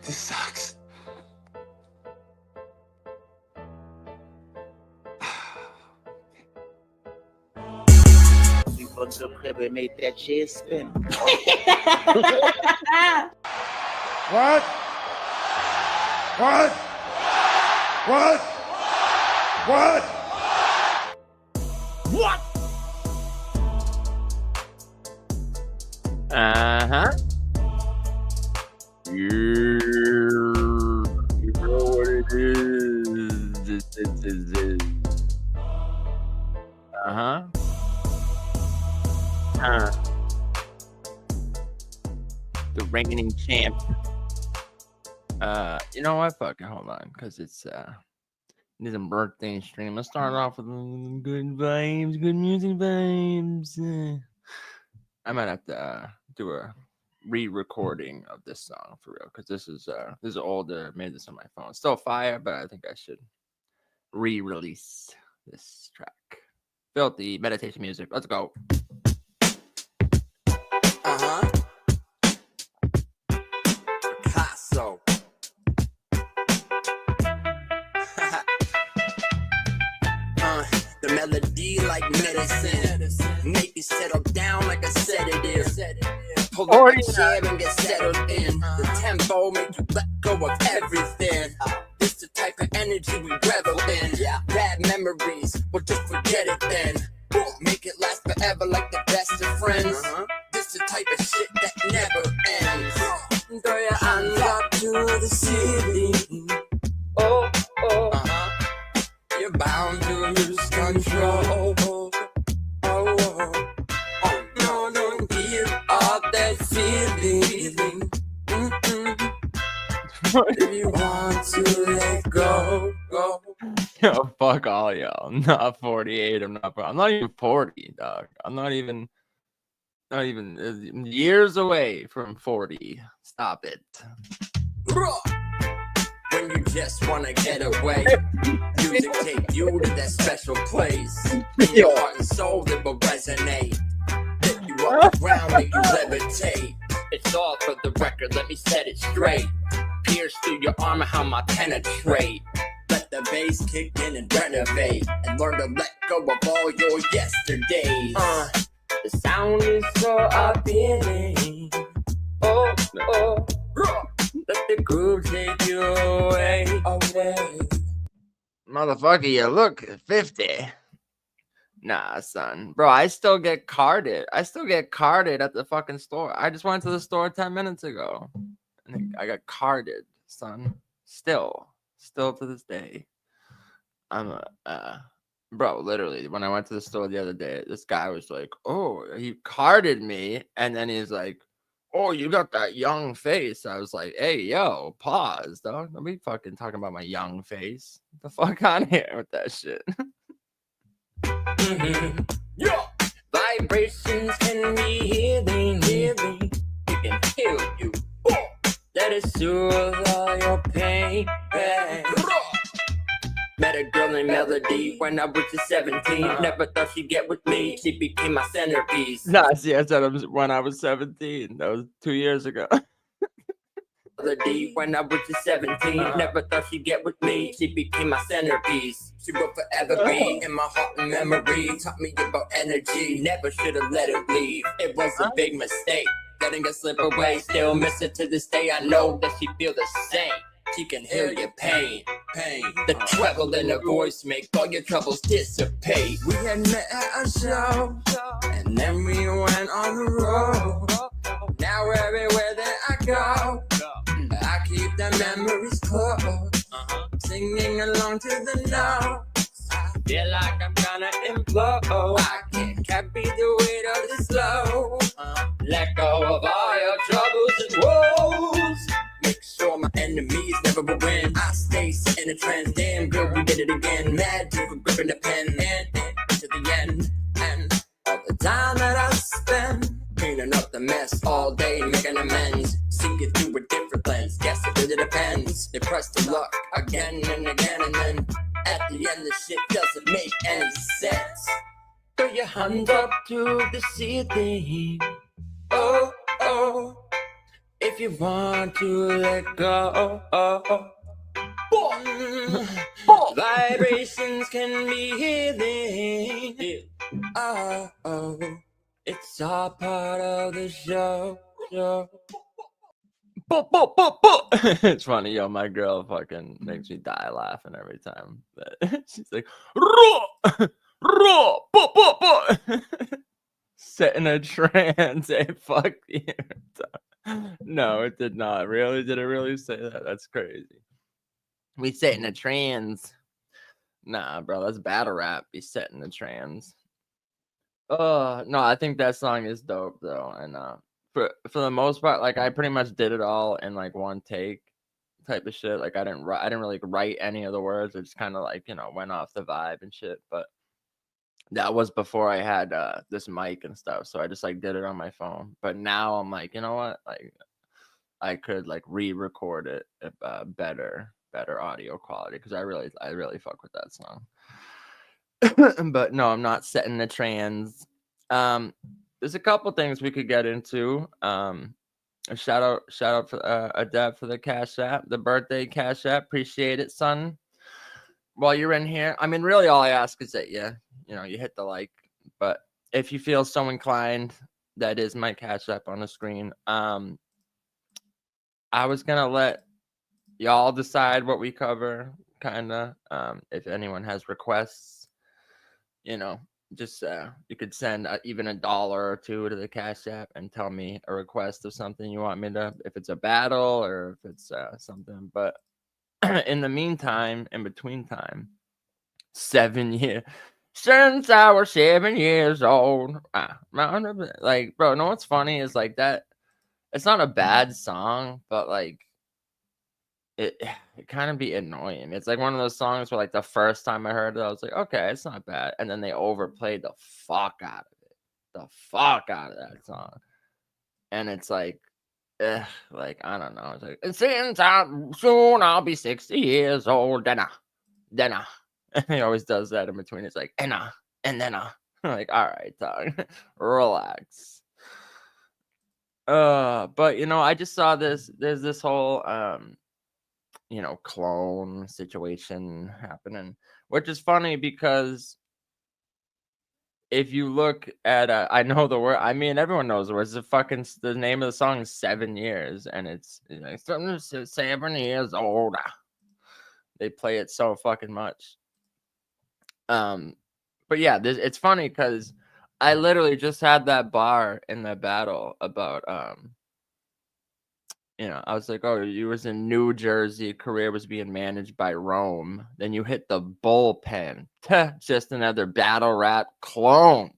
This sucks. We want to probably make that chair spin. What? What? What? What? What? Uh-huh. You know what it is. This. Uh-huh. The reigning champ. You know what? Fuck it. Hold on, because it's need some birthday stream. Let's start off with good vibes, good music vibes. I might have to do a re-recording of this song for real, because this is older. I made this on my phone. Still fire, but I think I should re-release this track. Filthy meditation music. Let's go. Picasso. The melody like medicine. Make you settle down like a sedative. Pull up a chair and get settled in. The tempo make you let go of everything. This the type of energy we revel in. Bad memories, well just forget it then. Make it last forever like the best of friends. This the type of shit that never ends. Throw your hands up to the ceiling. Oh, oh, you're bound to lose control. Oh, no, don't give up that feeling. If you want to let go. Yo, fuck all y'all. I'm not 48. I'm not even 40, dog. I'm not even years away from 40. Stop it. When you just wanna get away, music take you to that special place. In your heart and soul that will resonate. Lift you up the ground, make you levitate. It's all for the record, let me set it straight. Pierce through your armor, how my penetrate. Let the bass kick in and renovate. And learn to let go of all your yesterdays. The sound is so appealing. Oh, let the groove take you away. Motherfucker, you look 50. Nah, son. Bro, I still get carded. at the fucking store. I just went to the store 10 minutes ago. And I got carded, son. Still to this day. I'm bro, literally, when I went to the store the other day, this guy was like, oh, he carded me. And then he's like, oh, you got that young face. I was like, hey, yo, pause, dog. Don't be fucking talking about my young face. Get the fuck out of here with that shit. Vibrations can be healing. It can heal you. Let it soothe all your pain. Met a girl named Melody when I was just 17. Never thought she'd get with me. She became my centerpiece. Nah, see, I said when I was 17. That was 2 years ago. Melody when I was just 17. Never thought she'd get with me. She became my centerpiece. She will forever be in my heart and memory. Taught me about energy. Never should have let it leave. It was a big mistake. Letting her slip away. Still miss her to this day. I know that she feel the same. She can hear your pain. The treble in her voice make all your troubles dissipate. We had met at a show, and then we went on the road. Now everywhere that I go, I keep the memories close. Singing along to the notes. I feel like I'm gonna implode. I can't copy the weight of this load. Let go of all your troubles and woes. Make sure my enemies never will win. I stay set in a trend. Damn girl, we did it again. Magic for gripping the pen and to the end. And all the time that I spend cleaning up the mess all day, making amends. See it through a different lens. Guess it really depends. They press the luck again and again, and then at the end the shit doesn't make any sense. Throw your hand up to the ceiling. Oh, if you want to let go. Vibrations can be healing. Oh, it's all part of the show. It's funny, yo. My girl fucking makes me die laughing every time. She's like, raw, raw, set in a trance. Hey, fuck you. No, it did not. Really? Did it really say that? That's crazy. We set in a trance. Nah, bro, that's battle rap. Be set in a trance. No, I think that song is dope though, and for the most part, like I pretty much did it all in like one take, type of shit. Like I didn't really write any of the words. I just kind of like went off the vibe and shit. But that was before I had this mic and stuff, so I just like did it on my phone. But now I'm like, you know what? Like I could like re-record it if, better audio quality, because I really fuck with that song. But no, I'm not setting the trans. There's a couple things we could get into. A shout out for Adept for the Cash App, the birthday Cash App. Appreciate it, son. While you're in here, I mean, really, all I ask is that you hit the like. But if you feel so inclined, that is my Cash App on the screen. I was gonna let y'all decide what we cover, kinda. If anyone has requests, just you could send even $1 or $2 to the Cash App and tell me a request of something you want me to, if it's a battle or if it's something. But in the meantime, in between time, 7 years since I was 7 years old. Like, bro, know what's funny is like that. It's not a bad song, but like it kind of be annoying. It's like one of those songs where like the first time I heard it, I was like, okay, it's not bad. And then they overplayed the fuck out of it. The fuck out of that song. And it's like, like, I don't know. It's like, and since soon I'll be 60 years old, then he always does that in between. It's like, and then I'm like, all right, dog, relax. But I just saw there's this whole clone situation happening, which is funny because if you look at I know the word, I mean everyone knows the words. The name of the song is 7 years, and it's like 7 years old. They play it so fucking much. But yeah, it's funny because I literally just had that bar in the battle about I was like, oh, you was in New Jersey, career was being managed by Rome. Then you hit the bullpen. Just another battle rap clone.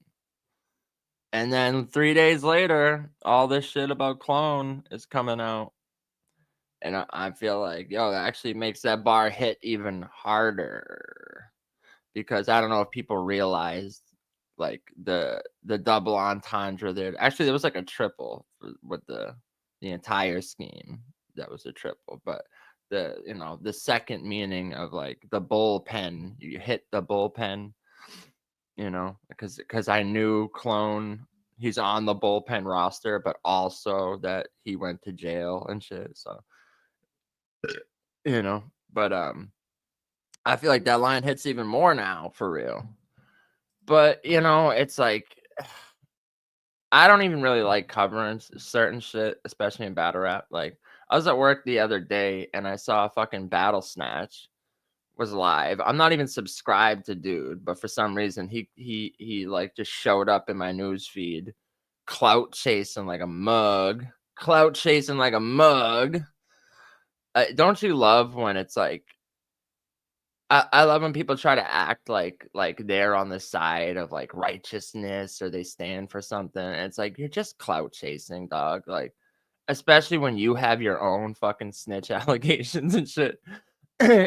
And then 3 days later, all this shit about clone is coming out. And I feel like, that actually makes that bar hit even harder. Because I don't know if people realized like the double entendre there. Actually, there was like a triple with the entire scheme. That was a triple, but the second meaning of like the bullpen, you hit the bullpen, because I knew clone, he's on the bullpen roster, but also that he went to jail and shit. So but I feel like that line hits even more now, for real. But it's like I don't even really like covering certain shit, especially in battle rap. Like, I was at work the other day and I saw fucking Battle Snatch was live. I'm not even subscribed to dude, but for some reason he like just showed up in my news feed, clout chasing like a mug. Don't you love when it's like, I love when people try to act like they're on the side of like righteousness or they stand for something. And it's like, you're just clout chasing, dog. Like, especially when you have your own fucking snitch allegations and shit.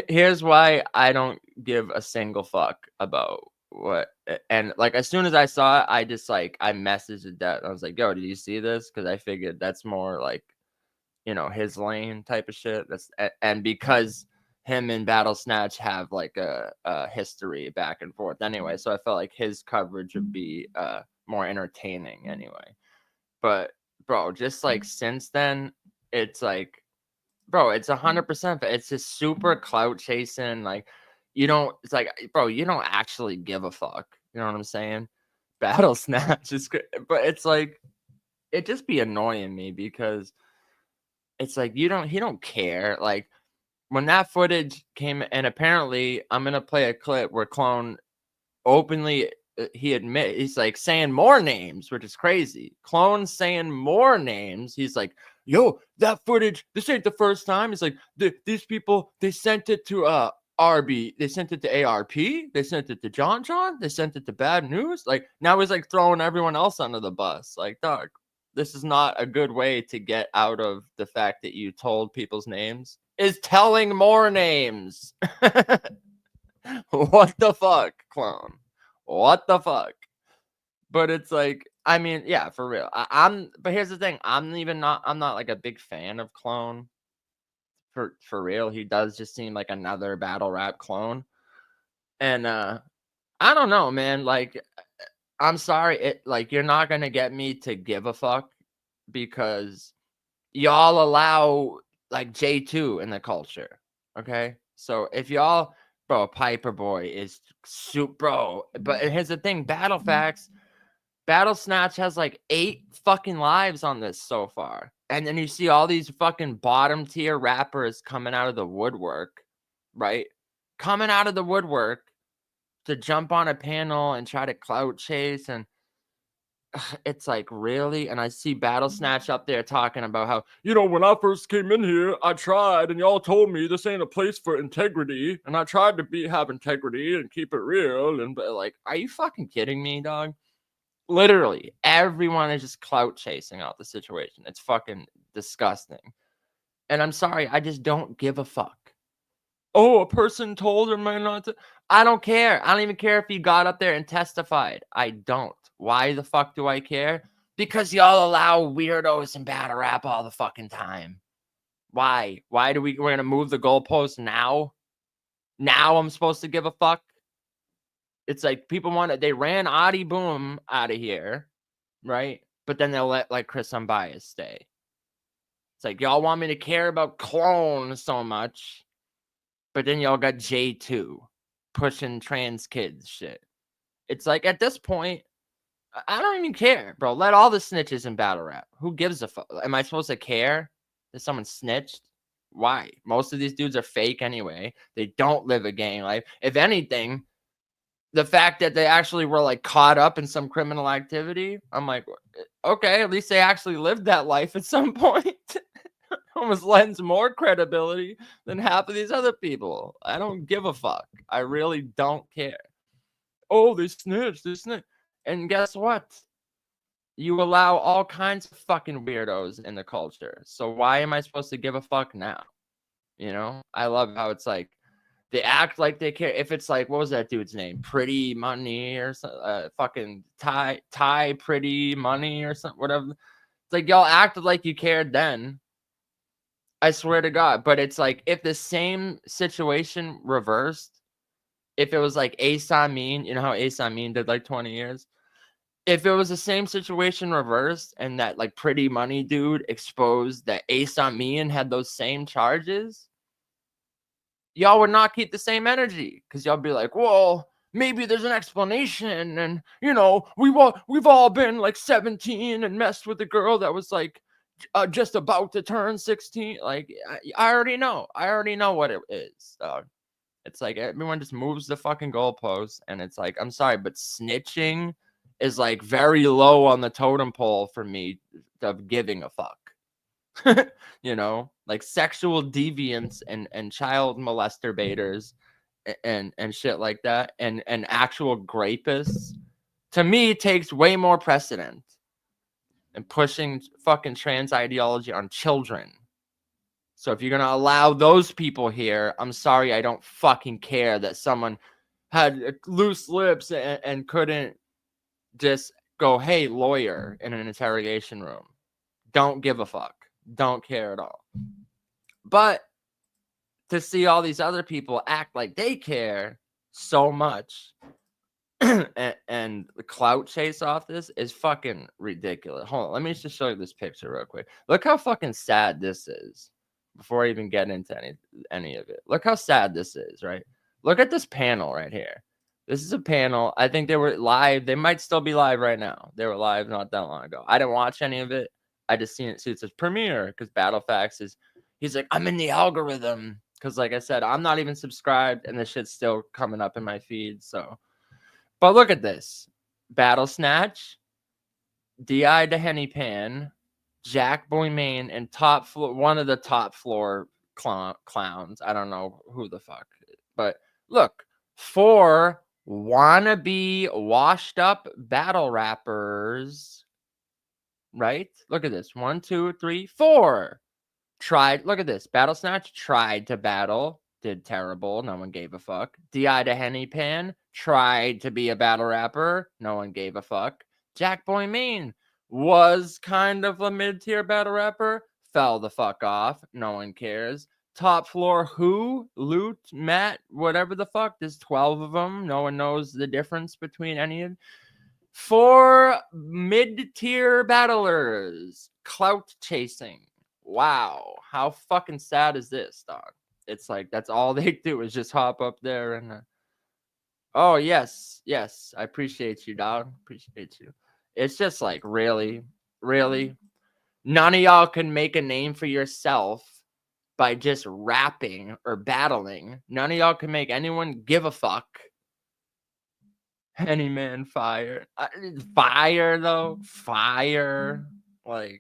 Here's why I don't give a single fuck about what. And like, as soon as I saw it, I just like, I messaged Adept. I was like, yo, did you see this? Because I figured that's more like, his lane type of shit. And because him and Battle Snatch have like a history back and forth anyway, so I felt like his coverage would be more entertaining anyway. But bro, just like since then, it's like, bro, it's 100%. It's just super clout chasing. Like, you don't. It's like, bro, you don't actually give a fuck. You know what I'm saying? Battle snatch is good, but it's like, it just be annoying me because it's like he don't care. Like when that footage came, and apparently I'm gonna play a clip where Clone openly he's like saying more names, which is crazy. Clone saying more names. He's like, yo, that footage, this ain't the first time. He's like, these people, they sent it to RB, they sent it to ARP, they sent it to John, they sent it to Bad News. Like now he's like throwing everyone else under the bus. Like, dog, this is not a good way to get out of the fact that you told people's names, is telling more names. What the fuck, Clone? What the fuck? But it's like, I mean, yeah, for real. But here's the thing. I'm not like a big fan of Clone. For real. He does just seem like another battle rap clone. And I don't know, man. Like, I'm sorry. Like, you're not gonna get me to give a fuck because y'all allow like J2 in the culture. Okay. So if y'all, bro, Piper Boy is super, bro. But here's the thing, Battle Facts, Battle Snatch has like 8 fucking lives on this so far. And then you see all these fucking bottom tier rappers coming out of the woodwork, right? Coming out of the woodwork to jump on a panel and try to clout chase. And it's like, really? And I see Battle Snatch up there talking about how, you know, when I first came in here, I tried and y'all told me this ain't a place for integrity. And I tried to have integrity and keep it real. And but like, are you fucking kidding me, dog? Literally, everyone is just clout chasing out the situation. It's fucking disgusting. And I'm sorry, I just don't give a fuck. Oh, a person told him not to. I don't care. I don't even care if he got up there and testified. I don't. Why the fuck do I care? Because y'all allow weirdos in battle rap all the fucking time. Why? Why do we're gonna move the goalpost now? Now I'm supposed to give a fuck? It's like people they ran Adi Boom out of here, right? But then they'll let like chrisunbias stay. It's like, y'all want me to care about Clone so much, but then y'all got J2 pushing trans kids shit. It's like, at this point, I don't even care, bro. Let all the snitches in battle rap. Who gives a fuck? Am I supposed to care that someone snitched? Why? Most of these dudes are fake anyway. They don't live a gang life. If anything, the fact that they actually were like caught up in some criminal activity, I'm like, okay, at least they actually lived that life at some point. Almost lends more credibility than half of these other people. I don't give a fuck. I really don't care. Oh, they snitched. And guess what? You allow all kinds of fucking weirdos in the culture. So why am I supposed to give a fuck now? You know, I love how it's like, they act like they care. If it's like, what was that dude's name? Pretty Money or something, fucking Ty Pretty Money or something, whatever. It's like, y'all acted like you cared then. I swear to God. But it's like, if the same situation reversed, if it was like Ace Amin, you know how Ace Amin did like 20 years? If it was the same situation reversed and that like Pretty Money dude exposed that Ace Amin had those same charges, y'all would not keep the same energy because y'all be like, well, maybe there's an explanation. And, you know, we've all been like 17 and messed with a girl that was like just about to turn 16. Like, I already know. I already know what it is, dog. It's like everyone just moves the fucking goalposts. And it's like, I'm sorry, but snitching is like very low on the totem pole for me of giving a fuck. You know, like sexual deviants and child molesterators and shit like that, and actual rapists, to me, takes way more precedent than pushing fucking trans ideology on children. So if you're gonna allow those people here, I'm sorry, I don't fucking care that someone had loose lips and couldn't just go, hey, lawyer, in an interrogation room. Don't give a fuck. Don't care at all. But to see all these other people act like they care so much, and the clout chase off this is fucking ridiculous. Hold on, let me just show you this picture real quick. Look how fucking sad this is. Before I even get into any of it, look how sad this is, right? Look at this panel right here. This is a panel. I think they were live. They might still be live right now. They were live not that long ago. I didn't watch any of it. I just seen it. See, it says premiere because BattleFax is. He's like, I'm in the algorithm because, like I said, I'm not even subscribed, and the shit's still coming up in my feed. So, but look at this: Battle Snatch, DI to Henny Pan, Jack Boy Main, and top floor, one of the top floor clowns. I don't know who the fuck, but look, 4 wannabe washed up battle rappers, right? Look at this. 1, 2, 3, 4 tried. Look at this. Battle Snatch tried to battle, did terrible. No one gave a fuck. DI to Henny Pan tried to be a battle rapper. No one gave a fuck. Jack Boy Main was kind of a mid-tier battle rapper, fell the fuck off. No one cares. Top floor, who? Loot, Matt, whatever the fuck. There's 12 of them. No one knows the difference between any of them. 4 mid-tier battlers. Clout chasing. Wow. How fucking sad is this, dog? It's like, that's all they do is just hop up there and... Oh, yes. Yes. I appreciate you, dog. Appreciate you. It's just like, really? None of y'all can make a name for yourself by just rapping or battling. None of y'all can make anyone give a fuck. Henny Man fire. Fire, though. Fire. Like,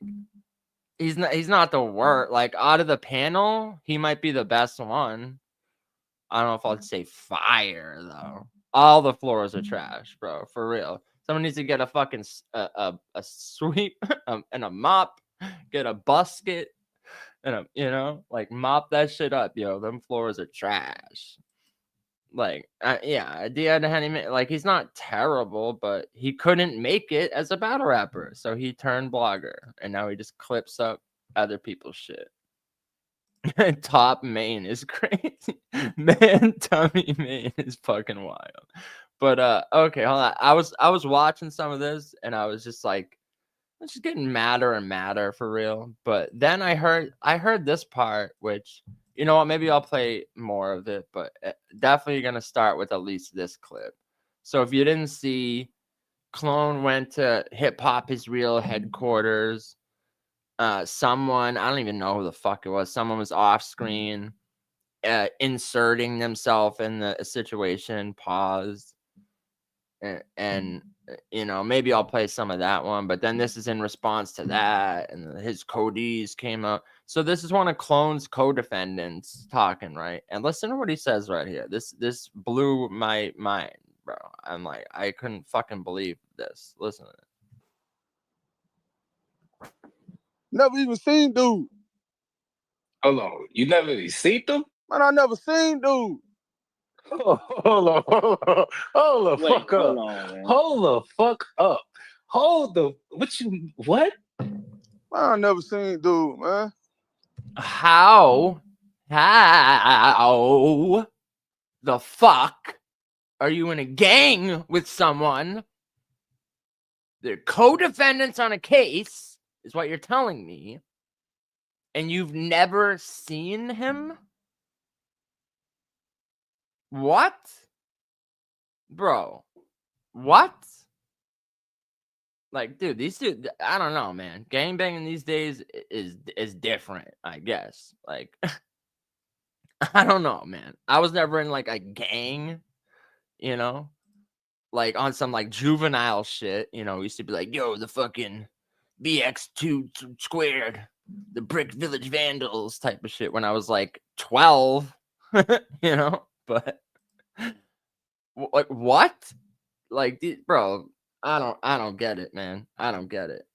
he's not the worst. Like, out of the panel, he might be the best one. I don't know if I'd say fire, though. All the floors are trash, bro. For real. Someone needs to get a fucking a sweep and a mop, get a busket, and like mop that shit up, yo. Them floors are trash. Like, yeah, Deanna Henny, like he's not terrible, but he couldn't make it as a battle rapper, so he turned blogger, and now he just clips up other people's shit. Top main is crazy, man. Tummy main is fucking wild. But okay, hold on. I was watching some of this and I was just like, it's just getting madder and madder for real. But then I heard this part, which, you know what, maybe I'll play more of it, but definitely gonna start with at least this clip. So if you didn't see, Clone went to hiphopisreal headquarters. Someone, I don't even know who the fuck it was. Someone was off screen, inserting themselves in the situation, paused. And maybe I'll play some of that one, but then this is in response to that, and his coties came up. So this is one of Clone's co-defendants talking, right? And listen to what he says right here. This blew my mind, bro. I'm like, I couldn't fucking believe this. Listen to it. Never even seen dude. Hold on, you never even seen them? Man, I never seen dude. Hold the fuck up. Hold the fuck up. What? Man, I never seen dude, man. How the fuck are you in a gang with someone? They're co-defendants on a case, is what you're telling me, and you've never seen him? What? Bro. What? Like, dude, these dudes, I don't know, man. Gangbanging these days is different, I guess. Like, I don't know, man. I was never in, like, a gang, like, on some, like, juvenile shit. We used to be like, yo, the fucking BX2 squared, the Brick Village Vandals type of shit when I was, like, 12, but... Like, what? Like, bro, I don't get it, man. I don't get it.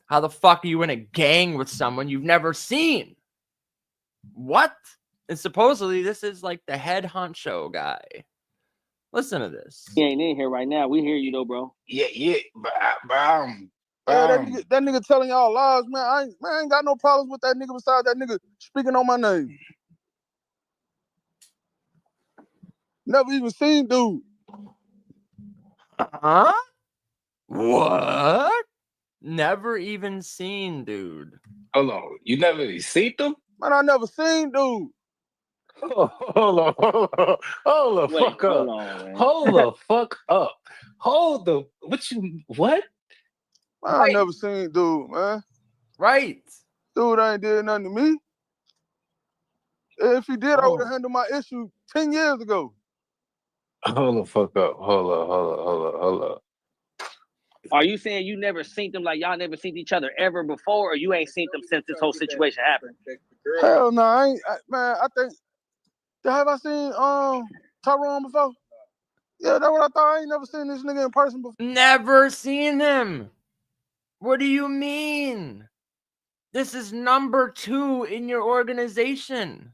How the fuck are you in a gang with someone you've never seen? What? And supposedly this is like the head honcho guy. Listen to this. He ain't in here right now. We hear you though, bro. Yeah, that nigga telling y'all lies, man. I ain't got no problems with that nigga besides that nigga speaking on my name. Never even seen dude. Huh? What? Never even seen, dude. Hold on. You never even seen them? Man, I never seen dude. Hold on. Hold the Wait, fuck up. hold on, man. Hold the fuck up. Hold the what? Man, I never seen dude, man. Right. Dude ain't did nothing to me. If he did, I would have handled my issue 10 years ago. Hold the fuck up. Hold up. Are you saying you never seen them, like y'all never seen each other ever before, or you ain't seen them since this whole situation happened? Hell no, I ain't. Man, I think. Have I seen Tyrone before? Yeah, that's what I thought. I ain't never seen this nigga in person before. Never seen him. What do you mean? This is number 2 in your organization.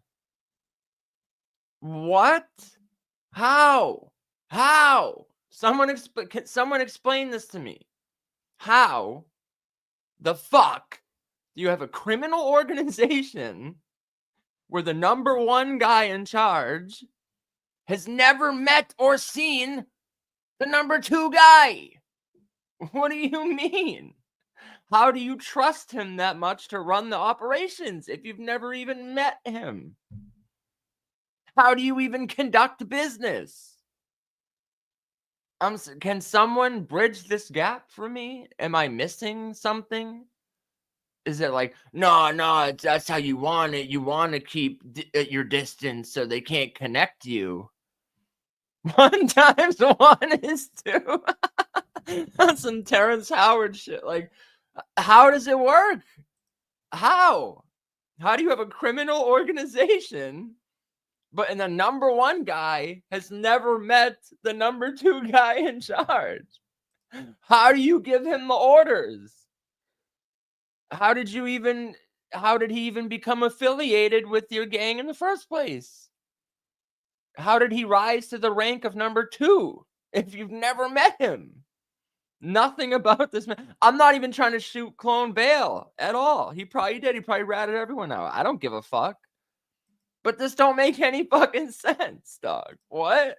What? How? Someone explain this to me. How the fuck do you have a criminal organization where the number 1 guy in charge has never met or seen the number 2 guy? What do you mean? How do you trust him that much to run the operations if you've never even met him? How do you even conduct business? Can someone bridge this gap for me? Am I missing something? Is it like, no, that's how you want it. You want to keep at your distance so they can't connect you. 1 times 1 is 2. That's some Terrence Howard shit. Like, how does it work? How do you have a criminal organization, but the number 1 guy has never met the number 2 guy in charge? How do you give him the orders? How did he even become affiliated with your gang in the first place? How did he rise to the rank of number 2 if you've never met him? Nothing about this man. I'm not even trying to shoot Clone Bale at all. He probably did. He probably ratted everyone out. I don't give a fuck. But this don't make any fucking sense, dog. What?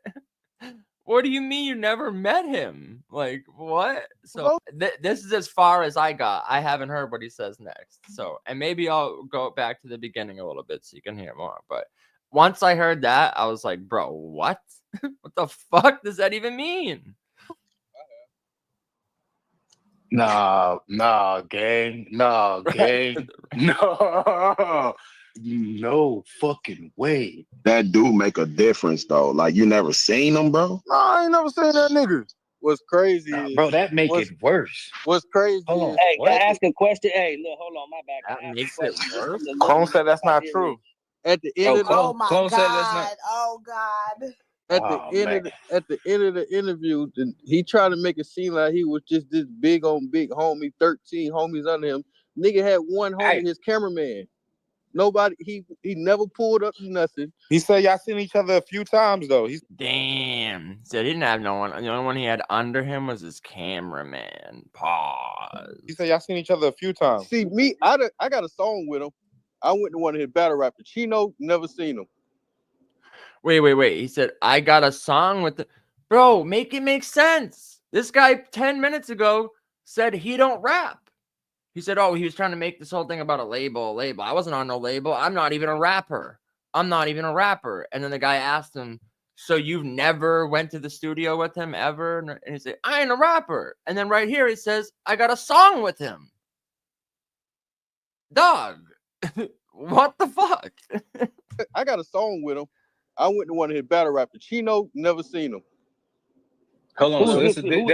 What do you mean you never met him? Like, what? So this is as far as I got. I haven't heard what he says next. So, and maybe I'll go back to the beginning a little bit so you can hear more. But once I heard that, I was like, bro, what? What the fuck does that even mean? Nah, gang. No fucking way. That do make a difference though. Like you never seen him, bro? No, I ain't never seen that nigga. What's crazy is, bro, that make it worse. What's crazy is, Hey, can I ask a question? Hey, look, hold on, my bad. That makes it worse. Clone said that's not true. At the end of the Oh my God. Oh God. at the end of the interview, he tried to make it seem like he was just this big homie, 13 homies under him. Nigga had 1 homie, his cameraman. Nobody, he never pulled up nothing. He said y'all seen each other a few times though. Damn. So he didn't have no one. The only one he had under him was his cameraman. Pause. He said y'all seen each other a few times. See, me, I got a song with him. I went to one of his battle rappers. Chino, never seen him. Wait. He said, I got a song with the... Bro, make it make sense. This guy 10 minutes ago said he don't rap. He said, oh, he was trying to make this whole thing about a label. I wasn't on no label. I'm not even a rapper. And then the guy asked him, so you've never went to the studio with him ever? And he said, I ain't a rapper. And then right here, he says, I got a song with him. Dog. What the fuck? I got a song with him. I went to one of his battle rappers. Chino, never seen him. Hold on.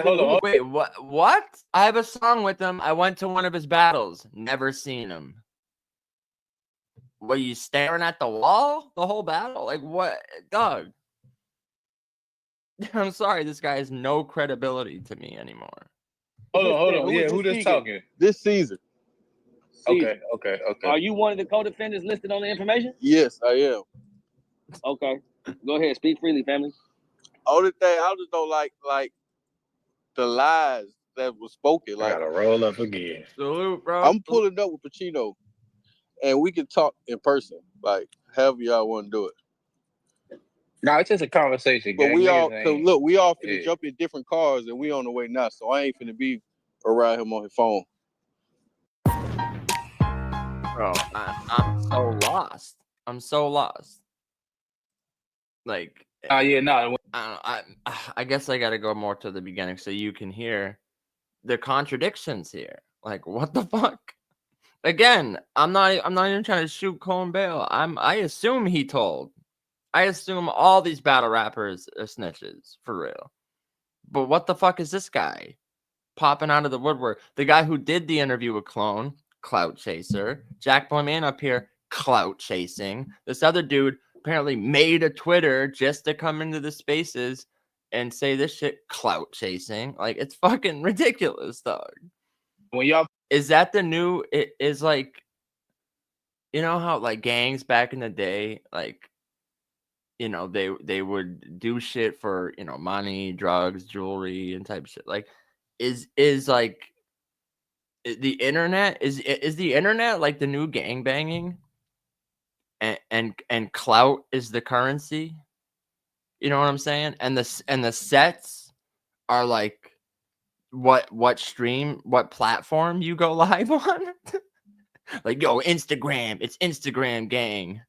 Hold on. Wait, what? I have a song with him. I went to one of his battles. Never seen him. Were you staring at the wall the whole battle? Like, what? Dog. I'm sorry. This guy has no credibility to me anymore. Hold on. Yeah, who just talking? This season. Okay. Are you one of the co-defendants listed on the information? Yes, I am. Okay. Go ahead. Speak freely, family. Only thing I just don't like the lies that was spoken. Like, I gotta roll up again. Salute, bro. I'm pulling up with Pacino, and we can talk in person. Like, however y'all want to do it. No, it's just a conversation, But gang. we all, Niggas cause ain't- look, we all finna yeah. jump in different cars and we on the way now. So I ain't finna be around him on his phone. Bro, I'm so lost. I'm so lost. Like, Oh yeah, no. I guess I got to go more to the beginning so you can hear the contradictions here. Like, what the fuck? Again, I'm not even trying to shoot Cone Bale. I assume he told. I assume all these battle rappers are snitches for real. But what the fuck is this guy popping out of the woodwork? The guy who did the interview with Clone, clout chaser. Jack Boy Man up here, clout chasing. This other dude apparently made a Twitter just to come into the spaces and say this shit, clout chasing. Like, it's fucking ridiculous, dog. When y'all Is that the new? It is like, you know how like gangs back in the day, like, you know, they would do shit for, you know, money, drugs, jewelry, and type of shit. Like, is like the internet is the internet like the new gang banging, and clout is the currency. You know what I'm saying? And the sets are like what platform you go live on. Like, yo, Instagram, it's Instagram gang.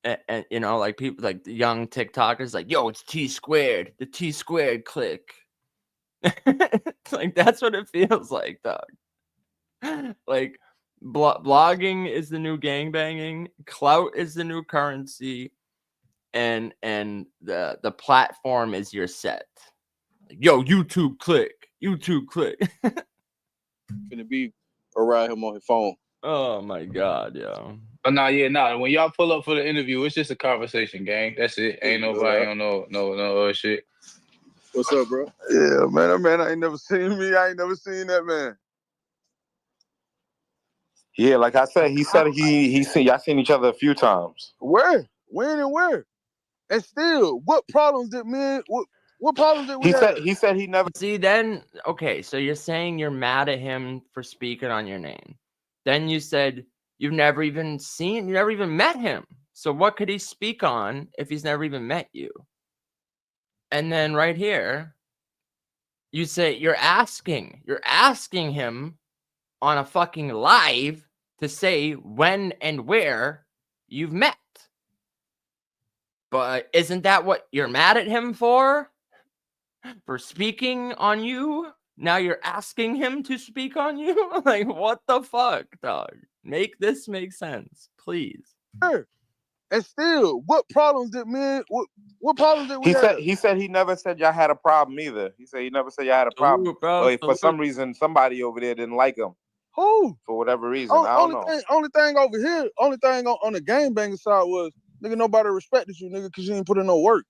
And you know, like people like the young TikTokers, like, yo, it's T squared, the T squared click. Like, that's what it feels like, dog. Like, blogging is the new gangbanging, clout is the new currency, and the platform is your set. Like, yo, YouTube click. Finna be around him on his phone. Oh my god, yo. Oh, no, yeah, no. When y'all pull up for the interview, it's just a conversation, gang. That's it. Ain't nobody on no other shit. What's up, bro? Yeah, man. That man, I ain't never seen me. I ain't never seen that man. Yeah, like I said, he said he seen y'all seen each other a few times. Where? When and where? And still, what problems did men? What problems did we have? He said he never. See, then, okay, so you're saying you're mad at him for speaking on your name. Then you said you never even met him. So what could he speak on if he's never even met you? And then right here, you say you're asking him on a fucking live to say when and where you've met. But isn't that what you're mad at him for? For speaking on you? Now you're asking him to speak on you? Like, what the fuck, dog? Make this make sense, please. And still, what problems did men? What problems did we have? He said he never said y'all had a problem either. He said he never said y'all had a problem. Ooh, bro, for some reason, somebody over there didn't like him. Who? For whatever reason, I don't know. Only thing over here, only thing on the game banging side was, nigga, nobody respected you, nigga, because you ain't put in no work.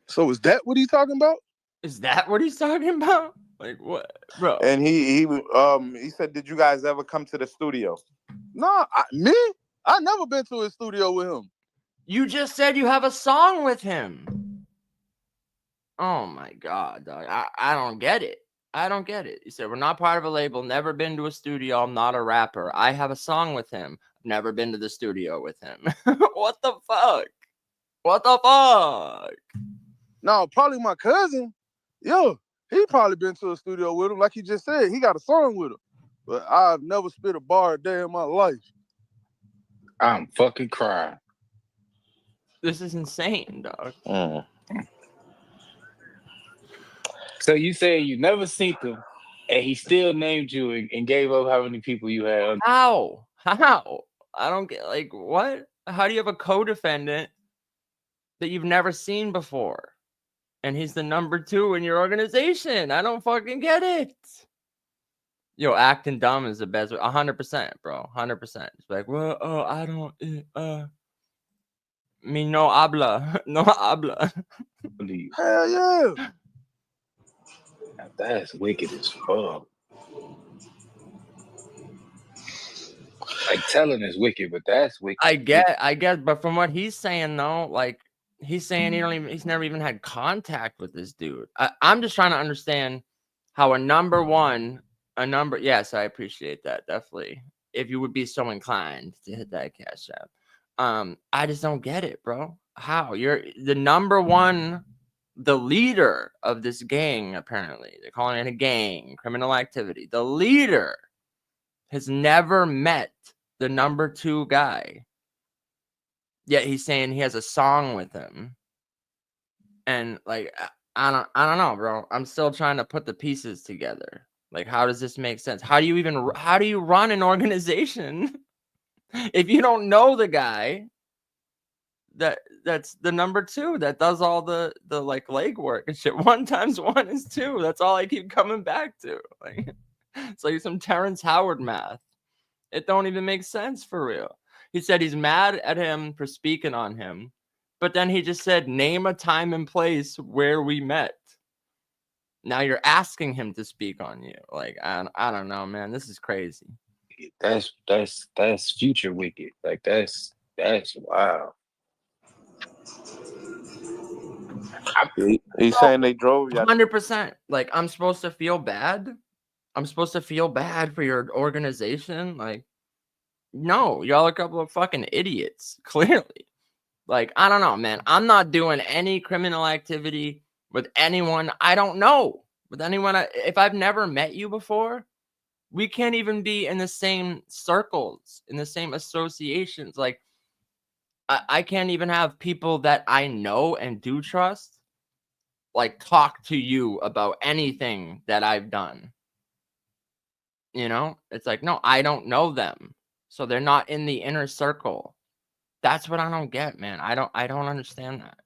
So is that what he's talking about? Is that what he's talking about? Like, what, bro? And he said, did you guys ever come to the studio? Nah, I never been to his studio with him. You just said you have a song with him. Oh my god, dog. I don't get it. I don't get it. You said we're not part of a label, never been to a studio, I'm not a rapper. I have a song with him. Never been to the studio with him. What the fuck? What the fuck? No, probably my cousin. Yo, he probably been to a studio with him. Like he just said, he got a song with him. But I've never spit a bar a day in my life. I'm fucking crying. This is insane, dog. So you saying you never seen him, and he still named you and gave up how many people you had? How? I don't get, like, what? How do you have a co-defendant that you've never seen before? And he's the number 2 in your organization. I don't fucking get it. Yo, acting dumb is the best. 100%, bro. 100%. It's like, well, I don't, me no habla. No habla. Hell yeah. That's wicked as fuck. Like, telling is wicked, but that's wicked. I get, but from what he's saying though, like, he's saying he's never even had contact with this dude. I'm just trying to understand how yes, I appreciate that, definitely. if you would be so inclined to hit that cash app. I just don't get it, bro. How? You're the number one, the leader of this gang, apparently. They're calling it a gang, criminal activity. The leader has never met the number 2 guy. Yet he's saying he has a song with him. And like, I don't know, bro. I'm still trying to put the pieces together. Like, how does this make sense? How do you run an organization if you don't know the guy that's the number 2 that does all the like legwork and shit? 1 × 1 is 2. That's all I keep coming back to. Like, it's like some Terrence Howard math. It don't even make sense for real. He said he's mad at him for speaking on him, but then he just said, name a time and place where we met. Now you're asking him to speak on you. Like, I don't know, man. This is crazy. That's future wicked. Like, that's wow. He's saying they drove you. 100%. Like, I'm supposed to feel bad? I'm supposed to feel bad for your organization? Like, no, y'all are a couple of fucking idiots, clearly. Like, I don't know, man. I'm not doing any criminal activity with anyone I don't know. With anyone, if I've never met you before, we can't even be in the same circles, in the same associations. Like, I can't even have people that I know and do trust, like, talk to you about anything that I've done. You know? It's like, no, I don't know them. So they're not in the inner circle. That's what I don't get, man. I don't understand that.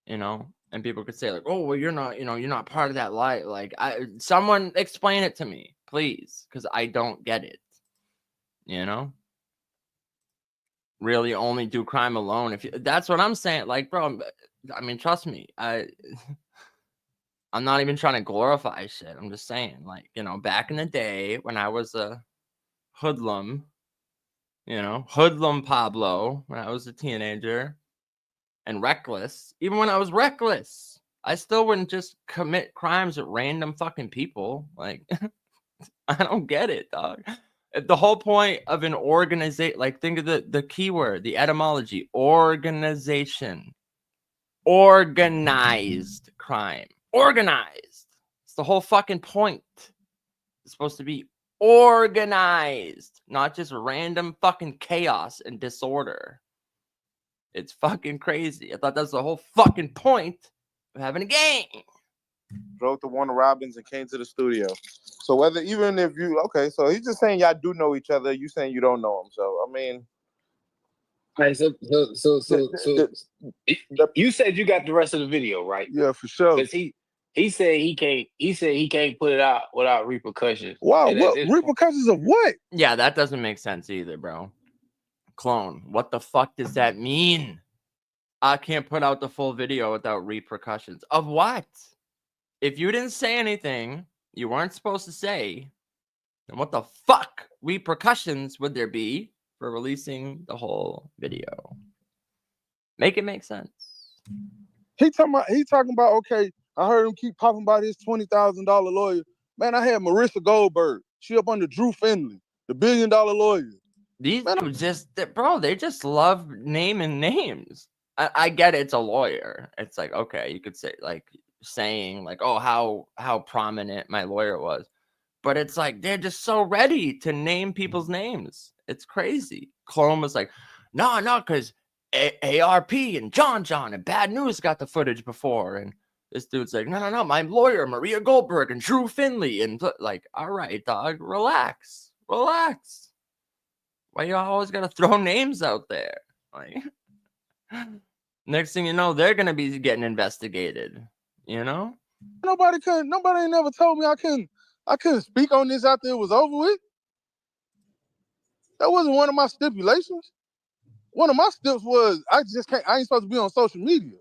You know? And people could say, like, oh, well, you're not, you're not part of that light. Like, someone explain it to me, please, because I don't get it. You know? Really only do crime alone. That's what I'm saying. Like, bro, I mean, trust me. I'm not even trying to glorify shit. I'm just saying, like, back in the day when I was a hoodlum, hoodlum Pablo, when I was a teenager and reckless, even when I was reckless, I still wouldn't just commit crimes with random fucking people. Like, I don't get it, dog. The whole point of an organization, like, think of the keyword, the etymology, organization, organized crime, organized. It's the whole fucking point. It's supposed to be organized, not just random fucking chaos and disorder. It's fucking crazy. I thought that's the whole fucking point of having a gang. Drove to Warner Robins and came to the studio. So so he's just saying y'all do know each other. You saying you don't know him. So I mean, all right, so you said you got the rest of the video, right? Yeah, for sure. Because he said he can't put it out without repercussions. Wow, what repercussions of what? Yeah, that doesn't make sense either, bro. Clone, what the fuck does that mean? I can't put out the full video without repercussions. Of what? If you didn't say anything you weren't supposed to say, then what the fuck repercussions would there be for releasing the whole video? Make it make sense. He talking about, okay, I heard him keep popping about his $20,000 lawyer. Man, I had Marissa Goldberg. She up under Drew Finley, the $1 billion lawyer. These they just love naming names. I get it, it's a lawyer. It's like, okay, you could say, like, saying, like, oh, how prominent my lawyer was. But it's like, they're just so ready to name people's names. It's crazy. Clone was like, no, because ARP and John and Bad News got the footage before. And this dude's like, no, my lawyer, Maria Goldberg and Drew Finley. And like, all right, dog, relax. Why you always got to throw names out there? Like, next thing you know, they're going to be getting investigated, Nobody ain't never told me I couldn't speak on this after it was over with. That wasn't one of my stipulations. One of my steps was I ain't supposed to be on social media.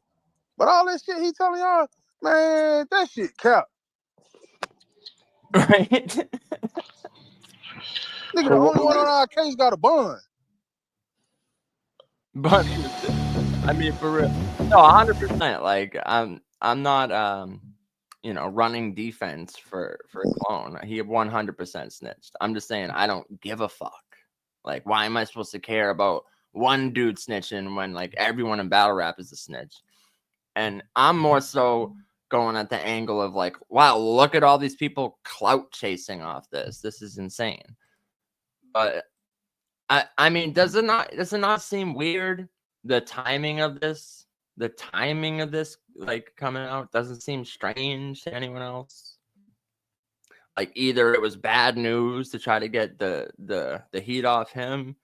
But all that shit he telling y'all, man, that shit cap. Right? Nigga, the only one on our case got a bond. But I mean, for real, no, 100%. Like, I'm not, you know, running defense for Clone. He 100% snitched. I'm just saying, I don't give a fuck. Like, why am I supposed to care about one dude snitching when like everyone in battle rap is a snitch? And I'm more so going at the angle of like, wow, look at all these people clout chasing off this. This is insane. But I mean, does it not seem weird? The timing of this like coming out doesn't seem strange to anyone else. Like either it was bad news to try to get the heat off him,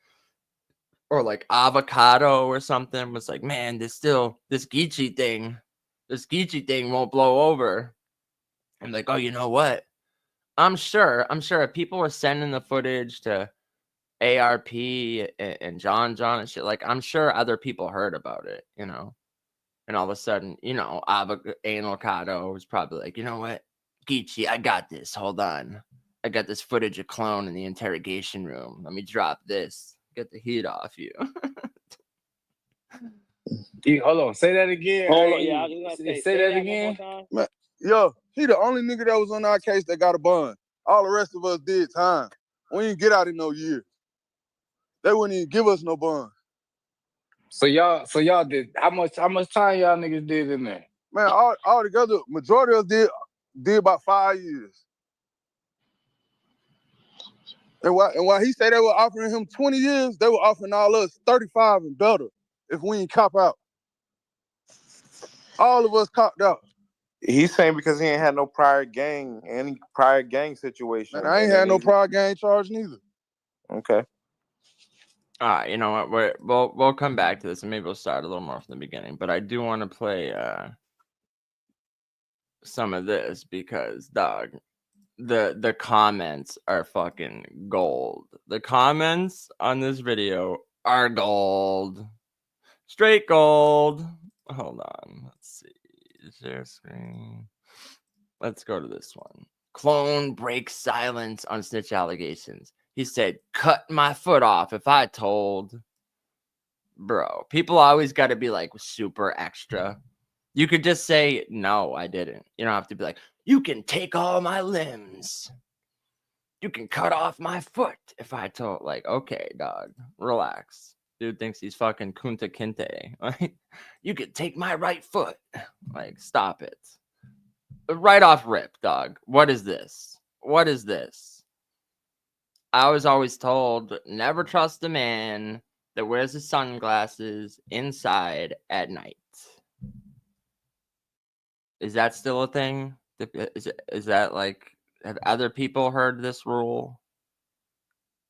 or like Avocado or something was like, man, this geechi thing won't blow over. And like, oh, you know what? I'm sure if people were sending the footage to ARP and John and shit, like I'm sure other people heard about it, you know. And all of a sudden, you know, Avocado was probably like, you know what, Geechi, I got this. Hold on, I got this footage of Clone in the interrogation room. Let me drop this. Get the heat off you. Hold on, say that again. Hold on, yeah, I was gonna say that again. Man, yo, he the only nigga that was on our case that got a bond. All the rest of us did time. We didn't get out in no year. They wouldn't even give us no bond. So y'all did how much time y'all niggas did in there? Man, all together, majority of us did about 5 years. And while he said they were offering him 20 years, they were offering all us 35 and better if we ain't cop out. All of us copped out. He's saying because he ain't had no prior gang situation. And I ain't had no prior gang charge neither. Okay. All right, you know what? We'll come back to this, and maybe we'll start a little more from the beginning. But I do want to play some of this because, dog, the comments are fucking gold. The comments on this video are gold, straight gold. Hold on, let's see. Share screen. Let's go to this one. Clone breaks silence on snitch allegations. He said, cut my foot off if I told. Bro, people always got to be like super extra. You could just say, no, I didn't. You don't have to be like, you can take all my limbs. You can cut off my foot if I told. Like, okay, dog, relax. Dude thinks he's fucking Kunta Kinte. Like, you can take my right foot. Like, stop it. Right off rip, dog. What is this? What is this? I was always told never trust a man that wears his sunglasses inside at night. Is that still a thing? Is that like, have other people heard this rule?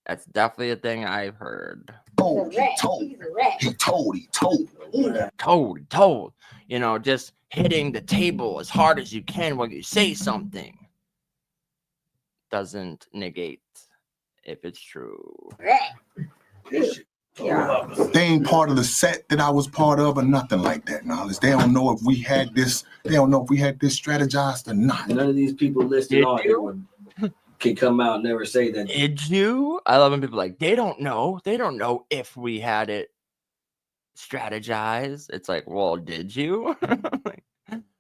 That's definitely a thing I've heard. He told. You know, just hitting the table as hard as you can when you say something doesn't negate if it's true. They ain't part of the set that I was part of or nothing like that, knowledge. They don't know if we had this, strategized or not. None of these people listed on here can come out and never say that. Did you? I love when people are like, they don't know. They don't know if we had it strategized. It's like, well, did you? Like,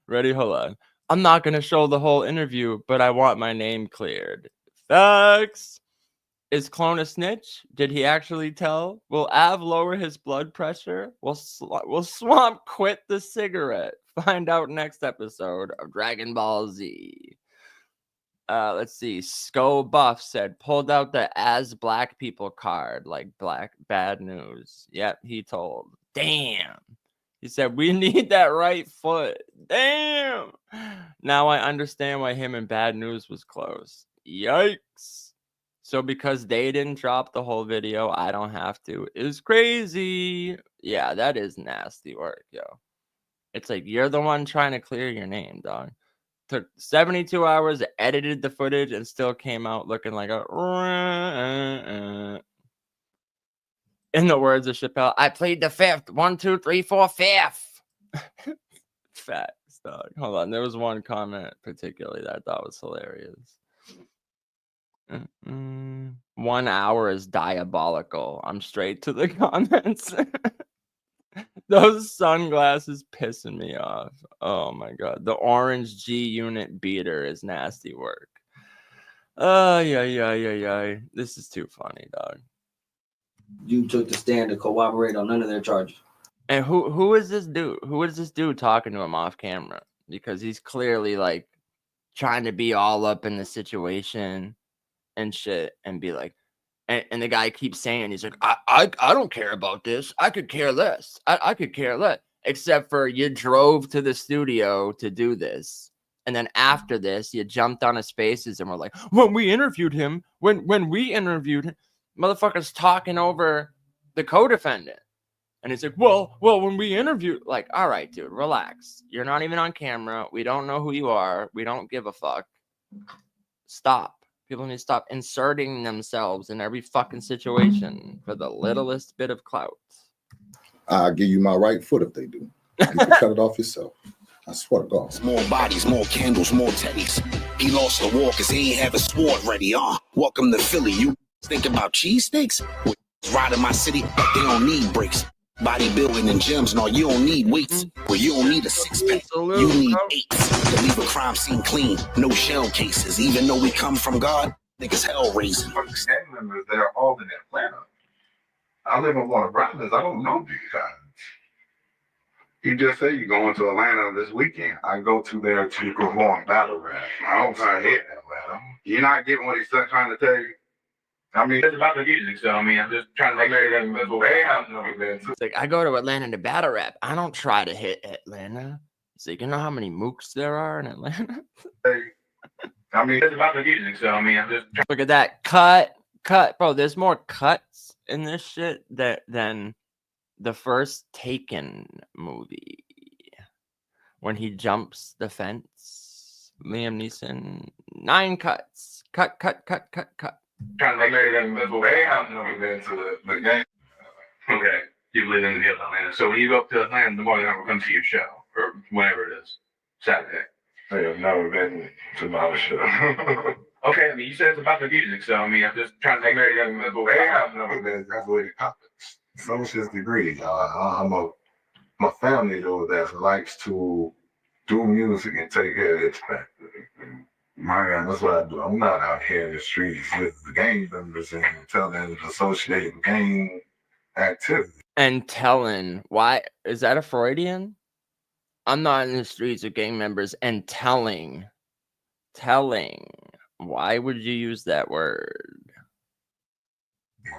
ready? Hold on. I'm not going to show the whole interview, but I want my name cleared. Facts. Is Clone a snitch? Did he actually tell? Will Av lower his blood pressure? Will Swamp quit the cigarette? Find out next episode of Dragon Ball Z. Let's see. Sko Buff said, pulled out the as black people card, like black bad news. Yep, he told. Damn. He said, we need that right foot. Damn. Now I understand why him and bad news was close. Yikes. So because they didn't drop the whole video, I don't have to. It's crazy. Yeah, that is nasty work, yo. It's like, you're the one trying to clear your name, dog. Took 72 hours, edited the footage, and still came out looking like a... In the words of Chappelle, I plead the fifth. 1, 2, 3, 4, fifth. Facts, dog. Hold on. There was one comment particularly that I thought was hilarious. 1 hour is diabolical. I'm straight to the comments. Those sunglasses pissing me off. Oh my god. The orange G unit beater is nasty work. Yeah. This is too funny, dog. You took the stand to cooperate on none of their charges. And who is this dude? Who is this dude talking to him off camera? Because he's clearly like trying to be all up in the situation and shit and be like, and the guy keeps saying, he's like, I don't care about this. I could care less. I could care less. Except for you drove to the studio to do this. And then after this, you jumped on his Spaces and were like, when we interviewed him, when we interviewed him, motherfucker's talking over the co-defendant. And he's like, well, when we interviewed, like, all right, dude, relax. You're not even on camera. We don't know who you are. We don't give a fuck. Stop. People need to stop inserting themselves in every fucking situation for the littlest bit of clout. I'll give you my right foot if they do. You can cut it off yourself. I swear to God. More bodies, more candles, more teddies. He lost the war because he ain't have a sword ready. Welcome to Philly. You think about cheesesteaks? Ride in my city, they don't need breaks. Bodybuilding and gyms, no, you don't need weights. Well, you don't need a six-pack. You need 8s to leave a crime scene clean. No shell cases. Even though we come from God, niggas hell raising. Gang members, they're all in Atlanta. I live in Warner Brothers. I don't know these guys. You just say you're going to Atlanta this weekend. I go to there to perform battle rap. I don't try to hit Atlanta. You're not getting what he's trying to tell you. I mean, it's about the music, so I mean, I'm just trying to make sure that's what they have to do. It's like, I go to Atlanta to battle rap. I don't try to hit Atlanta. It's like, you know how many mooks there are in Atlanta? I mean, it's about the music, so I mean, I'm just look at that. Cut. Bro, there's more cuts in this shit than the first Taken movie. When he jumps the fence. Liam Neeson. 9 cuts. Cut. Trying to make sure that's what they have to do the game. Okay, you live in the Atlanta. So when you go up to Atlanta, the morning I'm come to your show, or whenever it is, Saturday. I have never been to my show. Okay, I mean, you said it's about the music, so I mean, I'm just trying to make sure that's what they have to do. That's what it happens. Socialist degree. My family though that likes to do music and take care of its factory. Man, that's what I do. I'm not out here in the streets with the gang members and telling them to associate with gang activity. And telling, why is that a Freudian? I'm not in the streets with gang members and telling. Why would you use that word?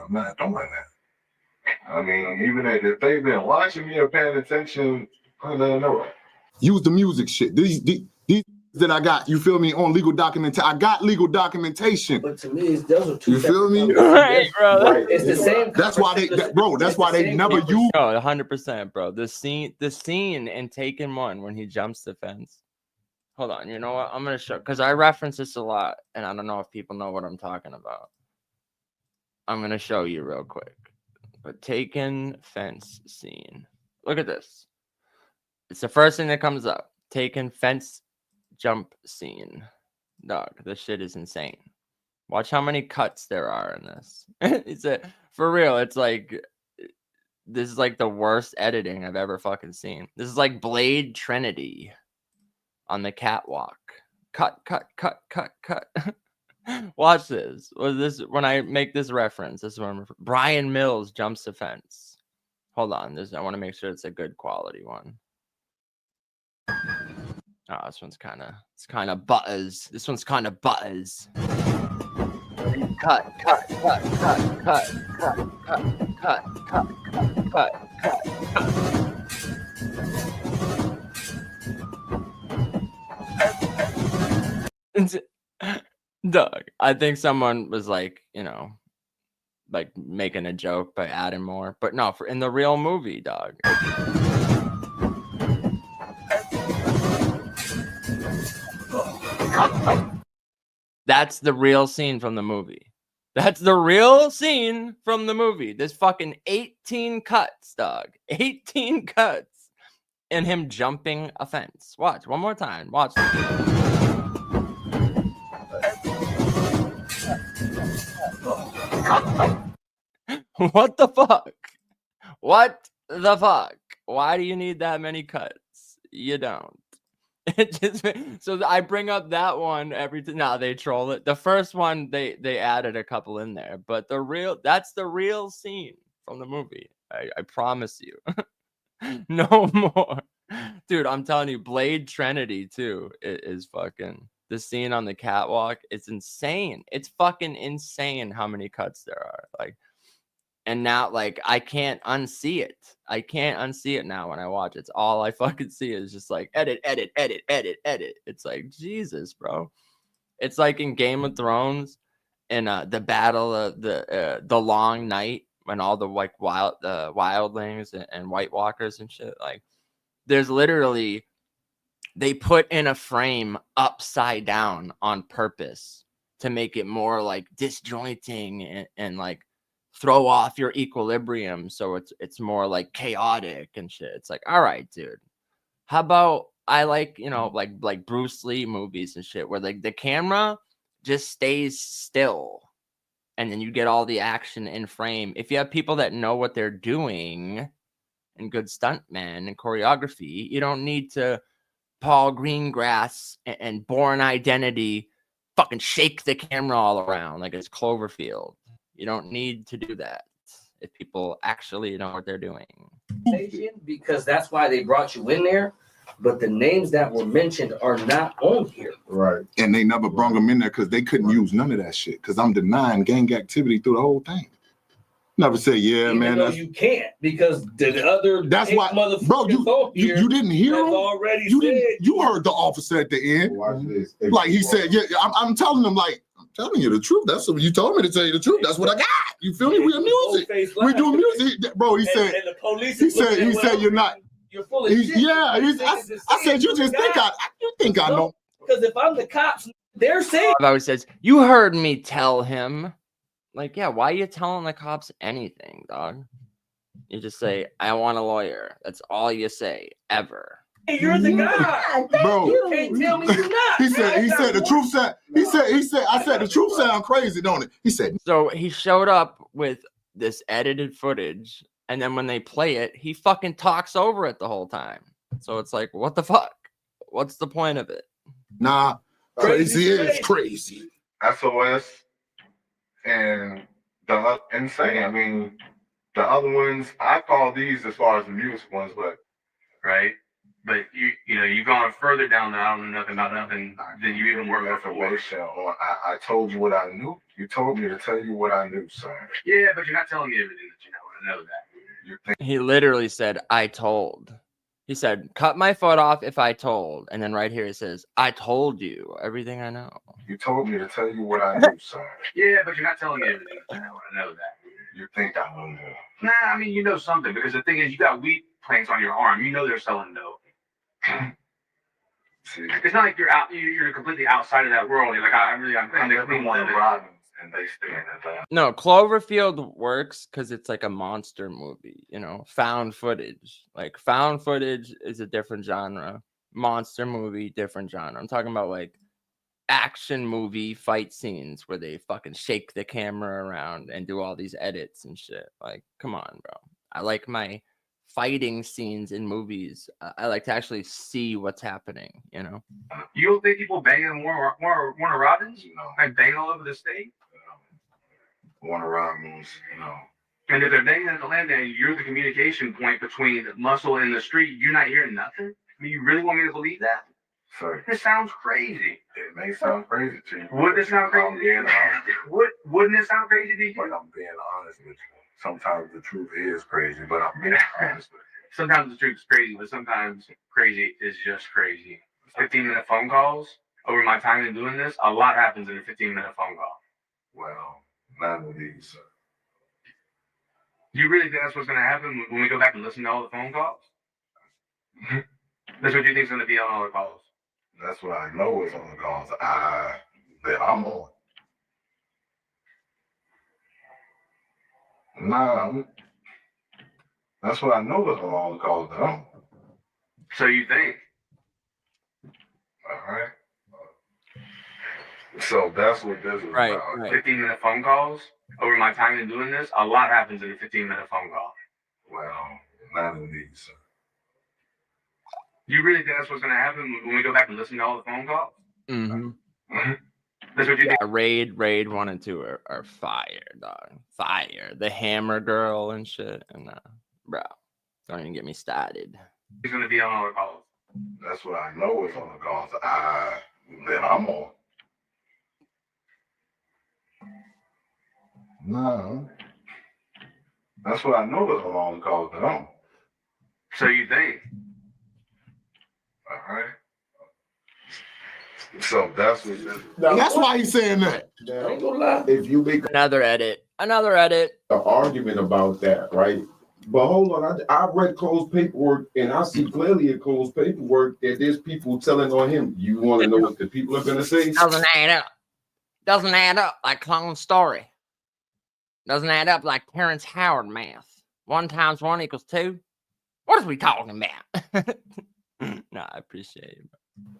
I'm not doing that. I mean, even if they've been watching me or paying attention, I don't know. Use the music shit. These that I got, you feel me, on legal documentation. I got legal documentation. But to me, those are two. You feel me? Right, bro. It's the same. That's why they never use. Oh, 100%, bro. The scene in Taken 1 when he jumps the fence. Hold on, you know what? I'm gonna show, because I reference this a lot, and I don't know if people know what I'm talking about. I'm gonna show you real quick. But Taken fence scene. Look at this. It's the first thing that comes up. Taken fence jump scene. Dog, this shit is insane. Watch how many cuts there are in this. For real, it's like, this is like the worst editing I've ever fucking seen. This is like Blade Trinity on the catwalk. Cut. Watch this. When I make this reference, this is when Brian Mills jumps the fence. Hold on, I want to make sure it's a good quality one. Oh, this one's kind of buzz. This one's kind of buzz. Cut. Doug, I think someone was like, like making a joke by adding more, but no, in the real movie, dog. That's the real scene from the movie. That's the real scene from the movie. There's fucking 18 cuts, dog. 18 cuts. And him jumping a fence. Watch one more time. Watch. What the fuck? What the fuck? why do you need that many cuts? You don't. It just so I bring up that one every time. No, they troll it. The first one they added a couple in there, but that's the real scene from the movie. I promise you. No more. Dude, I'm telling you, Blade Trinity too is fucking the scene on the catwalk. It's insane. It's fucking insane how many cuts there are. Like, and now like I can't unsee it. I can't unsee it now when I watch it. It's all I fucking see is just like edit. It's like Jesus, bro. It's like in Game of Thrones and the battle of the long night when all the like wildlings and White Walkers and shit, like there's literally they put in a frame upside down on purpose to make it more like disjointing and like throw off your equilibrium, so it's more like chaotic and shit. It's like, all right, dude, how about I like, you know, like Bruce Lee movies and shit where like the camera just stays still and then you get all the action in frame. If you have people that know what they're doing and good stuntmen and choreography, you don't need to Paul Greengrass and Born Identity fucking shake the camera all around like it's Cloverfield. You don't need to do that if people actually know what they're doing. Because that's why they brought you in there. But the names that were mentioned are not on here. Right. And they never brought them in there because they couldn't use none of that shit. Because I'm denying gang activity through the whole thing. Never say, yeah, Even man. Though you can't because the other that's why, bro. You didn't hear him. Already you heard the officer at the end. Like he said, yeah. I'm telling them, like, I'm telling you the truth. That's what you told me to tell you the truth. That's what I got. You feel me? We're music. We do music, bro. He said. And the police he said you're not. You're full of shit. Yeah, I said you just think you think I know. Because if I'm the cops, they're saying. He always says, "You heard me tell him." Like, yeah, why are you telling the cops anything, dog? You just say, "I want a lawyer." That's all you say ever. Hey, you're the guy, bro. You can't tell me you're not. He said the truth sound. He said I said the truth sound crazy, don't it? He said. So he showed up with this edited footage. And then when they play it, he fucking talks over it the whole time. So it's like, what the fuck? What's the point of it? Nah, crazy is crazy. SOS and the insane. I mean, the other ones, I call these as far as the music ones, but right. But you know, you've gone further down. I don't know nothing about nothing. Then you even more information. Or I told you what I knew. You told me to tell you what I knew, sir. Yeah, but you're not telling me everything that you know. I know that. He literally said, "I told." He said, "Cut my foot off if I told." And then right here it says, "I told you everything I know." You told me to tell you what I knew, sir. Yeah, but you're not telling me everything that you know. I know that. You think I don't know? Nah, I mean, you know something, because the thing is, you got wheat plants on your arm. You know they're selling dope. See, it's not like you're out. You're completely outside of that world. You're like, I'm the clean one. And they stay in Atlanta. No, Cloverfield works because it's like a monster movie, you know, found footage. Like found footage is a different genre. Monster movie, different genre. I'm talking about like action movie fight scenes where they fucking shake the camera around and do all these edits and shit. Like, come on, bro. I like my fighting scenes in movies. I like to actually see what's happening, you know? You don't think people banging Warner Robins? You know, like banging all over the state? Warner Robins, you know. And if they're banging at the land and you're the communication point between the muscle and the street, you're not hearing nothing? I mean, you really want me to believe that? Sorry. This sounds crazy. It may sound crazy to you. Wouldn't it sound crazy to you? Wouldn't it sound crazy to you? But I'm being honest with you. Sometimes the truth is crazy, but I'm being honest with you. Sometimes the truth is crazy, but sometimes crazy is just crazy. 15-minute phone calls. Over my time in doing this, a lot happens in a 15-minute phone call. Well, none of these, sir. Do you really think that's what's going to happen when we go back and listen to all the phone calls? That's what you think is going to be on all the calls? That's what I know is on the calls. That I'm on. Nah, that's what I know is on all the calls that I'm on. So you think? All right. So that's what this is about. 15-minute phone calls. Over my time in doing this, a lot happens in a 15-minute phone call. Well, none of these, sir. You really think that's what's gonna happen when we go back and listen to all the phone calls? Mm-hmm. That's what you think? Raid 1 and 2 are fire, dog. Fire. The Hammer Girl and shit. And bro, don't even get me started. He's gonna be on all the calls. That's what I know is on the calls. Then I'm on. No. That's what I know is on the calls that I'm on. So you think? All right. So that's what. That's why he's saying that. I ain't gonna lie. If you make Another edit. an argument about that, right? But hold on, I read closed paperwork and I see clearly in closed paperwork that there's people telling on him. You want to know what the people are gonna say? Doesn't add up. Doesn't add up like Clone's story. Doesn't add up like Terrence Howard math. 1 × 1 = 2. What are we talking about? No, I appreciate it.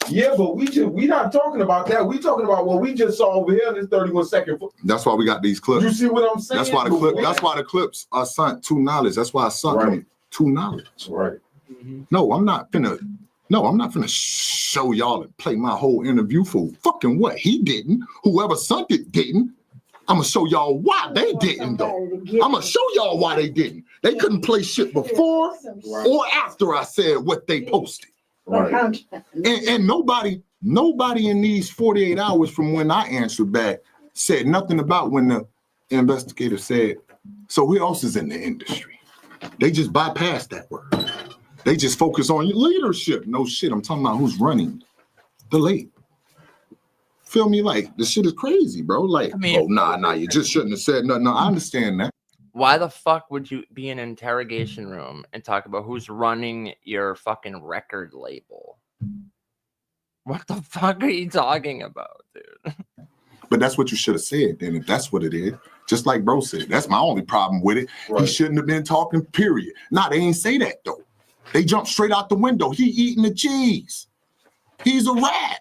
Yeah, but we not talking about that. We talking about what we just saw over here in this 31-second. That's why we got these clips. You see what I'm saying? That's why the clip. That's why the clips are sunk to knowledge. That's why I sunk them to knowledge. Right. No, I'm not finna show y'all and play my whole interview for fucking what he didn't. Whoever sunk it didn't. I'm gonna show y'all why they didn't though. I'm gonna show y'all why they didn't. They couldn't play shit before or after I said what they posted. Right. And nobody in these 48 hours from when I answered back said nothing about when the investigator said, so who else is in the industry? They just bypassed that word. They just focus on leadership. No shit, I'm talking about who's running the late. Feel me? Like, the shit is crazy, bro. Like, nah, you just shouldn't have said nothing. No, I understand that. Why the fuck would you be in an interrogation room and talk about who's running your fucking record label? What the fuck are you talking about, dude? But that's what you should have said then, if that's what it is. Just like bro said, that's my only problem with it. Right. He shouldn't have been talking, period. Nah, they ain't say that, though. They jumped straight out the window. He eating the cheese. He's a rat.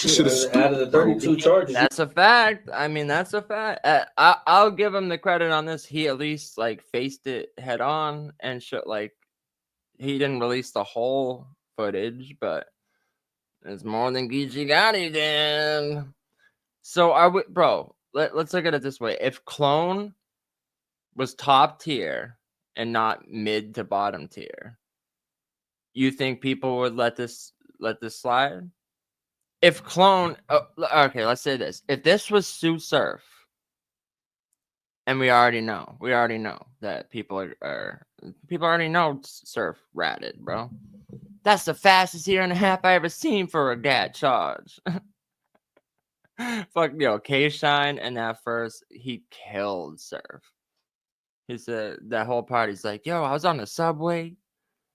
Out of the 32 charges. That's a fact. I mean, that's a fact. I'll give him the credit on this. He at least like faced it head on and shit. Like, he didn't release the whole footage, but it's more than Geechi Gotti did. So let's look at it this way. If Clone was top tier and not mid to bottom tier, you think people would let this slide? If Clone, okay, let's say this. If this was Sue Surf, and we already know that people already know Surf ratted, bro. That's the fastest 1.5 years I ever seen for a GAT charge. Fuck, K-Shine and that first, he killed Surf. He said that whole party's like, yo, I was on the subway,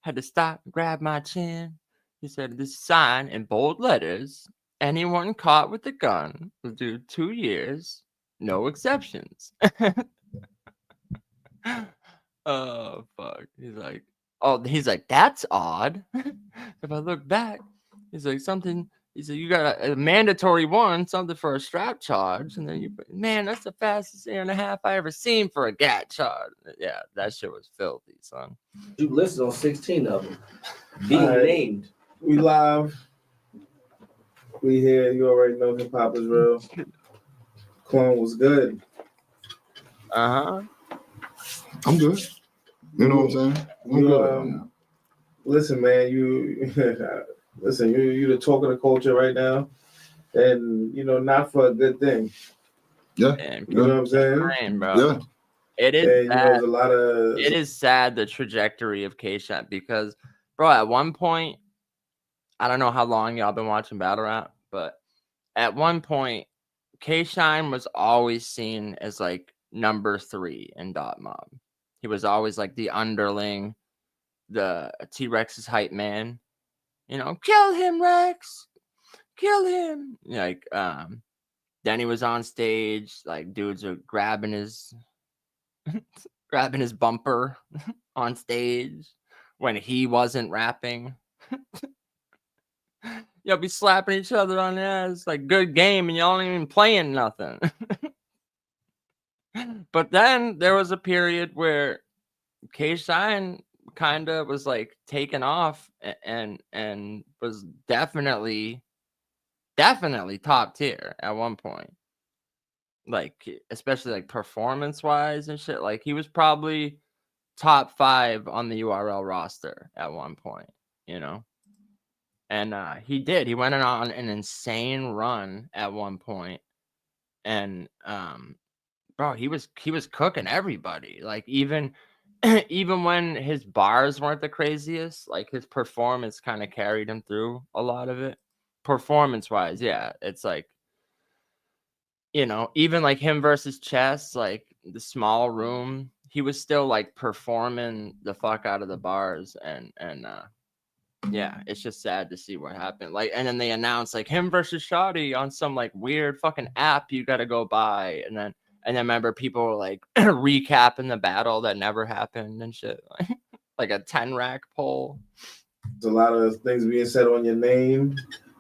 had to stop, grab my chin. He said this sign in bold letters, anyone caught with a gun will do 2 years, no exceptions. Oh, fuck. He's like, that's odd. If I look back, he's like, you got a mandatory one, something for a strap charge. And then man, that's the fastest 1.5 years I ever seen for a GAT charge. Yeah, that shit was filthy, son. You listed on 16 of them. Being named. We live. We here. You already know hiphopisreal. Clone was good. Uh-huh. I'm good. You know what I'm saying? I'm good. Listen, man, you the talk of the culture right now. And not for a good thing. Yeah. You know what I'm saying? Bro. Yeah. It is sad. There's a lot of it is sad, the trajectory of K-Shine, because bro, at one point, I don't know how long y'all been watching battle rap, but at one point, K-Shine was always seen as like number 3 in Dot Mob. He was always like the underling, the T-Rex's hype man. Kill him, Rex. Kill him. Like, then he was on stage, like dudes are grabbing his bumper on stage when he wasn't rapping. Y'all be slapping each other on the ass like good game and y'all ain't even playing nothing. But then there was a period where K-Shine kind of was like taken off and was definitely top tier at one point. Like, especially like performance wise and shit. Like, he was probably top 5 on the URL roster at one point, you know. And he went on an insane run at one point. And bro, he was cooking everybody. Like, even when his bars weren't the craziest, like his performance kind of carried him through a lot of it. Performance wise, yeah, it's like, you know, even like him versus Chess, like the small room, he was still like performing the fuck out of the bars. And yeah, it's just sad to see what happened. Like, and then they announced like him versus Shoddy on some like weird fucking app you got to go buy. And then remember people were like recapping the battle that never happened and shit. Like a 10-rack poll. There's a lot of things being said on your name.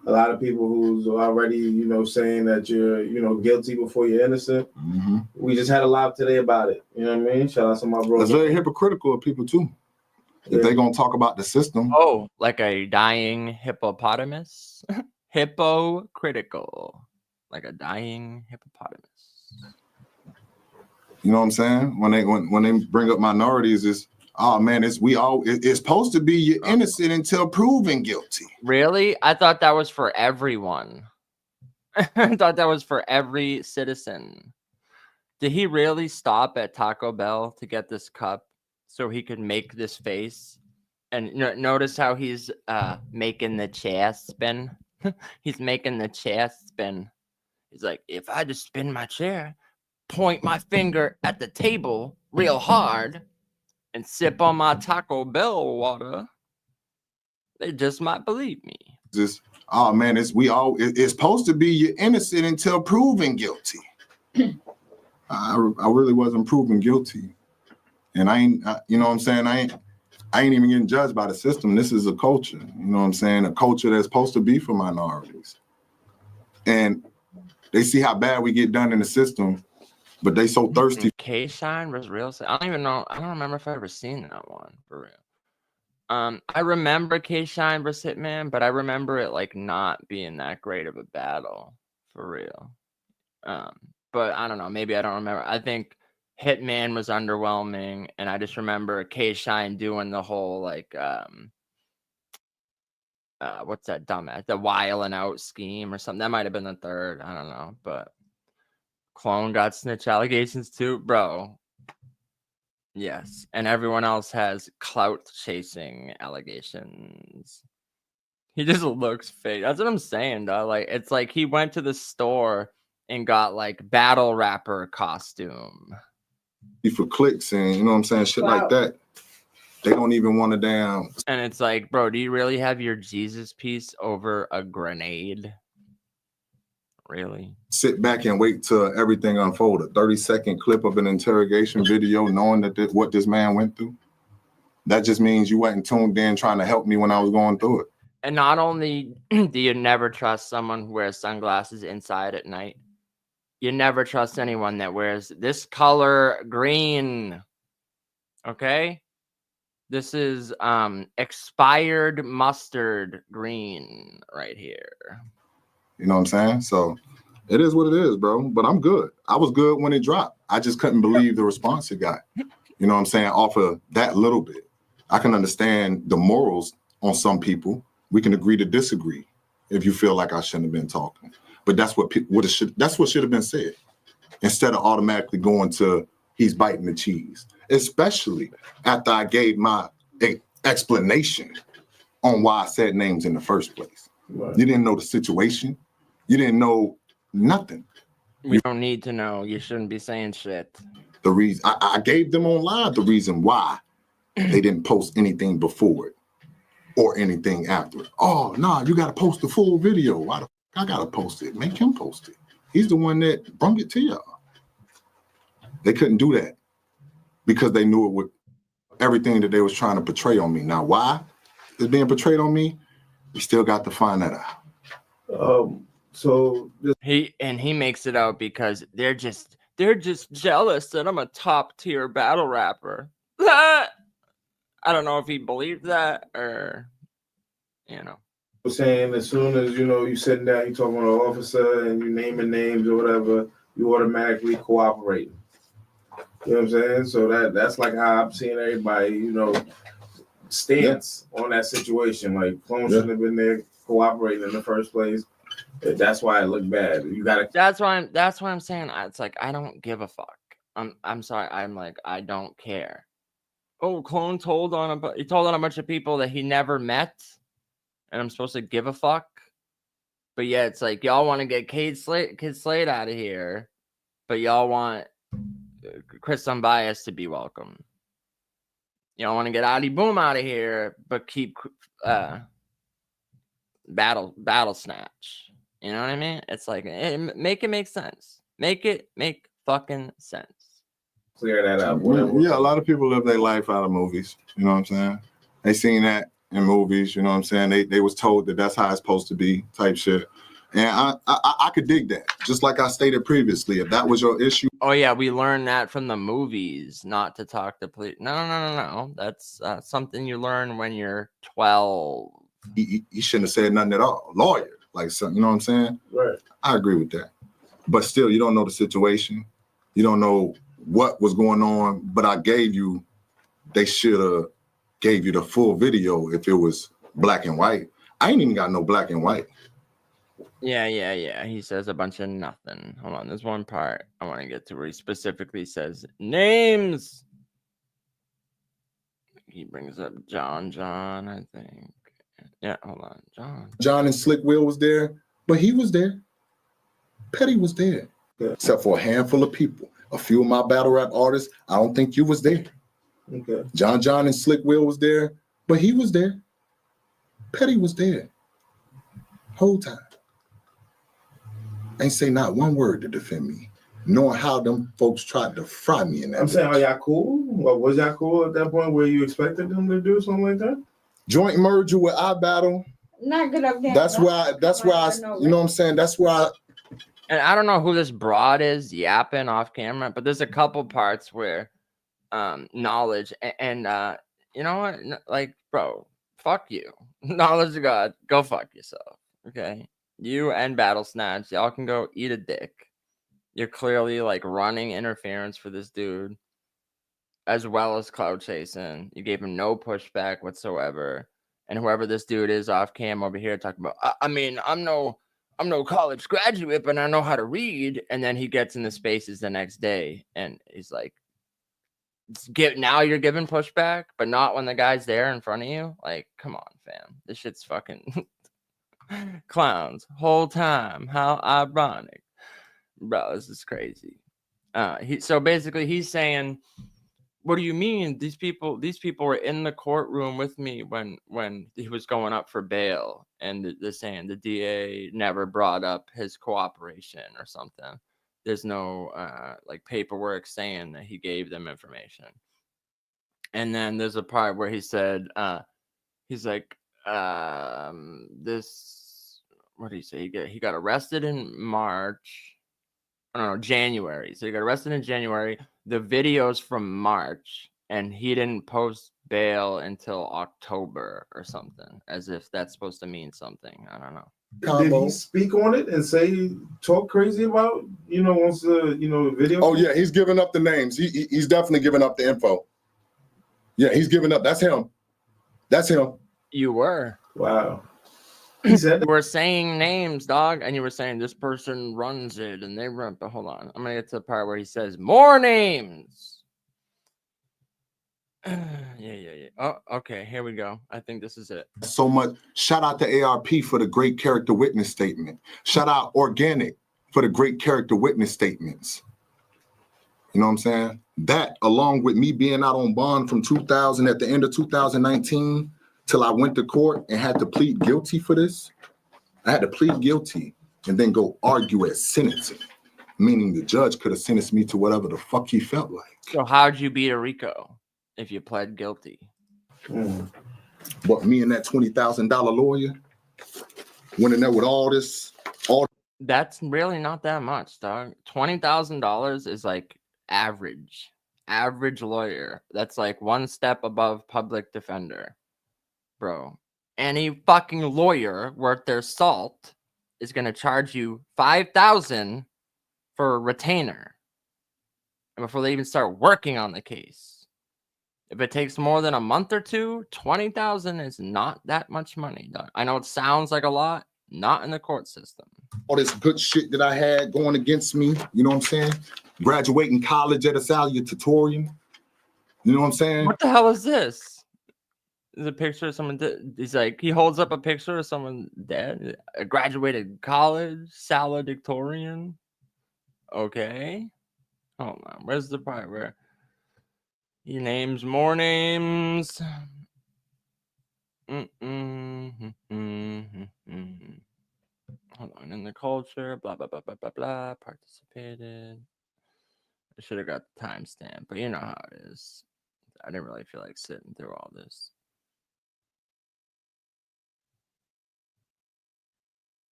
A lot of people who's already, you know, saying that you're, you know, guilty before you're innocent. Mm-hmm. We just had a live today about it. You know what I mean? Shout out to my bro. It's very hypocritical of people too. If they're gonna talk about the system. Oh, like a dying hippopotamus? Hypocritical. Like a dying hippopotamus. You know what I'm saying? When they bring up minorities, it's oh man, it's supposed to be you're innocent until proven guilty. Really? I thought that was for everyone. I thought that was for every citizen. Did he really stop at Taco Bell to get this cup so he could make this face? And notice how he's making the chair spin. He's making the chair spin. He's like, if I just spin my chair, point my finger at the table real hard, and sip on my Taco Bell water, they just might believe me. Just oh man, it's supposed to be you're innocent until proven guilty. I really wasn't proven guilty, and you know what I'm saying? I ain't even getting judged by the system. This is a culture, you know what I'm saying? A culture that's supposed to be for minorities, and they see how bad we get done in the system. But they so thirsty. K-Shine was real. I don't even know. I don't remember if I ever seen that one for real. I remember K-Shine versus Hitman, but I remember it like not being that great of a battle for real. But I don't know. Maybe I don't remember. I think Hitman was underwhelming, and I just remember K-Shine doing the whole like what's that dumbass? The wiling out scheme or something. That might have been the third. I don't know, but. Clone got snitch allegations too, bro. Yes, and everyone else has clout chasing allegations. He just looks fake. That's what I'm saying, though. Like, it's like he went to the store and got like battle rapper costume for clicks and you know what I'm saying, shit like that. They don't even want to damn. And it's like, bro, do you really have your Jesus piece over a grenade? Really? Sit back and wait till everything unfolded. 30-second clip of an interrogation video knowing that what this man went through. That just means you wasn't tuned in trying to help me when I was going through it. And not only do you never trust someone who wears sunglasses inside at night, you never trust anyone that wears this color green. Okay? This is expired mustard green right here. You know what I'm saying? So it is what it is, bro. But I'm good. I was good when it dropped. I just couldn't believe the response it got. You know what I'm saying? Off of that little bit. I can understand the morals on some people. We can agree to disagree if you feel like I shouldn't have been talking. But that's what should have been said. Instead of automatically going to he's biting the cheese. Especially after I gave my explanation on why I said names in the first place. Right. You didn't know the situation. You didn't know nothing. We don't need to know. You shouldn't be saying shit. The reason I gave them on live the reason why they didn't post anything before it or anything after it. Oh, no, you got to post the full video. Why the I got to post it? Make him post it. He's the one that brung it to y'all. They couldn't do that because they knew it with everything that they was trying to portray on me. Now, why it's being portrayed on me? We still got to find that out. So he makes it out because they're just jealous that I'm a top tier battle rapper. I don't know if he believed that or, you know. Saying as soon as you sitting down, you talking to an officer and you naming names or whatever, you automatically cooperating. You know what I'm saying? So that's like how I'm seeing everybody, stance on that situation. Like clone shouldn't have been there cooperating in the first place. That's why it looked bad. You gotta. That's why I'm saying it's like I don't give a fuck. I'm sorry. I'm like I don't care. Oh, clone told on a bunch of people that he never met. And I'm supposed to give a fuck, but yeah, it's like y'all want to get Kid Slade out of here, but y'all want chrisunbias to be welcome. Y'all want to get Adi Boom out of here, but keep battle snatch. You know what I mean? It's like make it make sense. Make it make fucking sense. Clear that up. Yeah, a lot of people live their life out of movies. You know what I'm saying? They seen that in movies, you know what I'm saying? They was told that that's how it's supposed to be, type shit. And I could dig that. Just like I stated previously, if that was your issue. Oh yeah, we learned that from the movies, not to talk to police. No. That's something you learn when you're 12. He shouldn't have said nothing at all. Lawyer, like something, you know what I'm saying? Right. I agree with that. But still, you don't know the situation. You don't know what was going on. But they should have gave you the full video if it was black and white. I ain't even got no black and white. Yeah. He says a bunch of nothing. Hold on, there's one part I want to get to where he specifically says names. He brings up John, I think. Yeah, hold on, John and Slick Will was there, but he was there. Petty was there, except for a handful of people. A few of my battle rap artists, I don't think you was there. Okay. John and Slick Will was there, but he was there. Petty was there. Whole time. Ain't say not one word to defend me, knowing how them folks tried to fry me in that. I'm saying, are y'all cool? Well, was y'all cool at that point where you expected them to do something like that? Joint merger with iBattle. Not good up there. That's why you know what I'm saying? That's why. And I don't know who this broad is yapping off camera, but there's a couple parts where knowledge and you know what, like, bro, fuck you. Knowledge of God, go fuck yourself. Okay, you and Battle Snatch, y'all can go eat a dick. You're clearly like running interference for this dude, as well as cloud chasing. You gave him no pushback whatsoever. And whoever this dude is off cam over here talking about, I mean, I'm no college graduate, but I know how to read. And then he gets in the spaces the next day and he's like, now you're giving pushback, but not when the guy's there in front of you. Like, come on, fam. This shit's fucking clowns whole time. How ironic. Bro, this is crazy. So basically he's saying, what do you mean? These people were in the courtroom with me when he was going up for bail, and they're saying the DA never brought up his cooperation or something. There's no like paperwork saying that he gave them information. And then there's a part where he said, he's like, this, what did he say? He got arrested in March. I don't know, January. So he got arrested in January. The video's from March, and he didn't post bail until October or something, as if that's supposed to mean something. I don't know. Did he speak on it and talk crazy about, once the video? Oh yeah, he's giving up the names. He's definitely giving up the info. Yeah, he's giving up. That's him. That's him. You were. Wow. He said you were saying names, dog, and you were saying this person runs it and they run. But hold on, I'm gonna get to the part where he says more names. Yeah. Oh, okay, here we go. I think this is it. So much. Shout out to ARP for the great character witness statement. Shout out Organic for the great character witness statements. You know what I'm saying? That, along with me being out on bond from 2000 at the end of 2019 till I went to court and had to plead guilty for this. I had to plead guilty and then go argue at sentencing, meaning the judge could have sentenced me to whatever the fuck he felt like. So how'd you beat a RICO if you pled guilty? But me and that $20,000 lawyer went in there with all. That's really not that much, dog. $20,000 is like average. average lawyer that's like one step above public defender, bro. Any fucking lawyer worth their salt is gonna charge you $5,000 for a retainer, and before they even start working on the case. If it takes more than a month or two, $20,000 is not that much money, dog. I know it sounds like a lot, not in the court system. All this good shit that I had going against me, you know what I'm saying? Graduating college at a salutatorian, you know what I'm saying? What the hell is this? There's a picture of someone dead. He's like, he holds up a picture of someone dead. A graduated college, salutatorian. Okay. Hold on. Where's the part where he names more names? Hold on. In the culture, blah, blah, blah, blah, blah, blah. Participated. I should have got the timestamp, but you know how it is. I didn't really feel like sitting through all this.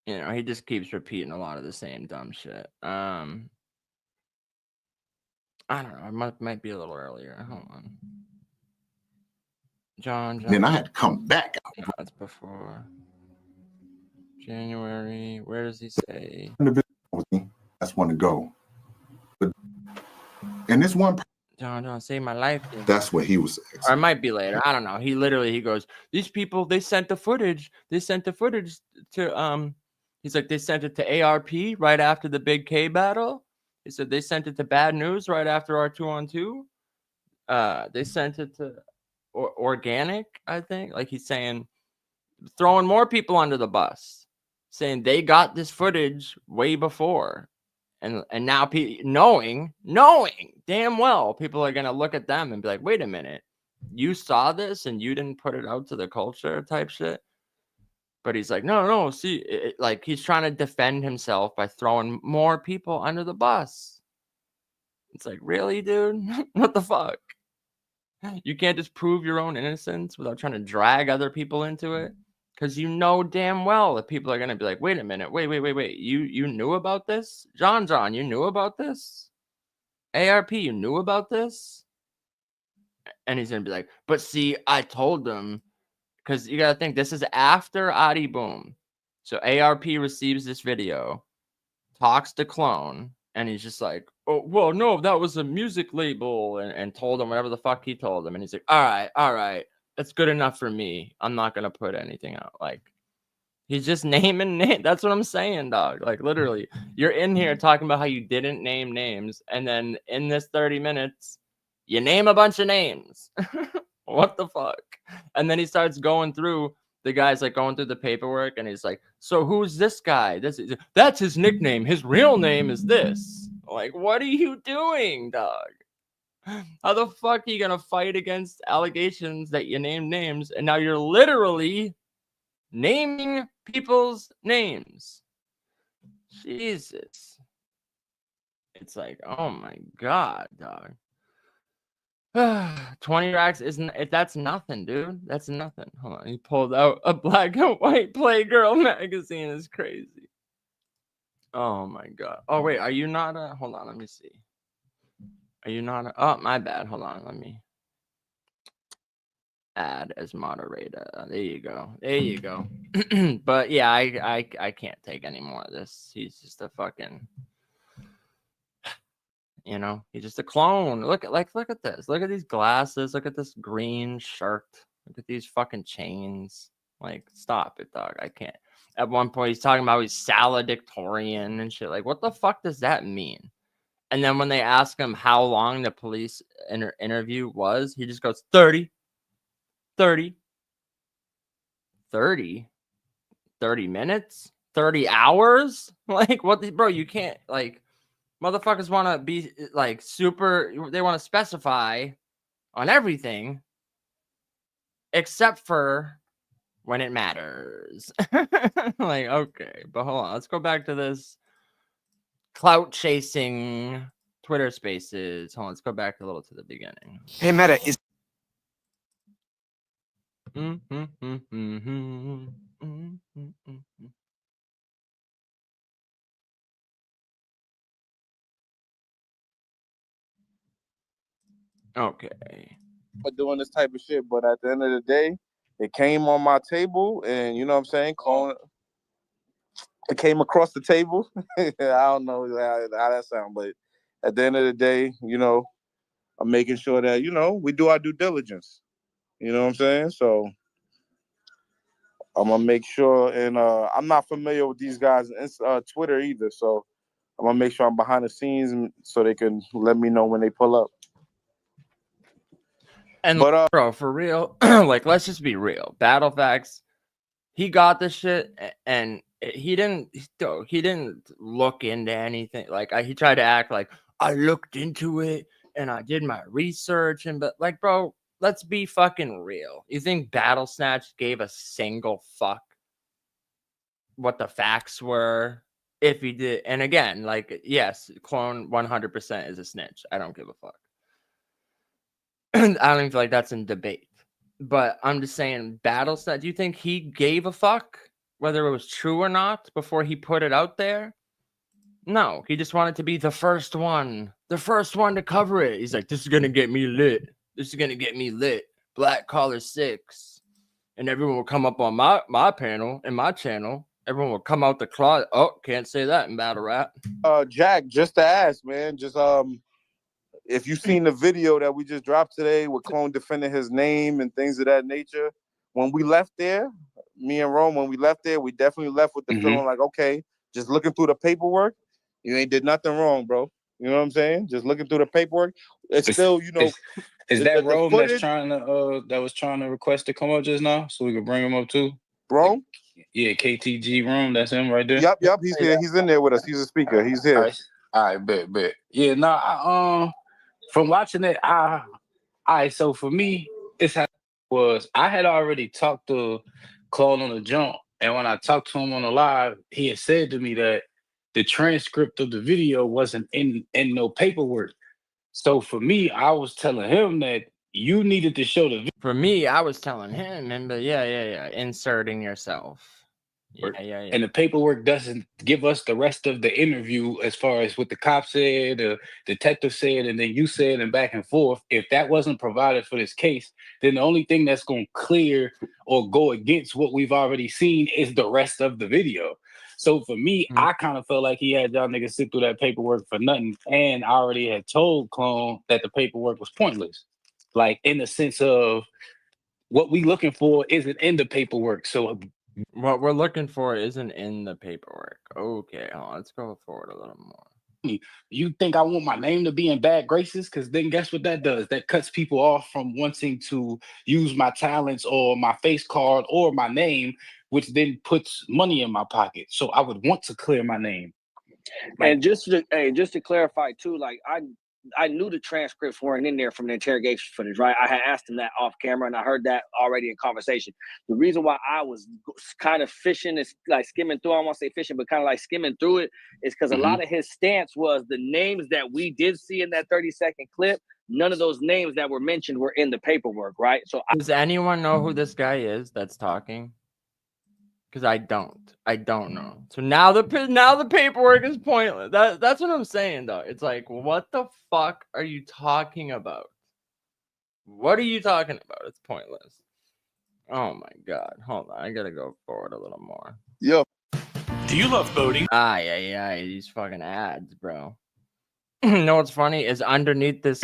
You know, he just keeps repeating a lot of the same dumb shit. I don't know. It might be a little earlier. Hold on. John. Then I had to come back out. No, that's before January. Where does he say? That's one to go. But and this one, John, save my life. that's what he was saying. Or it might be later. I don't know. He goes, these people, they sent the footage. They sent the footage to he's like, they sent it to ARP right after the Big K battle. He said they sent it to Bad News right after our 2-on-2. They sent it to Organic, I think. Like he's saying, throwing more people under the bus, saying they got this footage way before. And now knowing damn well people are going to look at them and be like, wait a minute, you saw this and you didn't put it out to the culture type shit. But he's like, no, see, like he's trying to defend himself by throwing more people under the bus. It's like, really, dude? What the fuck? You can't just prove your own innocence without trying to drag other people into it? Because you know damn well that people are going to be like, wait a minute, wait. You knew about this? John, you knew about this? ARP, you knew about this? And he's going to be like, but see, I told them. Because you got to think, this is after Adi Boom. So ARP receives this video, talks to Clone, and he's just like, oh, well, no, that was a music label, and told him whatever the fuck he told him. And he's like, all right, that's good enough for me. I'm not going to put anything out. Like, he's just naming names. That's what I'm saying, dog. Like, literally, you're in here talking about how you didn't name names, and then in this 30 minutes, you name a bunch of names. What the fuck? And then he starts going through, the guy's like going through the paperwork, and he's like, so who's this guy? That's his nickname. His real name is this. Like, what are you doing, dog? How the fuck are you gonna fight against allegations that you named names, and now you're literally naming people's names? Jesus. It's like, oh my god, dog. 20 racks isn't, that's nothing, dude. That's nothing. Hold on, he pulled out a black and white Playgirl magazine. Is crazy. Oh my god. Oh wait, are you not a, hold on, let me see. Are you not a, oh my bad, hold on, let me add as moderator. There you go. But yeah, I can't take any more of this. He's just a fucking, you know, he's just a clone. Look at this. Look at these glasses. Look at this green shirt. Look at these fucking chains. Like, stop it, dog. I can't. At one point, he's talking about he's salutatorian and shit. Like, what the fuck does that mean? And then when they ask him how long the police interview was, he just goes, 30 minutes, 30 hours. Like, what, bro? You can't, like, motherfuckers want to be like super, they want to specify on everything except for when it matters. Like, okay, but hold on, let's go back to this clout chasing Twitter spaces. Hold on, let's go back a little to the beginning. Hey, Meta, is Okay. For doing this type of shit, but at the end of the day, it came on my table, and you know what I'm saying? It came across the table. I don't know how that sounds, but at the end of the day, you know, I'm making sure that, you know, we do our due diligence. You know what I'm saying? So I'm gonna make sure, and I'm not familiar with these guys' Twitter either, so I'm gonna make sure I'm behind the scenes so they can let me know when they pull up. And bro, for real, like, let's just be real. Battle Facts, he got this shit, and he didn't look into anything. Like, he tried to act like I looked into it and I did my research, but like, bro, let's be fucking real. You think Battle Snatch gave a single fuck what the facts were? If he did, and again, like, yes, Clone 100% is a snitch. I don't give a fuck. I don't even feel like that's in debate. But I'm just saying, Battle Snatch, do you think he gave a fuck whether it was true or not before he put it out there? No, he just wanted to be the first one to cover it. He's like, this is gonna get me lit. This is gonna get me lit. Black Collar 6, and everyone will come up on my panel and my channel. Everyone will come out the closet. Oh, can't say that in battle rap. Jack, just to ask, man, just if you've seen the video that we just dropped today with Clone defending his name and things of that nature, when we left there, me and Rome, when we left there, we definitely left with the feeling like, okay, just looking through the paperwork, you ain't did nothing wrong, bro. You know what I'm saying? Just looking through the paperwork, it's still, you know. Is that Rome that's trying to that was trying to request to come up just now so we could bring him up too? Rome? Yeah, KTG Rome, that's him right there. Yep, he's here. He's in there with us. He's a speaker. He's here. All right, bet. Yeah, no, from watching it, so for me, it's how it was. I had already talked to Claude on the jump, and when I talked to him on the live, he had said to me that the transcript of the video wasn't in no paperwork. So for me, I was telling him that you needed to show the video. For me, I was telling him, and yeah, inserting yourself. Yeah. And the paperwork doesn't give us the rest of the interview as far as what the cop said, the detective said, and then you said, and back and forth. If that wasn't provided for this case, then the only thing that's going to clear or go against what we've already seen is the rest of the video. So for me, I kind of felt like he had y'all niggas sit through that paperwork for nothing. And I already had told Clone that the paperwork was pointless. Like, in the sense of what we looking for isn't in the paperwork. So what we're looking for isn't in the paperwork. Okay, let's go forward a little more. You think I want my name to be in bad graces? Because then guess what that does? That cuts people off from wanting to use my talents or my face card or my name, which then puts money in my pocket. So I would want to clear my name. And just to clarify too, like I knew the transcripts weren't in there from the interrogation footage, right? I had asked him that off camera, and I heard that already in conversation. The reason why I was kind of fishing, is like skimming through, I don't want to say fishing, but kind of like skimming through it, is because a lot of his stance was the names that we did see in that 30-second clip, none of those names that were mentioned were in the paperwork, right? So does anyone know who this guy is that's talking? Because I don't know. So now the paperwork is pointless. That's what I'm saying, though. It's like, what the fuck are you talking about? What are you talking about? It's pointless. Oh my god. Hold on. I gotta go forward a little more. Yo. Do you love boating? Yeah. These fucking ads, bro. You know what's funny is underneath this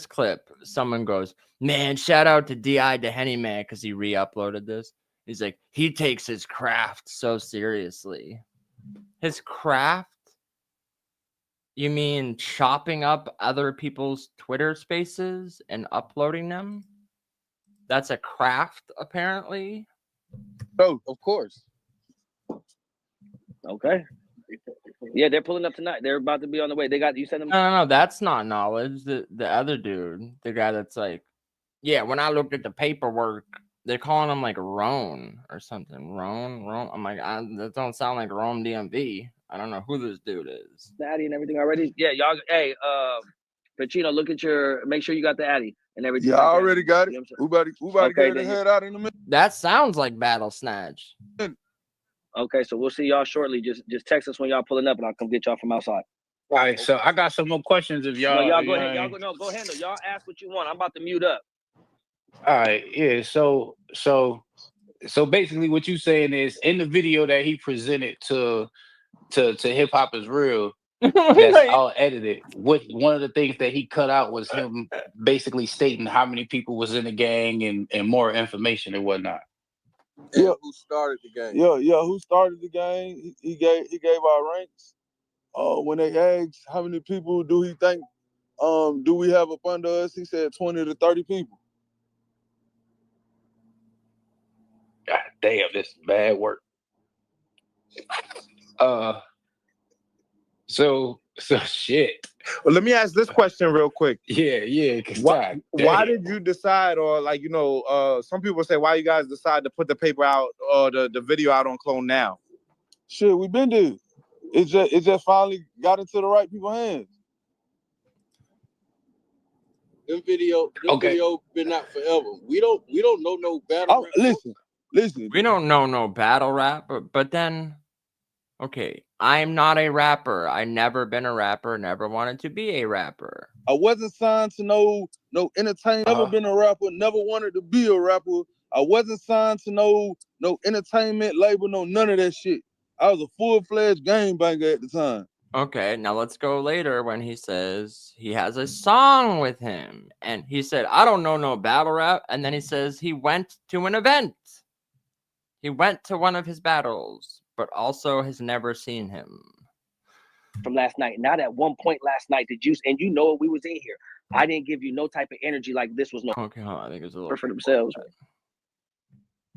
clip, someone goes, man, shout out to D.I. to Henny Man because he re-uploaded this. He's like, he takes his craft so seriously. His craft? You mean chopping up other people's Twitter spaces and uploading them? That's a craft, apparently. Oh, of course. Okay. Yeah, they're pulling up tonight. They're about to be on the way. They got you sent them. No, that's not knowledge. The other dude, the guy that's like, yeah, when I looked at the paperwork, they're calling him like Roan or something. Roan. I'm like, that don't sound like Rome DMV. I don't know who this dude is. The Addy and everything already. Yeah, y'all. Hey, Pacino, look at make sure you got the Addy and everything. Yeah, I already got it. We about to get the head out in a minute. That sounds like Battle Snatch. Okay, so we'll see y'all shortly. Just text us when y'all pulling up, and I'll come get y'all from outside. All right, so I got some more questions if y'all. No, y'all you go know ahead. what I Y'all mean? go. No, go ahead. No, y'all ask what you want. I'm about to mute up. All right, yeah. So basically, what you saying is in the video that he presented to Hip Hop Is Real, that's all edited. One of the things that he cut out was him basically stating how many people was in the gang and more information and whatnot. Yeah, who started the game? Yeah, who started the game? He gave our ranks. When they asked how many people do he think do we have up under us, he said 20 to 30 people. God damn, this is bad work. So shit. Well, let me ask this question real quick. Yeah. Why did you decide, or like, you know, some people say, why you guys decide to put the paper out or the video out on Clone now? Shit, we been there. It just finally got into the right people's hands. Them video been out forever. We don't know no battle. Listen. We don't know no battle rap, but then, okay, I'm not a rapper. I never been a rapper. Never wanted to be a rapper. I wasn't signed to no entertainment. Never been a rapper. Never wanted to be a rapper. I wasn't signed to no entertainment label. No none of that shit. I was a full-fledged game banger at the time. Okay, now let's go later when he says he has a song with him. And he said, I don't know no battle rap. And then he says he went to an event. He went to one of his battles, but also has never seen him. From last night. Not at one point last night did you, and you know we was in here. I didn't give you no type of energy like this was no. Okay, hold on. I think it's a little for themselves.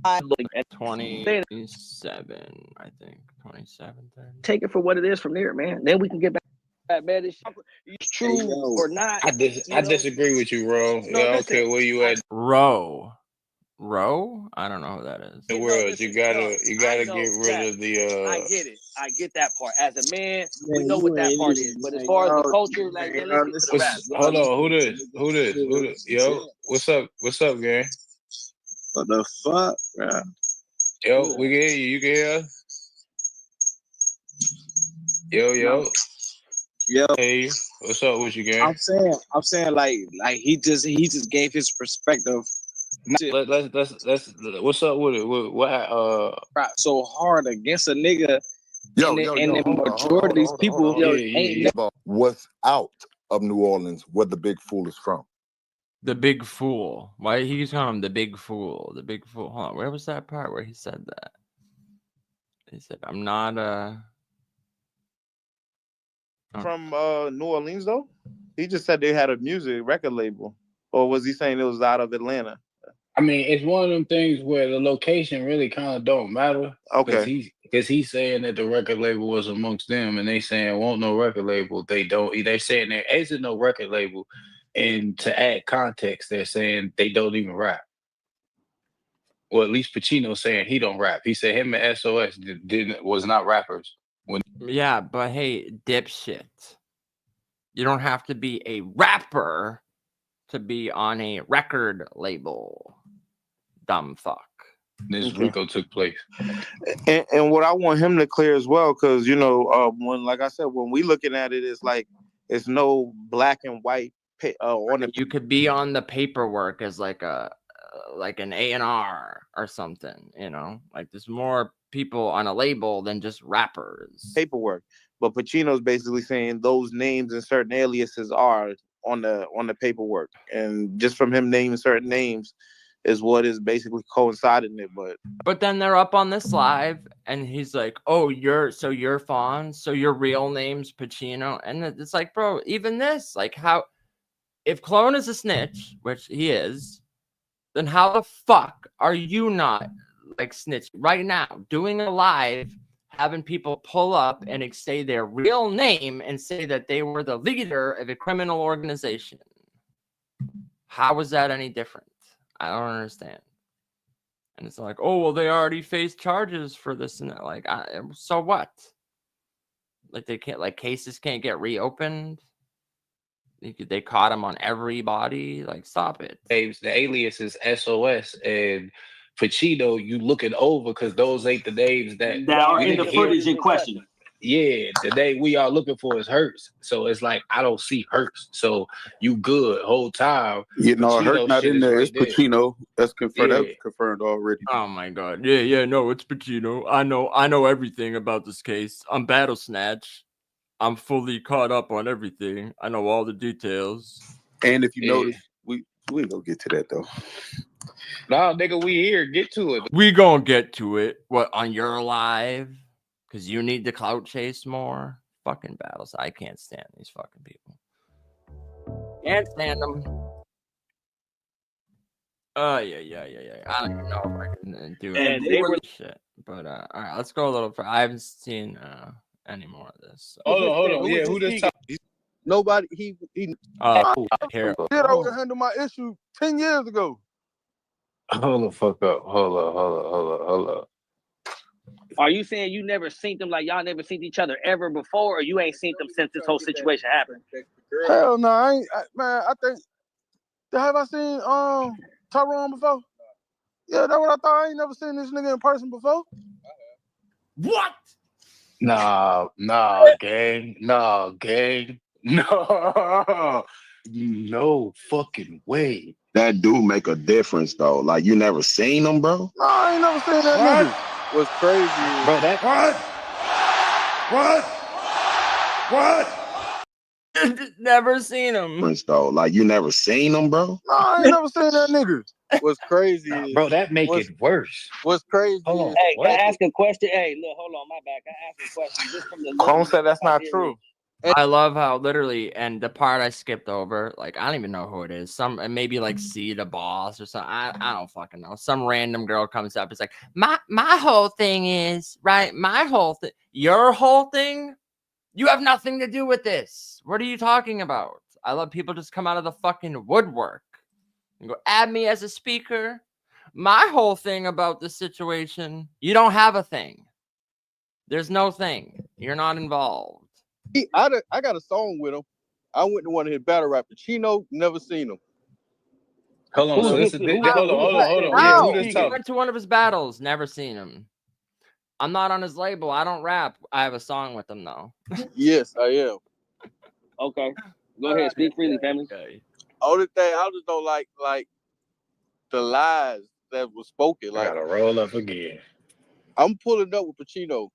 I look at 27, I think. 27, 30. Take it for what it is from there, man. Then we can get back. Man, it's true or not. I disagree with you, Ro. No, I don't care where you at. Row? I don't know who that is. The world, you gotta get rid of the. I get it. I get that part. As a man, we know what that part is. But as far as the culture, like, man, let's get to the rap. Hold on, who this? Yo, what's up, gang? What the fuck, bro? Yo, we can hear you. You can hear us? Yo. Hey, what's up with you, gang? I'm saying, like he just gave his perspective. Let's what's up with it? What so hard against a nigga? And the majority of these people ain't. What's out of New Orleans, where the big fool is from? The big fool. Why he's calling him the big fool? The big fool. Hold on. Where was that part where he said that? He said, "I'm not From New Orleans though. He just said they had a music record label, or was he saying it was out of Atlanta? I mean, it's one of them things where the location really kind of don't matter. Okay. Because he's saying that the record label was amongst them, and they saying won't no record label. They don't. They're saying there isn't no record label, and to add context, they're saying they don't even rap. Well, at least Pacino's saying he don't rap. He said him and SOS was not rappers. Yeah, but hey, dipshit. You don't have to be a rapper to be on a record label. Dumb fuck. This Rico took place. And what I want him to clear as well, because you know, when like I said, when we looking at it, it's like it's no black and white on the. You could be on the paperwork as like an A&R or something, you know, like there's more people on a label than just rappers. Paperwork, but Pacino's basically saying those names and certain aliases are on the paperwork, and just from him naming certain names is what is basically coinciding it. But then they're up on this live, and he's like, "Oh, you're Fawn, so your real name's Pacino," and it's like, bro, even this, like, how if Clone is a snitch, which he is, then how the fuck are you not like snitch right now doing a live, having people pull up and say their real name and say that they were the leader of a criminal organization? How is that any different? I don't understand. And it's like, oh, well, they already faced charges for this and that. Like, so what? Like, they can't, like, cases can't get reopened. They caught him on everybody. Like, stop it. The alias is SOS and Pacino. You looking over because those ain't the names that are in the footage in question. yeah, the day we are looking for is Hurts. So it's like I don't see Hurts. So you good whole time. You know, Hurt Pacino not shit in is there. right It's Pacino. That's confirmed. That Yeah. was confirmed already. Oh my god. Yeah, no, it's Pacino. I know everything about this case. I'm Battle Snatch. I'm fully caught up on everything. I know all the details. And if you notice, we ain't gonna get to that though. No, nigga, we here. Get to it. We gonna get to it. What, on your live? Because you need to clout chase more. Fucking battles. I can't stand these fucking people. Can't stand them. Yeah. I don't even know if I can do shit. But all right, let's go a little. I haven't seen any more of this. So. Hold on. Yeah, who this talking? Nobody. He. Here. Shit, I would have handled my issue 10 years ago. Hold the fuck up. Hold up. Are you saying you never seen them, like y'all never seen each other ever before, or you ain't seen them since this whole situation happened? Hell no, I ain't. Man, I think. Have I seen Tyrone before? Yeah, that's what I thought. I ain't never seen this nigga in person before. What? Nah, gang. No fucking way. That do make a difference though. Like you never seen him, bro. No, I ain't never seen that nigga. What's crazy is, Bro, that What? Never seen him. Difference though. Like you never seen him, bro. No, I ain't never seen that nigga. what's crazy is, bro, that make it worse. What's crazy Hold on. is, Hey, can I ask a question? Hey, look, hold on, my bad. Can I ask a question just from the Cone said that's not true. I love how literally, and the part I skipped over, like I don't even know who it is. Some maybe like C the boss or something. I don't fucking know. Some random girl comes up. It's like my whole thing is right. My whole thing, your whole thing. You have nothing to do with this. What are you talking about? I love people just come out of the fucking woodwork and go add me as a speaker. My whole thing about the situation, you don't have a thing. There's no thing. You're not involved. I got a song with him. I went to one of his battle rap. Pacino, never seen him. Hold on. So this is hold on. Yeah, who this He talking? went to one of his battles. Never seen him. I'm not on his label. I don't rap. I have a song with him though. Yes, I am. Okay, go ahead. Speak freely, family. Okay. Only thing I just don't like the lies that was spoken. I Like gotta roll up again. I'm pulling up with Pacino,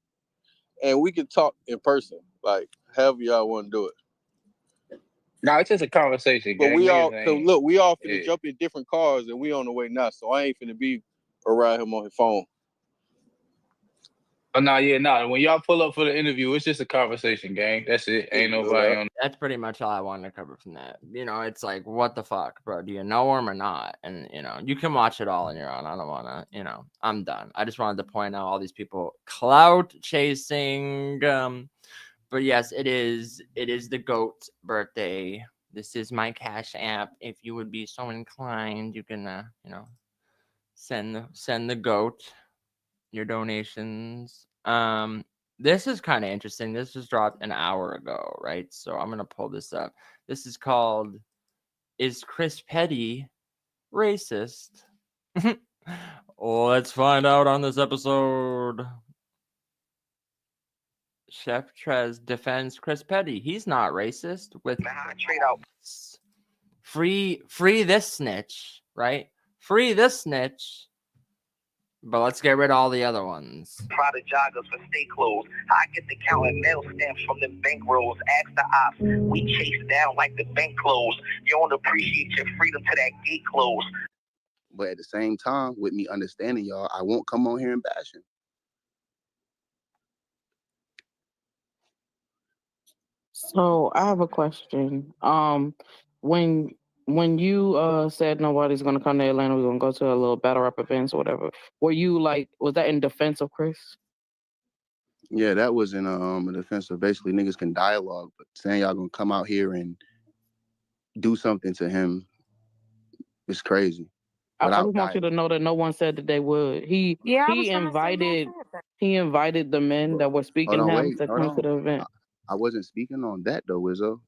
and we can talk in person. Like however y'all want to do it. No, it's just a conversation. But gang. we all Niggas so ain't- look, we all finna jump in different cars, and we on the way now. So I ain't finna be around him on his phone. Oh no, yeah, no. When y'all pull up for the interview, it's just a conversation, gang. That's it. Ain't nobody on. That's pretty much all I wanted to cover from that. You know, it's like, what the fuck, bro? Do you know him or not? And you know, you can watch it all on your own. I don't want to. You know, I'm done. I just wanted to point out all these people clout chasing. But yes, it is the GOAT's birthday. This is my Cash App. If you would be so inclined, you can you know, send the GOAT your donations. This is kind of interesting. This was dropped an hour ago, right? So I'm gonna pull this up. This is called "Is Chris Petty Racist?" Let's find out on this episode. Chef Trez defends Chris Petty. He's not racist. With free this snitch, right? Free this snitch. But let's get rid of all the other ones. Prada joggers for stay clothes. I get the counting mail stamps from the bank rolls. Ask the ops. We chase down like the bank closed. You don't appreciate your freedom to that gate close. But at the same time, with me understanding y'all, I won't come on here and bash him. So I have a question. When you said nobody's gonna come to Atlanta, we're gonna go to a little battle rap events or whatever. Were you like, was that in defense of Chris? Yeah, that was in a defense of basically niggas can dialogue, but saying y'all gonna come out here and do something to him is crazy. I just want you to know that no one said that they would. He invited the men that were speaking him to come to the event. I wasn't speaking on that though, Wizzo.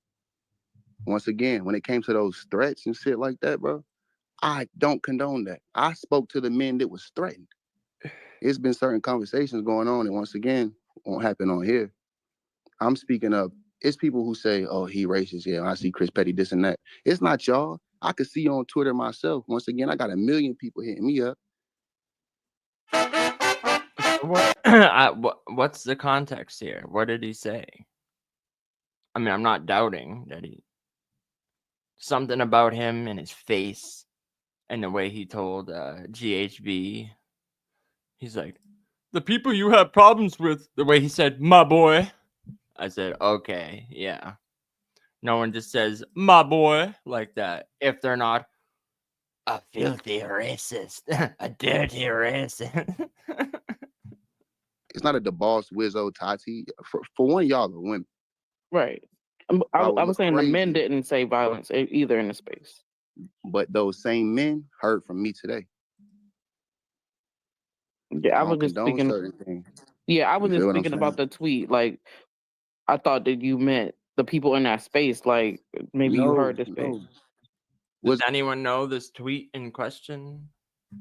Once again, when it came to those threats and shit like that, bro, I don't condone that. I spoke to the men that was threatened. It's been certain conversations going on, and once again, won't happen on here. I'm speaking of, it's people who say, oh, he racist. Yeah, I see Chris Petty, this and that. It's not y'all. I could see on Twitter myself. Once again, I got 1 million people hitting me up. What's the context here? What did he say? I mean, I'm not doubting that something about him and his face and the way he told GHB. He's like, the people you have problems with, the way he said, my boy. I said, okay, yeah. No one just says, my boy, like that. If they're not a filthy racist, a dirty racist. It's not a DeBoss, Wizzo, Tati. For one, y'all are women. Right. I was saying crazy. The men didn't say violence either in the space. But those same men heard from me today. Yeah, I was just speaking. Yeah, I was just speaking about the tweet. Like, I thought that you meant the people in that space. Like, maybe you heard this space. Does anyone know this tweet in question?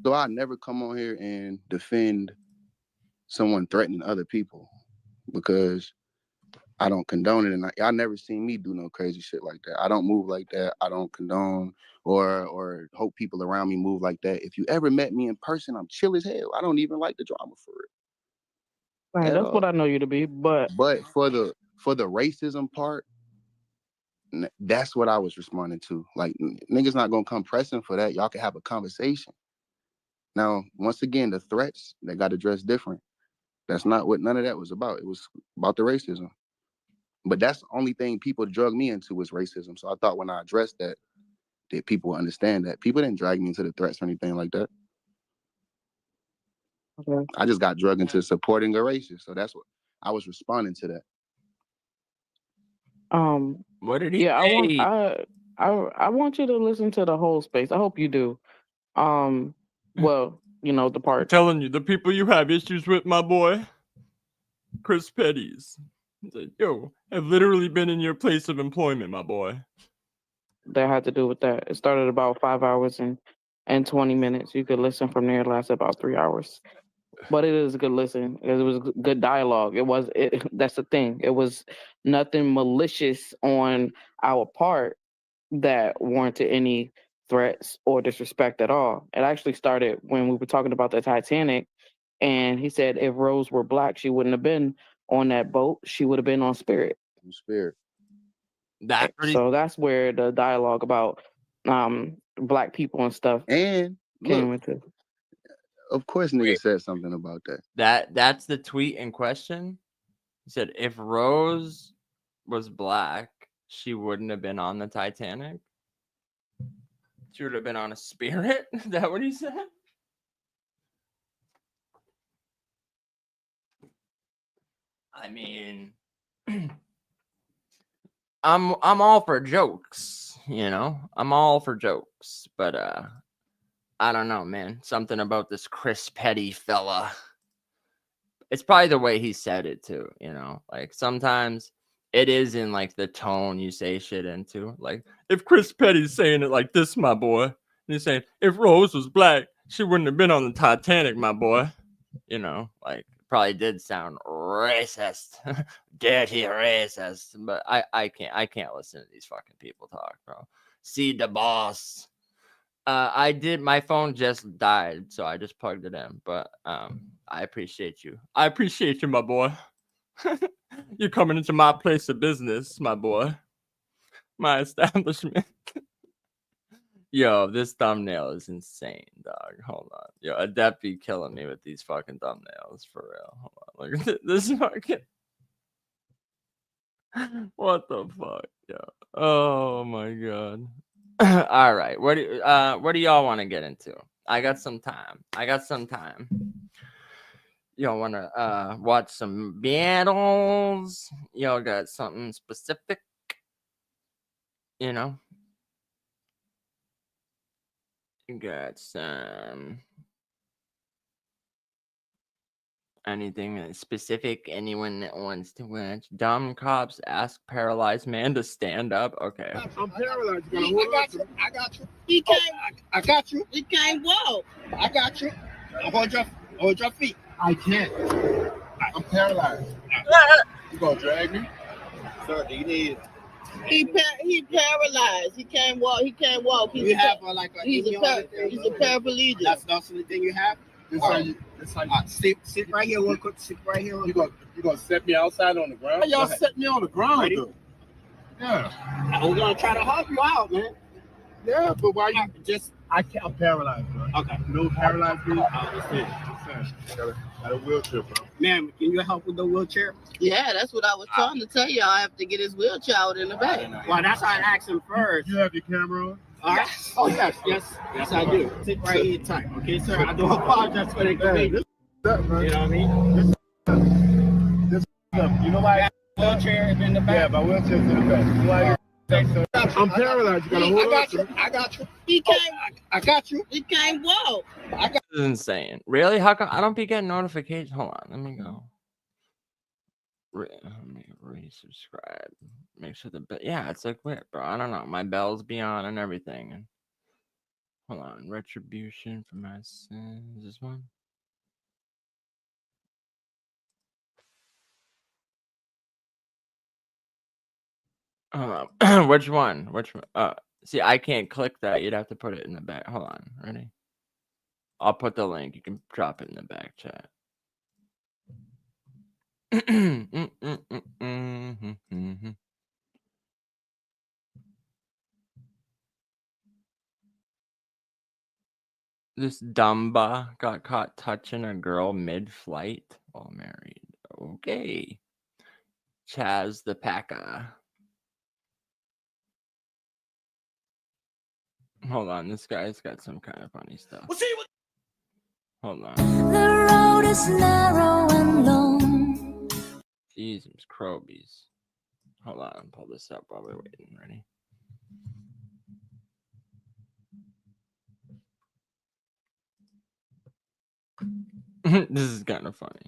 So I never come on here and defend someone threatening other people because I don't condone it, and y'all never seen me do no crazy shit like that. I don't move like that. I don't condone or hope people around me move like that. If you ever met me in person, I'm chill as hell. I don't even like the drama for it. Right, that's what I know you to be. But for the racism part, that's what I was responding to. Like, niggas not gonna come pressing for that. Y'all can have a conversation. Now, once again, the threats, they got addressed different. That's not what none of that was about. It was about the racism. But that's the only thing people drug me into was racism. So I thought when I addressed that people would understand that. People didn't drag me into the threats or anything like that. Okay. I just got drugged into supporting a racist. So that's what I was responding to that. What did he say? I want you to listen to the whole space. I hope you do. Well, you know, the part. I'm telling you, the people you have issues with, my boy, Chris Petty's. He's like, yo, I've literally been in your place of employment, my boy. That had to do with that. It started about 5 hours and 20 minutes. You could listen from there. It lasted about 3 hours. But it is a good listen. It was good dialogue. That's the thing. It was nothing malicious on our part that warranted any threats or disrespect at all. It actually started when we were talking about the Titanic, and he said if Rose were black, she wouldn't have been on that boat. She would have been on Spirit. So that's where the dialogue about black people and stuff came into. Of course, nigga said something about that. That's the tweet in question. He said if Rose was black, she wouldn't have been on the Titanic. She would have been on a Spirit. Is that what he said? I mean, I'm all for jokes, you know. I'm all for jokes, but I don't know, man. Something about this Chris Petty fella. It's probably the way he said it too, you know. Like sometimes it is in like the tone you say shit into. Like if Chris Petty's saying it like this, my boy, and he's saying if Rose was black, she wouldn't have been on the Titanic, my boy. You know, like probably did sound racist, dirty racist. But I can't listen to these fucking people talk, bro. See the boss. My phone just died, so I just plugged it in. But I appreciate you. I appreciate you, my boy. You're coming into my place of business, my boy. My establishment. Yo, this thumbnail is insane, dog. Hold on. Yo, Adept be killing me with these fucking thumbnails, for real. Hold on. Look at this fucking... What the fuck, yo? Oh, my God. All right. What do y'all want to get into? I got some time. Y'all want to watch some battles? Y'all got something specific? You know? Got some... Anything specific? Anyone that wants to watch? Dumb cops ask paralyzed man to stand up. Okay. I'm paralyzed. I got you. He can't. I got you. He can't walk. I got you. Hold your feet. I can't. I'm paralyzed. You gonna drag me? Sir, do you need? He paralyzed. He can't walk. He's You have like a he's a paraplegic. That's the only thing you have. Sit right here. Real quick. Sit right here. You gonna set me outside on the ground? Y'all set me on the ground, though. Yeah. I was gonna try to help you out, man. Yeah, but why you just? I'm paralyzed, bro. Okay. No paralyzed, dude. Got a wheelchair, bro. Ma'am, can you help with the wheelchair? Yeah, that's what I was trying to tell y'all. I have to get his wheelchair out in the back. Well, that's why I asked him first. You have your camera on? All right. Oh yes, I do. Sit right here tight, okay, sir. I do apologize for the inconvenience. You know what I mean? You know why? Wheelchair is in the back. Yeah, my wheelchair's in the back. You know why? I'm paralyzed. You gotta hold on. I got you. He can't. I got you. He can't walk. This is insane. Really? How come I don't be getting notifications? Hold on, let me go. Let me resubscribe. Make sure the bell. Yeah, it's like weird, bro. I don't know. My bells be on and everything. And hold on, retribution for my sins. This one. Which one? Which one? See, I can't click that. You'd have to put it in the back. Hold on. Ready? I'll put the link. You can drop it in the back chat. This Dumba got caught touching a girl mid-flight while married. Okay. Chaz the Packa. Hold on, this guy's got some kind of funny stuff. Hold on. The road is narrow and long. Jesus, Crobies. Hold on, pull this up while we're waiting. Ready? This is kind of funny.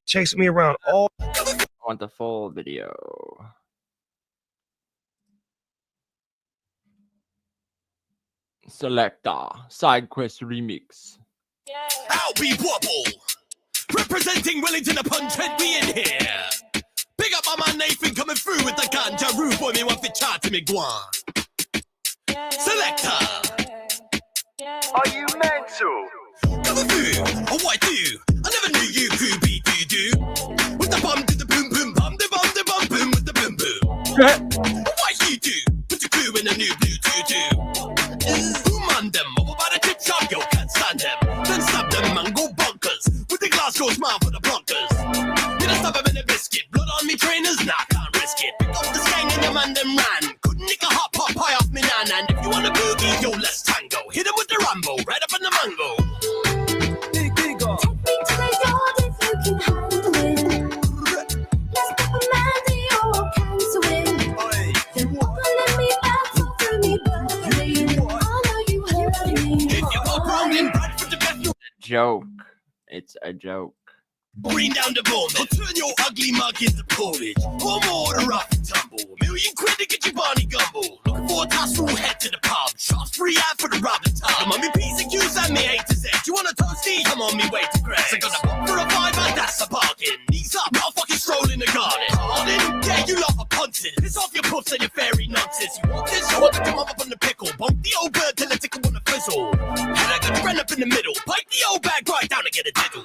Chase me around all. I want the full video. Selector side quest remix. I'll be Wobble, representing Wellington upon Trent. We in here. Big up on my Nathan coming through with the ganja roof. Boy, me want to chat to me guan. Selector, Are you mental? coming through. Oh, I do. I never knew you could be do. With the bum to the boom boom bum the bum boom with the boom boom. What you do? Put your crew in a new blue tutu. Who man them? What about a tip shop? Yo, can't stand them. Then stab them and go bonkers. With the Glasgow smile for the blonkers. You don't stab them in a biscuit. Blood on me trainers? Nah, can't risk it. Pick up the skang and your man them ran. Couldn't nick a hot pot pie off me nan. And if you want a boogie, yo, let's tango. Hit him with the Rambo, right up in the mango. Take me to the yard if you can handle it. Let's put a man to your cancer in. Then walk and let me back, talk to me, buddy. I know you heard me. If you walk wrong in Bradford, the best you Joke. It's a joke. green down the bone. I'll turn your ugly mug into porridge. One more to rough and tumble. $1,000,000 to get your Barney Gumble. Looking for a tassel, head to the pub. Shots free ad for the Robin Tub. Come on, me P's and Q's and me A to Z. You want a toasty? Come on, me way to Greg. I got a book for a $5, that's a bargain. Knees up, not fucking stroll in the garden. Pardon? Yeah, you love a punting. Piss off your puffs and your fairy nonsense. You want this? You want to come up on the pickle. Bump the old bird till it tickle on the fizzle. And I got to run up in the middle. Pipe the old bag right down and get a diddle.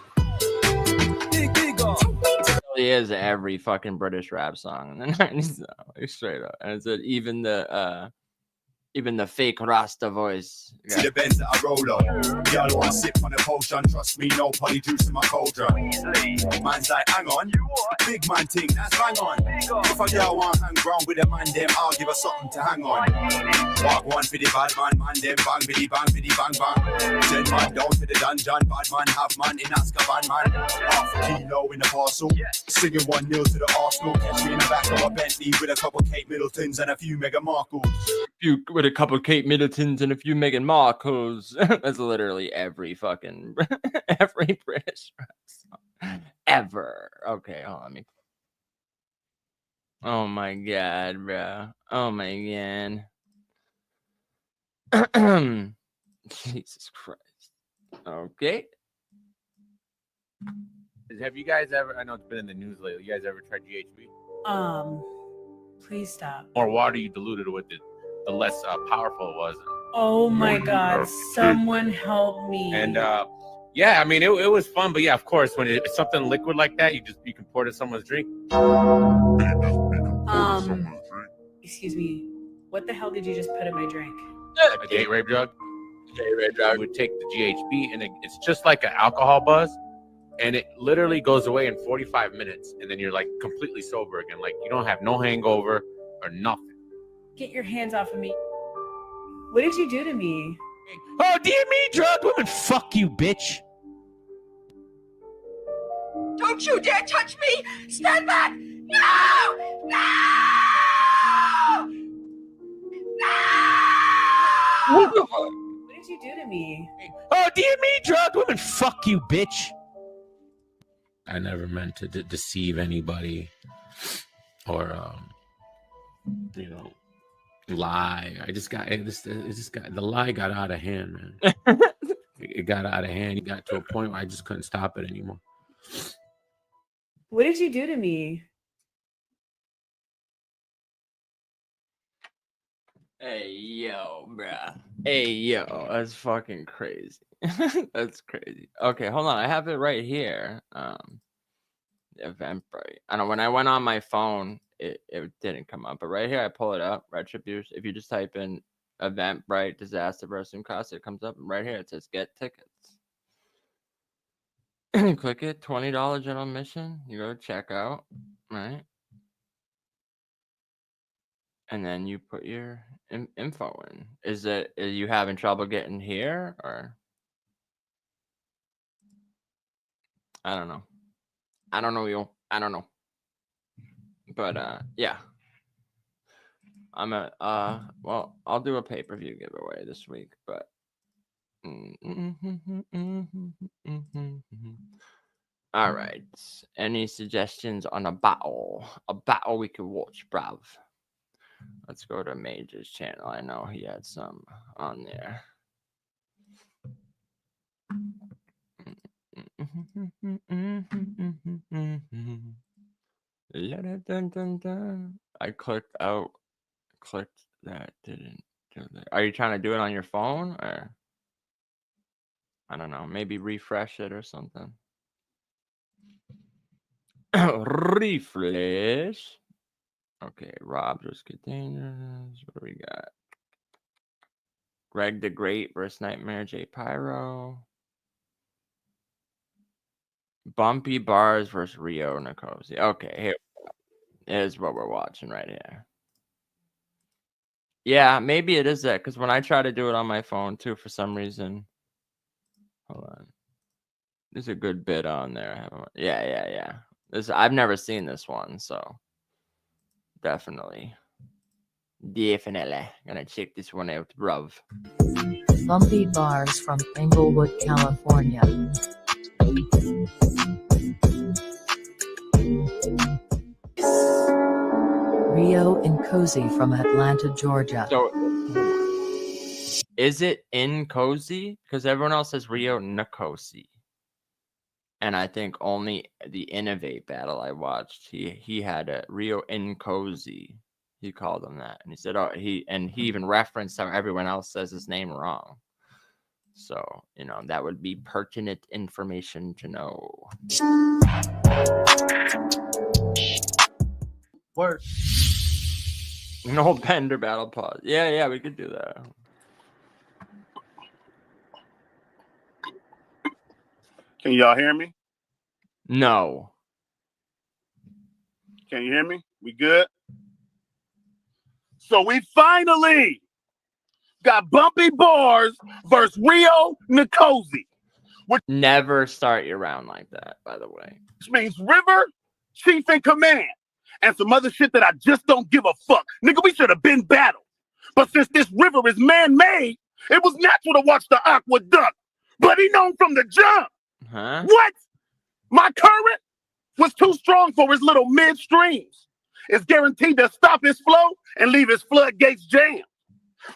He is every fucking British rap song in the 90s, like, straight up. And it's even the fake Rasta voice. See the Benz that I roll on. Y'all want to sip on a potion. Trust me, no poly juice in my cauldron. Man's like, hang on. Big man ting, that's bang on. If a girl want hang round with a man, them, I'll give her something to hang on. Walk one for the bad man, man, them bang, biddy bang, bang. Send man down to the dungeon, bad man, have man in Azkaban, man. Half a kilo in the parcel. Singing 1-0 to the Arsenal. Catch me in the back of a Bentley with a couple Kate Middletons and a few Meghan Markles. With a couple Kate Middletons and a few Meghan Markles. That's literally every fucking every British rap song ever. Okay, hold on. Oh my god, bro. Oh my god. Jesus Christ. Okay. Have you guys ever? I know it's been in the news lately. You guys ever tried GHB? Please stop. More water you diluted with it, the less powerful it was. Oh my God! Someone help me. And yeah, I mean it was fun, but yeah, of course, when it's something liquid like that, you can pour it in someone's drink. Excuse me. What the hell did you just put in my drink? A date rape drug. You would take the GHB, and it's just like an alcohol buzz, and it literally goes away in 45 minutes, and then you're like completely sober again. Like you don't have no hangover or nothing. Get your hands off of me. What did you do to me? Oh, DME drug women. Fuck you, bitch. Don't you dare touch me! Stand back! No! No! No! What the fuck? What did you do to me? Oh, DME drug women. Fuck you, bitch. I never meant to deceive anybody or lie. I just got the lie got out of hand, man. It got out of hand. It got to a point where I just couldn't stop it anymore. What did you do to me? Hey yo, bruh. Hey yo, that's fucking crazy. That's crazy. Okay, hold on. I have it right here. Eventbrite. I know when I went on my phone, it didn't come up, but right here I pull it up. Retribution. If you just type in Eventbrite disaster versus cost, it comes up. And right here it says get tickets. Click it. $20 general admission. You go to checkout, right? And then you put your info in. Are you having trouble getting here, or I don't know. I don't know you. I don't know. But yeah. Well, I'll do a pay-per-view giveaway this week, but all right. Any suggestions on a battle? A battle we could watch, bruv. Let's go to Major's channel. I know he had some on there. I clicked out. Clicked that. Didn't do that. Are you trying to do it on your phone, or I don't know? Maybe refresh it or something. Refresh. Okay, Rob just containers. What do we got? Greg the Great versus Nightmare J Pyro. Bumpy Bars versus Rio Nicosi. Okay, here is what we're watching right here. Yeah, maybe it is that, because when I try to do it on my phone too, for some reason. Hold on. There's a good bit on there. Yeah. I've never seen this one, so definitely gonna check this one out, bruv. Bumpy Bars from Englewood, California. Rio Nicosi from Atlanta, Georgia. So is it in Cozy? Because everyone else says Rio Nicosi. And I think only the Innovate battle I watched, he had a Rio Nicosi. He called him that. And he said, he even referenced how everyone else says his name wrong. So, that would be pertinent information to know. Word. No Bender battle pause. Yeah, we could do that. Can y'all hear me? No. Can you hear me? We good? So we finally got Bumpy Bars versus Rio Nicosi. Never start your round like that, by the way. Which means River, Chief in Command, and some other shit that I just don't give a fuck. Nigga, we should have been battled. But since this river is man-made, it was natural to watch the aqueduct. But he known from the jump. Huh? What? My current was too strong for his little midstreams. It's guaranteed to stop his flow and leave his floodgates jammed.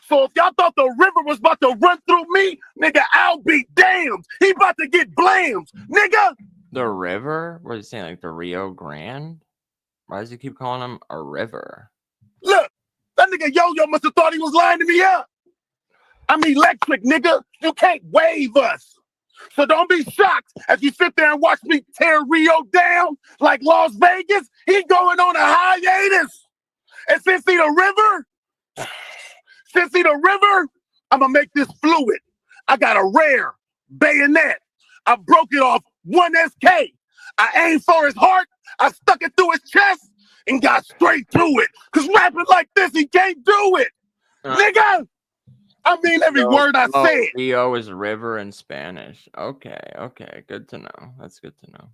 So if y'all thought the river was about to run through me, nigga, I'll be damned. He about to get blamed. Nigga, The river? What is he saying? Like the Rio Grande? Why does he keep calling him a river? Look, that nigga Yo-Yo must have thought he was lining me up. I'm electric, nigga. You can't wave us. So don't be shocked as you sit there and watch me tear Rio down like Las Vegas. He going on a hiatus. And since he the river, I'm gonna make this fluid. I got a rare bayonet. I broke it off 1 SK. I aimed for his heart. I stuck it through his chest and got straight to it. Cause rapping like this, he can't do it. Nigga! I mean every word I said. Rio is river in Spanish. Okay, good to know. That's good to know.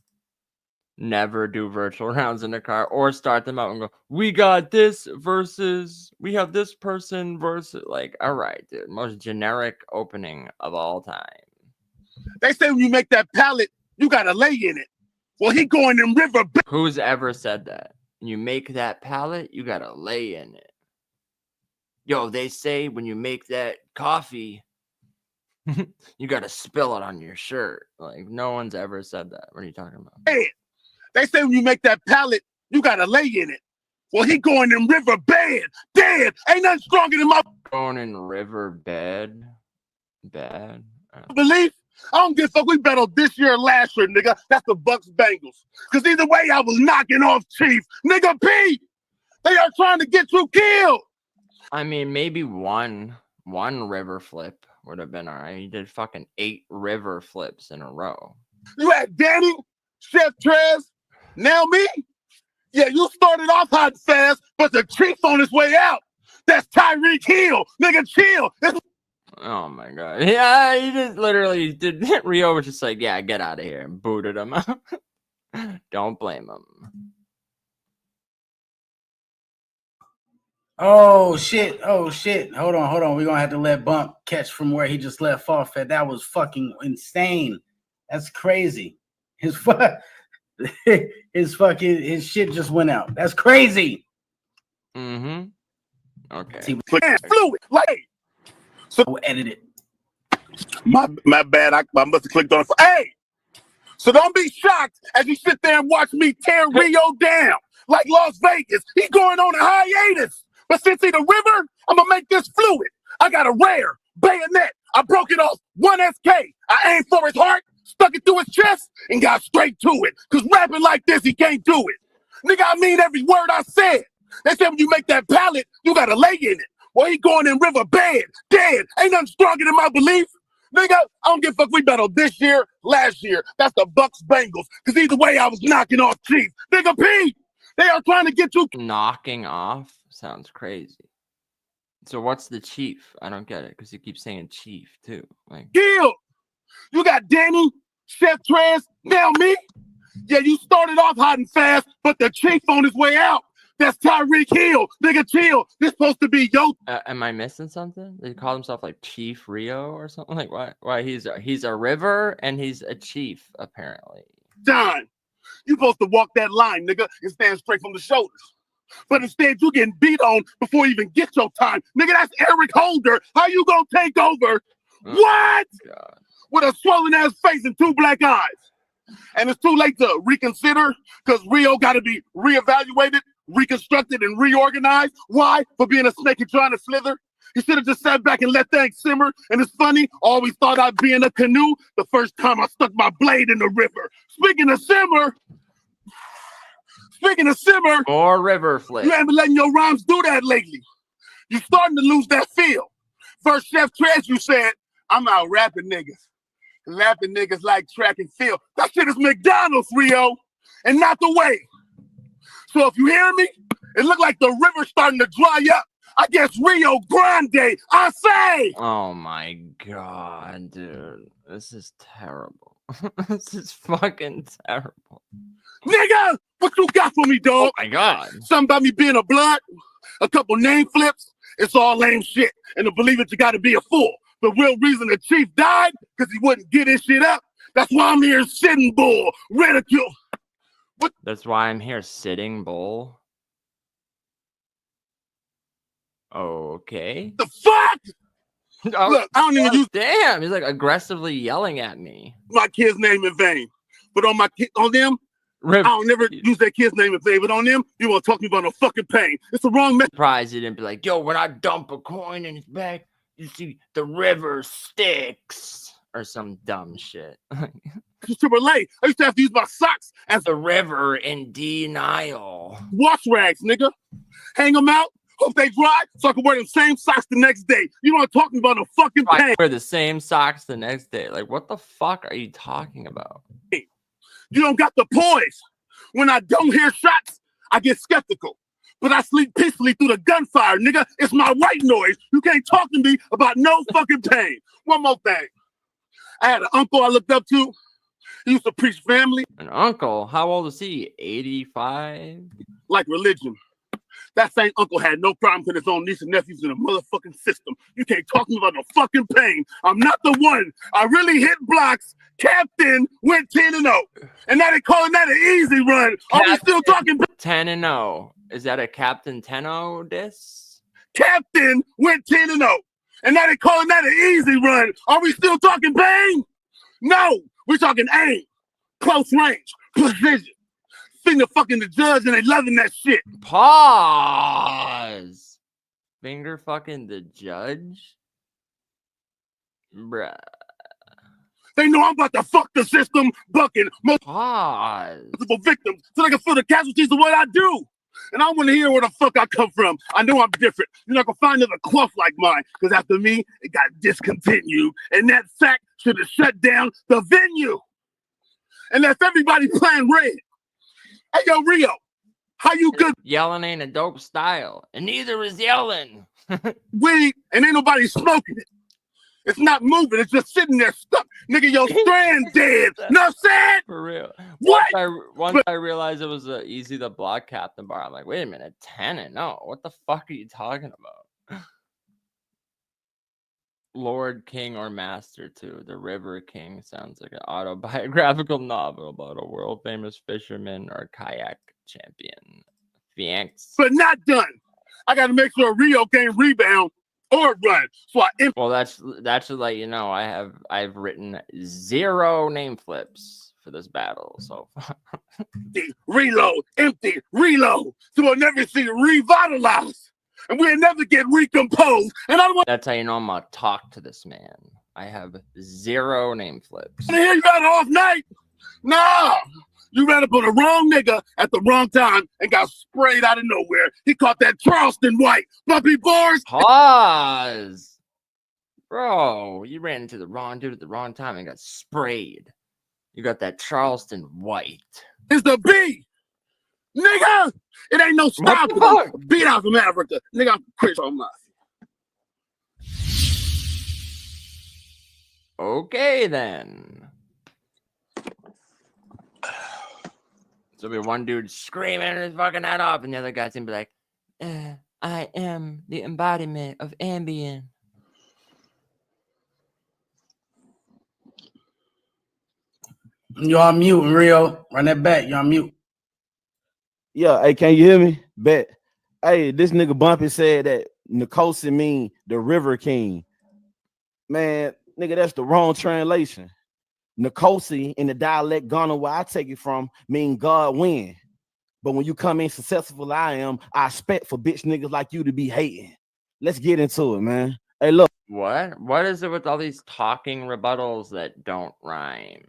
Never do virtual rounds in the car or start them out and go, we got this versus, we have this person versus, like, all right, dude. Most generic opening of all time. They say when you make that pallet, you gotta lay in it. Well, he going in river. Who's ever said that? When you make that pallet, you gotta lay in it. Yo, they say when you make that coffee, you gotta spill it on your shirt. Like, no one's ever said that. What are you talking about? Hey, they say when you make that pallet, you gotta lay in it. Well, he going in river bed, dead. Ain't nothing stronger than my going in river bed. Bad. belief. I don't give a fuck. We bet on this year or last year, nigga. That's the Bucks Bengals. Because either way, I was knocking off Chief. Nigga P, they are trying to get you killed. I mean, maybe one river flip would have been all right. He did fucking 8 river flips in a row. You had Danny, Chef Trez, now me. Yeah, you started off hot and fast, but the Chief on his way out. That's Tyreek Hill. Nigga, chill. Oh my god. Yeah, he just literally did. Rio was just like, yeah, get out of here, and booted him out. Don't blame him. Oh shit. Hold on. We're gonna have to let Bump catch from where he just left off at. That was fucking insane. That's crazy. His shit just went out. That's crazy. Mm-hmm. Okay. Fluid, like. So edit it. My bad. I must have clicked on it. Hey, so don't be shocked as you sit there and watch me tear Rio down like Las Vegas. He's going on a hiatus. But since he's the river, I'm gonna make this fluid. I got a rare bayonet. I broke it off 1 SK. I aimed for his heart, stuck it through his chest, and got straight to it. Cause rapping like this, he can't do it. Nigga, I mean every word I said. They said when you make that pallet, you gotta lay in it. Well, he going in river bed, dead. Ain't nothing stronger than my belief. Nigga, I don't give a fuck. We bet on this year, last year. That's the Bucks Bengals. Cause either way, I was knocking off Chief. Nigga P, they are trying to get you. Knocking off sounds crazy. So what's the Chief? I don't get it because you keep saying Chief too. Like, Kill. You got Danny, Chef Trez, now me. Yeah, you started off hot and fast, but the Chief on his way out. That's Tyreek Hill. Nigga, chill. This supposed to be yo. Am I missing something? Did he call himself like Chief Rio or something? Like why he's a river and he's a chief apparently. John, you supposed to walk that line, nigga, and stand straight from the shoulders. But instead, you getting beat on before you even get your time. Nigga, that's Eric Holder. How you gonna take over? What? God. With a swollen ass face and 2 black eyes. And it's too late to reconsider because Rio got to be reevaluated, reconstructed, and reorganized. Why? For being a snake and trying to slither. He should have just sat back and let things simmer. And it's funny, always thought I'd be in a canoe the first time I stuck my blade in the river. Speaking of simmer, or river flip. You ain't been letting your rhymes do that lately. You starting to lose that feel. First Chef Trez, you said, I'm out rapping niggas. Rapping niggas like track and field. That shit is McDonald's, Rio, and not the way. So if you hear me, it look like the river's starting to dry up. I guess Rio Grande, I say. Oh my god, dude. This is terrible. This is fucking terrible. Nigga, what you got for me, dog? Oh my god. Something about me being a blood, a couple name flips, it's all lame shit. And to believe it, you gotta be a fool. The real reason the Chief died, because he wouldn't get his shit up. That's why I'm here sitting bull, ridicule. What? That's why I'm here sitting bull. Okay. The fuck? Oh, look, I don't even use. Damn, he's like aggressively yelling at me. My kid's name in vain. But on them, I don't never use that kid's name in vain. But on them, you want to talk to me about no fucking pain. It's the wrong message. Surprised you didn't be like, yo, when I dump a coin in his bag, you see the river Styx or some dumb shit. To relate, I used to have to use my socks as the river in denial. Wash rags, nigga. Hang them out. Hope they dry so I can wear the same socks the next day. You know what I'm talking about? No fucking pain. Wear the same socks the next day. Like, what the fuck are you talking about? You don't got the poise. When I don't hear shots, I get skeptical. But I sleep peacefully through the gunfire, nigga. It's my white noise. You can't talk to me about no fucking pain. One more thing. I had an uncle I looked up to. He used to preach family. An uncle? How old is he? 85? Like religion. That same uncle had no problem putting his own niece and nephews in the motherfucking system. You can't talk to me about no fucking pain. I'm not the one. I really hit blocks. Captain went 10-0. And now they calling that an easy run. Are we still talking 10-0? Is that a Captain 10-0 diss? Captain went 10-0. And now they calling that an easy run. Are we still talking pain? No. We're talking aim. Close range. Precision. Finger fucking the judge and they loving that shit. Pause. Finger fucking the judge? Bruh. They know I'm about to fuck the system, bucking multiple victims so they can feel the casualties of what I do. And I want to hear where the fuck I come from. I know I'm different. You're not going to find another cloth like mine because after me, it got discontinued. And that fact should have shut down the venue. And left everybody playing red. Hey, yo, Rio, how you good? Yelling ain't a dope style, and neither is yelling. Weed, and ain't nobody smoking it. It's not moving. It's just sitting there stuck. Nigga, your strand dead. No sad. For real. What? Once I realized it was easy to block Captain Bar, I'm like, wait a minute, 10-0. What the fuck are you talking about? Lord, King, or Master 2. The River King sounds like an autobiographical novel about a world-famous fisherman or kayak champion. Thanks. But not done. I got to make sure Rio can't rebound or run. So well, that should let you know I've written 0 name flips for this battle so far. Reload, empty, reload. So we'll never see revitalized. And we'll never get recomposed. And I don't want. That's how you know I'm gonna talk to this man. I have 0 name flips. I hear you got an off night. Nah, you ran up on the wrong nigga at the wrong time and got sprayed out of nowhere. He caught that Charleston white. Bumpy bars. Pause. Bro, you ran into the wrong dude at the wrong time and got sprayed. You got that Charleston white. It's the B. Nigga, it ain't no stopping. Beat out from Africa. Nigga, I'm Chris on my. Okay, then. So be one dude screaming his fucking head off, and the other guy's gonna be like, I am the embodiment of Ambien. You're on mute, Rio. Run that back. You're on mute. Yeah, hey, can you hear me? Bet. Hey, this nigga Bumpy said that Nicosi mean the River King. Man, nigga, that's the wrong translation. Nicosi in the dialect Ghana where I take it from mean God win. But when you come in successful I am, I expect for bitch niggas like you to be hating. Let's get into it, man. Hey, look. What is it with all these talking rebuttals that don't rhyme?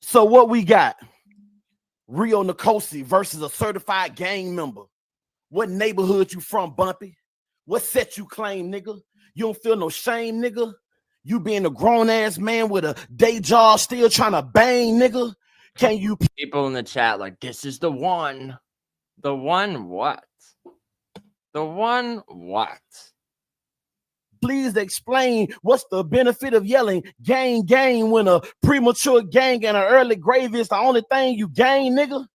So what we got? Rio Nicosi versus a certified gang member. What neighborhood you from, Bumpy? What set you claim, nigga? You don't feel no shame, nigga? You being a grown-ass man with a day job still trying to bang, nigga? Can you... People in the chat like, this is the one. The one what? The one what? Please explain what's the benefit of yelling gang, gang when a premature gang and an early grave is the only thing you gain, nigga?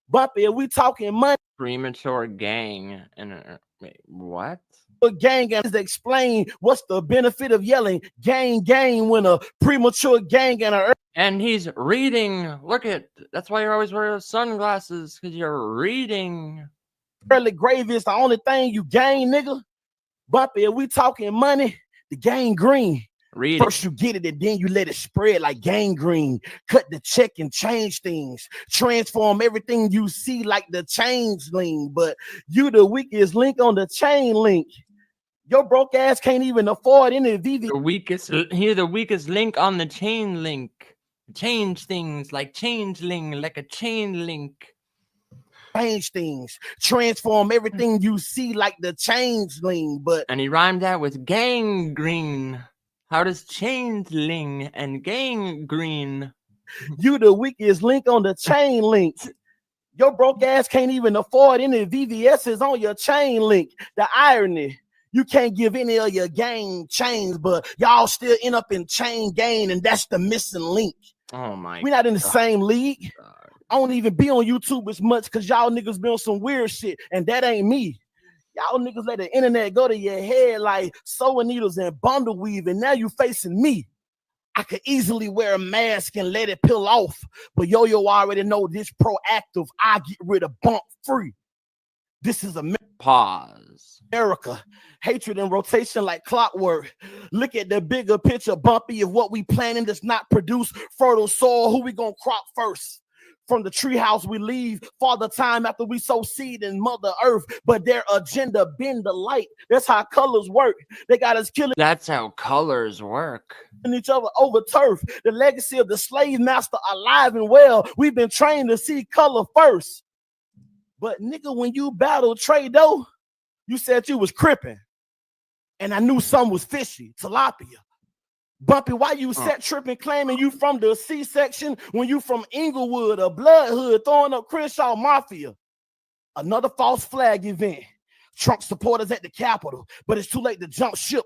Bumpy, are we talking money? Premature gang and wait, what? A gang and explain what's the benefit of yelling gang, gang when a premature gang and an and he's reading. Look at that's why you're always wearing sunglasses because you're reading. Early grave is the only thing you gain, nigga. Bumpy, are we talking money? The gang green. Read First you get it and then you let it spread like gangrene. Cut the check and change things. Transform everything you see like the changeling. But you the weakest link on the chain link. Your broke ass can't even afford any VV. The weakest link on the chain link. Change things like changeling, like a chain link. Change things. Transform everything you see like the changeling. But and he rhymed that with gangrene. How does changeling and gangrene? You the weakest link on the chain link. Your broke ass can't even afford any VVS's on your chain link. The irony. You can't give any of your gang chains, but y'all still end up in chain gang, and that's the missing link. Oh my! We're not in the same league. I don't even be on YouTube as much because y'all niggas be on some weird shit, and that ain't me. Y'all niggas let the internet go to your head like sewing needles and bundle weave, and now you facing me. I could easily wear a mask and let it peel off, but yo already know this proactive. I get rid of bump free. This is a pause. America. Hatred in rotation like clockwork. Look at the bigger picture, Bumpy. If what we planning does not produce fertile soil, who we gonna crop first? From the treehouse we leave, father time after we sow seed in Mother Earth. But their agenda bend the light. That's how colors work. They got us killing. That's how colors work. Each other over turf. The legacy of the slave master alive and well. We've been trained to see color first. But nigga, when you battled Trado, you said you was crippin'. And I knew something was fishy. Tilapia. Bumpy, why you set tripping claiming you from the C-section when you from Inglewood or Blood Hood throwing up Crenshaw Mafia? Another false flag event. Trump supporters at the Capitol, but it's too late to jump ship.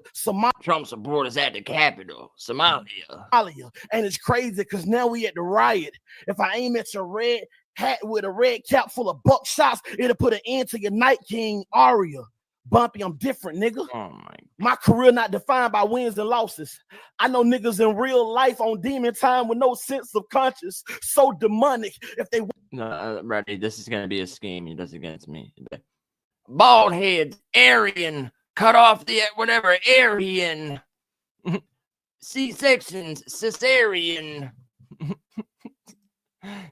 Trump supporters at the Capitol, Somalia. And it's crazy because now we at the riot. If I aim at your red hat with a red cap full of buckshots, it'll put an end to your Night King aria. Bumpy, I'm different, nigga. Oh my career not defined by wins and losses. I know niggas in real life on demon time with no sense of conscience. So demonic. If they ready, this is gonna be a scheme he does against me. Bald heads, Aryan, cut off the whatever, Aryan. C-sections, cesarean.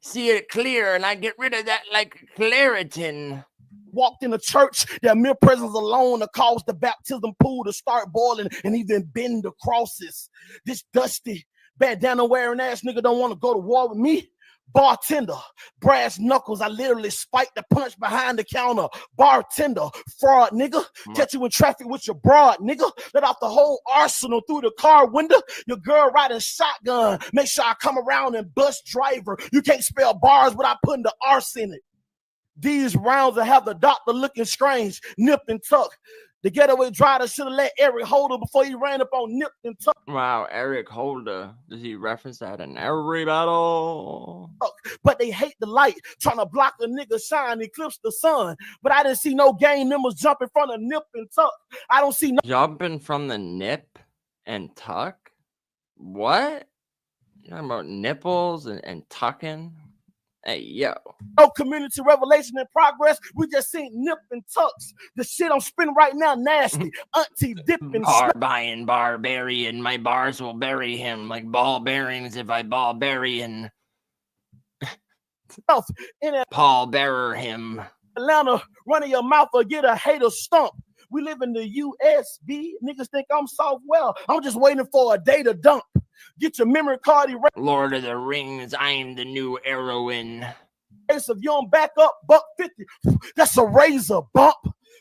See it clear, and I get rid of that like Claritin. Walked in a church, their mere presence alone to cause the baptism pool to start boiling and even bend the crosses. This dusty, bandana wearing ass nigga don't want to go to war with me. Bartender, brass knuckles, I literally spiked the punch behind the counter. Bartender, fraud nigga, catch you in traffic with your broad nigga. Let off the whole arsenal through the car window. Your girl riding shotgun, make sure I come around and bust driver. You can't spell bars without putting the arse in it. These rounds will have the doctor looking strange, nipped and tucked. The getaway driver should have let Eric Holder before he ran up on nipped and tucked. Wow, Eric Holder. Does he reference that in every battle? But they hate the light, trying to block a nigga shine, eclipse the sun. But I didn't see no gang members jump in front of nip and tuck. I don't see no jumping from the nip and tuck? What? You talking about nipples and tucking? Hey, yo. No community revelation in progress. We just seen nip and tucks. The shit I'm spinning right now, nasty. Auntie dipping. Buying barbarian. My bars will bury him like ball bearings if I ball bury and Paul bearer him. Atlanta, running your mouth or get a hater stump. We live in the USB. Niggas think I'm soft. Well, I'm just waiting for a day to dump. Get your memory card erased. Lord of the Rings, I'm the new heroine. If you don't back up, $150. That's a razor bump.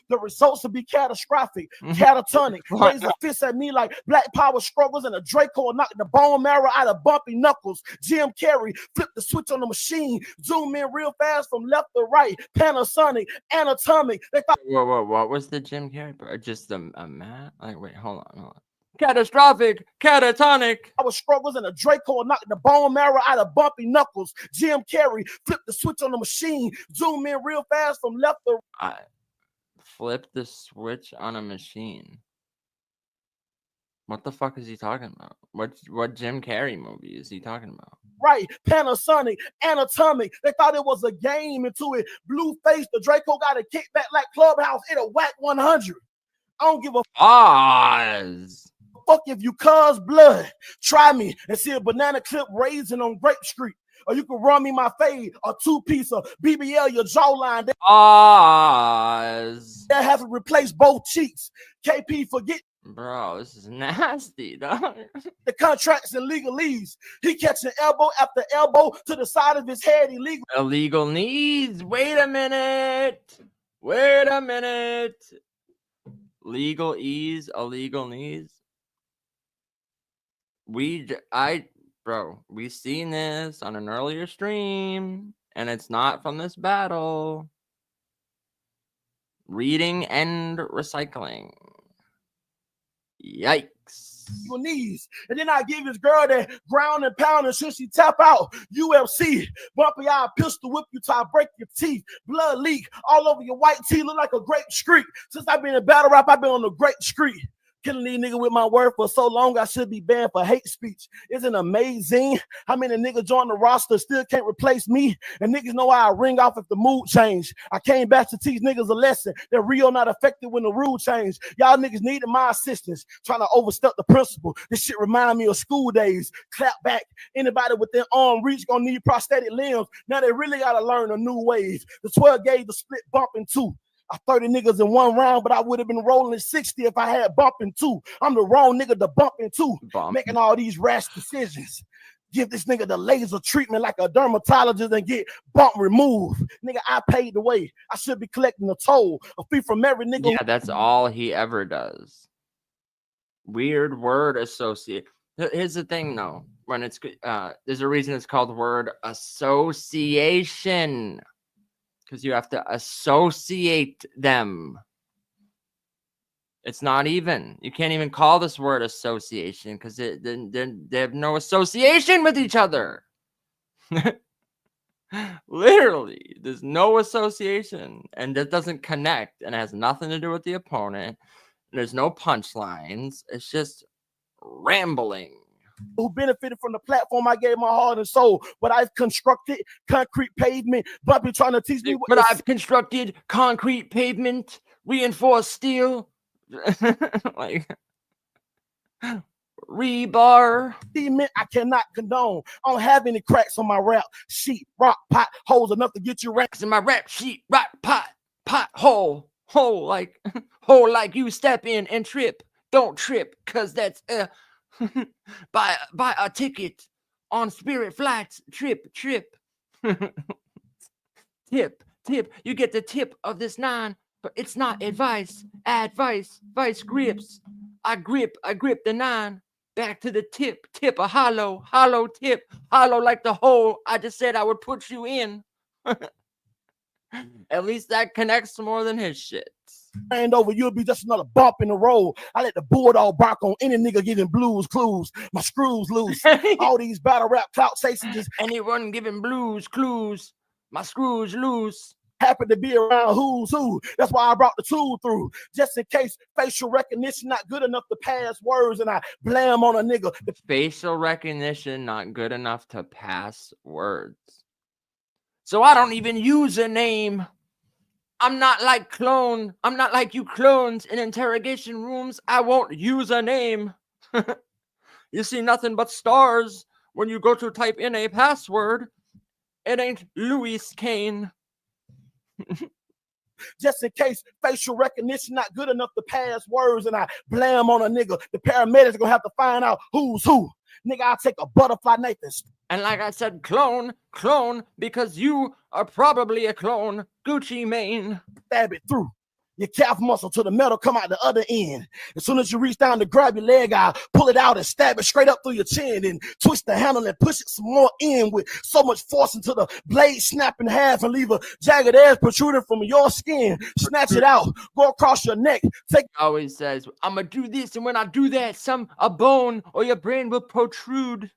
The results will be catastrophic, catatonic. Raise a fist at me like Black Power struggles and a Draco knock the bone marrow out of Bumpy Knuckles. Jim Carrey, flip the switch on the machine. Zoom in real fast from left to right. Panasonic, anatomic. They thought. Whoa, what was the Jim Carrey part? Just a mat? Like, wait, hold on. Catastrophic, catatonic. Our struggles and a Draco knock the bone marrow out of Bumpy Knuckles. Jim Carrey, flip the switch on the machine. Zoom in real fast from left to right. Flip the switch on a machine. What the fuck is he talking about? What Jim Carrey movie is he talking about? Right, Panasonic, anatomic. They thought it was a game into it. Blueface, the Draco got a kickback like Clubhouse. It'll whack 100. I don't give a Oz. fuck if you cuz blood. Try me and see a banana clip raising on Grape Street. Or you can run me my fade, a 2-piece of BBL, your jawline. Oz. They have to replace both cheeks. KP, forget. Bro, this is nasty, dog. The contracts and legalese. He catching elbow after elbow to the side of his head. Illegal. Illegal knees. Wait a minute. Wait a minute. Legal ease, illegal knees. Bro, we seen this on an earlier stream, and it's not from this battle. Reading and recycling. Yikes. Your knees, and then I give his girl that ground and pound, and should she tap out, UFC, bumpy eye pistol whip you till I break your teeth, blood leak all over your white tee, look like a grape streak. Since I've been in battle rap, I've been on the grape street. Killing these niggas with my word for so long, I should be banned for hate speech. Isn't it amazing how many niggas join the roster still can't replace me? And niggas know how I ring off if the mood change. I came back to teach niggas a lesson that real not affected when the rule changed. Y'all niggas needed my assistance, trying to overstep the principle. This shit remind me of school days. Clap back. Anybody within arm reach gonna need prosthetic limbs. Now they really gotta learn a new wave. The 12 gauge the split bump in two. I 30 niggas in one round, but I would have been rolling 60 if I had bump in two. I'm the wrong nigga to bump in two, making all these rash decisions. Give this nigga the laser treatment like a dermatologist and get bump removed. Nigga, I paid the way. I should be collecting a toll, a fee from every nigga. Yeah, that's all he ever does. Weird word associate. Here's the thing, though. When it's there's a reason it's called word association. Because you have to associate them. It's not even. You can't even call this word association because they have no association with each other. Literally, there's no association. And that doesn't connect. And it has nothing to do with the opponent. There's no punchlines. It's just rambling. Who benefited from the platform I gave my heart and soul, but I've constructed concrete pavement. Bumpy trying to teach me what. But I've constructed concrete pavement, reinforced steel, like rebar. Cement I cannot condone. I don't have any cracks on my rap sheet, rock, pot, holes enough to get you racks in my rap sheet, rock, pot, hole like you step in and trip. Don't trip, cause that's buy a ticket on Spirit flights. Trip. Tip. You get the tip of this 9, but it's not advice. Advice. Vice grips. I grip the 9. Back to the tip. Tip a hollow tip. Hollow like the hole I just said I would put you in. At least that connects more than his shit. Hand over, you'll be just another bump in the road. I let the bulldog bark on any nigga giving blues clues. My screws loose. All these battle rap clout chasing just anyone giving blues clues. My screws loose. Happy to be around who's who. That's why I brought the tool through. Just in case facial recognition not good enough to pass words and I blam on a nigga. Facial recognition not good enough to pass words. So I don't even use a name. I'm not like clone. I'm not like you clones in interrogation rooms. I won't use a name. You see nothing but stars when you go to type in a password. It ain't Louis Kane. Just in case facial recognition not good enough to pass words and I blam on a nigga. The paramedics are gonna have to find out who's who. Nigga, I'll take a butterfly Nathan. And like I said, clone, because you are probably a clone. Gucci Mane. Stab it through your calf muscle till the metal come out the other end. As soon as you reach down to grab your leg, I'll pull it out and stab it straight up through your chin and twist the handle and push it some more in with so much force until the blade snap in half and leave a jagged edge protruding from your skin. Snatch it out, go across your neck. Always says, I'm gonna do this, and when I do that, a bone or your brain will protrude.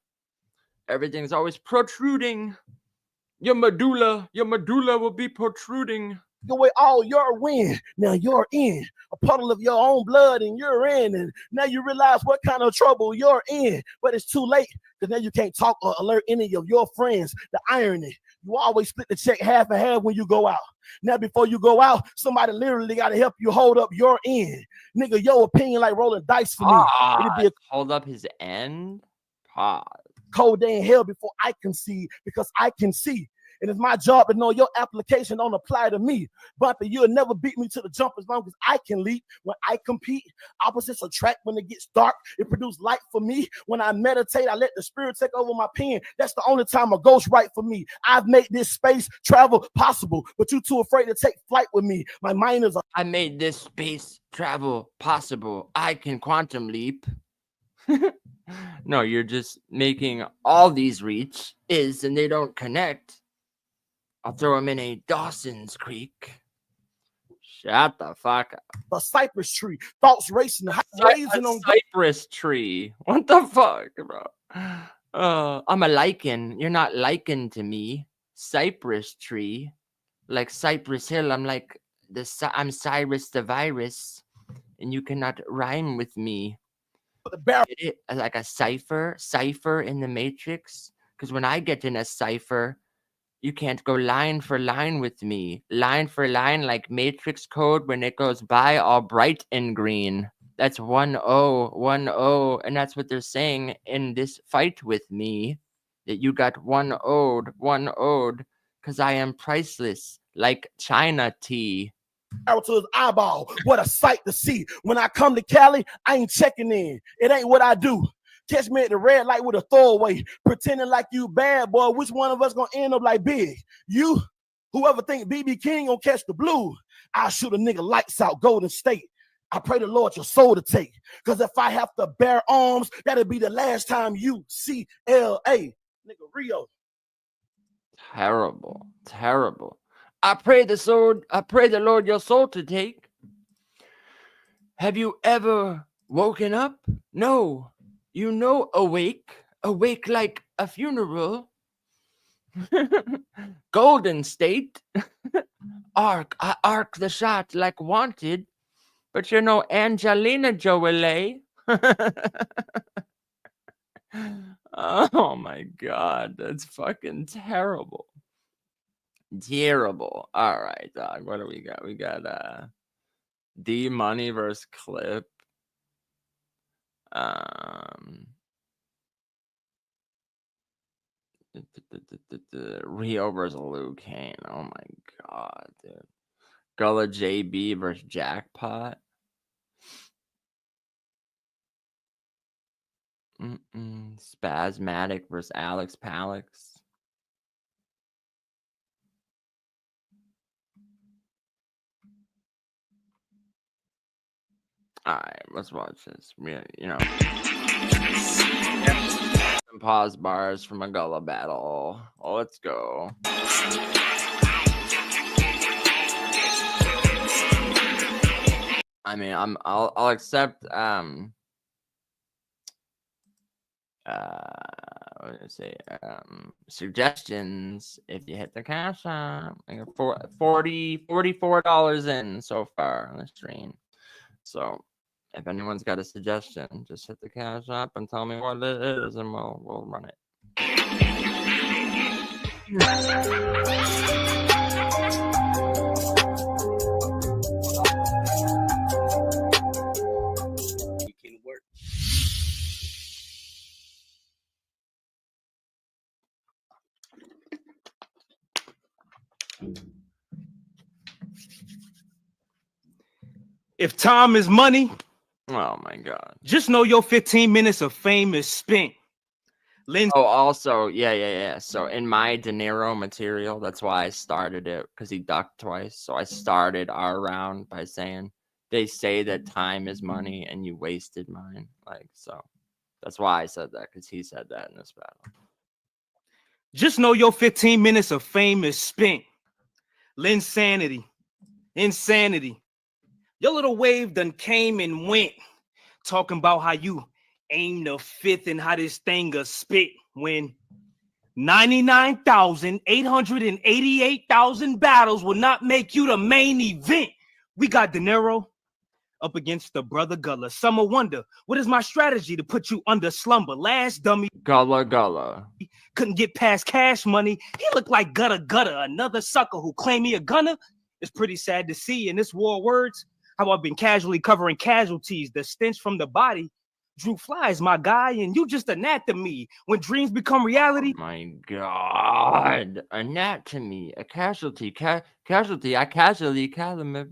Everything's always protruding. Your medulla will be protruding. away all your wind. Now you're in a puddle of your own blood and urine, and now you realize what kind of trouble you're in. But it's too late, because now you can't talk or alert any of your friends. The irony, you always split the check half and half when you go out. Now before you go out, somebody literally got to help you hold up your end. Nigga, your opinion like rolling dice for me. It'd be a Hold up his end. Pause. cold day in hell before I can see, because I can see. And it's my job to know your application don't apply to me. But you'll never beat me to the jump as long as I can leap. When I compete, opposites attract when it gets dark. It produces light for me. When I meditate, I let the spirit take over my pen. That's the only time a ghost write for me. I've made this space travel possible, but you too afraid to take flight with me. My mind is I made this space travel possible. I can quantum leap. No, you're just making all these reach and they don't connect. I'll throw him in a Dawson's Creek. Shut the fuck up. a cypress tree. Thoughts racing, raising on cypress tree. What the fuck, bro? I'm a lichen. You're not lichen to me. Cypress tree. Like Cypress Hill. I'm like I'm Cyrus the virus. And you cannot rhyme with me. Get it? Like a cipher in the Matrix. Because when I get in a cipher, you can't go line for line with me. Line for line like Matrix code when it goes by all bright and green. That's 1-0, 1-0. And that's what they're saying in this fight with me. That you got 1-0'd, because I am priceless like China tea. Arrow to his eyeball. What a sight to see. When I come to Cali, I ain't checking in. It ain't what I do. Catch me at the red light with a throwaway, pretending like you bad, boy. Which one of us gonna end up like Big? You? Whoever think BB King gonna catch the blue? I'll shoot a nigga lights out, Golden State. I pray the Lord your soul to take. Because if I have to bear arms, that'll be the last time you see LA. Nigga, Rio. Terrible. Terrible. I pray the Lord your soul to take. Have you ever woken up? No. You know, awake like a funeral. Golden State. I arc the shot like Wanted, but you're no Angelina Jolie. Oh my God, that's fucking terrible. Terrible. All right, dog. What do we got? We got D Money versus Clip. Rio versus Liu Kane. Oh my God, dude. Gullah JB versus Jackpot. Spasmatic versus Alex Palix. All right, let's watch this. You know, some pause bars from a Gullah battle. Oh, let's go. I mean, I'll accept what did I say? Suggestions if you hit the cash app. I got $44 in so far on the stream. So if anyone's got a suggestion, just hit the cash app and tell me what it is, and we'll run it. You can work. If time is money, oh my God, just know your 15 minutes of fame is spent. Oh, also, yeah. So in my De Niro material, that's why I started it, because he ducked twice. So I started our round by saying, they say that time is money and you wasted mine. Like, so that's why I said that, because he said that in this battle. Just know your 15 minutes of fame is spent. Linsanity. Insanity. Your little wave done came and went, talking about how you aim the fifth and how this thing a spit when 99,888,000 battles will not make you the main event. We got De Niro up against the brother Gullah. Summer wonder, what is my strategy to put you under slumber? Last dummy Gullah. Couldn't get past cash money. He looked like gutter. Another sucker who claimed he a gunner. It's pretty sad to see in this war of words how I've been casually covering casualties. The stench from the body drew flies, my guy, and you just anatomy. When dreams become reality. Oh my God, anatomy, a casualty, casualty. I casually I'm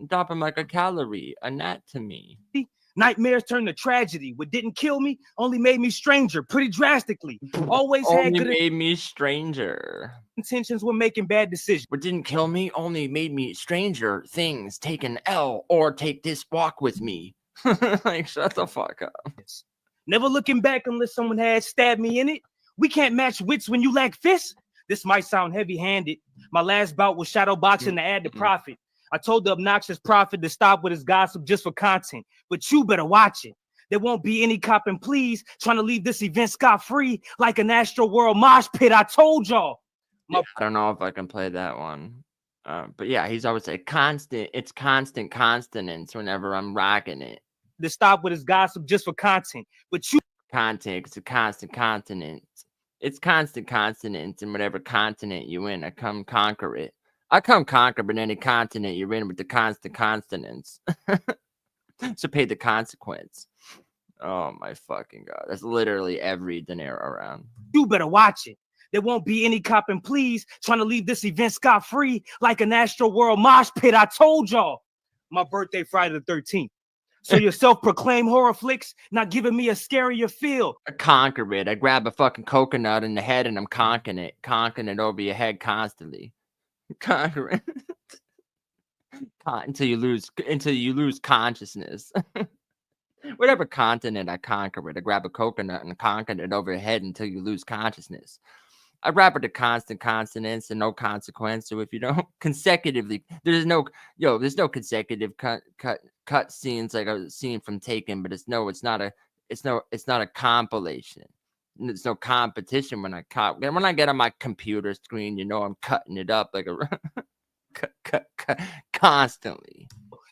dropping like a calorie. Anatomy. Nightmares turned to tragedy. What didn't kill me only made me stranger, pretty drastically. Always had Only good made me stranger. intentions when making bad decisions. What didn't kill me only made me stranger things. Take an L or take this walk with me. Like, shut the fuck up. Never looking back unless someone had stabbed me in it. We can't match wits when you lack fists. This might sound heavy-handed. My last bout was shadow boxing to add the profit. I told the obnoxious prophet to stop with his gossip just for content, but you better watch it. There won't be any copping pleas trying to leave this event scot-free like an Astro World mosh pit. I told y'all. I don't know if I can play that one. But yeah, he's always like constant. It's constant consonants whenever I'm rocking it. To stop with his gossip just for content, but you content. It's a constant consonant. It's constant consonants in whatever continent you in. I come conquer it. I come conquer in any continent you're in with the constant consonants. So pay the consequence. Oh my fucking God. That's literally every De Niro around. You better watch it. There won't be any copping pleas trying to leave this event scot-free like an Astro World mosh pit. I told y'all. My birthday Friday the 13th. So your self-proclaimed horror flicks not giving me a scarier feel. I conquer it. I grab a fucking coconut in the head and I'm conking it over your head constantly. Conquer it. Until you lose consciousness. Whatever continent I conquer it. I grab a coconut and conquer it over your head until you lose consciousness. I rap with the constant consonants and no consequence. So if you don't consecutively, there's no consecutive cut scenes like a scene from Taken, but it's not a compilation. There's no competition when I get on my computer screen, you know I'm cutting it up like a constantly.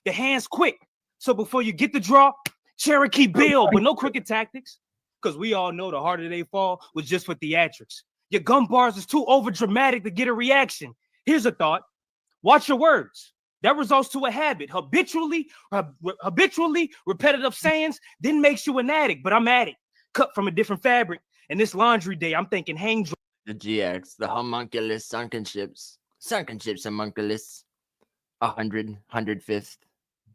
The hands quick. So before you get the draw, Cherokee Bill, but no crooked tactics. Because we all know the harder they fall was just for theatrics. Your gun bars is too over dramatic to get a reaction. Here's a thought. Watch your words. That results to a habit. Habitually repetitive sayings then makes you an addict, but I'm at it. Cut from a different fabric. And this laundry day, I'm thinking hang dry. The GX, the homunculus sunken ships homunculus 105th.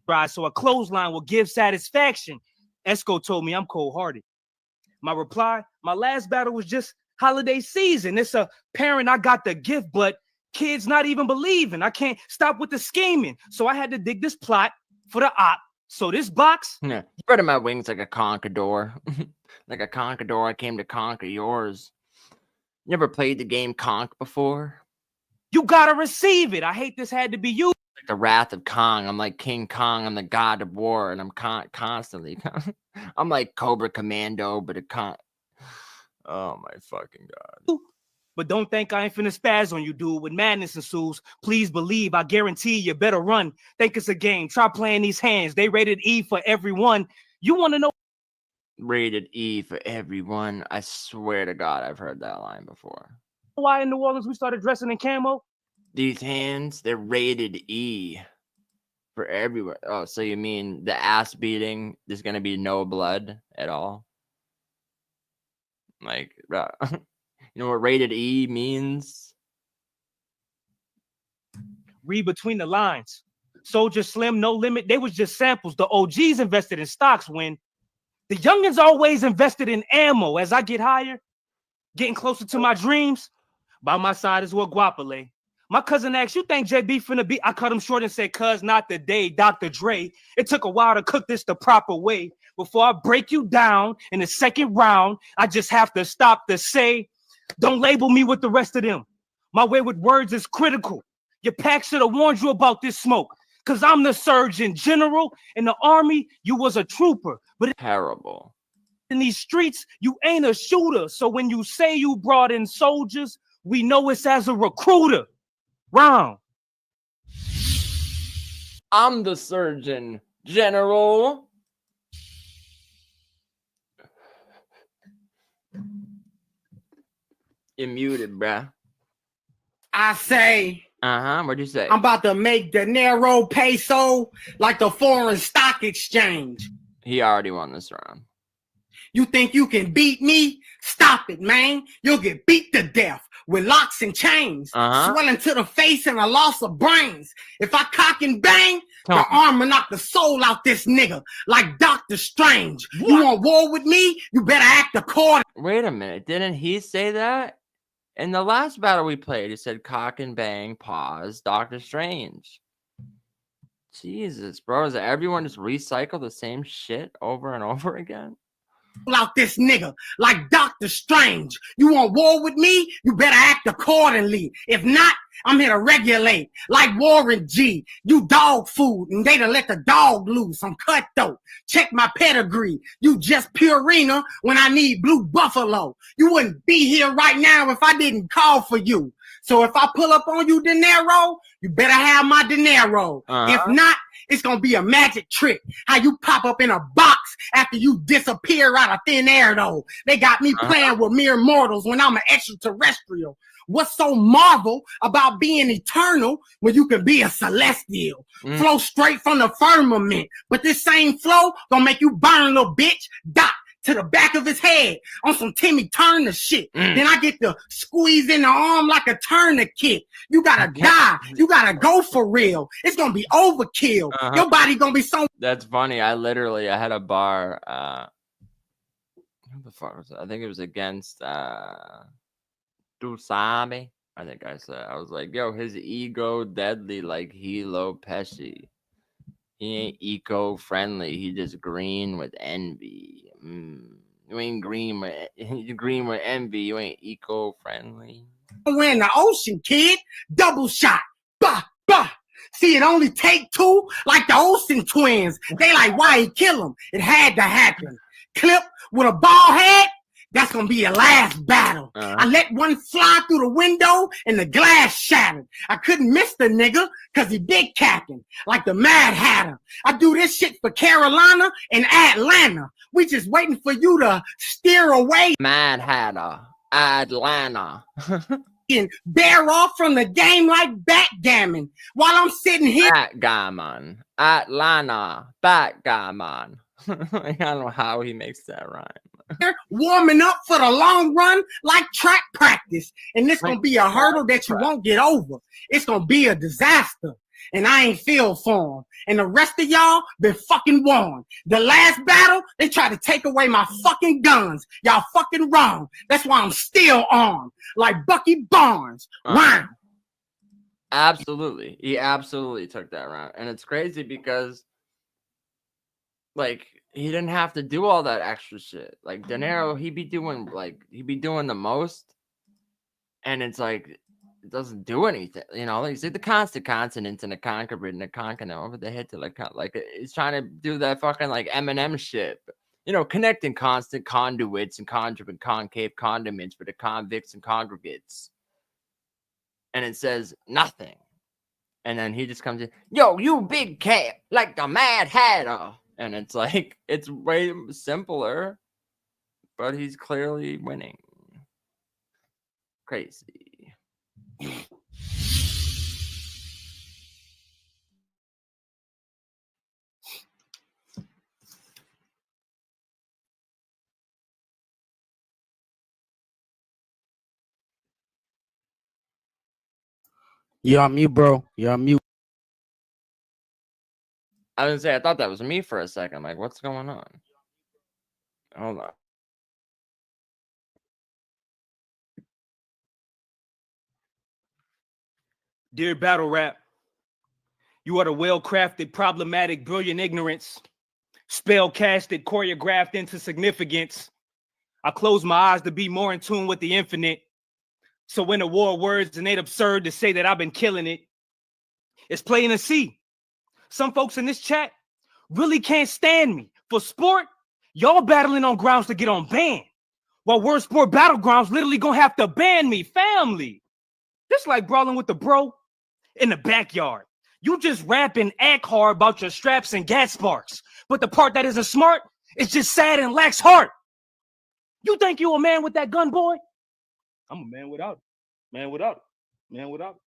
Right, so a clothesline will give satisfaction. Esco told me I'm cold-hearted. My reply, my last battle was just holiday season. It's apparent I got the gift, but kids not even believing. I can't stop with the scheming. So I had to dig this plot for the op. So this box. Yeah, spreading my wings like a conqueror. Like a conqueror, I came to conquer yours. You ever played the game Conk before? You gotta receive it. I hate this had to be you. Like the Wrath of Kong. I'm like King Kong. I'm the god of war, and I'm constantly. I'm like Cobra Commando, but oh my fucking God. But don't think I ain't finna spaz on you, dude. When madness ensues, please believe, I guarantee you better run. Think it's a game. Try playing these hands. They rated E for everyone. You want to know? Rated E for everyone. I swear to God, I've heard that line before. Why in New Orleans we started dressing in camo? These hands, they're rated E for everywhere. Oh, so you mean the ass beating, there's going to be no blood at all? Like, you know what rated E means? Read between the lines. Soldier Slim, No Limit, they was just samples. The OGs invested in stocks when the youngins always invested in ammo. As I get higher, getting closer to my dreams, by my side is what Guapale. My cousin asked, you think JB finna be? I cut him short and said, cuz not the day, Dr. Dre. It took a while to cook this the proper way. Before I break you down in the second round, I just have to stop to say, don't label me with the rest of them. My way with words is critical. Your pack should have warned you about this smoke. Cause I'm the Surgeon General in the Army. You was a trooper, but terrible. in these streets, you ain't a shooter. So when you say you brought in soldiers, we know it's as a recruiter. Round. I'm the Surgeon General. You're muted, bruh. I say, What'd you say? I'm about to make dinero peso like the foreign stock exchange. He already won this round. You think you can beat me? Stop it, man. You'll get beat to death with locks and chains, swelling to the face and a loss of brains. If I cock and bang, the arm will knock the soul out this nigga like Doctor Strange. What? You want war with me? You better act according. Wait a minute. Didn't he say that? In the last battle we played, he said cock and bang, pause, Doctor Strange. Jesus, bro. Is everyone just recycle the same shit over and over again? Out this nigga like Doctor Strange. You want war with me? You better act accordingly. If not, I'm here to regulate like Warren G. You dog food and they done let the dog loose. I'm cutthroat. Check my pedigree. You just Purina when I need blue buffalo. You wouldn't be here right now if I didn't call for you. So if I pull up on you, dinero, you better have my dinero. If not, it's gonna be a magic trick. How you pop up in a box after you disappear out of thin air, though. They got me playing with mere mortals when I'm an extraterrestrial. What's so marvel about being eternal when you can be a celestial? Flow straight from the firmament. But this same flow gonna make you burn, little bitch. Dot to the back of his head on some Timmy Turner shit. Then I get to squeeze in the arm like a tourniquet. You gotta die. You gotta go for real. It's gonna be overkill. Your body gonna be so. That's funny. I had a bar. What the fuck was it? I think it was against Dusabe. I think I said. I was like, yo, his ego deadly like Hilo Pesci. He ain't eco-friendly. He just green with envy. You ain't green with envy. You ain't eco-friendly. We're in the ocean, kid. Double shot. Bah, bah. See, it only take two like the Olsen twins. They like, why he kill him? It had to happen. Clip with a ball head. That's gonna be your last battle. I let one fly through the window and the glass shattered. I couldn't miss the nigga cause he big capping like the Mad Hatter. I do this shit for Carolina and Atlanta. We just waiting for you to steer away. Mad Hatter, Atlanta. And bear off from the game like backgammon while I'm sitting here. Backgammon, Atlanta, backgammon. I don't know how he makes that rhyme. Warming up for the long run like track practice. And this gonna be a hurdle that you won't get over. It's gonna be a disaster. And I ain't feel for him. And the rest of y'all been fucking warned. The last battle, they tried to take away my fucking guns. Y'all fucking wrong. That's why I'm still armed. Like Bucky Barnes. Round. Absolutely. He absolutely took that round. And it's crazy because like he didn't have to do all that extra shit. Like dinero, he'd be doing the most, and it's like it doesn't do anything. You know, like the constant consonants and the concubrid and the concana over the head to like it's trying to do that fucking like Eminem shit. You know, connecting constant conduits and conjugate concave condiments for the convicts and congregates. And it says nothing. And then he just comes in, yo, you big cat, like the Mad Hatter. And it's like, it's way simpler, but he's clearly winning. Crazy. You're on mute, bro. You're on mute. I was gonna say, I thought that was me for a second. Like, what's going on? Hold on. Dear Battle Rap, you are the well-crafted, problematic, brilliant ignorance, spell-casted, choreographed into significance. I close my eyes to be more in tune with the infinite. So when the war words and ain't absurd to say that I've been killing it, it's plain to see. Some folks in this chat really can't stand me. For sport, Y'all battling on grounds to get on ban, while Word Sport Battlegrounds literally gonna have to ban me, family. Just like brawling with the bro in the backyard. You just rap and act hard about your straps and gas sparks, but the part that isn't smart is just sad and lacks heart. You think you a man with that gun, boy? I'm a man without it. Man without it. Man without it.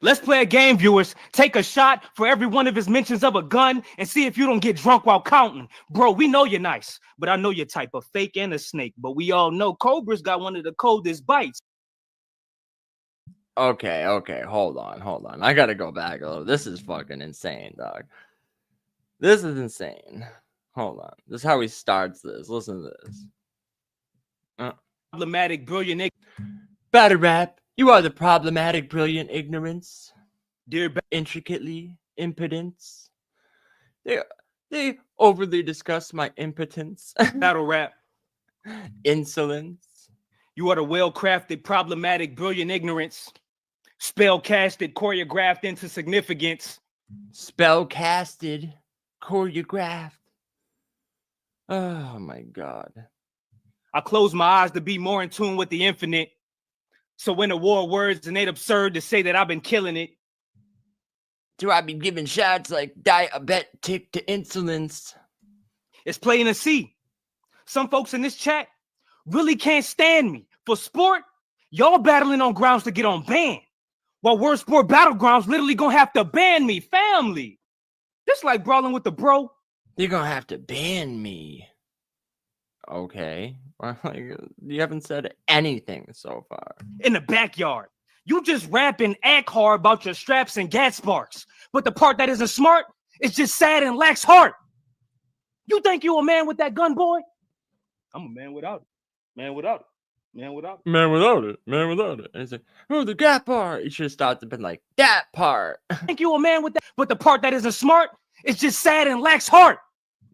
Let's play a game, viewers. Take a shot for every one of his mentions of a gun and see if you don't get drunk while counting. Bro, we know you're nice, but I know your type of fake and a snake. But we all know Cobra's got one of the coldest bites. Okay, hold on. I gotta go back a little. This is fucking insane, dog. This is insane. Hold on. This is how he starts this. Listen to this. Problematic, brilliant. Battle rap. You are the problematic, brilliant ignorance. Dear intricately impotence. They overly discuss my impotence. Battle rap. Insolence. You are the well-crafted, problematic, brilliant ignorance. Spell-casted, choreographed into significance. Spell-casted, choreographed. Oh my God. I close my eyes to be more in tune with the infinite. So when the war of words, it ain't absurd to say that I've been killing it. Do I be giving shots like diabetic to insolence? It's plain to see. Some folks in this chat really can't stand me. For sport, y'all battling on grounds to get on ban, while Word Sport Battlegrounds literally gonna have to ban me, family. Just like brawling with the bro. You're gonna have to ban me. Okay. Well, you haven't said anything so far. In the backyard. You just rap and act hard about your straps and gas sparks, but the part that isn't smart is just sad and lacks heart. You think you a man with that gun, boy? I'm a man without it. Man without it. Man without it. Man without it. Man without it. And it's like, oh, the gap part. You should have started to been like, that part. Think you a man with that, but the part that isn't smart is just sad and lacks heart.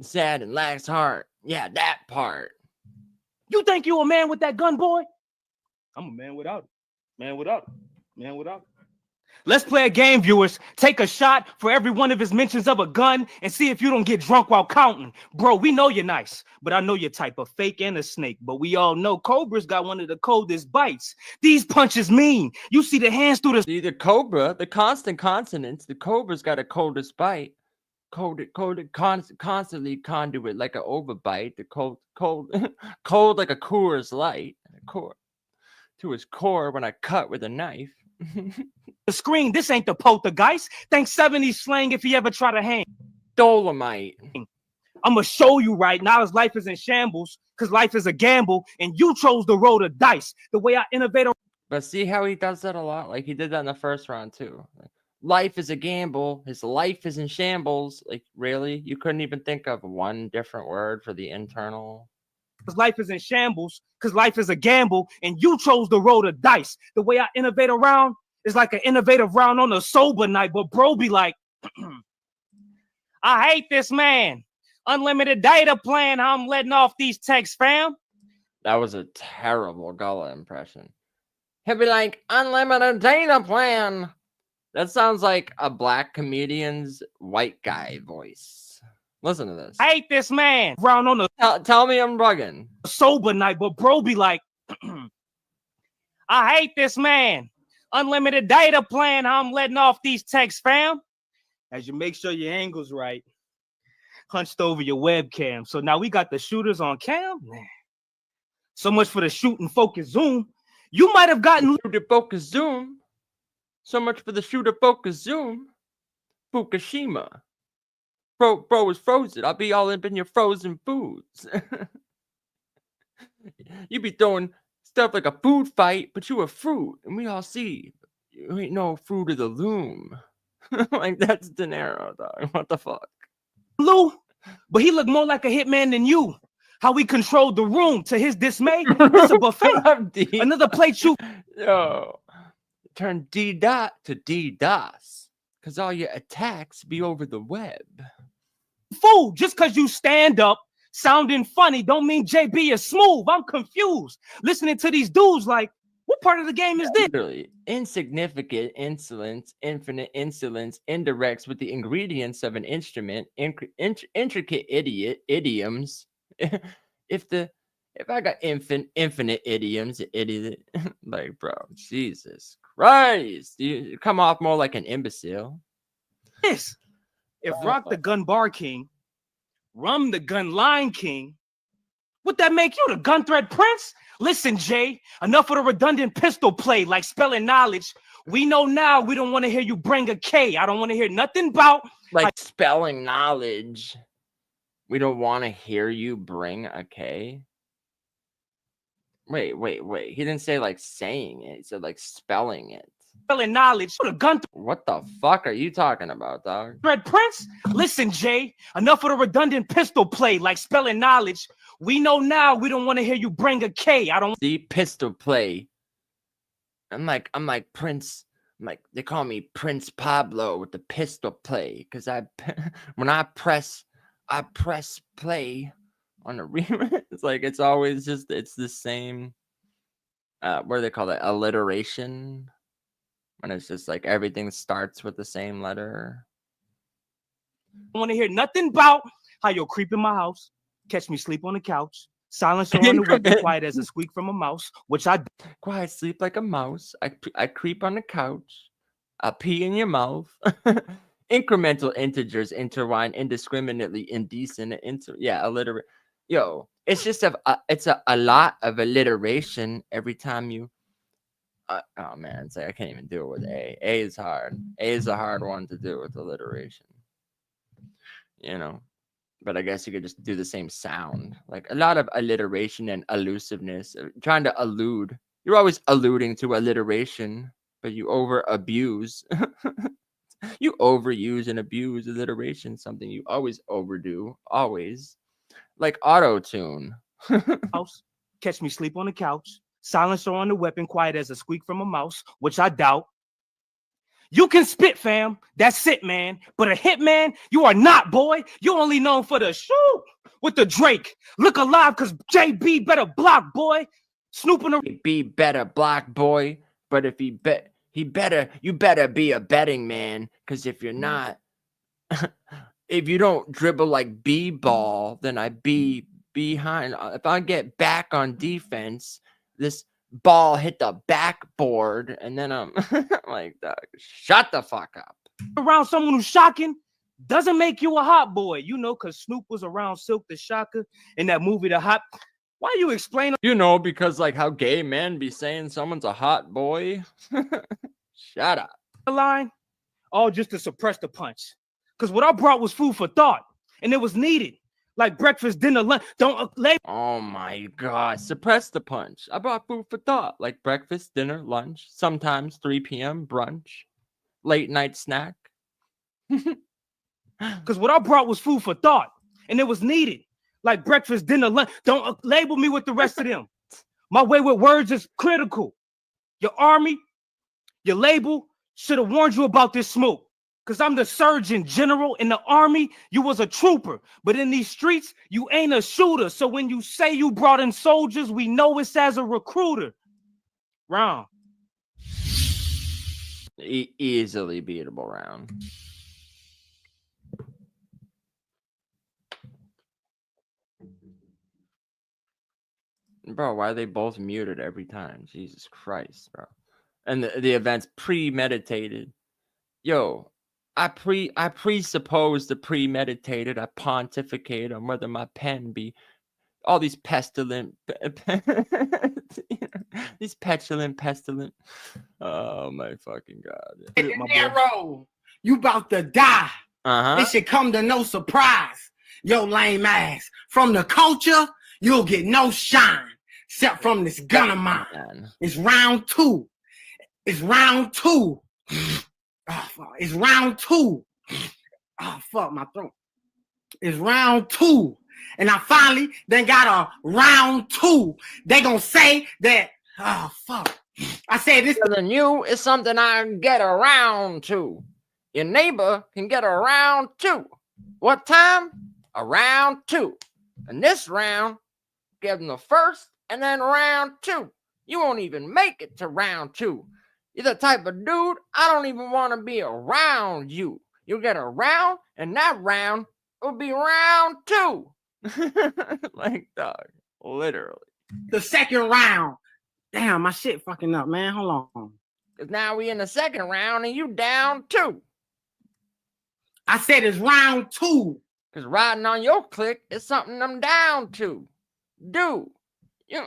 Sad and lacks heart. Yeah, that part. You think you a man with that gun, boy? I'm a man without it. Man without it. Man without it. Let's play a game, viewers. Take a shot for every one of his mentions of a gun and see if you don't get drunk while counting. Bro, we know you're nice, but I know your type of fake and a snake. But we all know Cobra's got one of the coldest bites. These punches mean. You see the hands through the... See, the Cobra, the constant consonants, the Cobra's got a coldest bite. Constantly conduit like an overbite. The cold like a Coors Light. Core to his core when I cut with a knife. The screen, this ain't the poltergeist. Thanks 70s slang if he ever try to hang. Dolomite. I'ma show you right now his life is in shambles, because life is a gamble, and you chose the roll of dice. The way I innovate. But see how he does that a lot? Like he did that in the first round too. Like, life is a gamble. His life is in shambles. Like, really? You couldn't even think of one different word for the internal? His life is in shambles, because life is a gamble, and you chose the roll of dice. The way I innovate around is like an innovative round on a sober night, but bro be like, I hate this man. Unlimited data plan, I'm letting off these texts, fam. That was a terrible Gullah impression. He'll be like, unlimited data plan. That sounds like a black comedian's white guy voice. Listen to this. I hate this man. Round on the tell me I'm bugging. Sober night, but bro be like, I hate this man. Unlimited data plan, I'm letting off these texts, fam. As you make sure your angle's right. Hunched over your webcam. So now we got the shooters on cam. Man. So much for the shoot and focus zoom. You might have gotten shooter focus zoom. So much for the shooter focus zoom. Fukushima. Bro is frozen. I'll be all up in your frozen foods. You be throwing stuff like a food fight, but you a fruit, and we all see you ain't no fruit of the loom. Like that's De Niro, dog. What the fuck? Lou, but he looked more like a hitman than you. How we controlled the room to his dismay. It's a buffet. Another plate you. Yo, turn D dot to DDoS, cause all your attacks be over the web. Fool, just cause you stand up sounding funny don't mean JB is smooth. I'm confused. Listening to these dudes like, what part of the game is this? Literally, insignificant insolence, infinite insolence, indirects with the ingredients of an instrument, intricate idioms, if I got infinite idioms, idiot, like, bro, Jesus Christ, you come off more like an imbecile. Yes. If Rock the Gun Bar King, Rum the Gun Line King, would that make you the gun threat prince? Listen, Jay, enough of the redundant pistol play like spelling knowledge. We know now we don't want to hear you bring a K. I don't want to hear nothing about like spelling knowledge. We don't want to hear you bring a K. Wait. He didn't say like saying it. He said like spelling it. Spelling knowledge. What the fuck are you talking about, dog? Red Prince? Listen, Jay, enough of the redundant pistol play like spelling knowledge. We know now we don't want to hear you bring a K. I don't see pistol play. I'm like Prince. I'm like, they call me Prince Pablo with the pistol play because when I press play on the remix. It's like it's always just it's the same. What do they call it? Alliteration. When it's just like everything starts with the same letter. I want to hear nothing about how you'll creep in my house, catch me sleep on the couch, silencer on the weapon, quiet as a squeak from a mouse, which I quiet sleep like a mouse. I creep on the couch. I pee in your mouth. Incremental integers intertwine indiscriminately, indecent, alliterate. Yo, it's just it's a lot of alliteration every time you. Oh man, it's like I can't even do it with A. A is hard. A is a hard one to do with alliteration. You know, but I guess you could just do the same sound. Like a lot of alliteration and elusiveness, trying to allude. You're always alluding to alliteration, but you over abuse. You overuse and abuse alliteration, something you always overdo, always. Like auto-tune. House, catch me sleep on the couch, silencer on the weapon, quiet as a squeak from a mouse, which I doubt. You can spit, fam. That's it, man. But a hitman, you are not, boy. You're only known for the shoot with the Drake. Look alive, cause JB better block, boy. Snooping around. Be better block, boy. But if you better be a betting man. Cause if you're not, if you don't dribble like B-ball, then I be behind. If I get back on defense, this ball hit the backboard, and then I'm like, shut the fuck up. Around someone who's shocking doesn't make you a hot boy, you know, because Snoop was around Silk the Shocker in that movie, The Hot. Why you explain? You know, because like how gay men be saying someone's a hot boy. Shut up. The line, all just to suppress the punch. Because what I brought was food for thought, and it was needed. Like breakfast, dinner, lunch. Don't label. Oh my God. Suppress the punch. I brought food for thought. Like breakfast, dinner, lunch. Sometimes 3 p.m. brunch. Late night snack. Because what I brought was food for thought. And it was needed. Like breakfast, dinner, lunch. Don't label me with the rest of them. My way with words is critical. Your army, your label should have warned you about this smoke. Because I'm the Surgeon General in the Army, you was a trooper. But in these streets, you ain't a shooter. So when you say you brought in soldiers, we know it's as a recruiter. Round. Easily beatable round. Bro, why are they both muted every time? Jesus Christ, bro. And the event's premeditated. Yo. I presuppose the premeditated. I pontificate on whether my pen be all these pestilent, these petulant, pestilent. Oh my fucking God! Narrow, you about to die. It should come to no surprise. Yo, lame ass. From the culture, you'll get no shine except from this gun of mine. It's round two. It's round two. Oh, fuck. It's round two. Oh, fuck, my throat. It's round two. And I finally then got a round two. They gonna say that, oh, fuck. I said this. Than you is something I can get around to. Your neighbor can get around too. What time? Around two. And this round, give them the first and then round two. You won't even make it to round two. You're the type of dude, I don't even want to be around you. You'll get around, and that round will be round two. Like, dog, literally. The second round. Damn, my shit fucking up, man. Hold on. Cause now we in the second round and you down 2. I said it's round 2. Cause riding on your click is something I'm down to. Do. You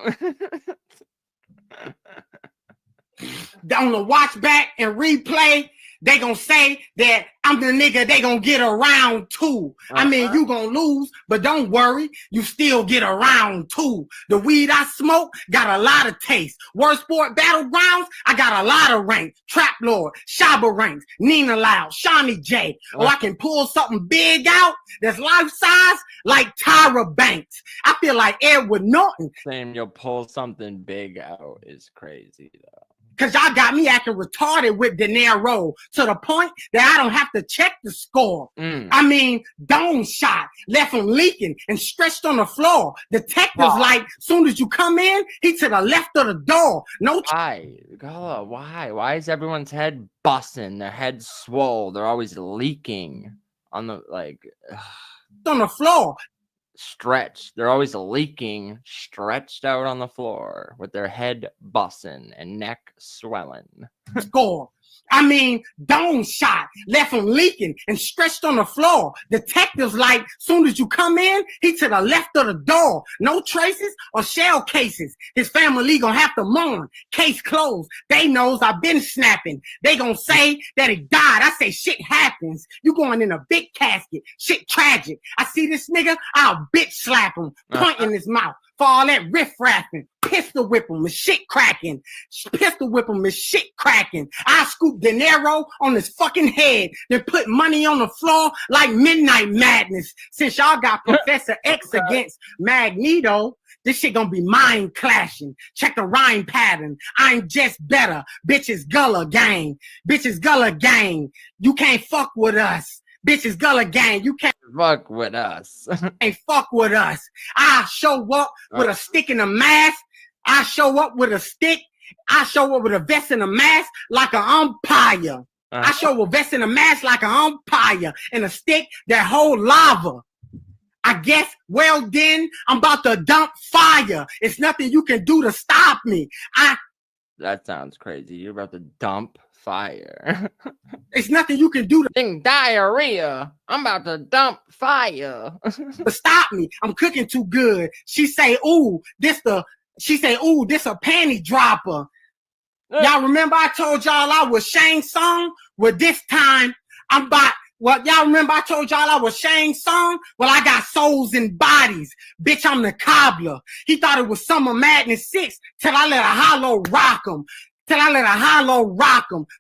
On the watch back and replay, they gonna say that I'm the nigga they gonna get a round 2. I mean, you gonna lose, but don't worry, you still get a round 2. The weed I smoke got a lot of taste. Word Sport Battlegrounds, I got a lot of ranks. Trap Lord, Shabba ranks, Nina Loud, Shawnee J. Or I can pull something big out that's life size like Tyra Banks. I feel like Edward Norton. saying you'll pull something big out is crazy though. Cause y'all got me acting retarded with De Niro to the point that I don't have to check the score. I mean, dome shot, left him leaking and stretched on the floor. Detectives like, soon as you come in, he to the left of the door. No. Why? God, why? Why is everyone's head busting? Their head swole. They're always leaking on the on the floor. Stretched. They're always leaking, stretched out on the floor with their head busting and neck swelling. Score. I mean, dome shot, left him leaking and stretched on the floor. Detectives like, soon as you come in, he to the left of the door. No traces or shell cases. His family gonna have to mourn. Case closed. They knows I've been snapping. They gonna say that he died. I say shit happens. You going in a big casket. Shit tragic. I see this nigga, I'll bitch slap him. Point in his mouth. For all that riff-raffing. Pistol whip him, his shit cracking. Pistol whip him, his shit cracking. I scoop De Niro on his fucking head, then put money on the floor like Midnight Madness. Since y'all got Professor X against Magneto, this shit gonna be mind clashing. Check the rhyme pattern. I'm just better. Bitches Gullah gang. Bitches Gullah gang. You can't fuck with us. Bitches Gullah gang. You can't fuck with us. Can't fuck with us. I show up with a stick and a mask. I show up with a stick. I show up with a vest and a mask like an umpire. I show up with a vest and a mask like an umpire and a stick that hold lava. I guess, well then, I'm about to dump fire. It's nothing you can do to stop me. That sounds crazy. You're about to dump fire. It's nothing you can do to think diarrhea. I'm about to dump fire. to stop me. I'm cooking too good. She say, ooh, this a panty dropper. Y'all remember I told y'all I was Shane Song? Well, this time I'm about. Well, y'all remember I told y'all I was Shane Song? Well, I got souls and bodies. Bitch, I'm the cobbler. He thought it was Summer Madness 6 till I let a hollow rock him.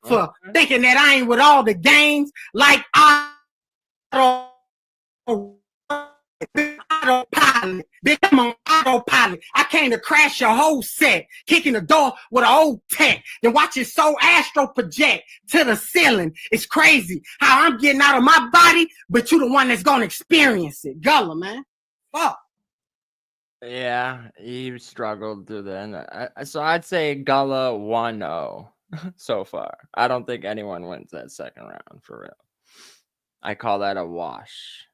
For thinking that I ain't with all the games like autopilot. Bitch, I'm on autopilot. I came to crash your whole set, kicking the door with an old tech, then watch your soul astro project to the ceiling. It's crazy how I'm getting out of my body, but you the one that's gonna experience it. Gullah, man. Fuck. Yeah, he struggled through the end. So I'd say Gullah 1-0 so far. I don't think anyone wins that second round for real. I call that a wash.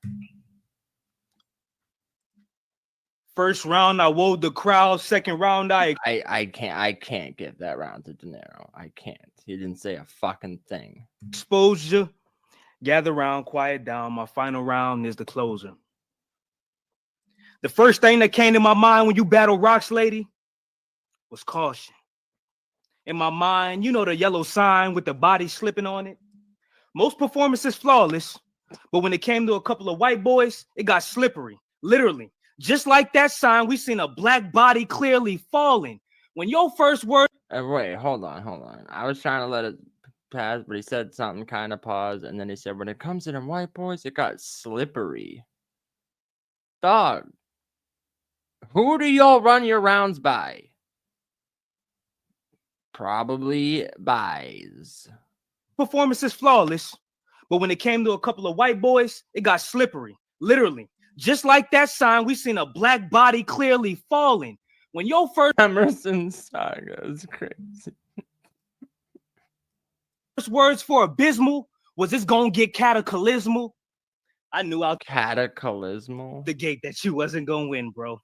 First round, I wowed the crowd. Second round, I can't give that round to De Niro. I can't. He didn't say a fucking thing. Exposure. Gather round, quiet down. My final round is the closer. The first thing that came to my mind when you battle Rocks Lady was caution. In my mind, you know the yellow sign with the body slipping on it? Most performances flawless, but when it came to a couple of white boys, it got slippery. Literally. Just like that sign, we seen a black body clearly falling. When your first word... Wait, hold on. I was trying to let it pass, but he said something kind of paused, and then he said, when it comes to them white boys, it got slippery. Dog. Who do y'all run your rounds by? Probably buys. Performance is flawless, but when it came to a couple of white boys, it got slippery. Literally. Just like that sign, we seen a black body clearly falling. When your first Emerson Saga is crazy. First words for abysmal was it's gonna get cataclysmal. I knew out Cataclysmal. the gate that you wasn't gonna win, bro.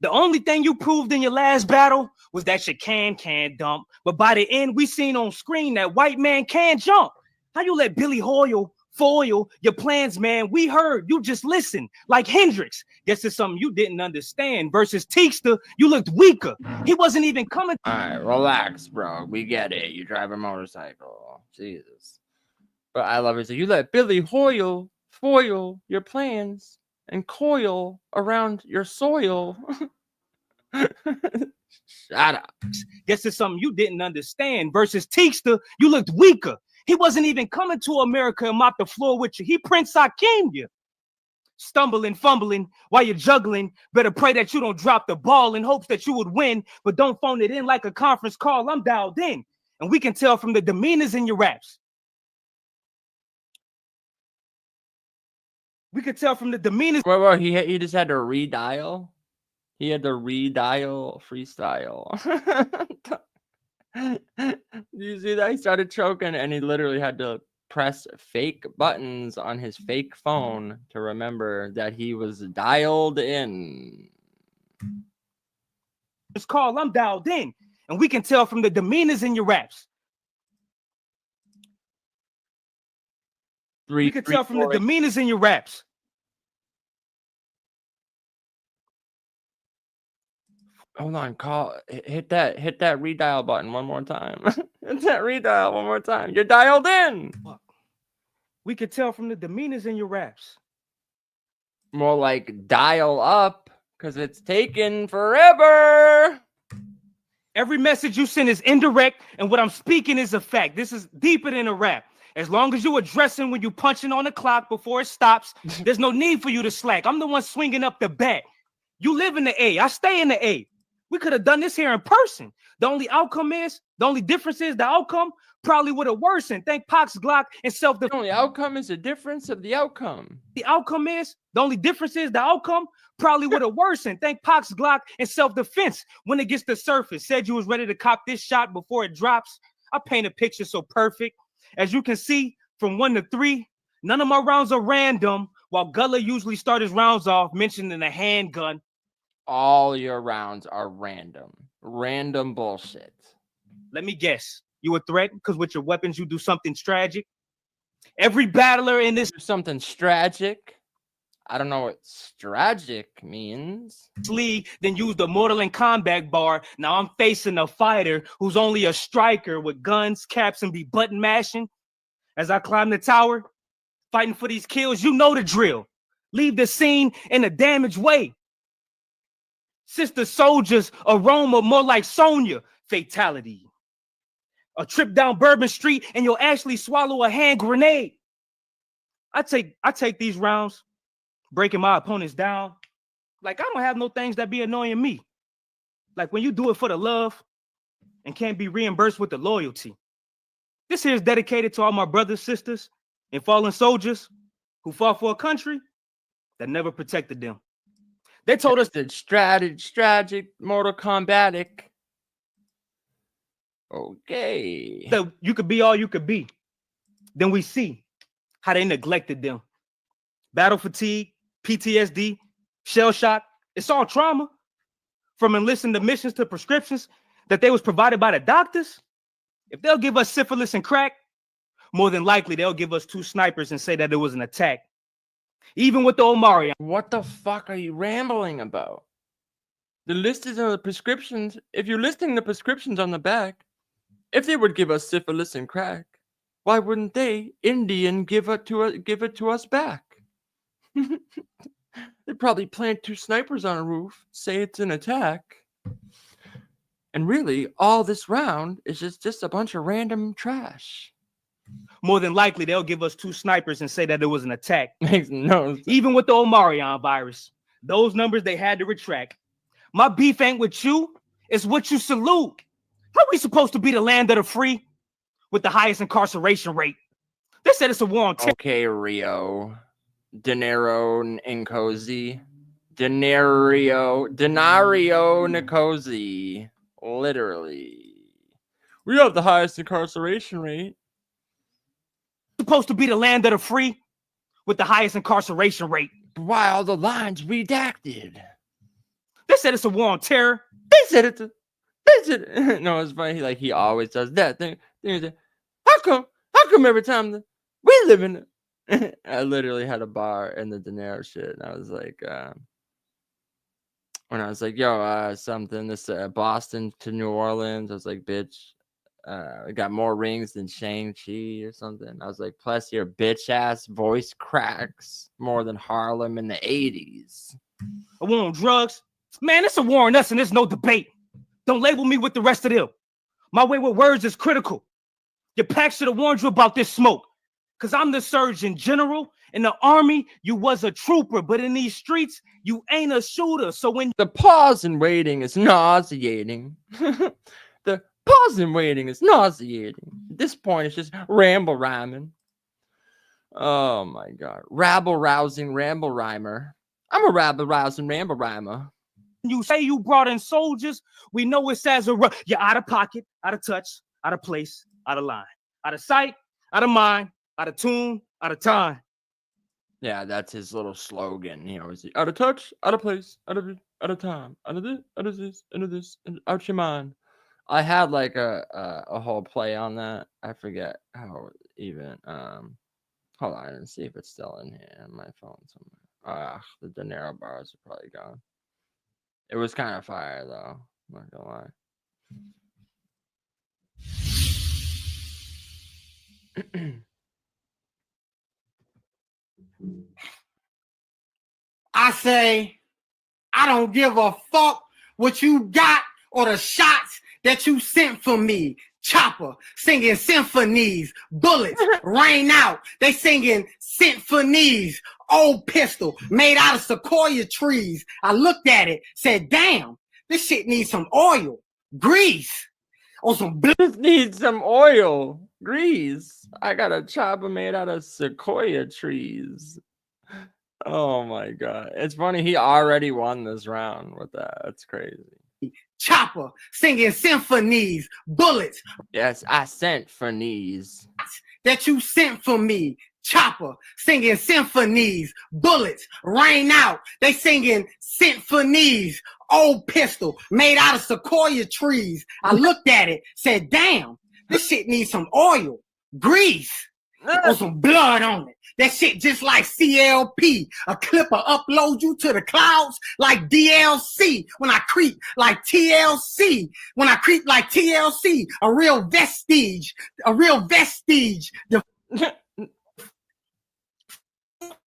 The only thing you proved in your last battle was that you can dump. But by the end, we seen on screen that white man can jump. How you let Billy Hoyle foil your plans, man? We heard you just listen like Hendrix. Guess it's something you didn't understand. Versus Teekster, you looked weaker. He wasn't even coming. All right, relax, bro. We get it. You drive a motorcycle. Jesus. But I love it. So you let Billy Hoyle foil your plans and coil around your soil. Shut up. Guess it's something you didn't understand. Versus Teekster, you looked weaker. He wasn't even coming to America and mop the floor with you. He Prince Hakeem you. Stumbling, fumbling while you're juggling. Better pray that you don't drop the ball in hopes that you would win, but don't phone it in like a conference call. I'm dialed in, and we can tell from the demeanors in your raps. We could tell from the demeanors. Well, he just had to redial. He had to redial freestyle. Do you see that? He started choking and he literally had to press fake buttons on his fake phone to remember that he was dialed in. It's called I'm dialed in, and we can tell from the demeanors in your raps. We can tell from the demeanors in your raps. Hold on, hit that redial button one more time. Hit that redial one more time. You're dialed in. We could tell from the demeanors in your raps. More like dial up, because it's taken forever. Every message you send is indirect, and what I'm speaking is a fact. This is deeper than a rap. As long as you're addressing when you're punching on the clock before it stops, there's no need for you to slack. I'm the one swinging up the bat. You live in the A. I stay in the A. We could have done this here in person. The only difference is the outcome probably would have worsened. Thank Pac's Glock and self-defense. The only outcome is the difference of the outcome. The only difference is the outcome probably would have worsened. Thank Pac's Glock and self-defense. When it gets to surface, said you was ready to cop this shot before it drops. I paint a picture so perfect. As you can see, from 1 to 3, none of my rounds are random, while Gullah usually start his rounds off mentioning a handgun. All your rounds are random. Random bullshit. Let me guess. You a threat because with your weapons you do something tragic? Every battler in this something tragic. I don't know what tragic means. League then used the Mortal and Combat bar. Now I'm facing a fighter who's only a striker with guns, caps, and be button mashing. As I climb the tower, fighting for these kills, you know the drill. Leave the scene in a damaged way. Sister soldiers aroma more like Sonya. Fatality. A trip down Bourbon Street and you'll actually swallow a hand grenade. I take these rounds, breaking my opponents down. Like I don't have no things that be annoying me. Like when you do it for the love and can't be reimbursed with the loyalty. This here is dedicated to all my brothers, sisters, and fallen soldiers who fought for a country that never protected them. They told us that strategic, Mortal Kombatic. Okay. So you could be all you could be. Then we see how they neglected them. Battle fatigue, PTSD, shell shock. It's all trauma. From enlisting the missions to prescriptions that they was provided by the doctors. If they'll give us syphilis and crack, more than likely they'll give us 2 snipers and say that it was an attack. Even with the Omarion. What the fuck are you rambling about? The list is on the prescriptions. If you're listing the prescriptions on the back, if they would give us syphilis and crack, why wouldn't they, Indian, give it to us back? They'd probably plant 2 snipers on a roof, say it's an attack. And really, all this round is just a bunch of random trash. More than likely, they'll give us 2 snipers and say that it was an attack. Makes no sense. Even with the Omarion virus, those numbers they had to retract. My beef ain't with you, it's what you salute. How are we supposed to be the land of the free with the highest incarceration rate? They said it's a war on terror. Okay, Rio. Denaro Nkosi. Denario Nkosi. Literally. We have the highest incarceration rate. Supposed to be the land of the free with the highest incarceration rate. Why are the lines redacted? They said it's a war on terror. They said it's a. They said no. It's funny. He always does that thing. How come every time we live in it? I literally had a bar in the De Niro shit, and I was like, when I was like, yo, something this Boston to New Orleans. I was like, bitch, I got more rings than Shang-Chi or something. I was like, plus your bitch ass voice cracks more than Harlem in the 80s. A war on drugs, man. It's a war on us, and there's no debate. Don't label me with the rest of them. My way with words is critical. Your pack should have warned you about this smoke. Because I'm the Surgeon General. In the Army, you was a trooper. But in these streets, you ain't a shooter. So when the pause and waiting is nauseating. The pause and waiting is nauseating. At this point, it's just ramble rhyming. Oh, my God. Rabble-rousing ramble rhymer. I'm a rabble-rousing ramble rhymer. you say you brought in soldiers, we know it's as a you're out of pocket, out of touch, out of place, out of line, out of sight, out of mind, out of tune, out of time. Yeah, that's his little slogan. He always out of touch, out of place, out of time, out of this, out of this, out of this, and out your mind. I had like a whole play on that. I forget how even. Hold on and see if it's still in here on my phone somewhere. The De Niro bars are probably gone. It was kind of fire though. I'm not gonna lie. I say, I don't give a fuck what you got or the shots that you sent for me. Chopper singing symphonies, bullets rain out. They singing symphonies. Old pistol made out of sequoia trees. I looked at it, said, damn, this shit needs some oil, grease, or some This needs some oil, grease. I got a chopper made out of sequoia trees. Oh my God. It's funny. He already won this round with that. That's crazy. Chopper singing symphonies, bullets. Yes, I sent for knees. That you sent for me. Chopper singing symphonies, bullets rain out. They singing symphonies. Old pistol made out of sequoia trees. I looked at it, said, damn, this shit needs some oil, grease, or some blood on it. That shit just like CLP. A clipper upload you to the clouds like DLC. When I creep like TLC. When I creep like TLC. A real vestige. A real vestige. The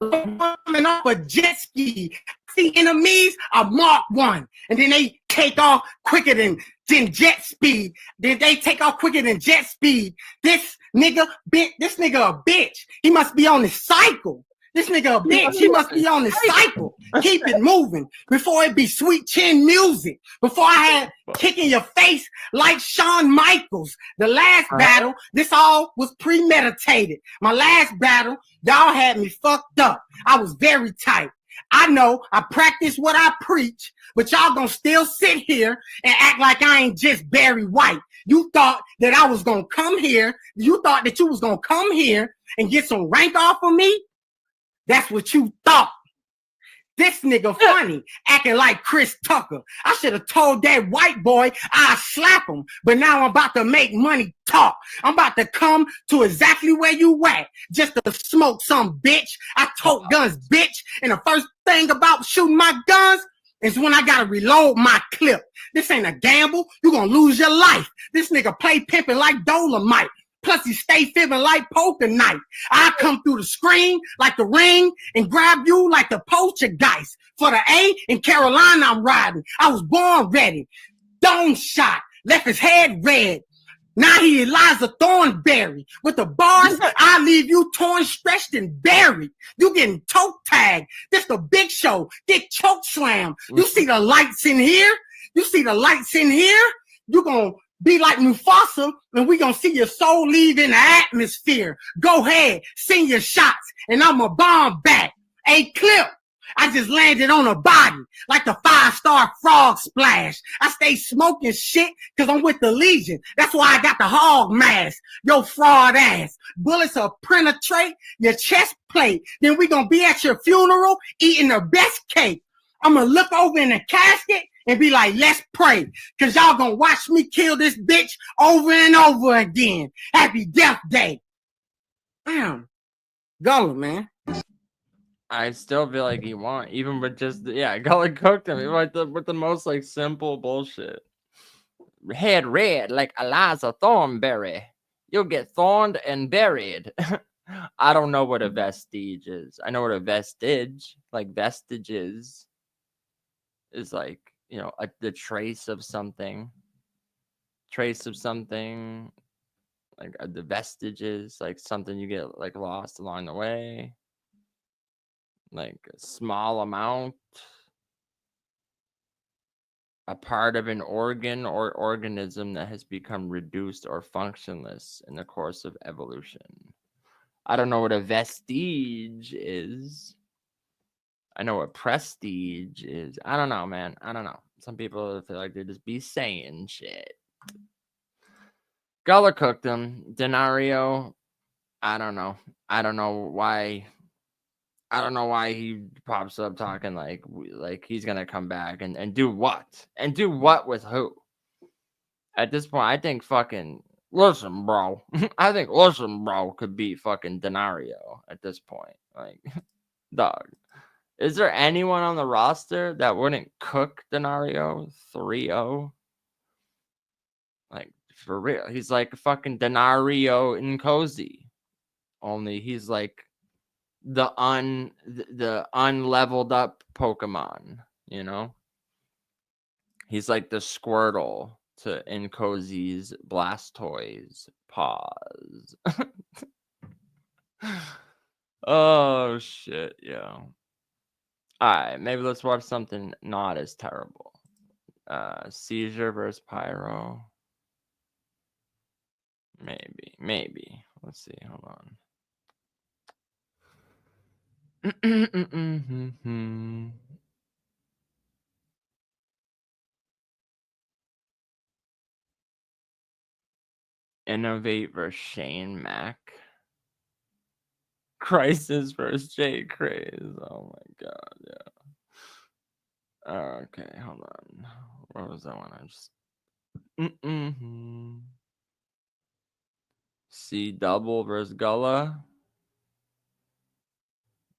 woman off a jet ski. See enemies, I mark one. And then they take off quicker than jet speed. Then they take off quicker than jet speed. This nigga a bitch. He must be on his cycle. This nigga a bitch. He must be on his cycle. Keep it moving before it be sweet chin music. Before I had kicking your face like Shawn Michaels. The last battle, this all was premeditated. My last battle, y'all had me fucked up. I was very tight. I know I practice what I preach, but y'all gonna still sit here and act like I ain't just Barry White. You thought that I was gonna come here. You thought that you was gonna come here and get some rank off of me? That's what you thought. This nigga funny, acting like Chris Tucker. I should have told that white boy I'd slap him, but now I'm about to make money talk. I'm about to come to exactly where you at, just to smoke some bitch. I tote guns, bitch, and the first thing about shooting my guns is when I gotta reload my clip. This ain't a gamble. You gonna lose your life. This nigga play pimping like Dolomite. Plus, he stay fibbing like poker night. I come through the screen like the ring and grab you like the poltergeist. For the A in Carolina, I'm riding. I was born ready. Dome shot, left his head red. Now he Eliza Thornberry. With the bars, I leave you torn, stretched, and buried. You getting toe tagged. This the big show. Get choke slam. You see the lights in here? You see the lights in here? You gonna be like Mufasa, and we gonna see your soul leave in the atmosphere. Go ahead, sing your shots, and I'ma bomb back. A clip, I just landed on a body like the 5-star frog splash. I stay smoking shit because I'm with the Legion. That's why I got the hog mask. Yo, fraud ass. Bullets will penetrate your chest plate. Then we gonna be at your funeral eating the best cake. I'm gonna look over in the casket and be like, let's pray. Because y'all gonna watch me kill this bitch over and over again. Happy Death Day. Damn. Gullah, man. I still feel like he won, even with just Gullah cooked him with the most like simple bullshit. Head red like Eliza Thornberry. You'll get thorned and buried. I don't know what a vestige is. I know what a vestige, like vestiges, is like, you know, the trace of something. Trace of something, like the vestiges, like something you get like lost along the way. Like a small amount, a part of an organ or organism that has become reduced or functionless in the course of evolution. I don't know what a vestige is. I know what prestige is. I don't know, man. I don't know. Some people feel like they just be saying shit. Gullah cooked him. Denario, I don't know. I don't know why he pops up talking like he's gonna come back and do what? And do what with who? At this point, I think fucking listen, bro. I think listen, bro, could be fucking Denario at this point. Like, dog. Is there anyone on the roster that wouldn't cook Denario 3-0? Like, for real. He's like fucking Denario in Cozy. Only he's like the unleveled up Pokemon, you know? He's like the Squirtle to Incozy's Blastoise paws. Oh shit, yeah. Alright, maybe let's watch something not as terrible. Cyzure versus Pyro. Maybe. Let's see, hold on. Innovate versus Shane Mack. Crisis versus Jay Craze. Oh my god, yeah. Okay, hold on. What was that one? I just C double versus Gullah.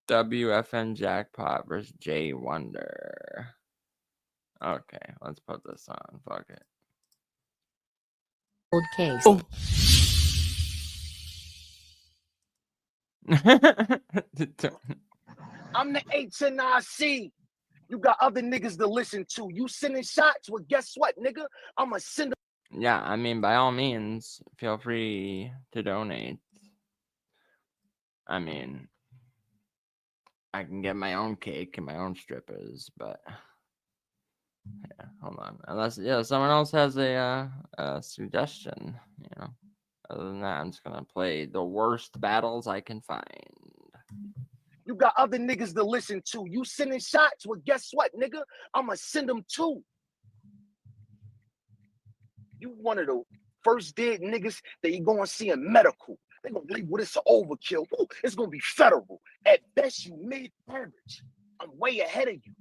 WFN Jackpot versus J Wonder. Okay, let's put this on. Fuck it. Old case. Oh. I'm the HNIC. You got other niggas to listen to. You sending shots? Well, guess what, nigga? I'ma send them. Yeah, I mean, by all means, feel free to donate. I mean, I can get my own cake and my own strippers, but yeah, hold on. Unless someone else has a suggestion, you know. Other than that, I'm just gonna play the worst battles I can find. You got other niggas to listen to. You sending shots? Well, guess what, nigga? I'ma send them too. You one of the first dead niggas that you gonna see in medical. They gonna label this an overkill. Ooh, it's gonna be federal. At best, you mid-average. I'm way ahead of you.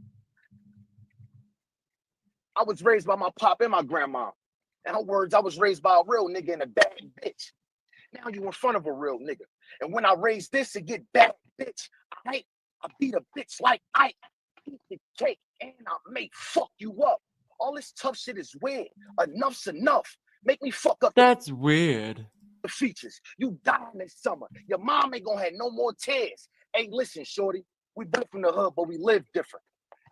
I was raised by my pop and my grandma. In her words, I was raised by a real nigga and a bad bitch. Now you in front of a real nigga. And when I raise this, it get bad bitch. I beat a bitch like I eat the cake and I may fuck you up. All this tough shit is weird. Enough's enough. Make me fuck up. That's weird. The features. You dying this summer. Your mom ain't gonna have no more tears. Hey, listen, shorty. We both from the hood, but we live different.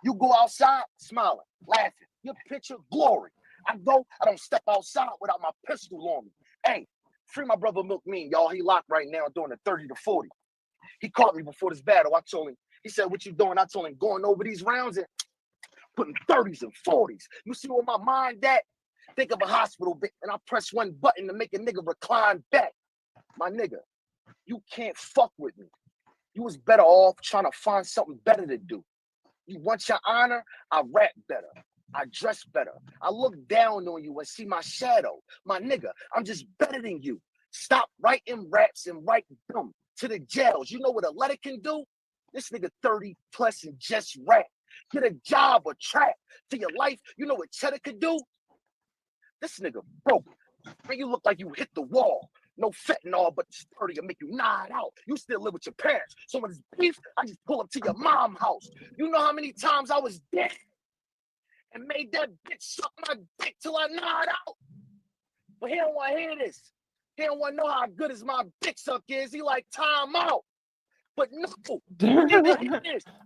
You go outside, smiling, laughing. Your picture, glory. I don't step outside without my pistol on me. Hey, free my brother Milk Mean, y'all. He locked right now doing a 30 to 40. He caught me before this battle. I told him, he said, what you doing? I told him, going over these rounds and putting 30s and 40s. You see where my mind at? Think of a hospital bit, and I press one button to make a nigga recline back. My nigga, you can't fuck with me. You was better off trying to find something better to do. You want your honor? I rap better. I dress better. I look down on you and see my shadow. My nigga, I'm just better than you. Stop writing raps and write them to the jails. You know what a letter can do? This nigga 30 plus and just rap. Get a job or trap to your life. You know what cheddar could do? This nigga broke. Man, you look like you hit the wall. No fentanyl, but this 30 will make you nod out. You still live with your parents. So when it's beef, I just pull up to your mom's house. You know how many times I was dead and made that bitch suck my dick till I nod out? But he don't want to hear this. He don't want to know how good as my dick suck is. He like time out. But no.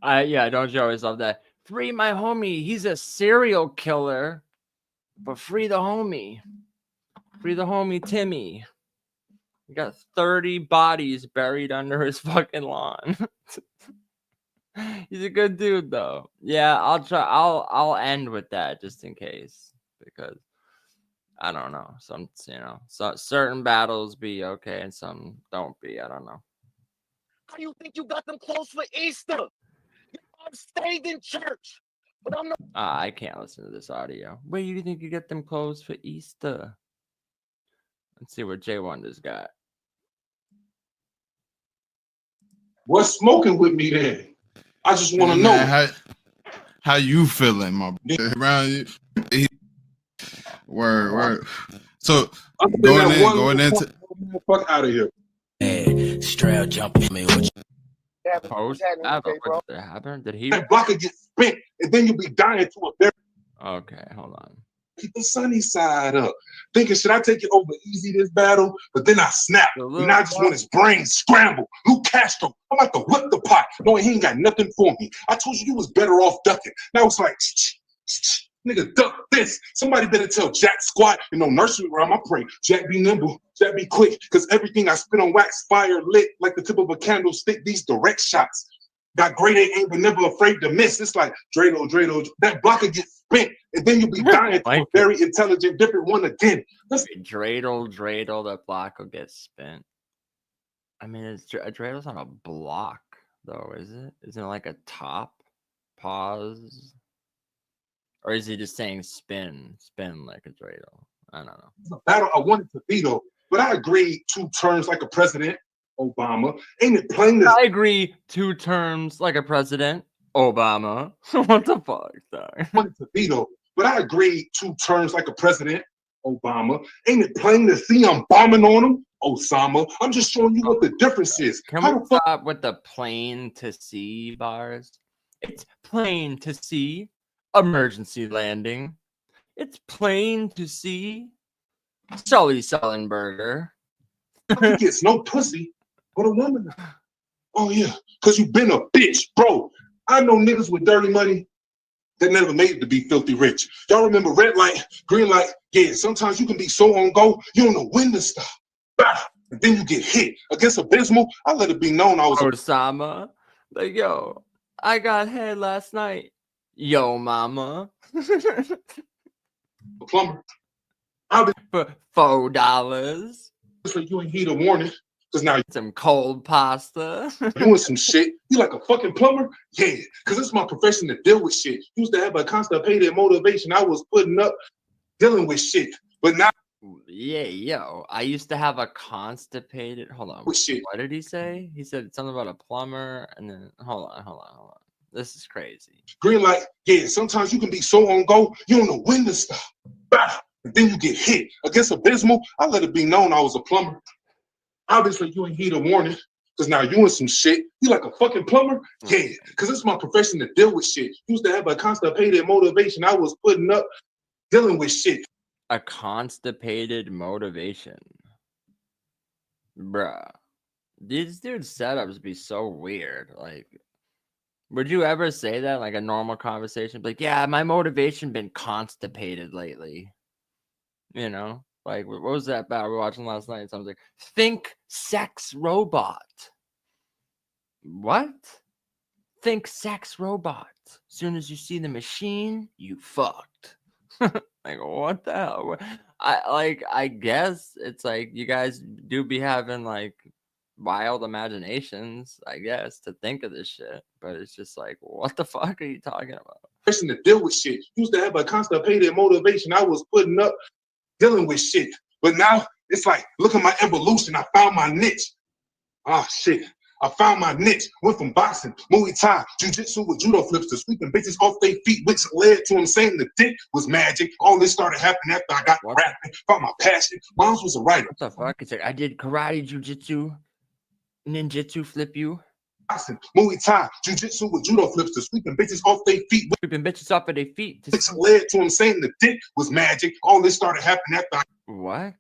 Yeah, don't you always love that? Free my homie. He's a serial killer. But free the homie. Free the homie Timmy. He got 30 bodies buried under his fucking lawn. He's a good dude though. Yeah, I'll try. I'll end with that just in case, because I don't know. Some, so certain battles be okay and some don't be. I don't know. How do you think you got them clothes for Easter? I've stayed in church, but I'm not. I can't listen to this audio. Where do you think you get them clothes for Easter? Let's see what J Wonder's got. What's smoking with me then? I just want to know how you feeling, my brother. Around you. Word. So going into fuck out of here. Hey, Stroud jumping me. What happened? Did he? That blocker gets spent, and then you'll be dying to a very. Okay, hold on. Keep the sunny side up. Thinking, should I take it over easy this battle? But then I snap. And I just want his brain scrambled. Luke Castro, I'm about to whip the pot, knowing he ain't got nothing for me. I told you was better off ducking. Now it's like, nigga, duck this. Somebody better tell Jack squat in no nursery rhyme. I pray Jack be nimble, Jack be quick, because everything I spit on wax fire lit like the tip of a candlestick. These direct shots. Got great aim, but never afraid to miss. It's like Drado. That blocker gets spent, and then you'll be dying to a very intelligent, different one again. Dreidel, that block will get spent. I mean, Dreidel's not a block, though, is it? Isn't it like a top pause? Or is he just saying spin like a Dreidel? I don't know. It's a battle I wanted to be, though, but I agreed 2 terms like a president. Obama. Ain't it plain? I agree 2 terms like a president. Obama. What the fuck? Sorry. Wanted to veto, but I agreed 2 terms like a president. Obama. Ain't it plain to see I'm bombing on him? Osama. I'm just showing you what the difference is. Can we stop with the plain to see bars? It's plain to see emergency landing. It's plain to see Sully Sullenberger. He gets no pussy. But a woman. Oh yeah, because you been a bitch, bro. I know niggas with dirty money that never made it to be filthy rich. Y'all remember red light, green light? Yeah, sometimes you can be so on go, you don't know when to stop. Bah, and then you get hit. Against Abysmal, I let it be known I was Osama. Like, yo, I got head last night. Yo, mama. A plumber. I'll be for $4. So you ain't heed a warning. Cause now some cold pasta. Doing some shit. You like a fucking plumber? Yeah. Cause it's my profession to deal with shit. Used to have a constipated motivation. I was putting up dealing with shit. But now yeah, yo. I used to have a constipated. Hold on. With shit. What did he say? He said something about a plumber and then hold on. This is crazy. Green light, yeah. Sometimes you can be so on go, you don't know when to stop. Bah, and then you get hit. Against Abysmal, I let it be known I was a plumber. Obviously, you ain't heed a warning, because now you in some shit. You like a fucking plumber? Yeah, because it's my profession to deal with shit. Used to have a constipated motivation. I was putting up, dealing with shit. A constipated motivation. Bruh. These dudes' setups be so weird. Like, would you ever say that, like a normal conversation? Like, yeah, my motivation been constipated lately. You know? Like, what was that about we were watching last night? Someone's like, think sex robot. What? Think sex robot. As soon as you see the machine, you fucked. Like, what the hell? I guess it's like you guys do be having like wild imaginations, I guess, to think of this shit. But it's just like, what the fuck are you talking about? Person to deal with shit. Used to have a constipated motivation. I was putting up, dealing with shit. But now it's like, look at my evolution. I found my niche. Ah, shit. I found my niche. Went from boxing, Muay Thai, jiu-jitsu with judo flips to sweeping bitches off their feet, which led to him saying the dick was magic. All this started happening after I got rapping. Found my passion. Moms was a writer. What the fuck? It's like, I did karate, jiu-jitsu, ninjutsu, flip you. Boxing, Muay Thai, jiu-jitsu with judo flips to sweeping bitches off their feet. Sweeping bitches off of their feet. Which led to him saying the dick was magic. All this started happening after I... What?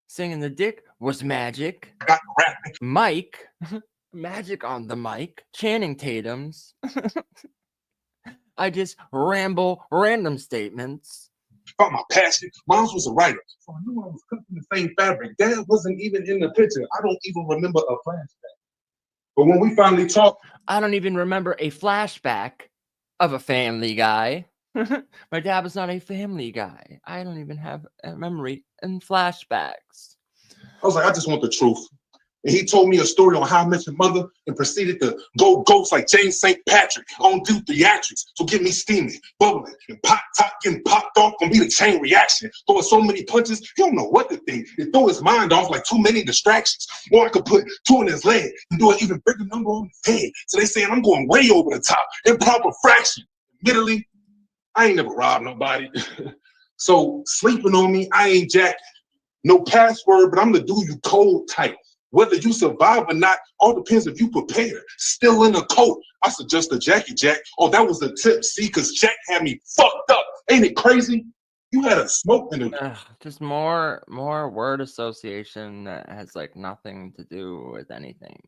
Singing the dick was magic. I got rapping. Mike. Magic on the mic. Channing Tatum's. I just ramble random statements. About my passion. Mom's was a writer. So I knew I was cut from the same fabric. Dad wasn't even in the picture. I don't even remember a flashback. But when we finally talked, I don't even remember a flashback of a Family Guy. My dad was not a Family Guy. I don't even have a memory in flashbacks. I was like, I just want the truth. And he told me a story on how I met your mother and proceeded to go ghost like James St. Patrick. I don't do theatrics, so get me steaming, bubbling, and pop top getting popped off gonna be the chain reaction. Throwing so many punches, he don't know what to think. It throw his mind off like too many distractions. Or I could put 2 in his leg and do an even bigger number on his head. So they saying I'm going way over the top, improper fraction. Admittedly, I ain't never robbed nobody. So sleeping on me, I ain't jacking. No password, but I'm the dude you cold type. Whether you survive or not, all depends if you prepare. Still in a coat, I suggest a jacket, Jack. Oh, that was the tip, see, because Jack had me fucked up. Ain't it crazy? You had a smoke in the... Just more word association that has like nothing to do with anything.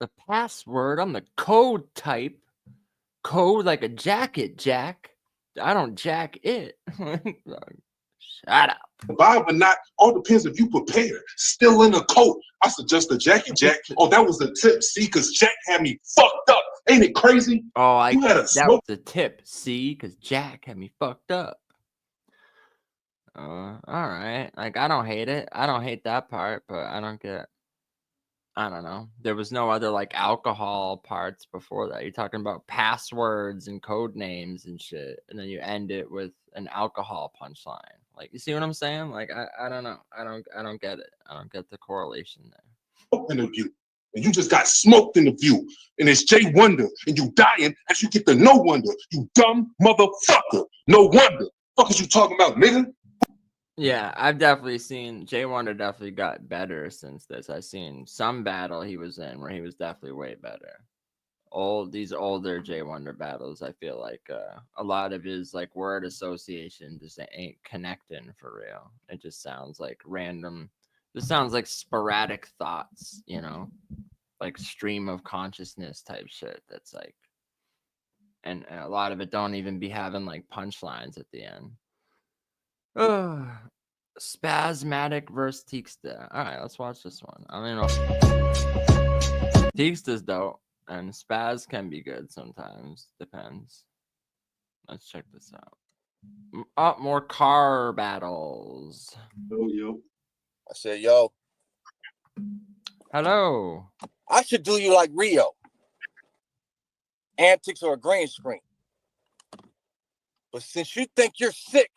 The password, I'm the code type. Code like a jacket, Jack. I don't jack it. Shut up. Survive or not, all depends if you prepare. Still in a coat, I suggest a jacket, Jack. Oh, that was the tip, see, because Jack had me fucked up. Ain't it crazy? Oh, you had a that smoke. was the tip, see, because Jack had me fucked up. All right. Like, I don't hate it. I don't hate that part, but I don't know. There was no other like alcohol parts before that. You're talking about passwords and code names and shit, and then you end it with an alcohol punchline. Like, you see what I'm saying? Like, I don't know. I don't get it. I don't get the correlation there. Interview, and you just got smoked in the view, and it's Jay Wonder, and you dying as you get the no wonder. You dumb motherfucker. No wonder. Fuck is you talking about, nigga? Yeah, I've definitely seen Jay Wonder definitely got better since this. I've seen some battle he was in where he was definitely way better. These older Jay Wonder battles, I feel like a lot of his like word association just ain't connecting for real. It just sounds like random. This sounds like sporadic thoughts, you know, like stream of consciousness type shit. That's like, and a lot of it don't even be having like punchlines at the end. Spasmatic versus Teeksta. All right, let's watch this one. I don't know. Teeksta's dope, and Spaz can be good sometimes. Depends. Let's check this out. More car battles. Oh, yo. I said, yo. Hello. I should do you like Rio. Antics or a green screen. But since you think you're sick,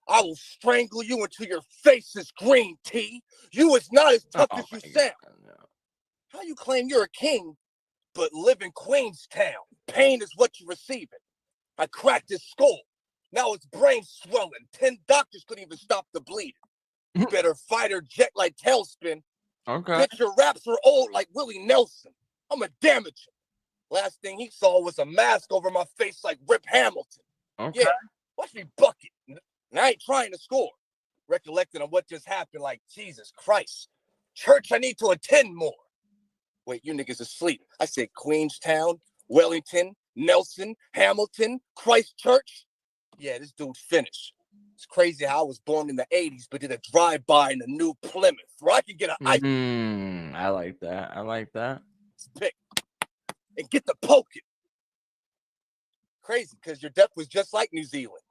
I will strangle you until your face is green tea. You is not as tough as you sound. No. How you claim you're a king, but live in Queenstown? Pain is what you're receiving. I cracked his skull. Now his brain swelling. 10 doctors couldn't even stop the bleeding. You better fight or jet like tailspin. Okay. Bitch, your raps are old like Willie Nelson. I'ma damage him. Last thing he saw was a mask over my face like Rip Hamilton. Okay. Yeah, watch me bucket. And I ain't trying to score. Recollecting on what just happened, like, Jesus Christ. Church, I need to attend more. Wait, you niggas asleep. I said Queenstown, Wellington, Nelson, Hamilton, Christchurch. Yeah, this dude's finished. It's crazy how I was born in the 80s, but did a drive-by in a new Plymouth where I could get an ice. I like that. I like that. Pick and get the poking. Crazy, because your death was just like New Zealand.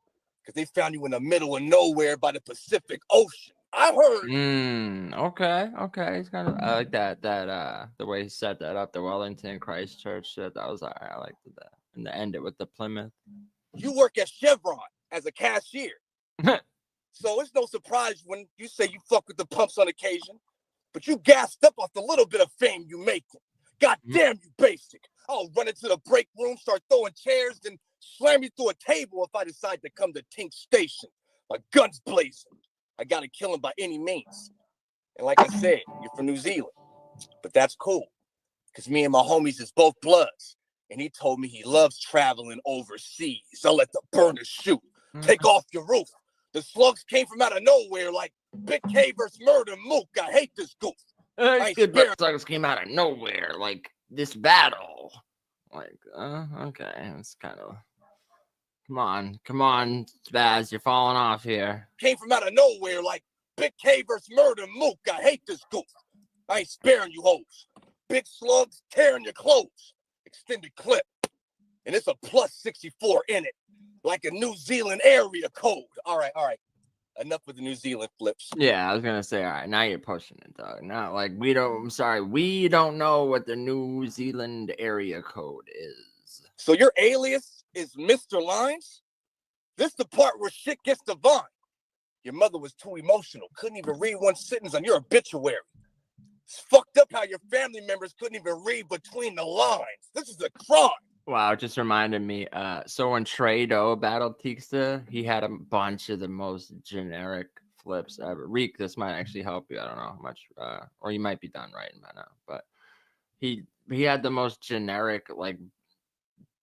Because they found you in the middle of nowhere by the Pacific Ocean. I heard. Okay. He's kind of. I like that. The way he set that up, the Wellington Christchurch shit. That was alright. I liked that. And to end it with the Plymouth. You work at Chevron as a cashier. So it's no surprise when you say you fuck with the pumps on occasion, but you gassed up off the little bit of fame you making. God damn you basic. I'll run into the break room, start throwing chairs, then slam you through a table if I decide to come to Tink Station. My gun's blazing. I gotta kill him by any means. And like I said, you're from New Zealand. But that's cool. Because me and my homies is both bloods. And he told me he loves traveling overseas. I'll let the burners shoot. Take off your roof. The slugs came from out of nowhere like Big K versus Murda Mook. I hate this goof. The slugs came out of nowhere like this battle. Like, okay. It's kind of... Come on, Spaz. You're falling off here. Came from out of nowhere like Big K versus Murda Mook. I hate this goof. I ain't sparing you hoes. Big slugs tearing your clothes. Extended clip. And it's a plus 64 in it. Like a New Zealand area code. All right. Enough with the New Zealand flips. Yeah, I was gonna say, all right, now you're pushing it, dog. Not like we don't know what the New Zealand area code is. So your alias is Mr. Lines? This the part where shit gets divine. Your mother was too emotional, couldn't even read one sentence on your obituary. It's fucked up how your family members couldn't even read between the lines. This is a crime. Wow, it just reminded me. So when Trey Doe battled Teeksta, he had a bunch of the most generic flips ever. Reek, this might actually help you. I don't know how much, or you might be done writing by now. But he had the most generic, like,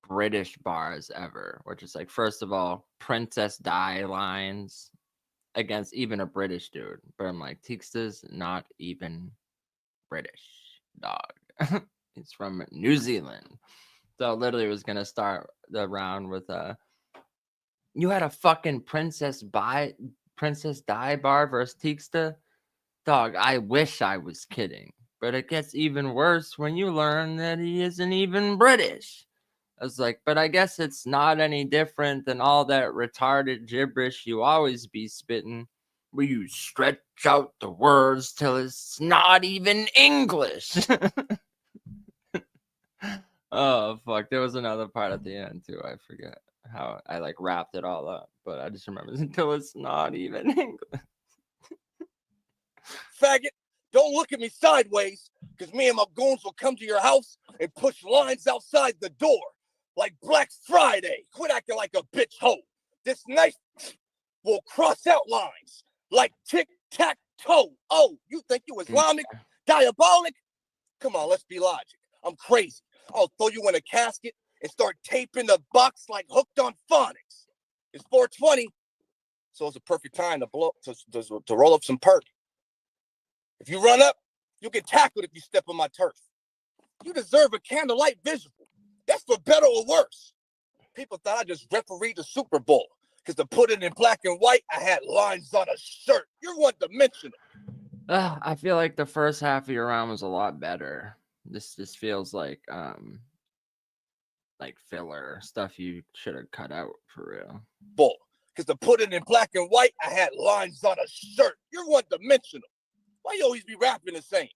British bars ever, which is like, first of all, Princess Di lines against even a British dude. But I'm like, Teeksta's not even British, dog. He's from New Zealand. So literally was gonna start the round with you had a fucking Princess Di bar versus Teeksta. Dog, I wish I was kidding. But it gets even worse when you learn that he isn't even British. I was like, but I guess it's not any different than all that retarded gibberish you always be spitting, where you stretch out the words till it's not even English. Oh, fuck. There was another part at the end, too. I forget how I, like, wrapped it all up. But I just remember until it's not even English. Faggot, don't look at me sideways, because me and my goons will come to your house and push lines outside the door. Like Black Friday. Quit acting like a bitch hoe. This knife will cross out lines. Like tic-tac-toe. Oh, you think you Islamic? Diabolic? Come on, let's be logic. I'm crazy. I'll throw you in a casket and start taping the box like Hooked on Phonics. It's 420, so it's a perfect time to roll up some perk. If you run up, you get tackled if you step on my turf. You deserve a candlelight visual. That's for better or worse. People thought I just refereed the Super Bowl because to put it in black and white, I had lines on a shirt. You're one-dimensional. I feel like the first half of your round was a lot better. This feels like filler stuff you should have cut out for real. Bull, because to put it in black and white, I had lines on a shirt. You're one-dimensional. Why you always be rapping the same?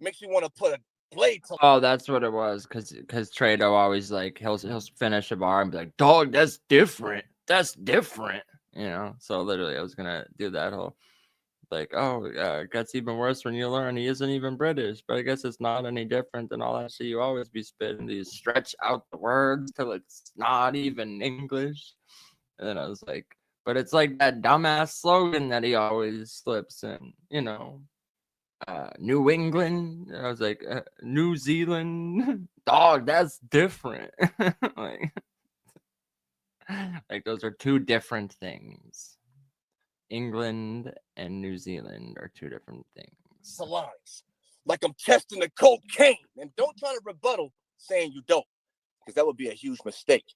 Makes you want to put a blade to. Oh, that's what it was. Because Trado always like he'll finish a bar and be like, "Dog, that's different. That's different." You know. So literally, I was gonna do that whole. Like, it gets even worse when you learn he isn't even British, but I guess it's not any different than all that shit you always be spitting. You stretch out the words till it's not even English. And then I was like, but it's like that dumbass slogan that he always slips in, you know, New England. I was like, New Zealand, dog, that's different. like those are two different things. England and New Zealand are two different things. Salons, like I'm testing the cocaine, and don't try to rebuttal saying you don't, because that would be a huge mistake.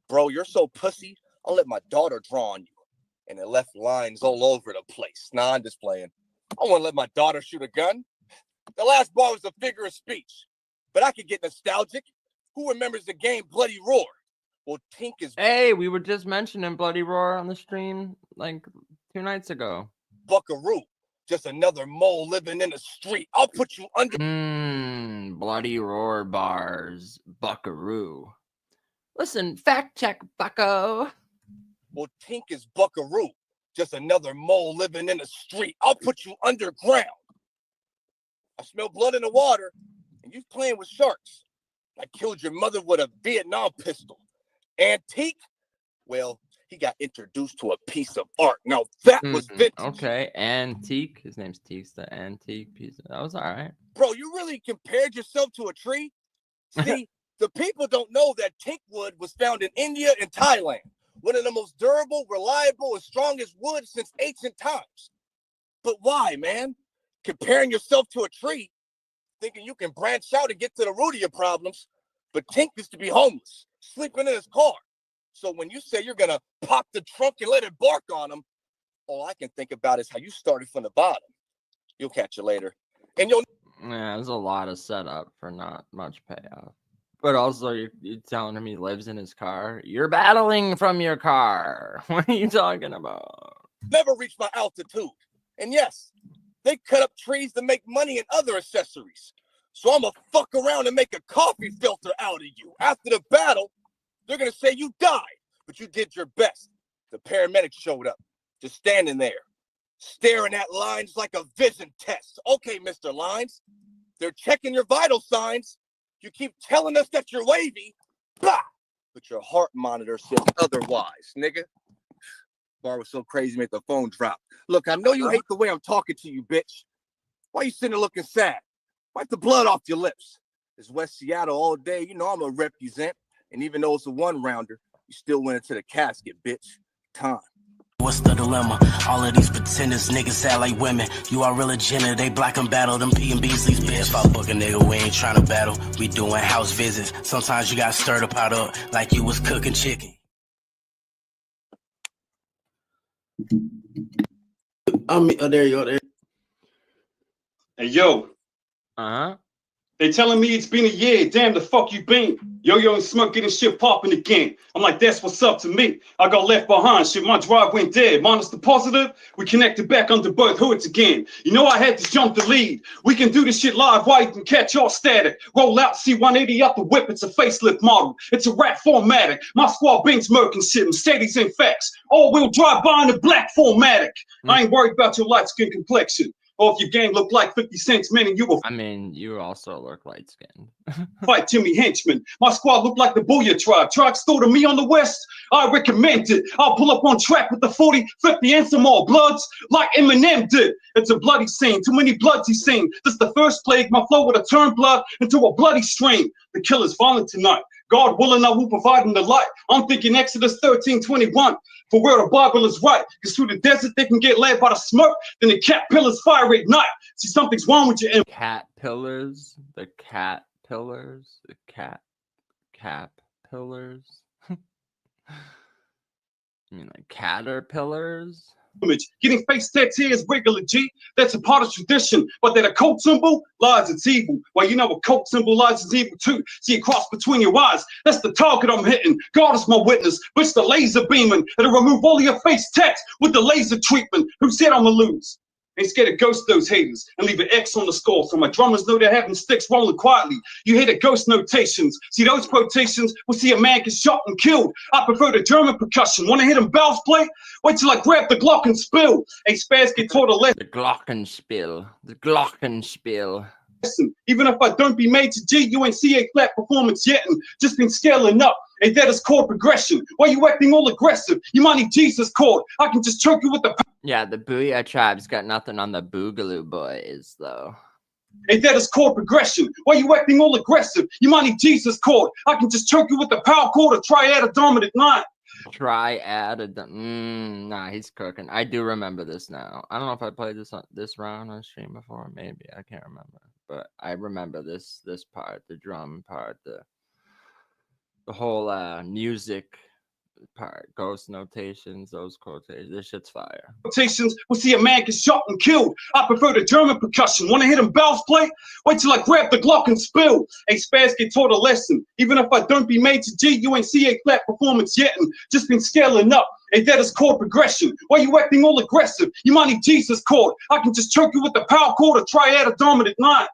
Bro, you're so pussy, I'll let my daughter draw on you, and it left lines all over the place. Nah, I'm just playing. I want to let my daughter shoot a gun. The last bar was a figure of speech, but I could get nostalgic. Who remembers the game Bloody Roar? Well, Tink is. Hey, we were just mentioning Bloody Roar on the stream like 2 nights ago. buckaroo. Just another mole living in the street. I'll put you under. Bloody roar bars, buckaroo. Listen, fact check, bucko. Well, Tink is buckaroo. Just another mole living in the street. I'll put you underground. I smell blood in the water, and you playing with sharks. I killed your mother with a Vietnam pistol. Antique? Well, he got introduced to a piece of art. Now that was vintage. Okay, antique. His name's Teeks, the antique piece. That was all right. Bro, you really compared yourself to a tree? See, the people don't know that teak wood was found in India and Thailand. One of the most durable, reliable, and strongest wood since ancient times. But why, man? Comparing yourself to a tree, thinking you can branch out and get to the root of your problems. But Tink used to be homeless, sleeping in his car. So when you say you're going to pop the trunk and let it bark on him, all I can think about is how you started from the bottom. You'll catch you later. And you'll... Yeah, there's a lot of setup for not much payoff. But also, you're telling him he lives in his car? You're battling from your car. What are you talking about? Never reached my altitude. And yes, they cut up trees to make money and other accessories. So I'm going to fuck around and make a coffee filter out of you. After the battle, they're going to say you died, but you did your best. The paramedics showed up, just standing there, staring at Lines like a vision test. Okay, Mr. Lines, they're checking your vital signs. You keep telling us that you're wavy, bah! But your heart monitor says otherwise, nigga. Bar was so crazy, made the phone drop. Look, I know you hate the way I'm talking to you, bitch. Why you sitting there looking sad? Wipe the blood off your lips. It's West Seattle all day. You know I'm a represent. And even though it's a one-rounder, you still went into the casket, bitch. Time. What's the dilemma? All of these pretenders, niggas act like women. You are real agenda, they black and battle them P&B's, these bitches. If I book a nigga, we ain't trying to battle. We doing house visits. Sometimes you gotta stir the pot up like you was cooking chicken. Oh, there you go. There. Hey, yo. They telling me it's been a year. Damn, the fuck you been? Yo and Smoke getting shit popping again. I'm like, that's what's up to me. I got left behind. Shit, my drive went dead. Minus the positive, we connected back under both hoods again. You know I had to jump the lead. We can do this shit live while you can catch all static. Roll out C180 out the whip. It's a facelift model. It's a rat formatic. My squad been smoking shit. Mercedes in facts. All-wheel drive by in the black formatic. I ain't worried about your light skin complexion. Or if your gang look like 50 cents, man, and you I mean, you also look light-skinned. Fight Timmy Henchman. My squad look like the Booyah tribe. Tried store to me on the west. I recommend it. I'll pull up on track with the 40, 50, and some more bloods like Eminem did. It's a bloody scene. Too many bloods he's seen. This the first plague. My flow would have turned blood into a bloody stream. The killer's violent tonight. God willing, I will provide him the light. I'm thinking Exodus 13:21. For where the Bible is right. Because through the desert, they can get led by the smoke. Then the cat pillars fire at night. See, something's wrong with your cat pillars. The cat pillars. The cat pillars. I mean, like caterpillars. Image. Getting face tattoos regular, G. That's a part of tradition. But that a cult symbol lies, it's evil. Well, you know a cult symbol lies is evil too. See a cross between your eyes. That's the target I'm hitting. God is my witness. Bitch, the laser beaming. It'll remove all of your face tats with the laser treatment. Who said I'ma lose? Ain't scared to ghost those haters and leave an X on the score so my drummers know they're having sticks rolling quietly. You hear the ghost notations. See those quotations? We'll see a man get shot and killed. I prefer the German percussion. Wanna hit him Bell's plate? Wait till I grab the Glock and spill. Ain't spares get taught a lesson. The Glockenspiel. The Glockenspiel. Listen, even if I don't be made to G, you ain't see a flat performance yet and just been scaling up. Ain't that is chord progression? Why you acting all aggressive? You might need Jesus chord. I can just choke you with the... Yeah, the Booyah tribe's got nothing on the Boogaloo boys, though. Ain't that is chord progression? Why you acting all aggressive? You might need Jesus chord. I can just choke you with the power chord or triad of dominant line. Nah, he's cooking. I do remember this now. I don't know if I played this round on stream before. Maybe, I can't remember. But I remember this part, the drum part, the whole music part, ghost notations, those quotations. This shit's fire. Quotations, we'll see a man get shot and killed. I prefer the German percussion. Wanna hit him Bell's plate? Wait till I grab the Glock and spill. Ain't spares get taught a lesson. Even if I don't be made to G, you ain't see a flat performance yet and just been scaling up. And that is core progression. Why you acting all aggressive? You might need Jesus cord. I can just choke you with the power cord or triad a dominant line.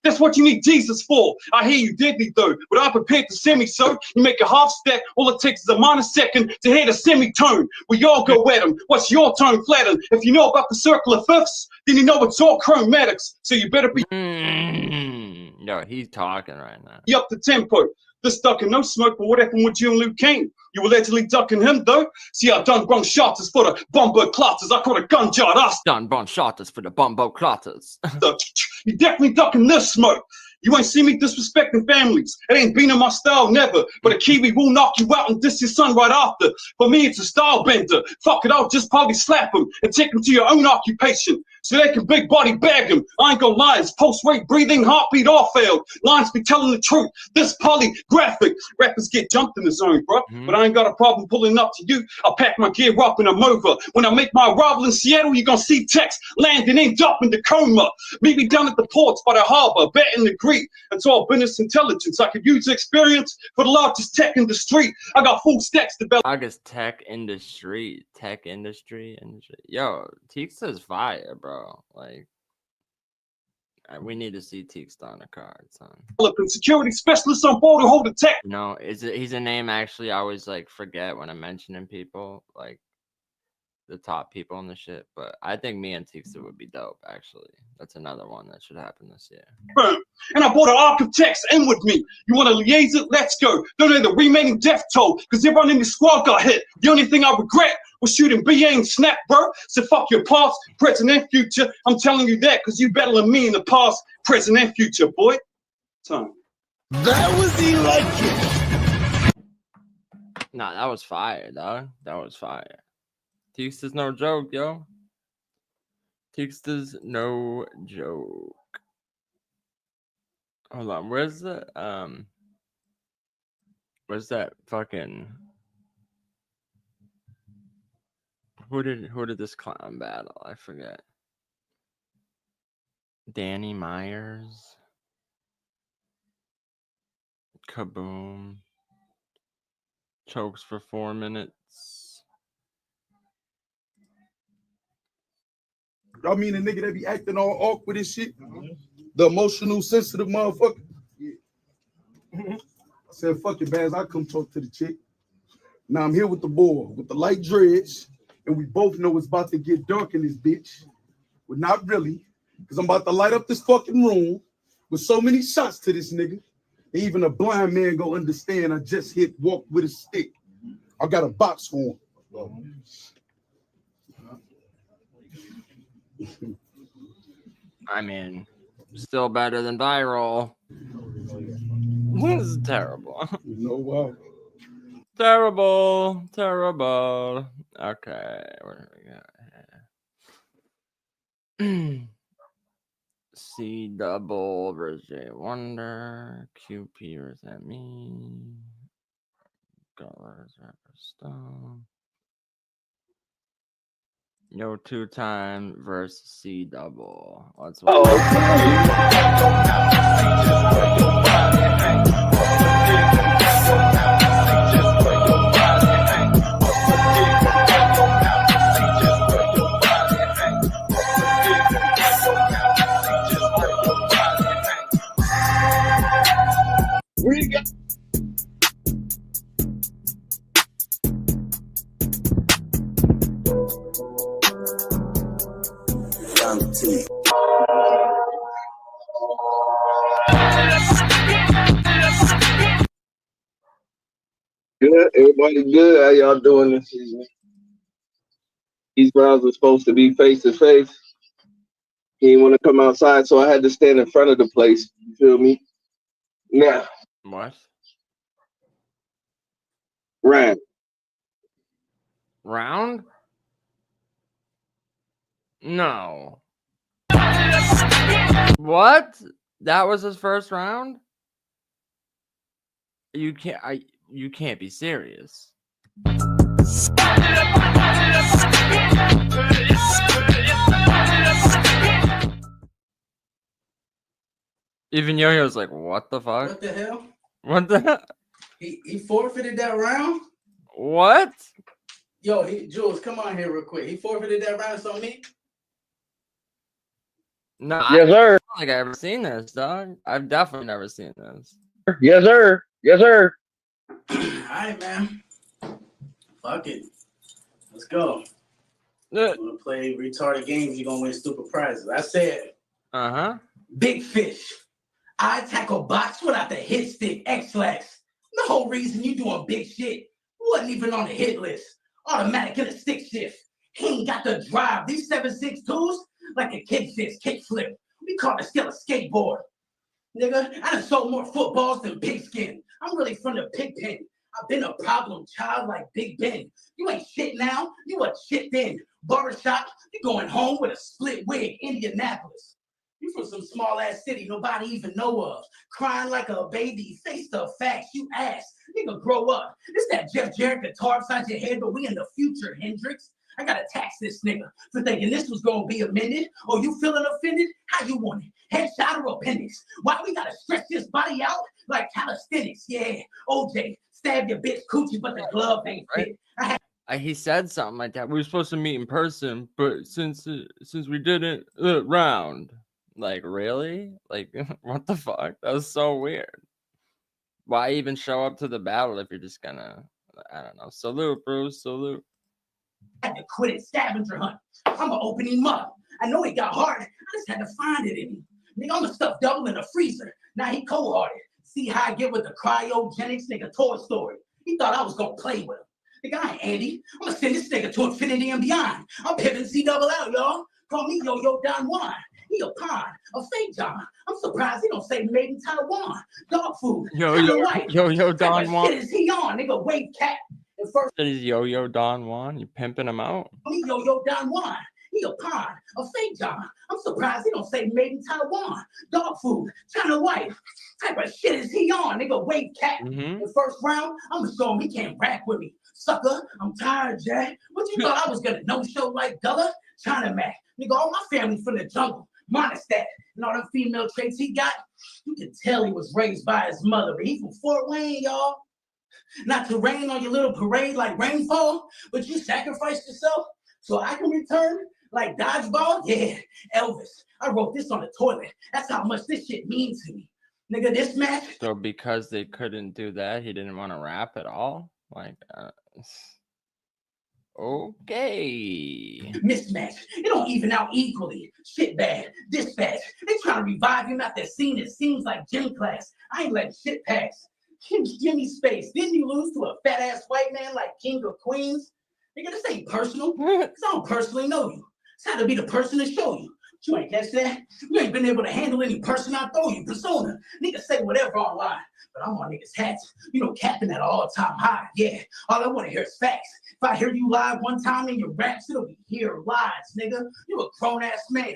That's what you need Jesus for. I hear you deadly though, but I'm prepared to semi-so. You make a half step, all it takes is a minor second to hit a semitone. We all go at 'em. What's your tone flatten? If you know about the circle of fifths, then you know it's all chromatics. So you better be Yo, he's talking right now. up the tempo. This ducking no smoke, but what happened with you and Luke Kane? You were allegedly ducking him though. See, I done wrong shots for the bumbo clotters. I caught a gun jar us. Done wrong shots for the bumbo clotters. You definitely ducking this smoke. You ain't seen me disrespecting families. It ain't been in my style, never. But a Kiwi will knock you out and diss your son right after. For me, it's a style bender. Fuck it, I'll just probably slap him and take him to your own occupation so they can big body bag him. I ain't gonna lie, it's post-rate breathing, heartbeat all failed. Lines be telling the truth. This polygraphic. Rappers get jumped in the zone, bro. But I ain't got a problem pulling up to you. I pack my gear up and I'm over. When I make my arrival in Seattle, you're gonna see text landing inked up in Tacoma. Meet me down at the ports by the harbor, betting the Greek. It's all business intelligence. I could use the experience for the largest tech in the street. I got full stacks developed. I guess tech industry. Yo, Teeksta's fire, bro. Like, we need to see Teeksta on the card, son. Security specialist on board who hold the tech. No, he's a name actually I always like forget when I'm mentioning people, like the top people in the shit. But I think me and Teeksta would be dope, actually. That's another one that should happen this year. And I brought an architects in with me. You want to liaise it? Let's go. Donate the remaining death toll, because everyone in the squad got hit. The only thing I regret was shooting BA and Snap, bro. So fuck your past, present, and future. I'm telling you that because you better than me in the past, present, and future, boy. Time. That was electric. Nah, that was fire, dog. That was fire. Teeksta's no joke, yo. Teeksta's no joke. Hold on, where's that fucking who did this clown battle? I forget. Danny Myers. Kaboom. Chokes for 4 minutes. Y'all mean a nigga that be acting all awkward and shit? The emotional, sensitive motherfucker? Yeah. I said, fuck it, Baz. I come talk to the chick. Now I'm here with the boy, with the light dreads, and we both know it's about to get dark in this bitch. But not really, because I'm about to light up this fucking room with so many shots to this nigga. And even a blind man go understand I just hit walk with a stick. I got a box for him. I mean, still better than viral. This is terrible. You know what? Terrible. Okay, what do we got here? C double versus J Wonder. QP versus me. Dollars Rapper Stone. Yo, 2-time versus C double. Let's We got Good, everybody good. How y'all doing this evening? These rounds were supposed to be face to face. He didn't want to come outside, so I had to stand in front of the place. You feel me? Now. What? Round? No. What? That was his first round? You can't be serious. Even Yo-Yo's like, what the fuck? What the hell? What the hell? He forfeited that round? What? Yo, Jules, come on here real quick. He forfeited that round on me. No, Yes, sir. I don't think I've ever seen this, dog. I've definitely never seen this. Yes, sir. Yes, sir. All right, man. Fuck it. Let's go. We're gonna play retarded games. You're gonna win stupid prizes. I said, big fish. I tackle box without the hit stick, X-Lax. The whole reason you doing big shit wasn't even on the hit list. Automatic in a stick shift. He ain't got the drive. These 7.62s like a kick fist, kick flip. We call it still a skateboard. Nigga, I done sold more footballs than pigskin. I'm really from the pig pen. I've been a problem child like Big Ben. You ain't shit now, you a shit then. Barbershop, you going home with a split wig, Indianapolis. You from some small ass city nobody even know of. Crying like a baby, face the facts, you ass. Nigga, grow up. This that Jeff Jarrett guitar upside your head, but we in the future, Hendrix. I gotta tax this nigga for thinking this was gonna be amended. Or you feeling offended? How you want it? Headshot or appendix? Why we gotta stretch this body out like calisthenics? Yeah, OJ, stab your bitch coochie, but the glove ain't fit. He said something like that. We were supposed to meet in person, but since we didn't round, like really, like what the fuck? That was so weird. Why even show up to the battle if you're just gonna, I don't know. Salute, Bruce. Salute. I had to quit it scavenger hunt. I'm gonna open him up. I know it got hard. I just had to find it in him. Nigga, I'm gonna stuff double in the freezer. Now he cold-hearted. See how I get with the cryogenics, nigga, Toy Story. He thought I was gonna play with him. Nigga, I ain't Andy. I'm gonna send this nigga to infinity and beyond. I'm pivoting C-double-L, y'all. Call me Yo-Yo Don Juan. He a pond, a fake John. I'm surprised he don't say made in Taiwan. Dog food. Yo-Yo Don Juan. What shit is he on, nigga? Wave cat. And first, He's Yo-Yo Don Juan. You pimping him out? me Yo-Yo Don Juan. He a pond, a fake John. I'm surprised he don't say made in Taiwan. Dog food, China white. Type of shit is he on, nigga? Wave cat. In the first round, I'm gonna show him he can't rap with me. Sucker, I'm tired, Jack. What you thought I was gonna no-show like Gullah? China Mac. Nigga, all my family from the jungle. Minus that. And all them female traits he got, you can tell he was raised by his mother. But he from Fort Wayne, y'all. Not to rain on your little parade like rainfall, but you sacrificed yourself so I can return like dodgeball? Yeah, Elvis. I wrote this on the toilet. That's how much this shit means to me. Nigga, this match. So because they couldn't do that, he didn't want to rap at all? Like, okay. Mismatch. It don't even out equally. Shit bad. Dispatch. They trying to revive him after scene. It seems like gym class. I ain't letting shit pass. Give me space. Didn't you lose to a fat ass white man like King of Queens? Nigga, this ain't personal. Cause I don't personally know you. It's had to be the person to show you. You ain't catch that? You ain't been able to handle any person I throw you. Persona. Niggas say whatever online. But I'm on niggas' hats. You know, capping at an all-time high. Yeah. All I want to hear is facts. If I hear you live one time in your raps, it'll be here lies, nigga. You a grown-ass man.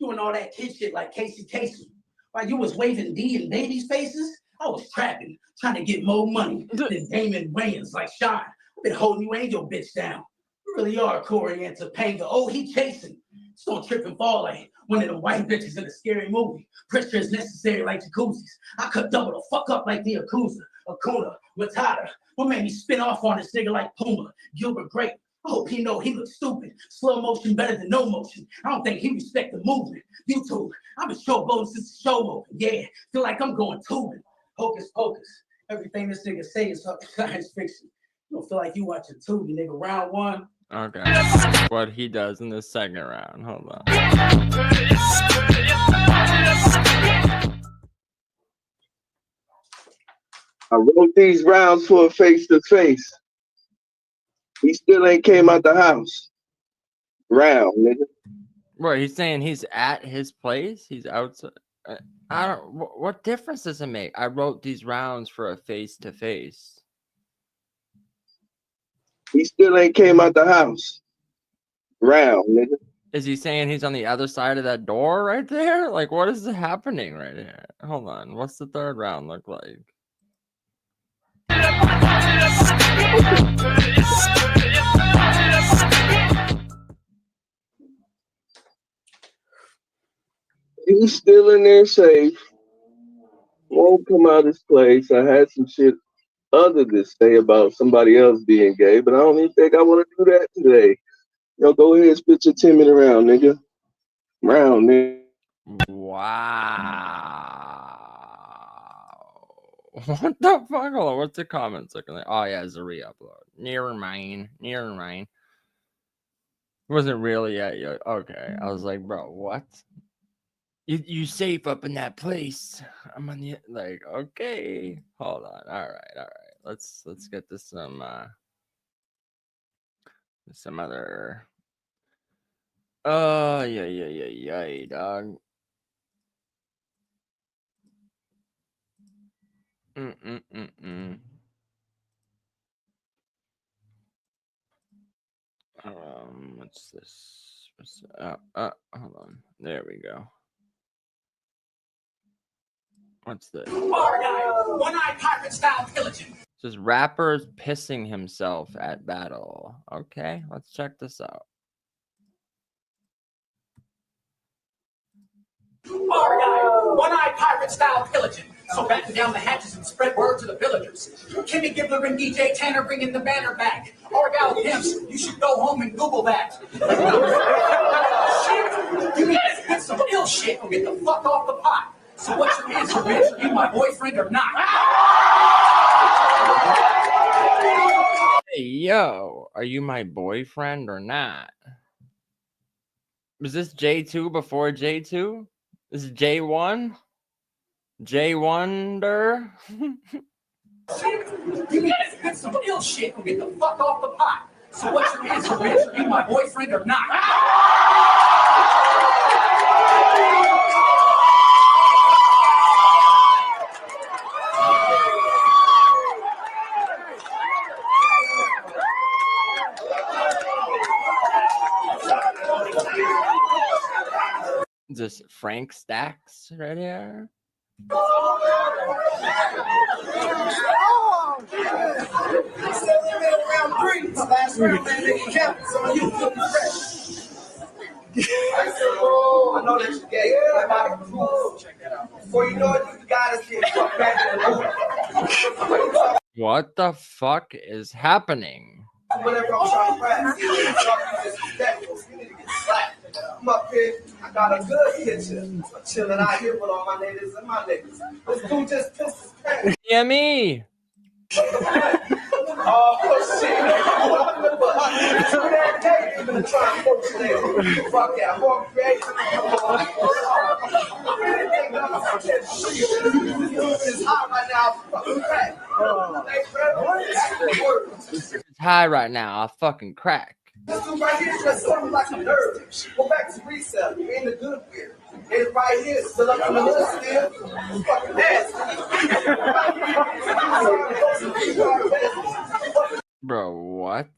Doing all that kid shit like Casey Kasem. While you was waving D in babies' faces, I was trapping, trying to get more money than Damon Wayans like Sean. I've been holding you and your bitch down. You really are Corey and Topanga. Oh, he chasing. Just don't trip and fall like one of the white bitches in a scary movie. Pressure is necessary like jacuzzis. I could double the fuck up like the Yakuza, Akuna, Matata. What made me spin off on this nigga like Puma, Gilbert Grape? I hope he know he looks stupid. Slow motion better than no motion. I don't think he respect the movement. YouTube, I've been showboating since the show opened. Yeah, feel like I'm going tubing. Hocus pocus. Everything this nigga say is fucking science fiction. You don't feel like you watching Tubi, nigga. Round one. Okay. What he does in the second round. Hold on. I wrote these rounds for a face-to-face. He still ain't came out the house. Round, nigga. Right, he's saying he's at his place. He's outside. I don't. What difference does it make? I wrote these rounds for a face-to-face. He still ain't came out the house. Round, nigga. Is he saying he's on the other side of that door right there? Like, what is happening right here? Hold on. What's the third round look like? He's still in there safe. Won't come out of his place. I had some shit other to say about somebody else being gay, but I don't even think I want to do that today. Yo, go ahead and spit your 10-minute round, nigga. Round, nigga. Wow. What the fuck? Hold on, what's the comments looking like? Oh yeah, it's a re-upload. Near mine. It wasn't really yet. Okay. I was like, bro, what? You safe up in that place. I'm on the like, okay. Hold on. All right. Let's get to some other. Oh yeah, dog. What's this? Hold on. There we go. What's this? One-eyed pirate style pillaging. Just rappers pissing himself at battle. Okay, let's check this out. One-eyed pirate style pillaging. So batten down the hatches and spread word to the villagers. Kimmy Gibbler and DJ Tanner bringing the banner back. Argyle pimps, you should go home and Google that. Shit, you need to spit some ill shit or get the fuck off the pot. So what's your answer, bitch? Are you my boyfriend or not? Hey, yo, are you my boyfriend or not? Was this J2 before J2? This is J1? J1der? Shit, you need to spit some ill shit or get the fuck off the pot. So what's your answer, bitch? Are you my boyfriend or not? This Frank Stacks right here. I know that you're gay. I'm out of proof. Check that out. Before you know it, you gotta get fucked back in the mood. What the fuck is happening? Whatever I'm trying to practice, you need to get slapped. I'm up here, I got a good picture. I'm chilling out here with all my niggas and my niggas. This dude just pissed his pants. Yeah, me. Oh, shit. Even trying to force it. Fuck that. Fuck it's hot right now. Fucking crack. It's high right now. I fucking crack. This dude right here just something like a nerd. Go back to reset. We in the good year. It's right here, still up in the hood still. It's fucking nasty. Bro, what?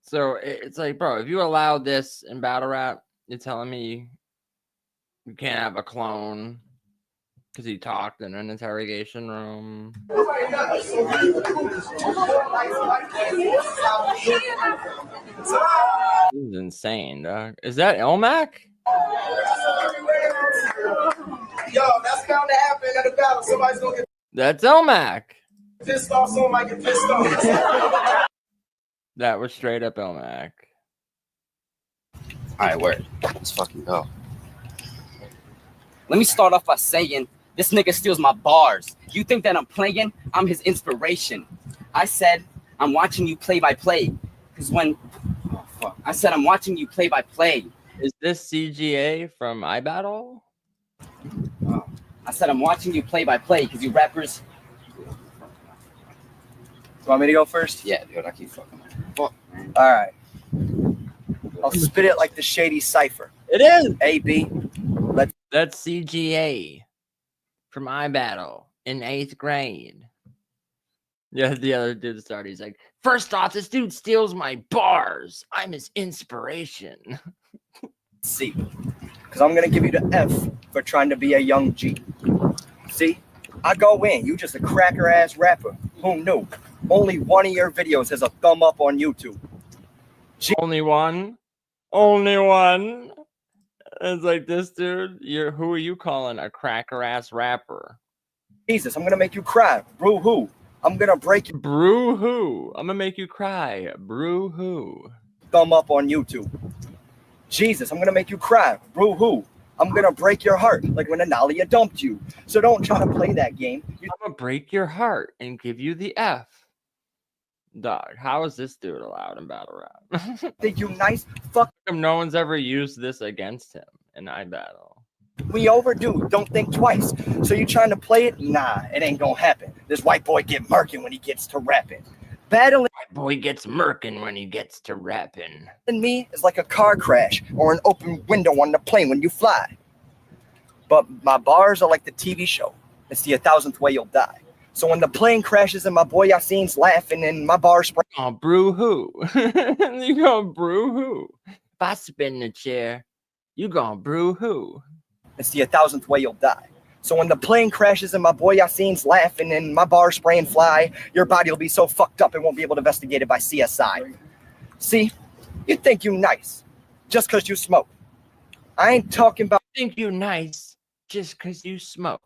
So it's like, bro, if you allow this in battle rap, you're telling me you can't have a clone because he talked in an interrogation room. This is insane, dog. Is that Elmac? Yo, that's bound to happen at a battle. Somebody's gonna get That's Elmac. pissed off, someone might get pissed off. That was straight up Elmac. All right, word. Let's fucking go. Let me start off by saying this nigga steals my bars. You think that I'm playing? I'm his inspiration. I said I'm watching you play by play. Because when I said I'm watching you play by play. Is this CGA from iBattle? I said I'm watching you play by play because you rappers. You want me to go first? Yeah, dude, I keep fucking. All right. I'll spit it like the shady cipher. It is. AB. That's CGA from iBattle in 8th grade. Yeah, the other dude started. He's like, first off, this dude steals my bars. I'm his inspiration. C. Because I'm going to give you the F for trying to be a young G. See? I go in. You just a cracker-ass rapper. Who knew? Only one of your videos has a thumb up on YouTube. Only one? Only one? It's like, this dude, who are you calling a cracker-ass rapper? Jesus, I'm going to make you cry. Bro, who? I'm gonna break your Brew-hoo. I'm gonna make you cry. Brew-hoo. thumb up on YouTube. Jesus, I'm gonna make you cry. Brew-hoo. I'm gonna break your heart like when Analia dumped you. So don't try to play that game. I'm gonna break your heart and give you the F. Dog, how is this dude allowed in battle rap? Think you nice? Fuck. No one's ever used this against him in iBattle. We overdo. Don't think twice. So you trying to play it? Nah, it ain't gonna happen. This white boy get murking when he gets to rapping. Battling White boy gets murking when he gets to rapping. me is like a car crash or an open window on the plane when you fly. But my bars are like the TV show. It's the 1,000th way you'll die. So when the plane crashes and my boy Yassine's laughing and my bar spray. Oh, brew-hoo. You gonna brew-hoo. If I spin the chair, you gonna brew-hoo. It's the 1,000th way you'll die. So when the plane crashes and my boy Yassine's laughing and my bar spray and fly, your body will be so fucked up it won't be able to investigate it by CSI. See, you think you nice just because you smoke. I ain't talking about Think you nice just because you smoke.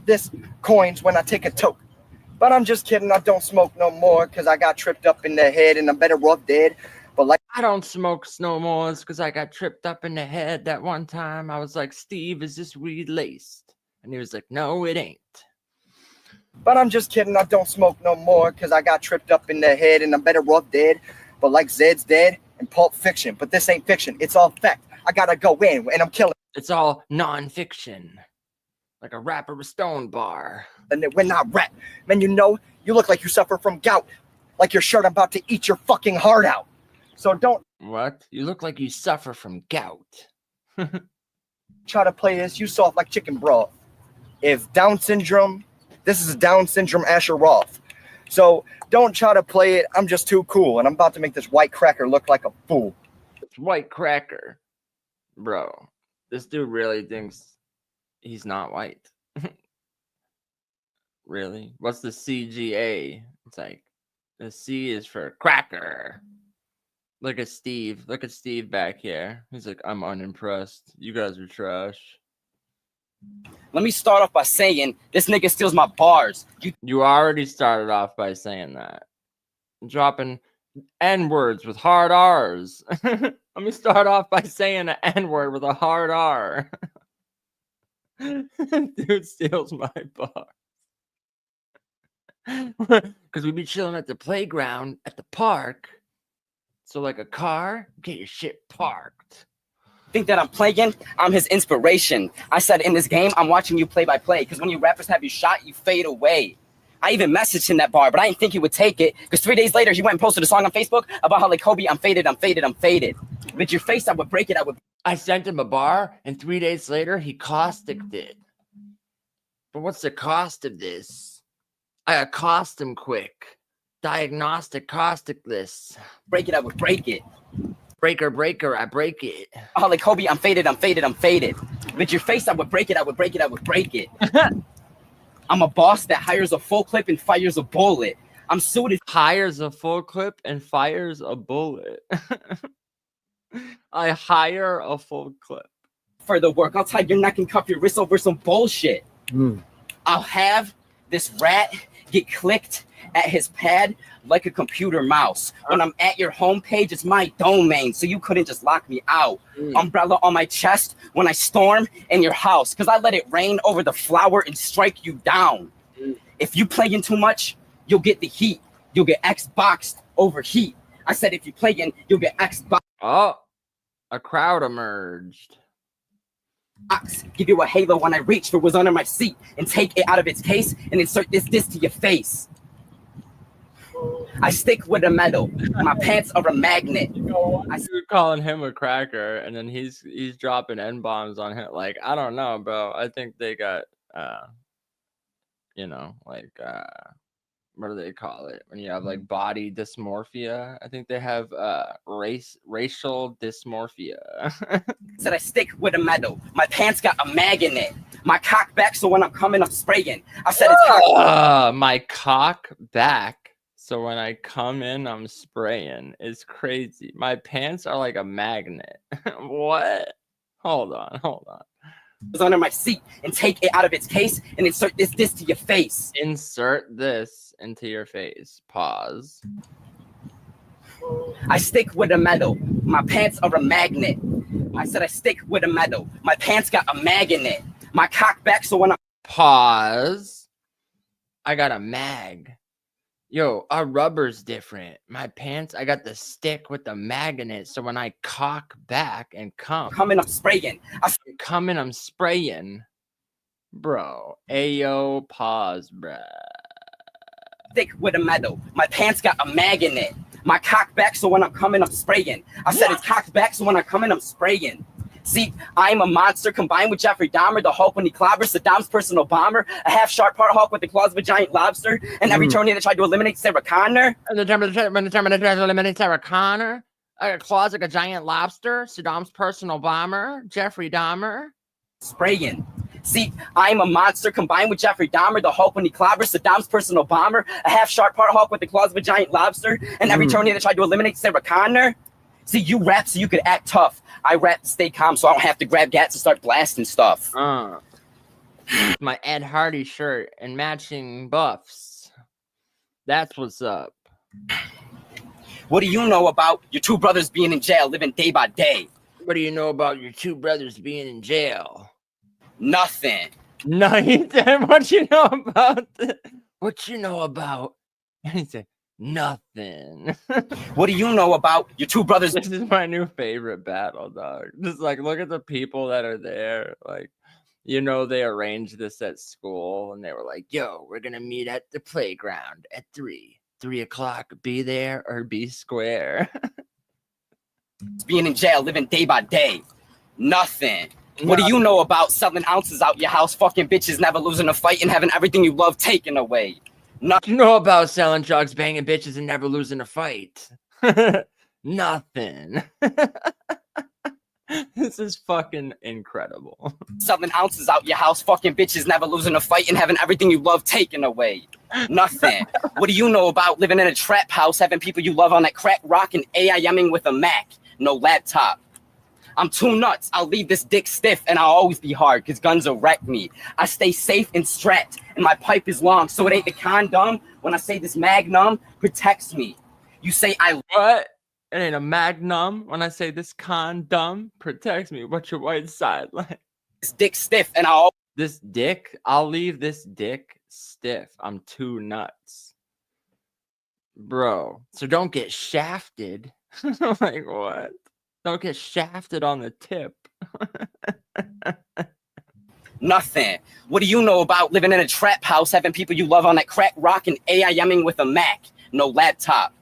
This coins when I take a toke. But I'm just kidding, I don't smoke no more because I got tripped up in the head and I'm better off dead. But like I don't smoke no more because I got tripped up in the head that one time. I was like, Steve, is this weed laced? And he was like, no, it ain't. But I'm just kidding, I don't smoke no more because I got tripped up in the head and I'm better off dead. But like Zed's dead and Pulp Fiction. But this ain't fiction, it's all fact. I gotta go in and I'm killing. It's all non-fiction. Like a rapper with Stone Bar. And when I rap, man, you know, you look like you suffer from gout. Like your shirt about to eat your fucking heart out. So don't. What? You look like you suffer from gout. Try to play this, you soft like chicken broth. If Down syndrome, this is a Down syndrome Asher Roth. So don't try to play it, I'm just too cool. And I'm about to make this white cracker look like a fool. It's white cracker. Bro, this dude really thinks he's not white. Really? What's the CGA? It's like, the C is for cracker. Look at Steve. Look at Steve back here. He's like, I'm unimpressed. You guys are trash. Let me start off by saying this nigga steals my bars. You already started off by saying that. Dropping N-words with hard R's. Let me start off by saying an N-word with a hard R. Dude steals my bar. Because we be chilling at the playground at the park. So like a car, get your shit parked. Think that I'm playing? I'm his inspiration. I said in this game, I'm watching you play by play. Because when you rappers have you shot, you fade away. I even messaged him that bar, but I didn't think he would take it. Because 3 days later, he went and posted a song on Facebook about how like Kobe, I'm faded, I'm faded, I'm faded. With your face, I would break it. I sent him a bar, and 3 days later, he causticed it. But what's the cost of this? I accost him quick. Diagnostic caustic list. Break it, I would break it. Breaker, breaker, I break it. Oh, like Kobe, I'm faded, I'm faded, I'm faded. With your face, I would break it, I would break it, I would break it. I'm a boss that hires a full clip and fires a bullet. I'm suited. Hires a full clip and fires a bullet. I hire a full clip. For the work, I'll tie your neck and cuff your wrist over some bullshit. I'll have this rat get clicked at his pad like a computer mouse. When I'm at your homepage, it's my domain, so you couldn't just lock me out. Umbrella on my chest when I storm in your house, because I let it rain over the flower and strike you down. If you playing too much, you'll get the heat. You'll get Xboxed over heat. I said if you playing, you'll get Xbox. Oh, a crowd emerged. Give you a halo when I reach for what's under my seat and take it out of its case and insert this to your face. I stick with a metal. My pants are a magnet. You're calling him a cracker, and then he's dropping N-bombs on him. Like, I don't know, bro. I think they got you know, like what do they call it when you have like body dysmorphia? I think they have racial dysmorphia. Said I stick with a metal. My pants got a magnet. My cock back, so when I'm coming, I'm spraying. I said it's cock. My cock back. So when I come in, I'm spraying. It's crazy. My pants are like a magnet. What? Hold on. under my seat and take it out of its case and insert this disc to your face. Insert this into your face. Pause. I stick with a metal. My pants are a magnet. I said I stick with a metal. My pants got a mag in it. My cock back so when I Pause. I got a mag. Yo, our rubber's different. My pants, I got the stick with the magnet. So when I cock back and come, coming, I'm spraying. I'm spraying. Bro, ayo, pause, bruh. Stick with a metal. My pants got a mag in it. My cock back so when I'm coming, I'm spraying. I said it's cocked back so when I'm coming, I'm spraying. See, I'm a monster combined with Jeffrey Dahmer, the Hulk when he clobbers, Saddam's personal bomber, a half-shark part Hulk with the claws of a giant lobster, and every Tony that tried to eliminate Sarah Connor. And the Terminator tried to eliminate Sarah Connor, a claws like a giant lobster, Saddam's personal bomber, Jeffrey Dahmer. Spraying. See, I'm a monster combined with Jeffrey Dahmer, the Hulk when he clobbers, Saddam's personal bomber, a half-shark part Hulk with the claws of a giant lobster, and every Tony that tried to eliminate Sarah Connor. See, you rap so you could act tough. I rap to stay calm so I don't have to grab gats and start blasting stuff. My Ed Hardy shirt and matching buffs. That's what's up. What do you know about your two brothers being in jail, living day by day? What do you know about your two brothers being in jail? Nothing. Nothing. What you know about what you know about anything? Nothing. What do you know about your two brothers? This is my new favorite battle, dog. Just like look at the people that are there. Like, you know, they arranged this at school and they were like, yo, we're gonna meet at the playground at 3 o'clock. Be there or be square. Being in jail, living day by day. Nothing. What do you know about selling ounces out your house, fucking bitches, never losing a fight, and having everything you love taken away? Nothing. You know about selling drugs, banging bitches, and never losing a fight. Nothing. This is fucking incredible. Selling ounces out your house, fucking bitches, never losing a fight, and having everything you love taken away. Nothing. What do you know about living in a trap house, having people you love on that crack rock, and AIMing with a Mac? No laptop. I'm too nuts. I'll leave this dick stiff and I'll always be hard because guns will wreck me. I stay safe and strapped and my pipe is long. So it ain't the condom when I say this magnum protects me. You say I what? It ain't a magnum when I say this condom protects me. What's your white side like? This dick stiff and I'll leave this dick stiff. I'm too nuts. Bro. So don't get shafted. Like what? Don't get shafted on the tip. Nothing. What do you know about living in a trap house, having people you love on that crack rock, and AIMing with a Mac? No laptop.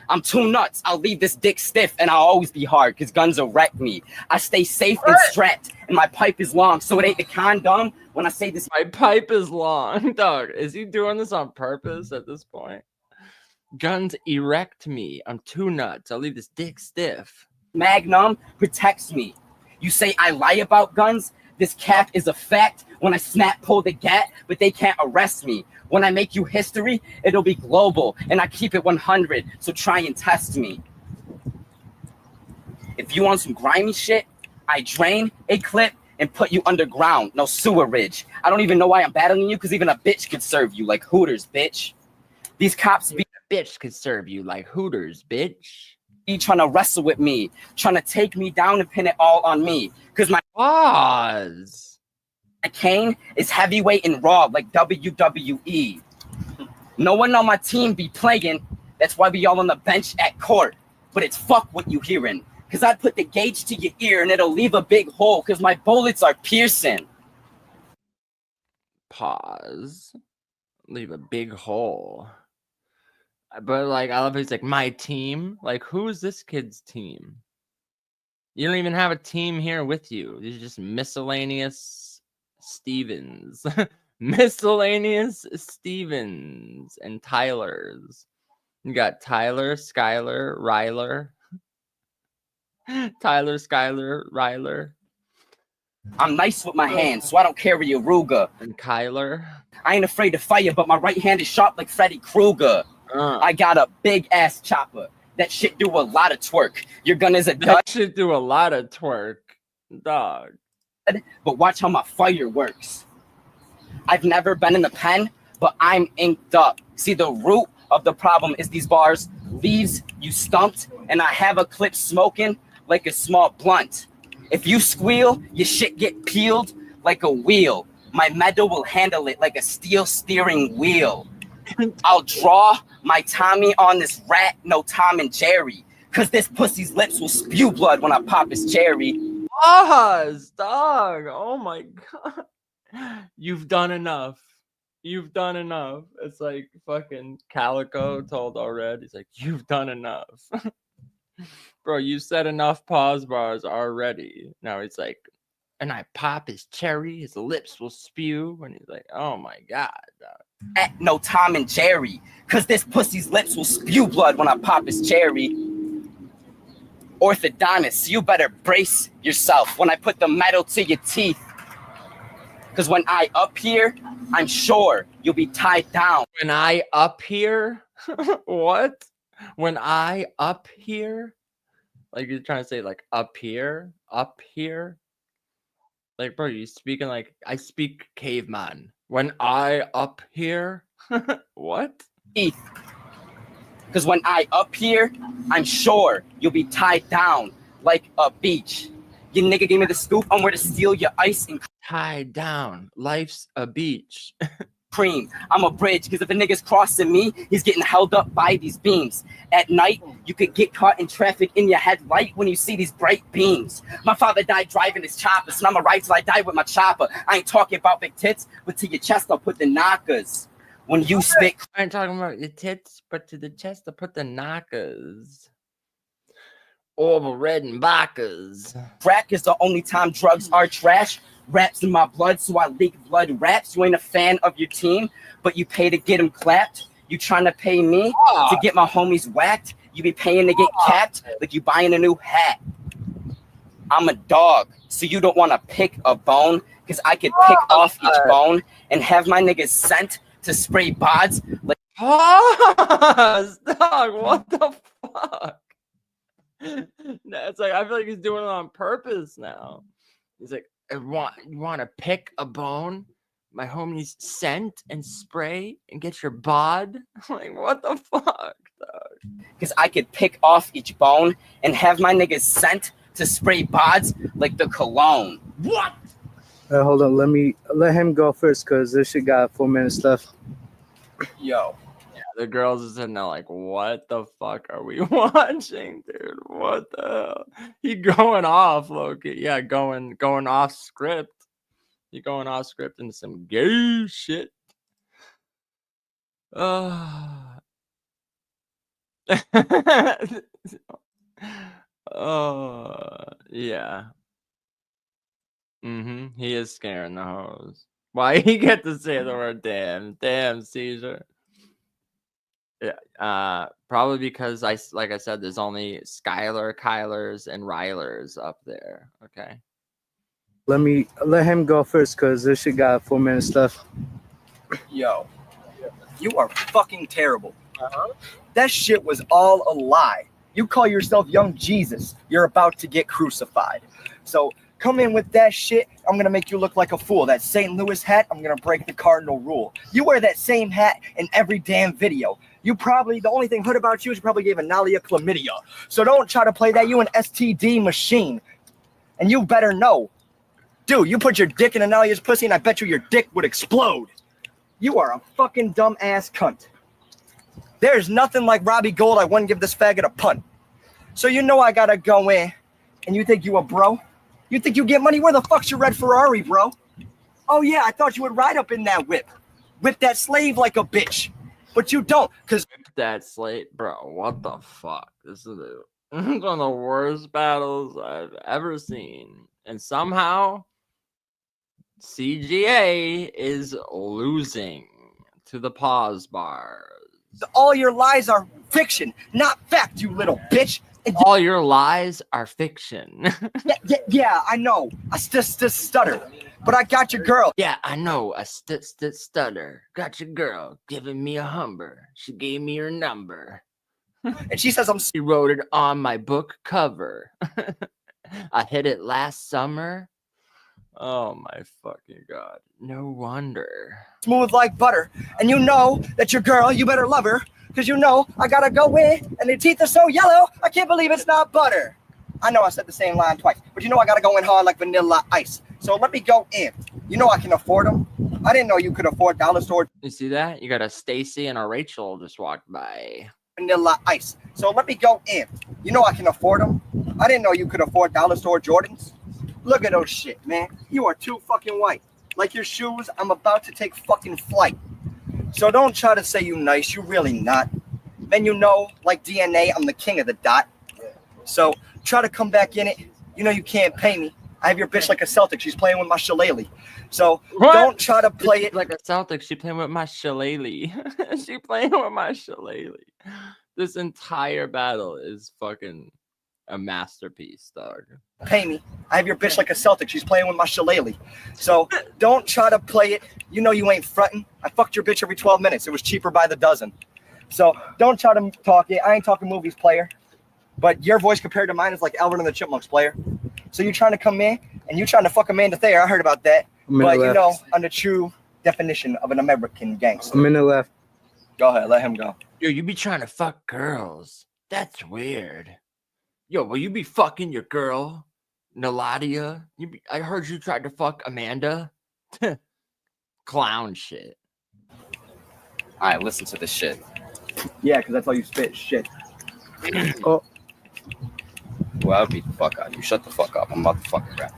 I'm too nuts. I'll leave this dick stiff and I'll always be hard because guns will wreck me. I stay safe and strapped and my pipe is long. So it ain't the condom when I say this. My pipe is long. Dog, is he doing this on purpose at this point? Guns erect me. I'm too nuts. I'll leave this dick stiff. Magnum protects me. You say I lie about guns? This cap is a fact. When I snap, pull the gat, but they can't arrest me. When I make you history, it'll be global, and I keep it 100, so try and test me. If you want some grimy shit, I drain a clip and put you underground. No sewerage. I don't even know why I'm battling you, because even a bitch could serve you like Hooters, bitch. These cops be a bitch could serve you like Hooters, bitch. Trying to wrestle with me, trying to take me down and pin it all on me. Because my cane is heavyweight and raw like WWE. No one on my team be playing. That's why we all on the bench at court. But it's fuck what you hearing. Because I put the gauge to your ear and it'll leave a big hole because my bullets are piercing. Pause. Leave a big hole. But like, I love it. It's like my team. Like, who is this kid's team? You don't even have a team here with you. These are just miscellaneous Stevens, miscellaneous Stevens and Tylers. You got Tyler, Skyler, Ryler. Tyler, Skyler, Ryler. I'm nice with my hands, so I don't carry a Ruger. And Kyler. I ain't afraid to fire, but my right hand is sharp like Freddy Krueger. I got a big ass chopper. That shit do a lot of twerk. Your gun is a That shit do a lot of twerk, dog. but watch how my fire works. I've never been in the pen, but I'm inked up. See, the root of the problem is these bars leaves you stumped, and I have a clip smoking like a small blunt. If you squeal, your shit get peeled like a wheel. My metal will handle it like a steel steering wheel. I'll draw my Tommy on this rat, no Tom and Jerry, cause this pussy's lips will spew blood when I pop his cherry. Pause, dog. Oh my god. You've done enough. You've done enough. It's like fucking Calicoe told already. He's like, you've done enough. Bro, you said enough pause bars already. Now he's like, and I pop his cherry, his lips will spew. And he's like, oh my god, dog. No Tom and Jerry, cause this pussy's lips will spew blood when I pop his cherry. Orthodontist, you better brace yourself when I put the metal to your teeth. Cause when I up here, I'm sure you'll be tied down. When I up here? What? When I up here? Like you're trying to say like up here? Up here? Like, bro, you speaking like I speak caveman. When I up here? What? Teeth. Cause when I up here, I'm sure you'll be tied down like a beach. Your nigga gave me the scoop on where to steal your ice and tied down. Life's a beach. Cream. I'm a bridge, because if a nigga's crossing me, he's getting held up by these beams. At night, you could get caught in traffic in your headlight when you see these bright beams. My father died driving his chopper, so I'ma ride till I die with my chopper. I ain't talking about big tits, but to your chest I'll put the knockers. When you spit, I ain't talking about your tits, but to the chest I'll put the knockers. Or the red and bacas. Crack is the only time drugs are trash. Raps in my blood, so I leak blood raps. You ain't a fan of your team, but you pay to get them clapped. You trying to pay me to get my homies whacked. You be paying to get capped like you buying a new hat. I'm a dog, so you don't want to pick a bone, because I could pick off each bone and have my niggas sent to spray bods like. Pause, dog. What the fuck? It's like I feel like he's doing it on purpose now. He's like, you want to pick a bone? My homies scent and spray and get your bod? Like, what the fuck, dog? Because I could pick off each bone and have my niggas sent to spray bods like the cologne. What? Hold on, let him go first, because this shit got 4 minutes left. Yo. The girls are sitting there like, what the fuck are we watching, dude? What the hell? He going off, Loki. Yeah, going off script. He going off script into some gay shit. Oh, yeah. He is scaring the hoes. Why he get to say the word damn? Damn, cyzure. Yeah, probably because like I said, there's only Skylar, Kylers, and Rylers up there. Okay. Let him go first, because this shit got 4 minutes left. Yo, you are fucking terrible. That shit was all a lie. You call yourself young Jesus. You're about to get crucified. So come in with that shit, I'm gonna make you look like a fool. That St. Louis hat, I'm gonna break the cardinal rule. You wear that same hat in every damn video. The only thing hood about you is you probably gave Analia chlamydia. So don't try to play that. You an STD machine. And you better know. Dude, you put your dick in Analia's pussy and I bet you your dick would explode. You are a fucking dumb ass cunt. There's nothing like Robbie Gold. I wouldn't give this faggot a punt. So you know I gotta go in. And you think you a bro? You think you get money? Where the fuck's your red Ferrari, bro? Oh yeah, I thought you would ride up in that whip. Whip that slave like a bitch. But you don't, because that slate, bro. What the fuck? This is one of the worst battles I've ever seen. And somehow CGA is losing to the pause bars. All your lies are fiction, not fact, you little bitch. All your lies are fiction. Yeah, I know. I stutter. But I got your girl. Yeah, I know. I stutter. Got your girl giving me a humber. She gave me her number. And she says She wrote it on my book cover. I hit it last summer. Oh my fucking god. No wonder. Smooth like butter. And you know that your girl, you better love her. Because you know I gotta go in, and their teeth are so yellow, I can't believe it's not butter. I know I said the same line twice, but you know I gotta go in hard like vanilla ice. So let me go in. You know I can afford them. I didn't know you could afford dollar store. You see that? You got a Stacy and a Rachel just walked by. Vanilla ice. So let me go in. You know I can afford them. I didn't know you could afford dollar store Jordans. Look at those shit, man. You are too fucking white. Like your shoes, I'm about to take fucking flight. So don't try to say you nice, you really not. Then you know, like DNA, I'm the king of the dot. So try to come back in it. You know you can't pay me. I have your bitch like a Celtic. She's playing with my shillelagh. So don't try to play it like a Celtic. She playing with my shillelagh. She playing with my shillelagh. This entire battle is fucking a masterpiece, dog. Pay me. I have your bitch like a Celtic. She's playing with my shillelagh. So don't try to play it. You know you ain't fronting. I fucked your bitch every 12 minutes. It was cheaper by the dozen. So don't try to talk it. I ain't talking movies, player. But your voice compared to mine is like Alvin and the Chipmunks, player. So you trying to come in and you trying to fuck Amanda Thayer. I heard about that. But you know, on the true definition of an American gangster. A minute left. Go ahead, let him go. Yo, you be trying to fuck girls. That's weird. Yo, will you be fucking your girl, Naladia? I heard you tried to fuck Amanda. Clown shit. All right, listen to this shit. Yeah, because that's all you spit, shit. Oh. Well, I'll beat the fuck out of you. Shut the fuck up. I'm about to fucking rap.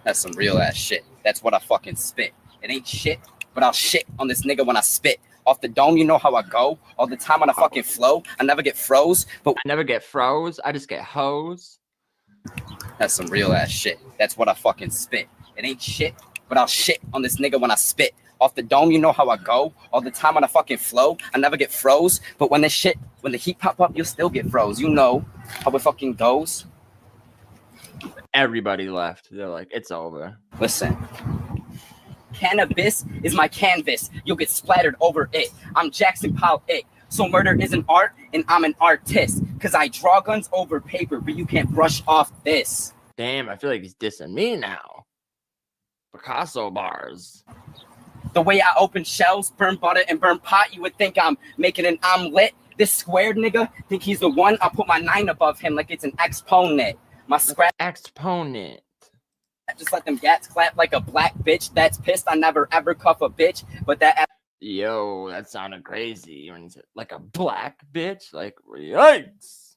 That's some real ass shit. That's what I fucking spit. It ain't shit, but I'll shit on this nigga when I spit. Off the dome, you know how I go. All the time on a fucking flow. I never get froze, but I never get froze. I just get hose. That's some real ass shit. That's what I fucking spit. It ain't shit, but I'll shit on this nigga when I spit. Off the dome, you know how I go. All the time on a fucking flow. I never get froze, but when the heat pop up, you'll still get froze. You know how it fucking goes. Everybody left. They're like, it's over. Listen. Cannabis is my canvas. You'll get splattered over it. I'm Jackson Powell Ick. So murder is an art, and I'm an artist. Because I draw guns over paper, but you can't brush off this. Damn, I feel like he's dissing me now. Picasso bars. The way I open shells, burn butter, and burn pot, you would think I'm making an omelet. This squared nigga think he's the one. I'll put my 9 above him like it's an exponent. My scrap exponent. I just let them gats clap like a black bitch that's pissed. I never ever cuff a bitch, but that. Yo, that sounded crazy. When he said like a black bitch, like yikes.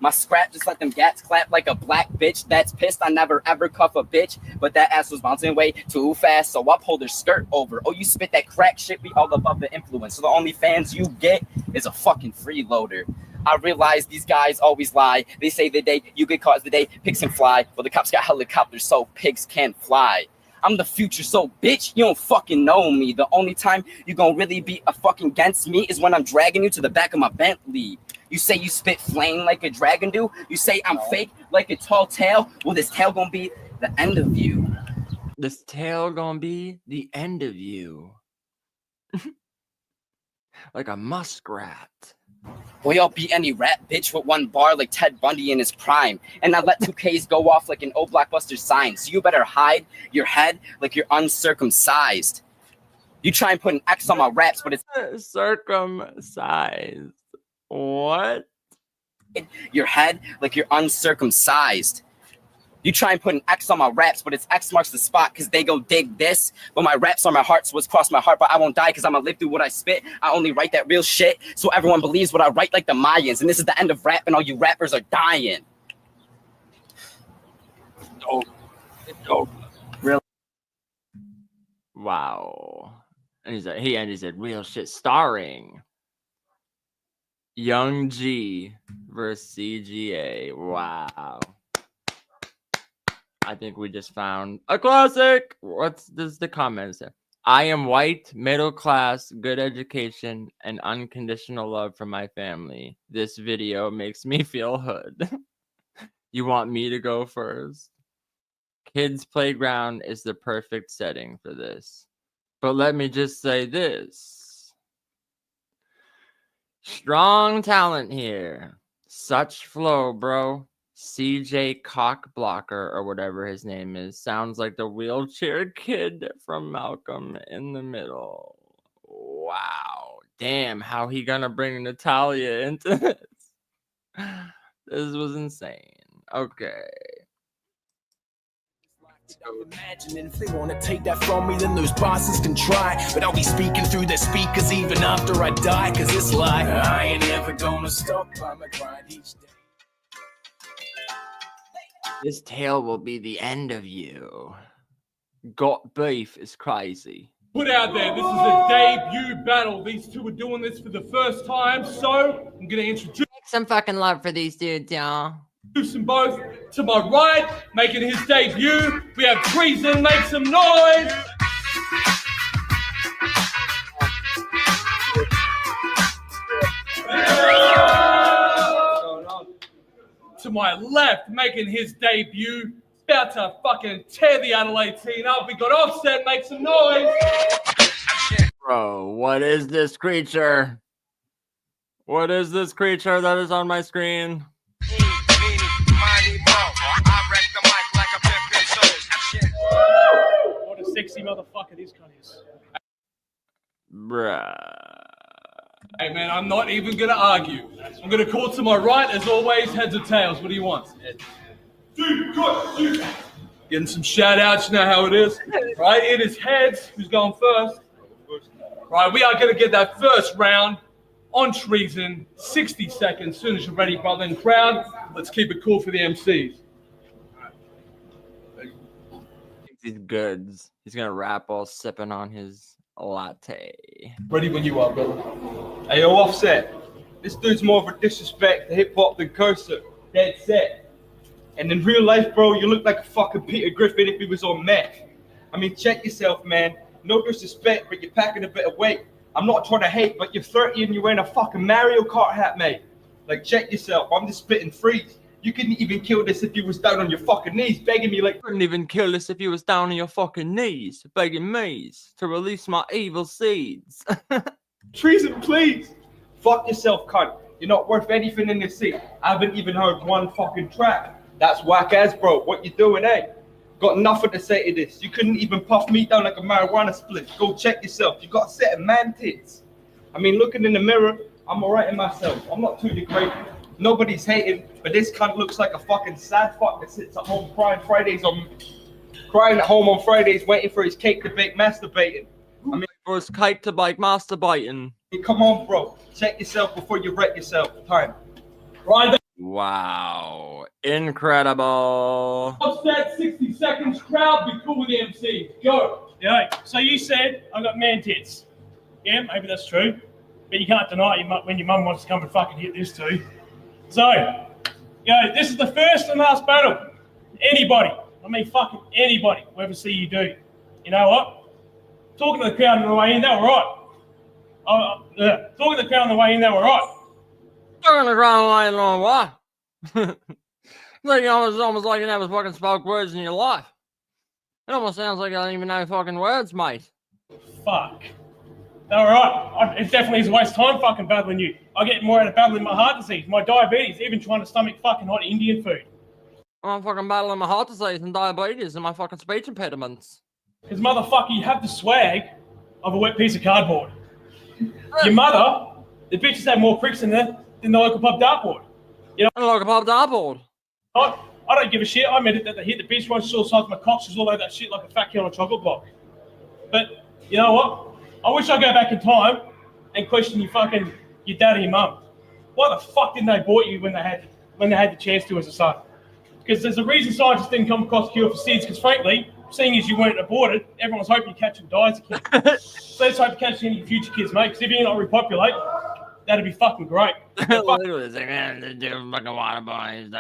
My scrap just let them gats clap like a black bitch that's pissed. I never ever cuff a bitch, but that ass was bouncing way too fast, so I pulled her skirt over. Oh, you spit that crack shit, we all above the influence. So the only fans you get is a fucking freeloader. I realize these guys always lie. They say the day you get caught is the day pigs can fly. Well, the cops got helicopters, so pigs can't fly. I'm the future, so bitch, you don't fucking know me. The only time you gonna really be a fucking against me is when I'm dragging you to the back of my Bentley. You say you spit flame like a dragon do. You say I'm fake like a tall tail. Well, this tail gonna be the end of you. This tail gonna be the end of you. Like a muskrat. Well, y'all beat any rap bitch with one bar like Ted Bundy in his prime. And I let 2Ks go off like an old Blockbuster sign. So you better hide your head like you're uncircumcised. You try and put an X on my raps, but it's circumcised. What? Your head like you're uncircumcised. You try and put an X on my raps, but it's X marks the spot because they go dig this. But my raps are my heart, so it's crossed my heart, but I won't die because I'm going to live through what I spit. I only write that real shit so everyone believes what I write like the Mayans. And this is the end of rap, and all you rappers are dying. Really? Wow. And he said real shit starring Young G versus CGA. Wow. I think we just found a classic. What's this? The comments there. I am white, middle class, good education, and unconditional love from my family. This video makes me feel hood. You want me to go first? Kids' playground is the perfect setting for this. But let me just say this. Strong talent here. Such flow, bro. CJ Cockblocker or whatever his name is sounds like the wheelchair kid from Malcolm in the Middle. Wow. Damn, how he gonna bring Natalia into this? This was insane. Okay. Imagining if they want to take that from me, then those bosses can try. But I'll be speaking through their speakers even after I die. Cause it's like I ain't ever gonna stop. I'ma grind each day. This tale will be the end of you. Got beef is crazy. Put out there, this is a debut battle. These two are doing this for the first time, so I'm gonna introduce some fucking love for these dudes, y'all. Them both. To my right, making his debut, we have Treason. Make some noise. To my left, making his debut, about to fucking tear the Adelaide team up. We got Offset. Make some noise. Bro, what is this creature? What is this creature that is on my screen? What a sexy motherfucker this cunt is. Bruh. Hey man, I'm not even gonna argue. I'm gonna call to my right, as always, heads or tails. What do you want? Dude, good. Getting some shout outs, you know how it is. Right, it is heads. Who's going first? Right, we are gonna get that first round on Treason. 60 seconds. As soon as you're ready, brother and crowd. Let's keep it cool for the MCs. These goods. He's gonna rap while sipping on his latte. Ready when you are, brother. Hey, yo, Offset. This dude's more of a disrespect to hip hop than Cursor. Dead set. And in real life, bro, you look like a fucking Peter Griffin if he was on meth. I mean, check yourself, man. No disrespect, but you're packing a bit of weight. I'm not trying to hate, but you're 30 and you're wearing a fucking Mario Kart hat, mate. Like, check yourself. I'm just spitting freeze. You couldn't even kill this if you was down on your fucking knees, begging me like... Couldn't even kill this if you was down on your fucking knees, begging me to release my evil seeds. Treason, please. Fuck yourself, cunt. You're not worth anything in this scene. I haven't even heard one fucking track. That's whack ass, bro. What you doing, eh? Got nothing to say to this. You couldn't even puff me down like a marijuana split. Go check yourself. You got a set of man tits. I mean, looking in the mirror, I'm alright in myself. I'm not too degraded. Nobody's hating, but this cunt looks like a fucking sad fuck that sits at home crying at home on Fridays, waiting for his cake to bake, masturbating. I mean, for his cake to bake, masturbating. Come on, bro. Check yourself before you wreck yourself. Time. Right. Wow. Incredible. Offset, 60 seconds. Crowd, be cool with the MC. Go. Yeah, so you said I got man tits. Yeah, maybe that's true. But you can't deny it when your mum wants to come and fucking hit this too. So, this is the first and last battle. Anybody, I mean fucking anybody, will ever see you do. You know what? Talking to the crowd on the way in, they were right. Talking to the crowd on the way in, they were right. Talking to the crowd on the way in, they were right. Like, it's almost like you never fucking spoke words in your life. It almost sounds like I don't even know fucking words, mate. Fuck. They were right. It definitely is a waste of time fucking battling you. I get more out of battling my heart disease, my diabetes, even trying to stomach fucking hot Indian food. I'm fucking battling my heart disease and diabetes and my fucking speech impediments. Because motherfucker, you have the swag of a wet piece of cardboard. Your mother, the bitches have more pricks than the local pub dartboard. You know, the local pub dartboard. I don't give a shit. I meant it that they hit the bitch once, she saw the size of my cock, she was all over that shit like a fat kid on a chocolate block. But you know what? I wish I go back in time and question your dad and your mum. Why the fuck didn't they abort you when they had the chance to as a son? Because there's a reason scientists didn't come across a cure for SIDS. Because frankly, seeing as you weren't aborted, everyone's hoping you catch and die as a kid. So let's hope to catch any future kids, mate. Because if you're not repopulate, that'd be fucking great. Literally, it's like, man, the different fucking water boys.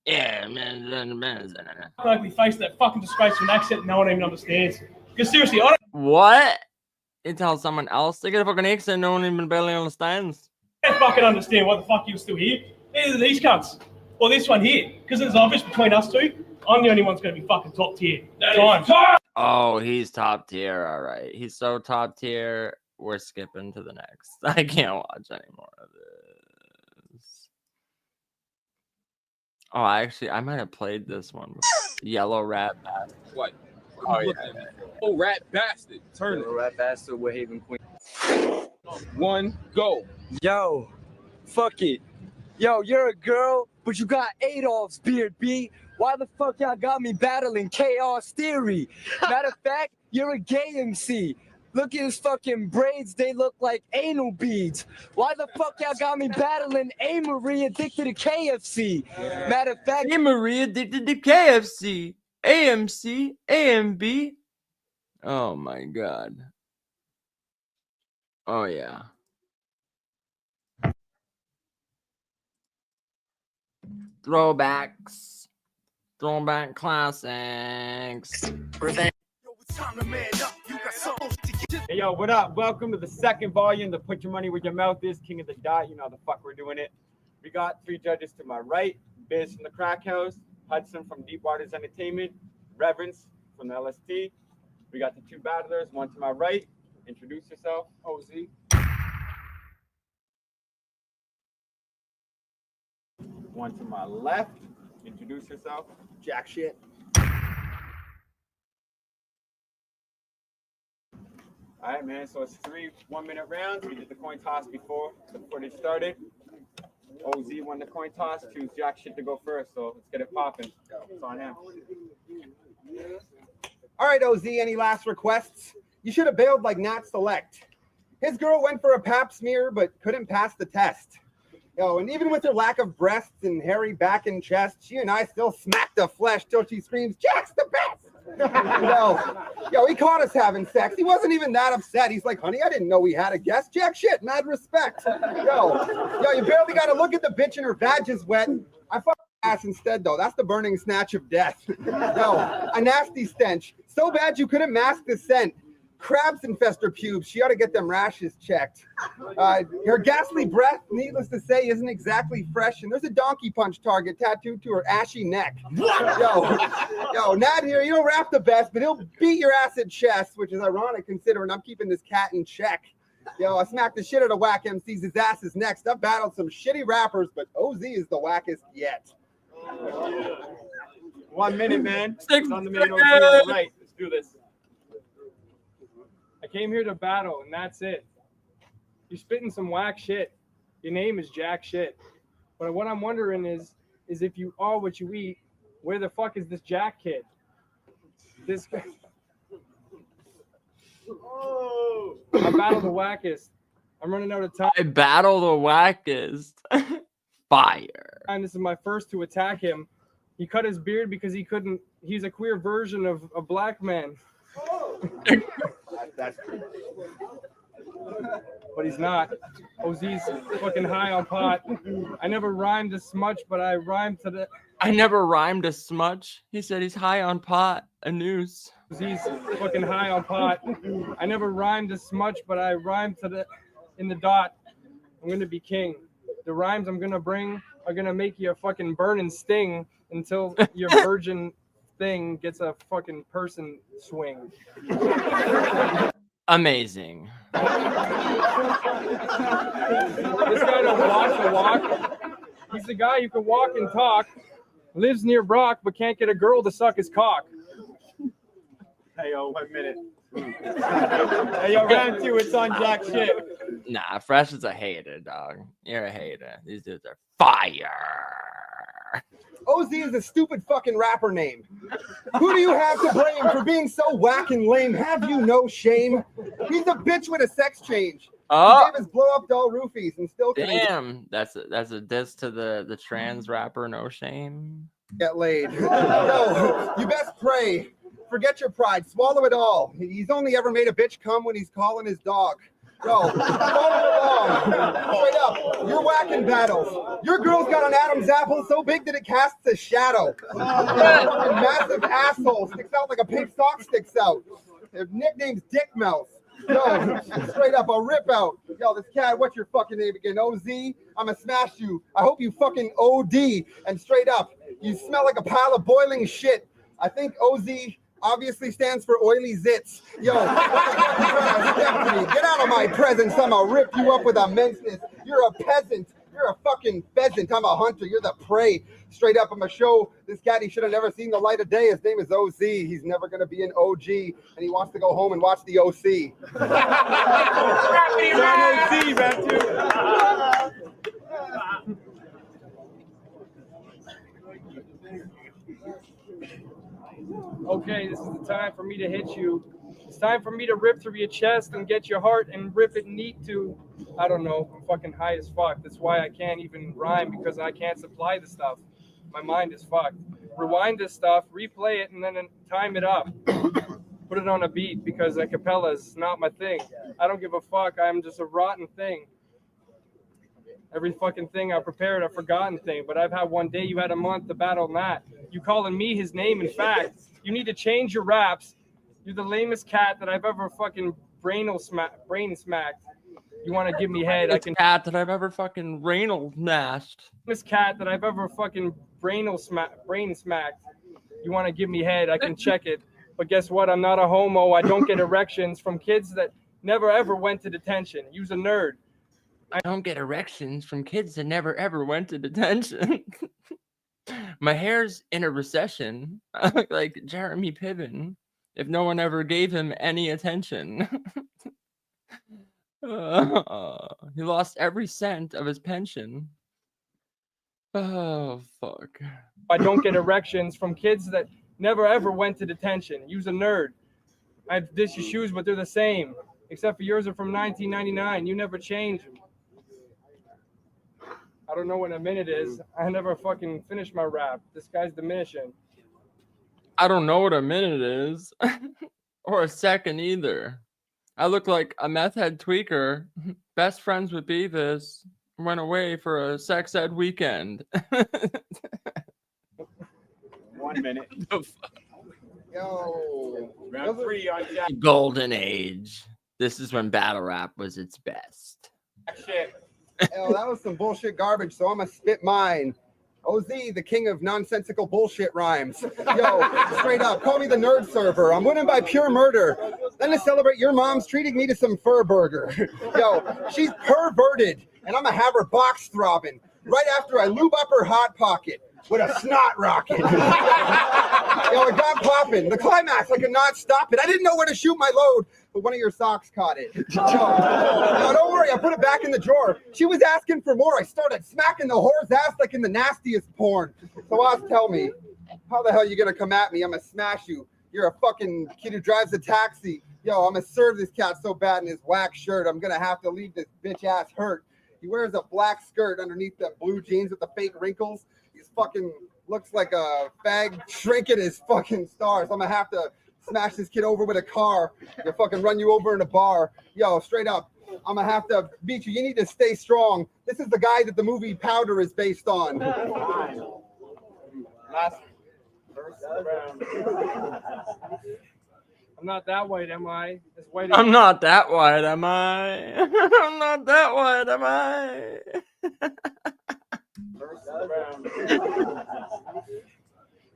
Yeah, man. Ugly face, that fucking disgrace of an accent no one even understands. Because seriously, I don't. What? You tell someone else they get a fucking accent no one even barely understands. I don't fucking understand why the fuck you're still here. Either these cunts or this one here. Because it's obvious between us two, I'm the only one that's going to be fucking top tier. Oh, he's top tier. All right. He's so top tier. We're skipping to the next. I can't watch any more of this. Oh, I might have played this one. Yellow rat bastard. What? Oh yeah. Oh, rat bastard. Turn it. Rat bastard with Haven Queen. 1, go. Yo, fuck it. Yo, you're a girl, but you got Adolf's beard, B. Why the fuck y'all got me battling Chaos Theory? Matter of fact, you're a gay MC. Look at his fucking braids, they look like anal beads. Why the fuck y'all got me battling A. Marie addicted to KFC? Matter of fact, A. Marie addicted to KFC. AMC, AMB. Oh my god. Oh yeah. Throwbacks. Throwback classics. Revenge. Hey yo, what up? Welcome to the second volume, the Put Your Money Where Your Mouth Is, King of the Dot. You know how the fuck we're doing it. We got 3 judges to my right, Biz from the Crack House, Hudson from Deep Waters Entertainment, Reverence from the LST. We got the 2 battlers, one to my right. Introduce yourself, OZ. One to my left. Introduce yourself, Jack Shit. All right, man. So it's 3 1-minute rounds. We did the coin toss before the footage started. OZ won the coin toss. Choose Jack Shit to go first. So let's get it popping. It's on him. All right, OZ. Any last requests? You should have bailed like Nat Select. His girl went for a pap smear but couldn't pass the test. Yo, and even with her lack of breasts and hairy back and chest, she and I still smack the flesh till she screams, "Jack's the best!" Yo, he caught us having sex. He wasn't even that upset. He's like, "Honey, I didn't know we had a guest." Jack Shit, mad respect. Yo, you barely got to look at the bitch and her vag is wet. I fuck ass instead, though. That's the burning snatch of death. Yo, a nasty stench. So bad you couldn't mask the scent. Crabs infest her pubes. She ought to get them rashes checked. Her ghastly breath, needless to say, isn't exactly fresh. And there's a donkey punch target tattooed to her ashy neck. Yo, Nat here, you don't rap the best, but he'll beat your ass at chess, which is ironic considering I'm keeping this cat in check. Yo, I smacked the shit out of whack MCs. His ass is next. I've battled some shitty rappers, but OZ is the wackest yet. 1 minute, man. 6 on the minute. OZ on the right. Let's do this. I came here to battle, and that's it. You're spitting some whack shit. Your name is Jack Shit. But what I'm wondering is if you are what you eat, where the fuck is this Jack kid? This guy. Oh. I battle the wackest. I'm running out of time. I battle the wackest. Fire. And this is my first to attack him. He cut his beard because he couldn't. He's a queer version of a black man. Oh. That's true. But he's not. OZ's fucking high on pot. I never rhymed as much, but I rhymed to the. I never rhymed a smudge. He said he's high on pot. A noose. OZ's fucking high on pot. I never rhymed as much, but I rhymed to the. In the dot. I'm gonna be king. The rhymes I'm gonna bring are gonna make you a fucking burn and sting until your virgin thing gets a fucking person swing. Amazing. This guy don't walk the walk. He's the guy who can walk and talk, lives near Brock, but can't get a girl to suck his cock. Hey, yo, 1 minute. Hey, yo, round 2, it's on Jack Shit. Nah, Fresh is a hater, dog. You're a hater. These dudes are fire. OZ is a stupid fucking rapper name. Who do you have to blame for being so whack and lame? Have you no shame? He's a bitch with a sex change. Oh. He gave his blow up doll roofies and still couldn't Damn, that's a diss to the trans rapper No Shame. get laid. No, you best pray. Forget your pride. Swallow it all. He's only ever made a bitch come when he's calling his dog. Yo, follow along. Straight up, you're whacking battles. Your girl's got an Adam's apple so big that it casts a shadow. Fucking massive asshole sticks out like a pink sock sticks out. Their nickname's Dick Mouth. Yo, straight up, I'll rip out. Yo, this cat, what's your fucking name again? OZ? I'ma smash you. I hope you fucking OD. And straight up, you smell like a pile of boiling shit. I think OZ obviously stands for oily zits. Yo, get out of my presence. I'ma rip you up with immenseness. You're a peasant. You're a fucking pheasant. I'm a hunter. You're the prey. Straight up, I'm a show. This cat, he should have never seen the light of day. His name is OZ. He's never going to be an OG, and he wants to go home and watch the OC. Okay, this is the time for me to hit you. It's time for me to rip through your chest and get your heart and rip it neat to, I don't know, I'm fucking high as fuck. That's why I can't even rhyme, because I can't supply the stuff. My mind is fucked. Rewind this stuff, replay it, and then time it up. Put it on a beat, because a cappella is not my thing. I don't give a fuck. I'm just a rotten thing. Every fucking thing I prepared, a forgotten thing. But I've had one day, you had a month to battle that. You calling me his name, in fact. You need to change your raps. You're the lamest cat that I've ever fucking brain smacked. You want to give me head? I can. Cat that I've ever fucking rainal mashed. Lamest cat that I've ever fucking brain smacked. You want to give me head? I can check it. But guess what? I'm not a homo. I don't get erections from kids that never ever went to detention. You's a nerd. I don't get erections from kids that never ever went to detention. My hair's in a recession. I look like Jeremy Piven if no one ever gave him any attention. He lost every cent of his pension. Oh, fuck. I don't get erections from kids that never ever went to detention. You's a nerd. I've ditched your shoes, but they're the same. Except for yours are from 1999. You never changed. I don't know what a minute is. I never fucking finished my rap. This guy's diminishing. I don't know what a minute is. Or a second either. I look like a meth head tweaker. Best friends with Beavis. Went away for a sex ed weekend. 1 minute. Yo. Round 3 on Jack. Golden age. This is when battle rap was its best. Shit. Yo, that was some bullshit garbage, so I'm gonna spit mine. OZ, the king of nonsensical bullshit rhymes. Yo, straight up, call me the nerd server. I'm winning by pure murder. Then to celebrate, your mom's treating me to some fur burger. Yo, she's perverted, and I'm gonna have her box throbbing right after I lube up her hot pocket with a snot rocket. Yo, it got popping. The climax, I could not stop it. I didn't know where to shoot my load, but one of your socks caught it. No, don't worry, I put it back in the drawer. She was asking for more. I started smacking the whore's ass like in the nastiest porn. So Oz, tell me, how the hell are you gonna come at me? I'm gonna smash you. You're a fucking kid who drives a taxi. Yo, I'm gonna serve this cat so bad in his whack shirt, I'm gonna have to leave this bitch ass hurt. He wears a black skirt underneath the blue jeans with the fake wrinkles. He's fucking looks like a fag shrinking his fucking stars. I'm gonna have to smash this kid over with a car and fucking run you over in a bar. Yo, straight up, I'm gonna have to beat you. You need to stay strong. This is the guy that the movie Powder is based on. Last verse of the round. I'm not that white, am I? As white as I'm not that white, am I? I'm not that white, am I? verse of the round.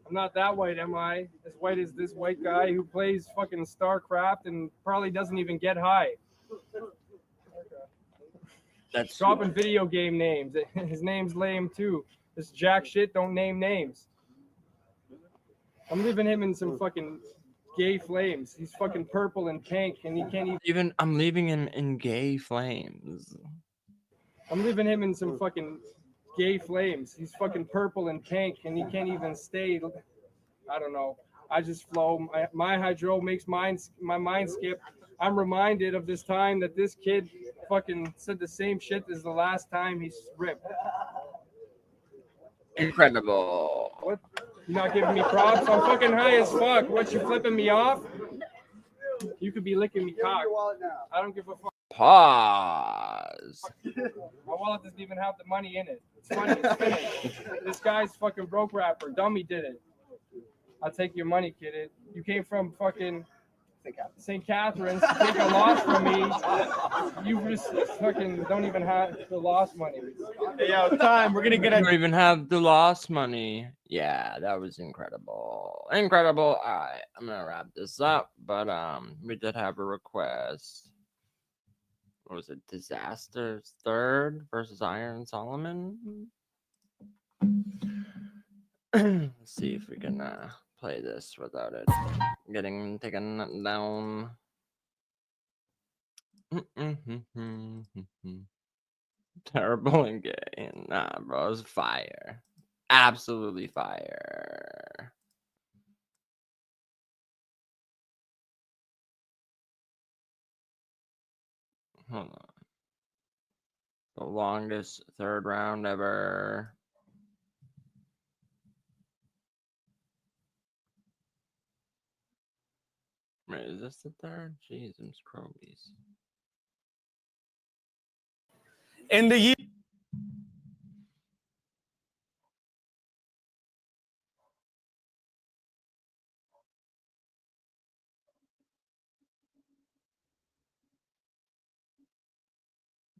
I'm not that white, am I? As white as this white guy who plays fucking StarCraft and probably doesn't even get high. That's dropping video game names. His name's lame too. This jack shit don't name names. I'm leaving him in some fucking gay flames. He's fucking purple and pink, and he can't even. I'm leaving him in gay flames. I'm leaving him in some fucking gay flames. He's fucking purple and pink, and he can't even stay. I don't know. I just flow. My hydro makes my mind skip. I'm reminded of this time that this kid fucking said the same shit as the last time he ripped. Incredible. What? You're not giving me props? I'm fucking high as fuck. What, you flipping me off? You could be licking me cock. I don't give a fuck. Pause. My wallet doesn't even have the money in it. It's funny. It's finished. This guy's fucking broke rapper. Dummy did it. I'll take your money, kid. You came from fucking St. Catharines to take a loss from me. You just fucking don't even have the loss money. Hey, yo, time. We're gonna get. You don't even have the loss money. Yeah, that was incredible. Incredible. All right, I'm gonna wrap this up, but we did have a request. what was it? Disaster's third versus Iron Solomon. Let's see if we can play this without it getting taken down. Terrible and gay. Nah, bro, it's fire. Absolutely fire. Hold on. The longest third round ever. Wait, is this the third? Jeez, I'm scrollies. In the year.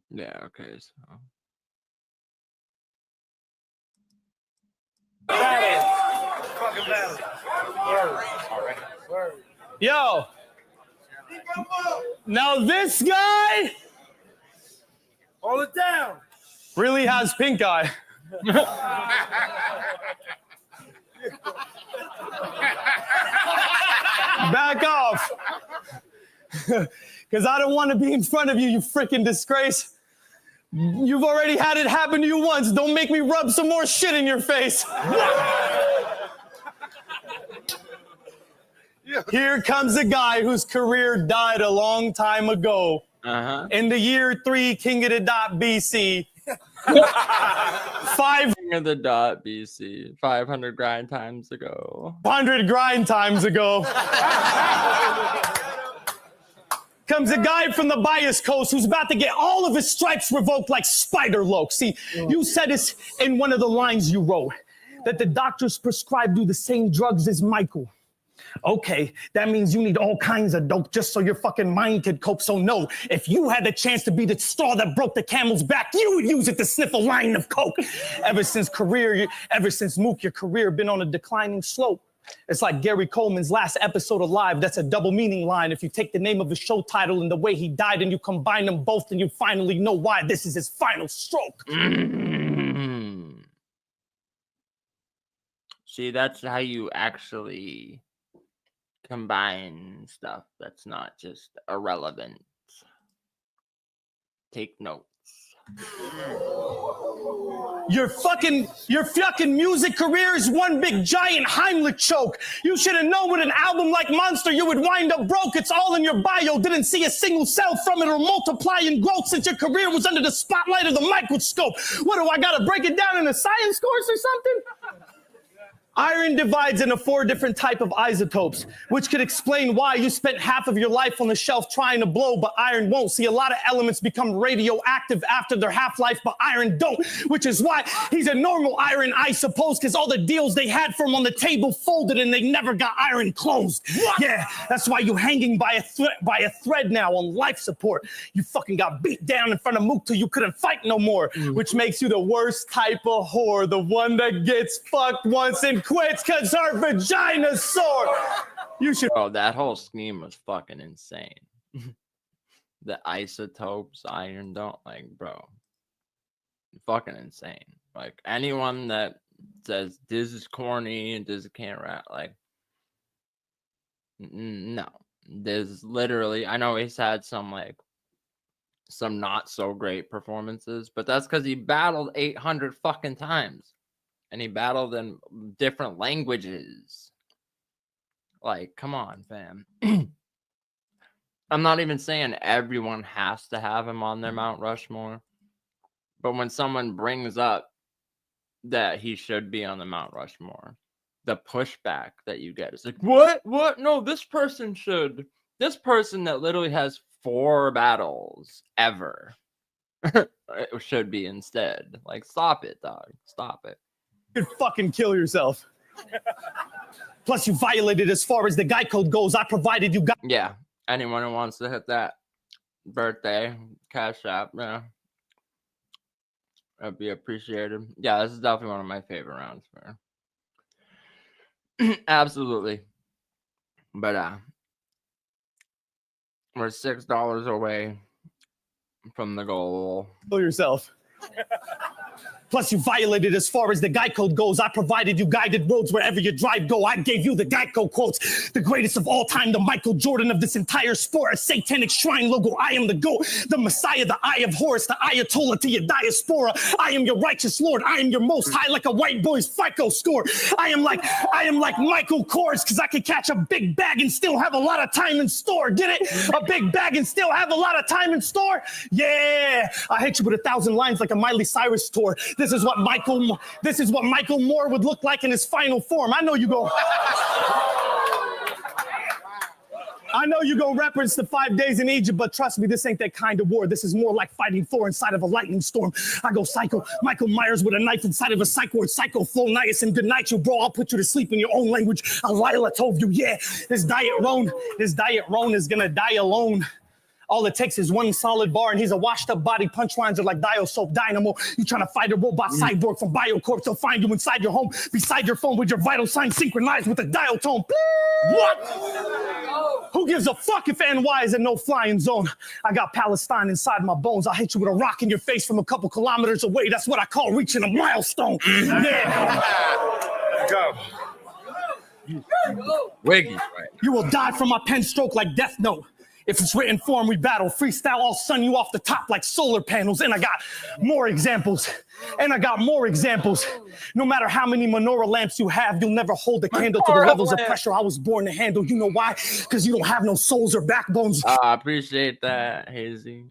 Yeah, okay, so. Fucking battle. Yo. Now this guy. Hold it down. Really has pink eye. Back off. Because I don't want to be in front of you, you freaking disgrace. You've already had it happen to you once. Don't make me rub some more shit in your face. Here comes a guy whose career died a long time ago. In the year 3, King of the Dot BC. King of the Dot BC. 500 grind times ago. 100 grind times ago. Comes a guy from the Bias Coast who's about to get all of his stripes revoked like Spider-Loc. See, you said this in one of the lines you wrote, that the doctors prescribed you the same drugs as Michael. Okay, that means you need all kinds of dope just so your fucking mind could cope. So no, if you had the chance to be the straw that broke the camel's back, you would use it to sniff a line of coke. Ever since Mook, your career been on a declining slope. It's like Gary Coleman's last episode of Live. That's a double meaning line. If you take the name of his show title and the way he died and you combine them both, then you finally know why this is his final stroke. See, that's how you actually combine stuff that's not just irrelevant. Take notes. Your fucking music career is one big giant Heimlich choke. You should have known with an album like Monster you would wind up broke. It's all in your bio. Didn't see a single cell from it or multiply in growth since your career was under the spotlight of the microscope. What do I gotta break it down in a science course or something? Iron divides into 4 different types of isotopes, which could explain why you spent half of your life on the shelf trying to blow, but iron won't. See, a lot of elements become radioactive after their half-life, but iron don't, which is why he's a normal iron, I suppose, because all the deals they had for him on the table folded and they never got iron closed. What? Yeah, that's why you're hanging by a thread now on life support. You fucking got beat down in front of Mook till you couldn't fight no more, which makes you the worst type of whore, the one that gets fucked once and quits because her vagina's sore. You should. Oh, that whole scheme was fucking insane. The isotopes, iron don't, like, bro. Fucking insane. Like, anyone that says this is corny and this can't rap, like, no. There's literally, I know he's had some, like, some not so great performances, but that's because he battled 800 fucking times. And he battled in different languages. Like, come on, fam. I'm not even saying everyone has to have him on their Mount Rushmore. But when someone brings up that he should be on the Mount Rushmore, the pushback that you get is like, what? What? No, this person should. This person that literally has 4 battles ever it should be instead. Like, stop it, dog. Stop it. You'd fucking kill yourself. Plus, you violated as far as the guy code goes. I provided you got. Yeah, anyone who wants to hit that birthday cash app, yeah, that'd be appreciated. Yeah, this is definitely one of my favorite rounds, man. Absolutely. But we're $6 away from the goal. Kill yourself. Plus, you violated as far as the guide code goes. I provided you guided roads wherever your drive go. I gave you the Geico quotes. The greatest of all time, the Michael Jordan of this entire sport. A satanic shrine logo. I am the GOAT, the Messiah, the Eye of Horus, the Ayatollah to your diaspora. I am your righteous Lord. I am your most high, like a white boy's FICO score. I am like Michael Kors, because I can catch a big bag and still have a lot of time in store. Get it? A big bag and still have a lot of time in store? Yeah. I hit you with 1,000 lines like a Miley Cyrus tour. This is what Michael Moore would look like in his final form. I know you go reference the 5 days in Egypt, but trust me, this ain't that kind of war. This is more like fighting Thor inside of a lightning storm. I go psycho, Michael Myers with a knife inside of a psych ward, psycho flow, nice and good night, you bro. I'll put you to sleep in your own language. Lila told you, yeah, this diet Roan is gonna die alone. All it takes is one solid bar, and he's a washed-up body. Punchlines are like Dio Soap Dynamo. You trying to fight a robot cyborg from Biocorp, they'll find you inside your home, beside your phone with your vital signs synchronized with a dial tone. What? Who gives a fuck if NY is a no-flying zone? I got Palestine inside my bones. I'll hit you with a rock in your face from a couple kilometers away. That's what I call reaching a milestone. Yeah. Go. Wiggy, right. You will die from my pen stroke like Death Note. If it's written form, we battle. Freestyle, I'll sun you off the top like solar panels. And I got more examples. No matter how many menorah lamps you have, you'll never hold a candle to the levels of pressure I was born to handle. You know why? Because you don't have no souls or backbones. I appreciate that, Hazy.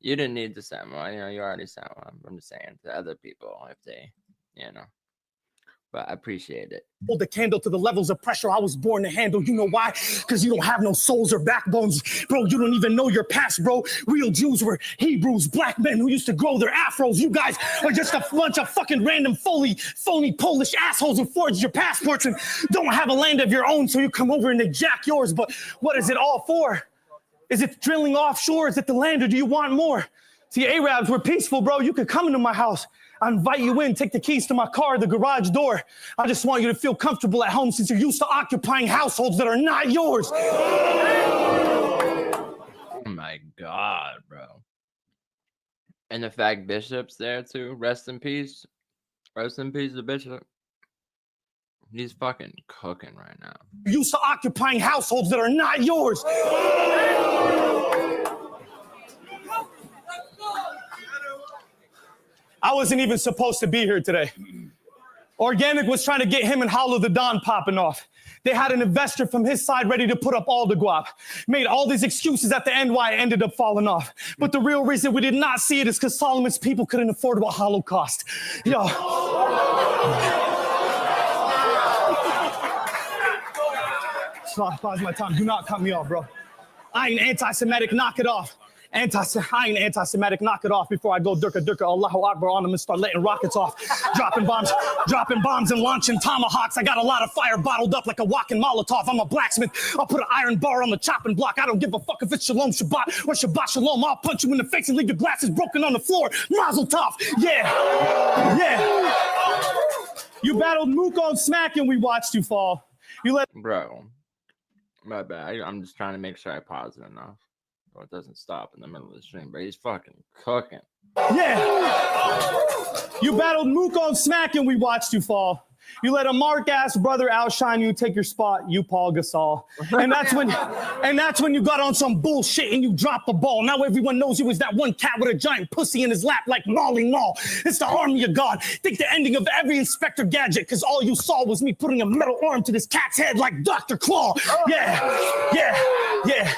You didn't need to sound one. You know, you already sound one. I'm just saying to other people if they, you know. But I appreciate it. Hold the candle to the levels of pressure I was born to handle. You know why? Because you don't have no souls or backbones. Bro, you don't even know your past, bro. Real Jews were Hebrews, black men who used to grow their afros. You guys are just a bunch of fucking random phony Polish assholes who forged your passports and don't have a land of your own, so you come over and they jack yours. But what is it all for? Is it drilling offshore? Is it the land, or do you want more? See, Arabs were peaceful, bro. You could come into my house. I invite you in, take the keys to my car, the garage door. I just want you to feel comfortable at home since you're used to occupying households that are not yours. Oh my God, bro. And the fact Bishop's there too. Rest in peace. Rest in peace, the Bishop. He's fucking cooking right now. You're used to occupying households that are not yours. I wasn't even supposed to be here today. Organic was trying to get him and Holla the Don popping off. They had an investor from his side ready to put up all the guap. Made all these excuses at the end why it ended up falling off. But the real reason we did not see it is because Solomon's people couldn't afford what Hollow cost. Yo. Pause my time. Do not cut me off, bro. I ain't anti-Semitic. Knock it off. I ain't anti-Semitic, knock it off before I go durka Allahu Akbar on them and start letting rockets off. Dropping bombs and launching tomahawks. I got a lot of fire bottled up like a walking Molotov. I'm a blacksmith. I'll put an iron bar on the chopping block. I don't give a fuck if it's Shalom Shabbat or Shabbat Shalom. I'll punch you in the face and leave your glasses broken on the floor. Mazel tov. Yeah. You battled Mook on Smack and we watched you fall. You let... Bro, my bad. I'm just trying to make sure I pause it enough. It doesn't stop in the middle of the stream, but he's fucking cooking. Yeah. You battled Mook on Smack and we watched you fall. You let a mark-ass brother outshine you, take your spot, you Paul Gasol. And that's when you got on some bullshit and you dropped the ball. Now everyone knows you was that one cat with a giant pussy in his lap like Molly Mall. It's the army of God. Think the ending of every Inspector Gadget, because all you saw was me putting a metal arm to this cat's head like Dr. Claw. Yeah.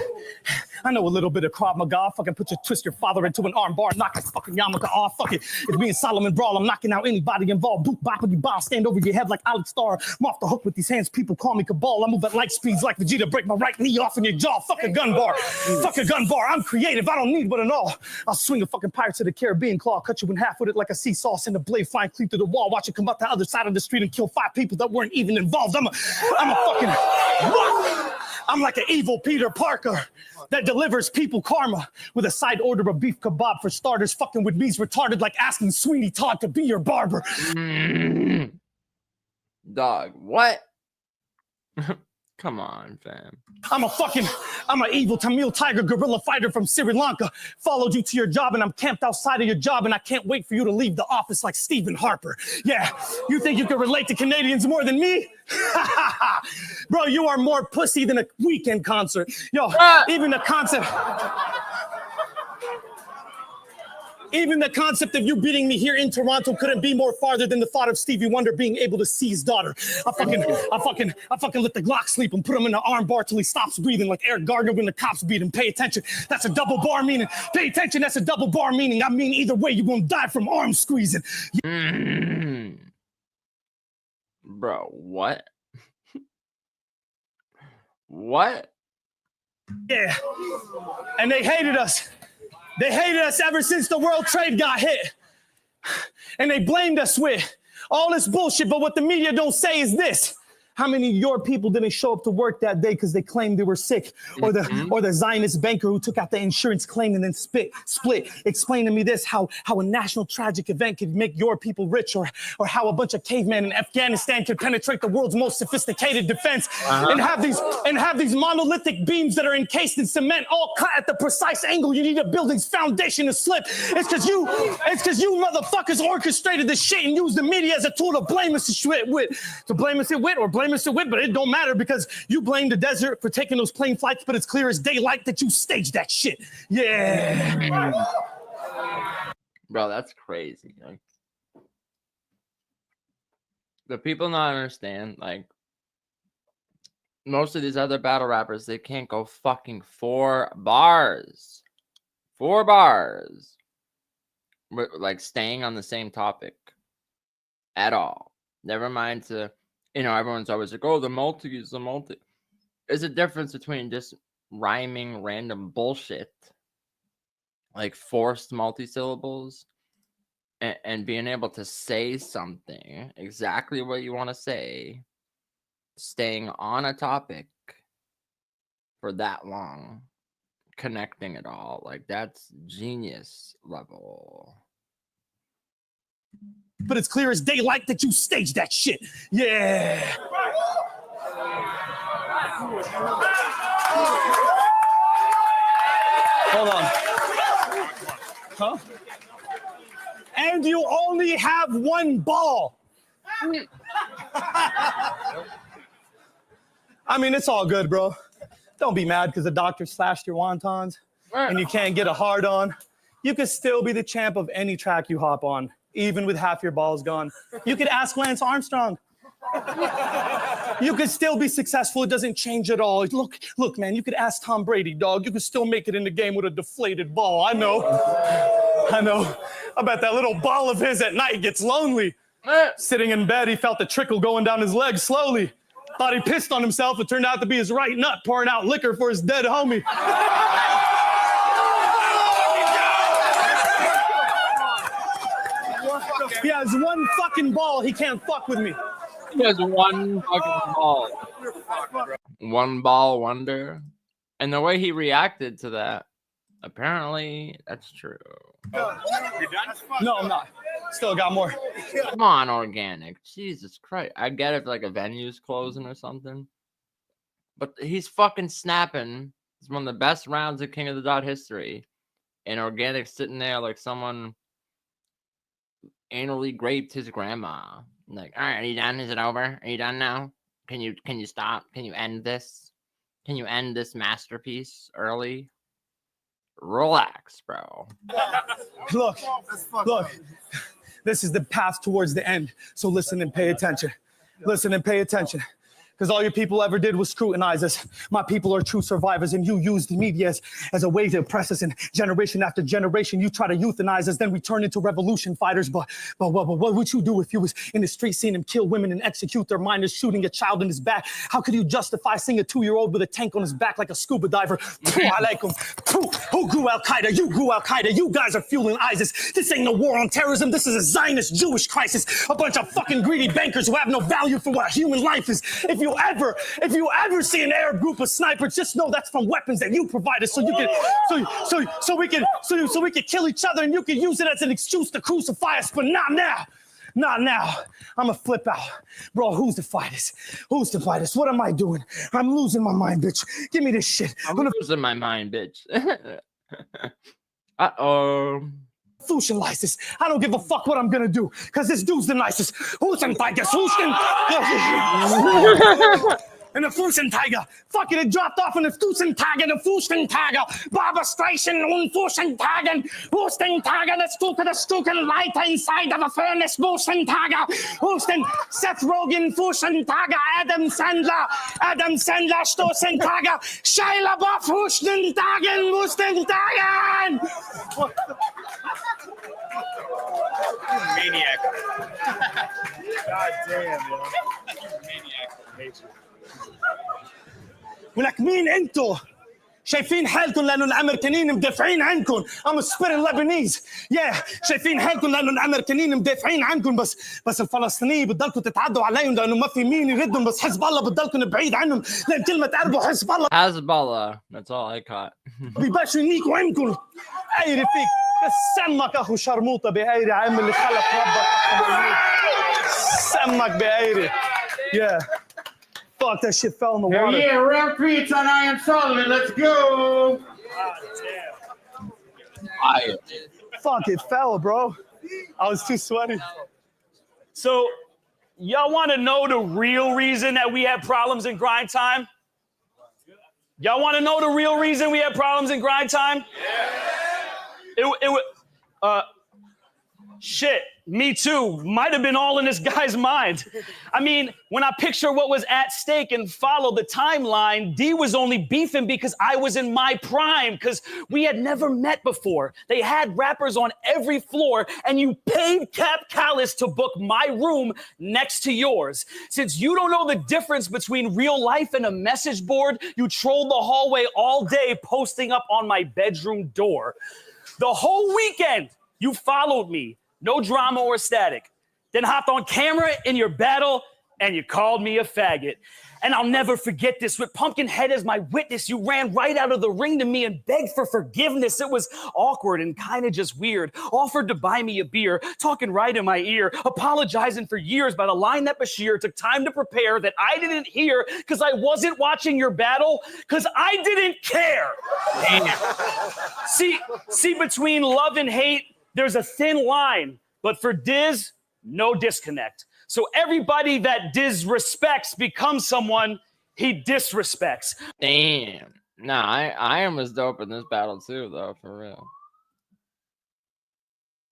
I know a little bit of Krav Maga. Fucking twist your father into an arm bar, knock his fucking yarmulke off. Fuck it. It's me and Solomon Brawl. I'm knocking out anybody involved. Boop, boppity bomb. Stand over your head like Alex Starr. I'm off the hook with these hands. People call me Cabal. I move at light speeds like Vegeta. Break my right knee off in your jaw. Fuck a gun bar. I'm creative. I don't need but an all. I'll swing a fucking Pirates of the Caribbean claw. Cut you in half with it like a seesaw. Send a blade flying clean through the wall. Watch it come out the other side of the street and kill 5 people that weren't even involved. I'm a fucking... What? I'm like an evil Peter Parker that delivers people karma with a side order of beef kebab for starters. Fucking with me's retarded like asking Sweeney Todd to be your barber. Dog, what? Come on, fam. I'm an evil Tamil tiger gorilla fighter from Sri Lanka. Followed you to your job and I'm camped outside of your job and I can't wait for you to leave the office like Stephen Harper. Yeah, you think you can relate to Canadians more than me? Bro, you are more pussy than a weekend concert. Yo, even the concept... Even the concept of you beating me here in Toronto couldn't be more farther than the thought of Stevie Wonder being able to see his daughter. I fucking let the Glock sleep and put him in the arm bar till he stops breathing like Eric Gardner when the cops beat him. Pay attention, that's a double bar meaning. Pay attention, that's a double bar meaning. I mean, either way, you're gonna die from arm squeezing. Bro, what? What? Yeah, and they hated us. They hated us ever since the World Trade got hit. And they blamed us with all this bullshit, but what the media don't say is this. How many of your people didn't show up to work that day because they claimed they were sick? Or the Zionist banker who took out the insurance claim and then split. Explain to me this, how a national tragic event could make your people rich, or how a bunch of cavemen in Afghanistan could penetrate the world's most sophisticated defense and have these monolithic beams that are encased in cement all cut at the precise angle you need a building's foundation to slip. It's because you motherfuckers orchestrated this shit and used the media as a tool to blame us with, but it don't matter because you blame the desert for taking those plane flights, but it's clear as daylight that you staged that shit. Yeah. Bro, that's crazy. Like, the people not understand, like, most of these other battle rappers, they can't go fucking 4 bars. 4 bars. Like, staying on the same topic at all. Never mind to... You know, everyone's always like, oh, the multi is the multi. There's a difference between just rhyming random bullshit, like forced multi-syllables, and being able to say something, exactly what you want to say, staying on a topic for that long, connecting it all. Like, that's genius level. But it's clear as daylight that you staged that shit. Yeah. Hold on. Huh? And you only have 1 ball. I mean, it's all good, bro. Don't be mad because the doctor slashed your wontons and you can't get a hard on. You could still be the champ of any track you hop on, even with half your balls gone. You could ask Lance Armstrong. You could still be successful. It doesn't change at all. Look, man, you could ask Tom Brady, dog. You could still make it in the game with a deflated ball. I know. I bet that little ball of his at night gets lonely. Sitting in bed, he felt the trickle going down his leg slowly. Thought he pissed on himself. It turned out to be his right nut pouring out liquor for his dead homie. He has 1 fucking ball. He can't fuck with me. He has 1 fucking ball. 1 ball wonder. And the way he reacted to that, apparently, that's true. Oh, you're done? No, I'm not. Still got more. Come on, organic. Jesus Christ. I get if like a venue's closing or something. But he's fucking snapping. It's one of the best rounds of King of the Dot history. And organic sitting there like someone anally raped his grandma. Like, all right, are you done? Is it over? Are you done now? Can you stop? Can you end this? Can you end this masterpiece early? Relax, bro. Look. This is the path towards the end. So listen and pay attention. Because all your people ever did was scrutinize us. My people are true survivors, and you use the media as a way to oppress us. And generation after generation, you try to euthanize us. Then we turn into revolution fighters. But what would you do if you was in the street seeing him kill women and execute their minors, shooting a child in his back? How could you justify seeing a 2-year-old with a tank on his back like a scuba diver? I like him. Who grew Al-Qaeda? You grew Al-Qaeda. You guys are fueling ISIS. This ain't no war on terrorism. This is a Zionist Jewish crisis. A bunch of fucking greedy bankers who have no value for what human life is. If you ever see an Arab group of snipers, just know that's from weapons that you provided, so we can kill each other, and you can use it as an excuse to crucify us. But not now. Not now. I'ma flip out. Bro, who's the fightest? Who's the fightest? What am I doing? I'm losing my mind, bitch. Give me this shit. I'm losing my mind, bitch. Uh-oh. Socializes. I don't give a fuck what I'm gonna do, because this dude's the nicest. Who's the fightest? Who's the... And the Fußenteiger. Fuck it, it dropped off in the Fußenteiger, the Fußenteiger. Barberstration und Fußenteigen. Fußenteiger, the Stuken lighter inside of a furnace. Fußenteiger. Husten, Seth Rogen, Fußenteiger. Adam Sandler, Stoßenteiger. Shia LaBeouf, Fußenteigen, Fußenteigen. Maniac. God damn, yo. Maniac. ولك مين انتو؟ شايفين حالكم لانه الامريكانيين مدافعين عنكم. I'm spitting Lebanese. Yeah, شايفين حالكم لانه الامريكانيين مدافعين عنكم بس الفلسطينيين بتضلكم تتعدوا عليهم لانه ما في مين يردهم بس حزب الله بتضلكم بعيد عنهم لان كلمه تقربوا حزب الله. Hezbollah. That's all I caught. بيباشوا ينيكوا عنكم. قايري فيك. سمك اخو شرموطه بقايري عم اللي خلق ربك. سمك بقايري. Yeah. Fuck, that shit fell in the water. Yeah, round 3, it's on Iron Solid. Let's go. Fuck, it fell, bro. I was too sweaty. So, y'all want to know the real reason that we had problems in grind time? Y'all want to know the real reason we had problems in grind time? Yeah. Shit, me too. Might have been all in this guy's mind. I mean, when I picture what was at stake and follow the timeline, D was only beefing because I was in my prime, because we had never met before. They had rappers on every floor, and you paid Cap Callis to book my room next to yours. Since you don't know the difference between real life and a message board, you trolled the hallway all day posting up on my bedroom door. The whole weekend, you followed me. No drama or static. Then hopped on camera in your battle and you called me a faggot. And I'll never forget this. With Pumpkinhead as my witness, you ran right out of the ring to me and begged for forgiveness. It was awkward and kind of just weird. Offered to buy me a beer, talking right in my ear, apologizing for years about a line that Bashir took time to prepare that I didn't hear because I wasn't watching your battle because I didn't care. See, between love and hate, there's a thin line, but for Diz, no disconnect. So everybody that Diz respects becomes someone he disrespects. Damn. Nah, Iron was dope in this battle too, though, for real.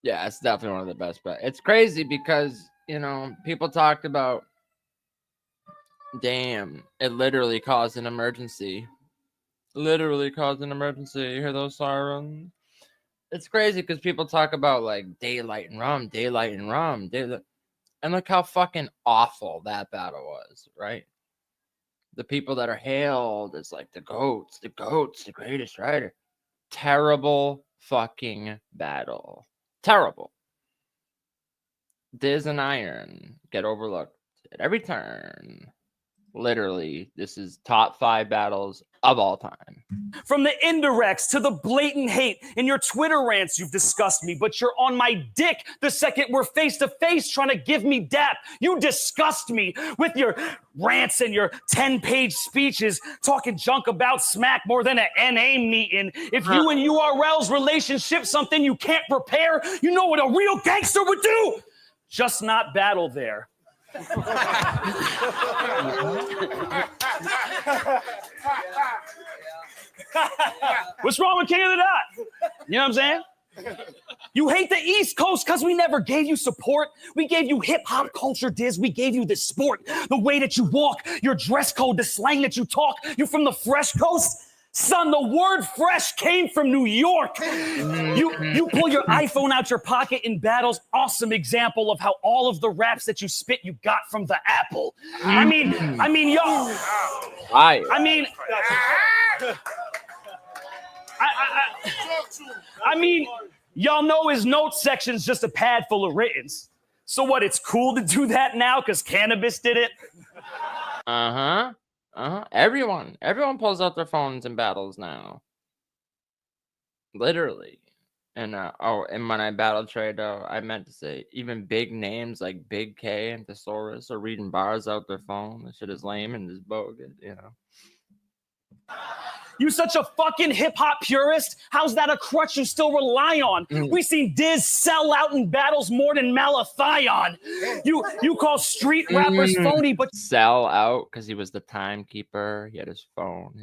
Yeah, it's definitely one of the best battles. It's crazy because, you know, people talked about, damn, it literally caused an emergency. Literally caused an emergency. You hear those sirens? It's crazy because people talk about like daylyt and rum, and look how fucking awful that battle was, right? The people that are hailed as like the goats, the greatest writer. Terrible fucking battle. Terrible. Diz and Iron get overlooked at every turn. Literally, this is top 5 battles of all time. From the indirects to the blatant hate in your Twitter rants, you've discussed me, but you're on my dick the second we're face to face trying to give me dap. You disgust me with your rants and your 10-page speeches talking junk about smack more than an NA meeting. If you and URL's relationship something you can't prepare, you know what a real gangster would do. Just not battle there. What's wrong with King of the Dot? You know what I'm saying? You hate the East Coast because we never gave you support. We gave you hip-hop culture, Diz. We gave you the sport, the way that you walk, your dress code, the slang that you talk. You from the Fresh Coast? Son, the word fresh came from New York. You pull your iPhone out your pocket in battles. Awesome example of how all of the raps that you spit you got from the Apple. I mean, y'all. I mean, y'all know his notes section's just a pad full of writtens. So what? It's cool to do that now because Cannabis did it. Everyone pulls out their phones in battles now. Literally. And and when I battle Trado, I meant to say even big names like Big K and Thesaurus are reading bars out their phone. This shit is lame and is bogus, you know. You such a fucking hip-hop purist? How's that a crutch you still rely on? We seen Diz sell out in battles more than Malathion. You call street rappers phony, but sell out because he was the timekeeper. He had his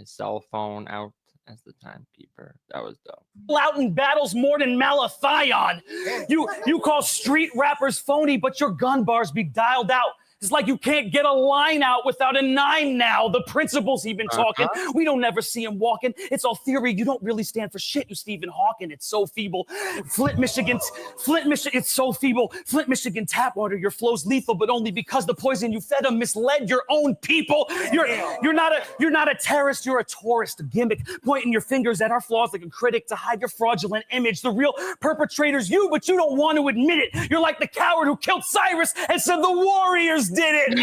cell phone out as the timekeeper. That was dope. out in battles more than Malathion. You call street rappers phony, but your gun bars be dialed out. It's like you can't get a line out without a 9 now. The principles he been talking. We don't never see him walking. It's all theory. You don't really stand for shit, you Stephen Hawking. It's so feeble. Flint, Michigan, it's so feeble. Flint, Michigan tap water. Your flow's lethal, but only because the poison you fed them misled your own people. You're not a terrorist. You're a tourist, a gimmick, pointing your fingers at our flaws like a critic to hide your fraudulent image. The real perpetrator's you, but you don't want to admit it. You're like the coward who killed Cyrus and said the warriors did it.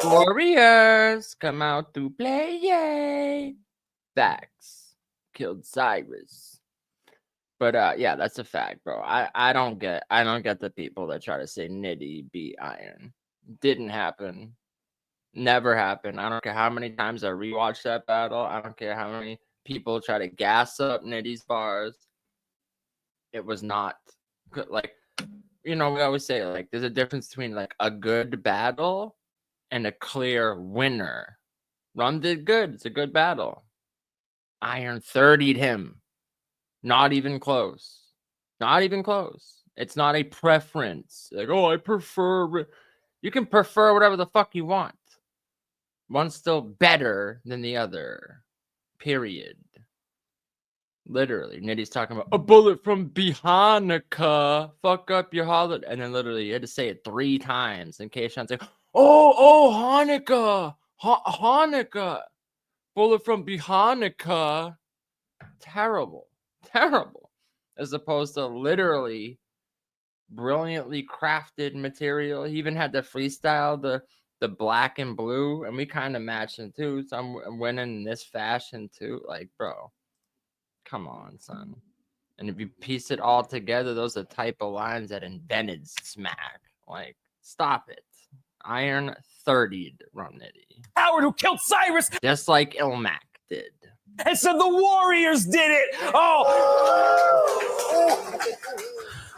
Warriors come out to play, yay. Facts. Killed Cyrus. But yeah, that's a fact, bro. I don't get the people that try to say Nitty beat Iron. Didn't happen. Never happened. I don't care how many times I rewatched that battle. I don't care how many people try to gas up Nitty's bars. It was not good. Like, you know, we always say, like, there's a difference between, like, a good battle and a clear winner. Rum did good. It's a good battle. Iron 30'd him. Not even close. Not even close. It's not a preference. Like, oh, I prefer... You can prefer whatever the fuck you want. One's still better than the other. Period. Literally, Nitty's talking about a bullet from Hanukkah. Fuck up your holiday. And then literally, you had to say it 3 times in case Sean's like, oh, Hanukkah. Hanukkah. Bullet from Hanukkah. Terrible. Terrible. As opposed to literally brilliantly crafted material. He even had to freestyle the black and blue. And we kind of matched him too. So I'm winning in this fashion too. Like, bro. Come on, son. And if you piece it all together, those are the type of lines that invented smack. Like, stop it. Iron 30'd Rum Nitty. Howard who killed Cyrus. Just like Ilmac did. And said the warriors did it.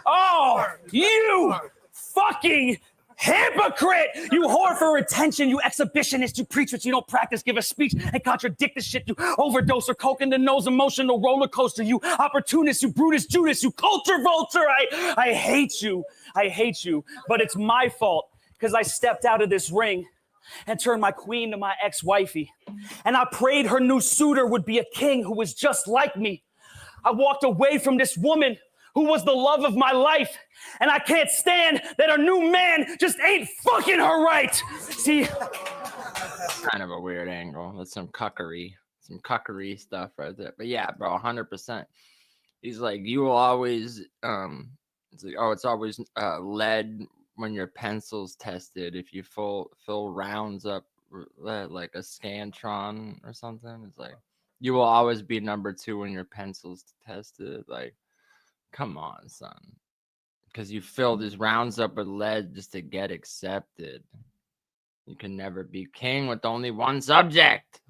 Oh, you fucking hypocrite! You whore for attention, you exhibitionist, you preach what you don't practice, give a speech and contradict the shit, you overdose or coke in the nose, emotional roller coaster, you opportunist, you Brutus Judas, you culture vulture. I hate you. I hate you. But it's my fault because I stepped out of this ring and turned my queen to my ex-wifey. And I prayed her new suitor would be a king who was just like me. I walked away from this woman who was the love of my life. And I can't stand that her new man just ain't fucking her right. See? Kind of a weird angle. That's some cuckery stuff right there. But yeah, bro, 100%. He's like, you will always, it's like, oh, it's always lead when your pencil's tested. If you fill rounds up lead, like a Scantron or something, it's like, you will always be number 2 when your pencil's tested. Like, come on, son. Because you fill these rounds up with lead just to get accepted. You can never be king with only one subject.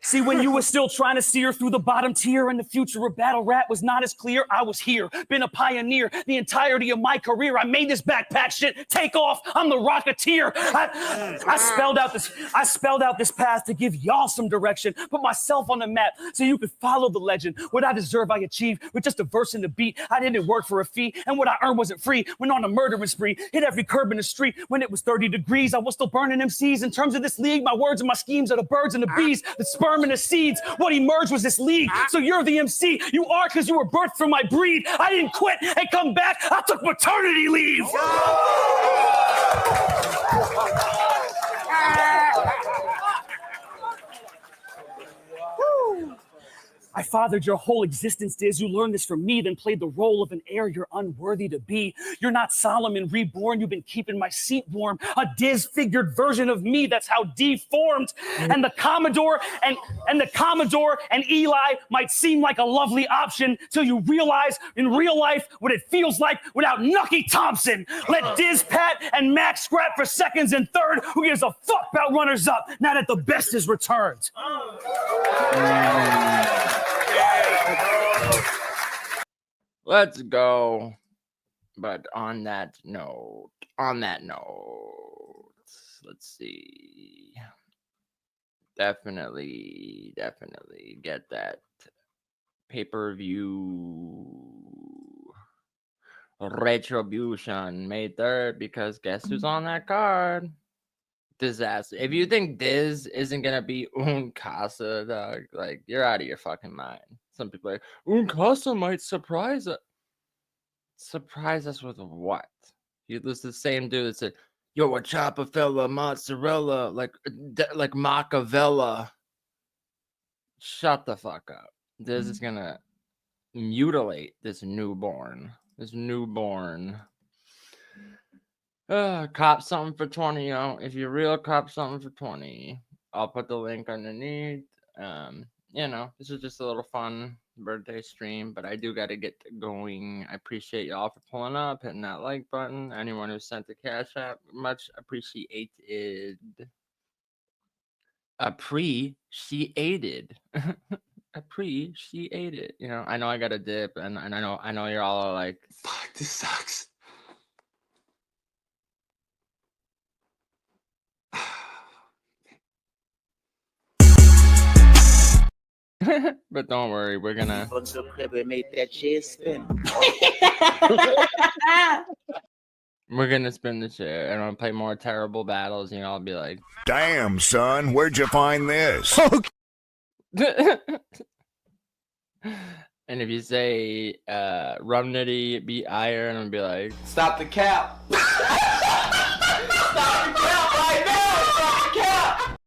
See, when you were still trying to sear through the bottom tier and the future of battle rap was not as clear, I was here, been a pioneer the entirety of my career. I made this backpack shit take off. I'm the Rocketeer. I spelled out this path to give y'all some direction, put myself on the map so you could follow the legend. What I deserve, I achieved with just a verse and a beat. I didn't work for a fee, and what I earned wasn't free. Went on a murdering spree, hit every curb in the street. When it was 30 degrees, I was still burning MCs. In terms of this league, my words and my schemes are the birds and the bees, the sperm and the seeds. What emerged was this league. So you're the MC. You are because you were birthed from my breed. I didn't quit and come back. I took maternity leave. I fathered your whole existence, Diz. You learned this from me, then played the role of an heir you're unworthy to be. You're not Solomon reborn. You've been keeping my seat warm. A Diz-figured version of me. That's how D formed. And the Commodore and Eli might seem like a lovely option till you realize in real life what it feels like without Nucky Thompson. Let Diz, Pat, and Max scrap for seconds and third. Who gives a fuck about runners-up now that the best is returned? Let's go. But on that note, let's see. Definitely get that pay-per-view Retribution May 3rd, because guess who's on that card? Disaster. If you think Diz isn't gonna be Casa, dog, like, you're out of your fucking mind. Some people are like, Casa might surprise us. Surprise us with what? You listen to the same dude that said, yo, a chopper fella, mozzarella, like Machiavella. Shut the fuck up. Diz is gonna mutilate this newborn. Cop something for 20, yo. If you're real, cop something for 20. I'll put the link underneath. You know, this is just a little fun birthday stream, but I do got to get going. I appreciate y'all for pulling up, hitting that like button. Anyone who sent the cash app, much appreciated. Appreciated. You know, I know I got a dip, and I know you're all like, fuck, this sucks. But don't worry, we're gonna make that shit spin. we're gonna spin the chair and I'll play more terrible battles, and I'll be like, damn, son, where'd you find this? And if you say rum nitty beat iron, I'll be like, Stop the cap. Stop the cap right now. Stop the cap.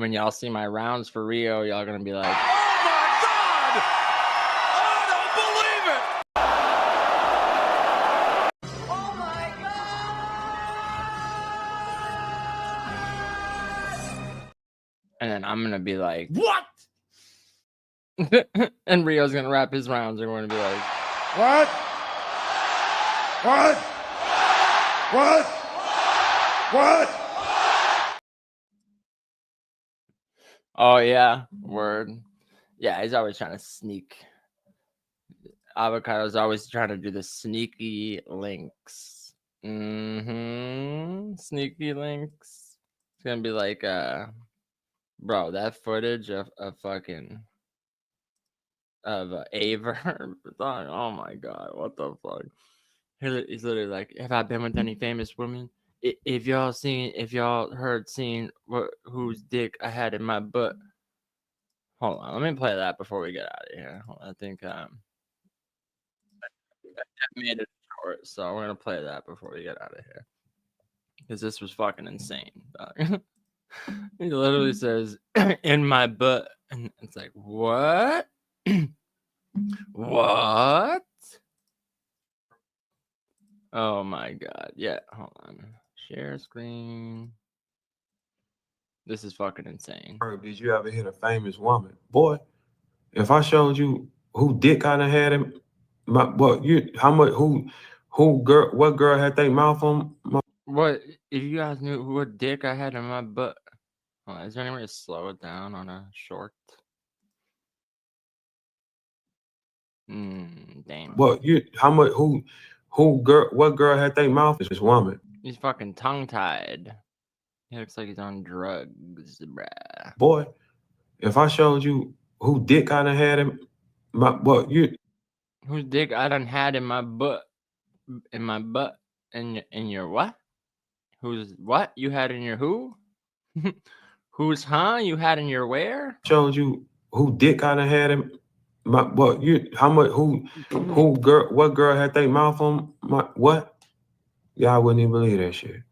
when y'all see my rounds for Rio, y'all gonna be like, oh my God! I don't believe it! Oh my God! and then I'm gonna be like, What? and Rio's gonna wrap his rounds. They're going to be like, What? What? What? What? oh yeah, word. Yeah, he's always trying to sneak. Avocado's always trying to do the sneaky links. Sneaky links. It's gonna be like, bro, that footage of fucking Aver. Oh my God, what the fuck? He's literally like, have I been with any famous women? If y'all heard whose dick I had in my butt. Hold on, let me play that before we get out of here. I think I made it short, so we're gonna play that before we get out of here, because this was fucking insane. He literally says in my butt, and it's like, what? What? Oh my God. Yeah, hold on. Share screen. This is fucking insane. Did you ever hit a famous woman? Boy, if I showed you who dick I done had him, what girl had their mouth on my... What if you guys knew what dick I had in my butt? Is there any way to slow it down on a short? Damn. What girl had their mouth? This woman. He's fucking tongue-tied. He looks like he's on drugs, bruh. Boy, if I showed you who dick I done had him, whose dick I done had in my butt, in your what? Whose what you had in your who? Whose you had in your where? Showed you who dick I done had him. What girl had their mouth on my what? Yeah, I wouldn't even believe that shit.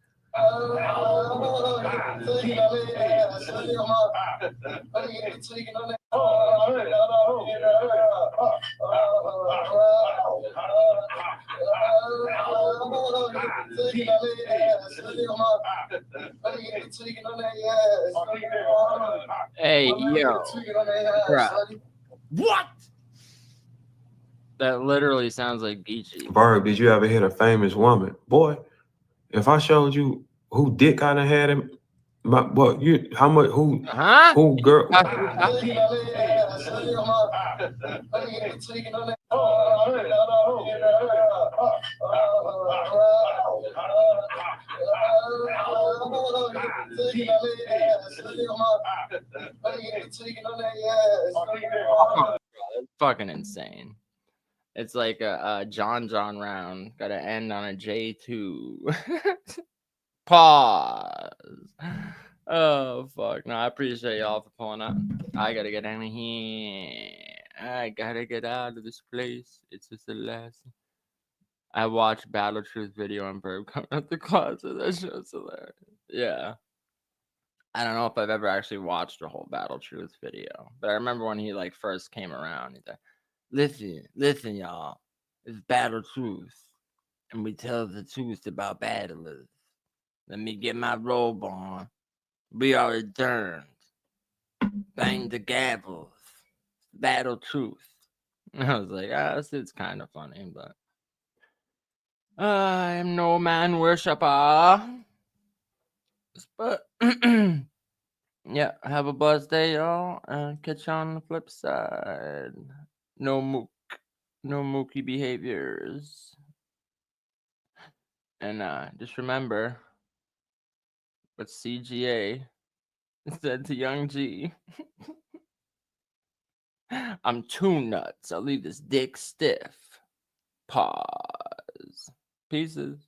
Hey, yo. Bruh. What? That literally sounds like geechi. Barb, did you ever hit a famous woman? Boy, if I showed you who dick kind of had him, what you how much who girl That's fucking insane. It's like a John round. Gotta end on a J2. Pause. Oh fuck. No, I appreciate y'all for pulling up. I gotta get out of here. I gotta get out of this place. It's just the last. I watched Battle Truth video on Verb coming out the closet. That show's hilarious. Yeah. I don't know if I've ever actually watched a whole Battle Truth video, but I remember when he like first came around. He's like, listen, y'all. It's Battle Truth, and we tell the truth about battlers. Let me get my robe on. We are adjourned. Bang the gavels. Battle Truth. I was like, this is kind of funny, but I am no man worshiper. But yeah, have a blessed day, y'all, and catch you on the flip side. No mook, no mookie behaviors, and just remember what CGA said to Young G. I'm too nuts. I'll leave this dick stiff. Pause. Pieces.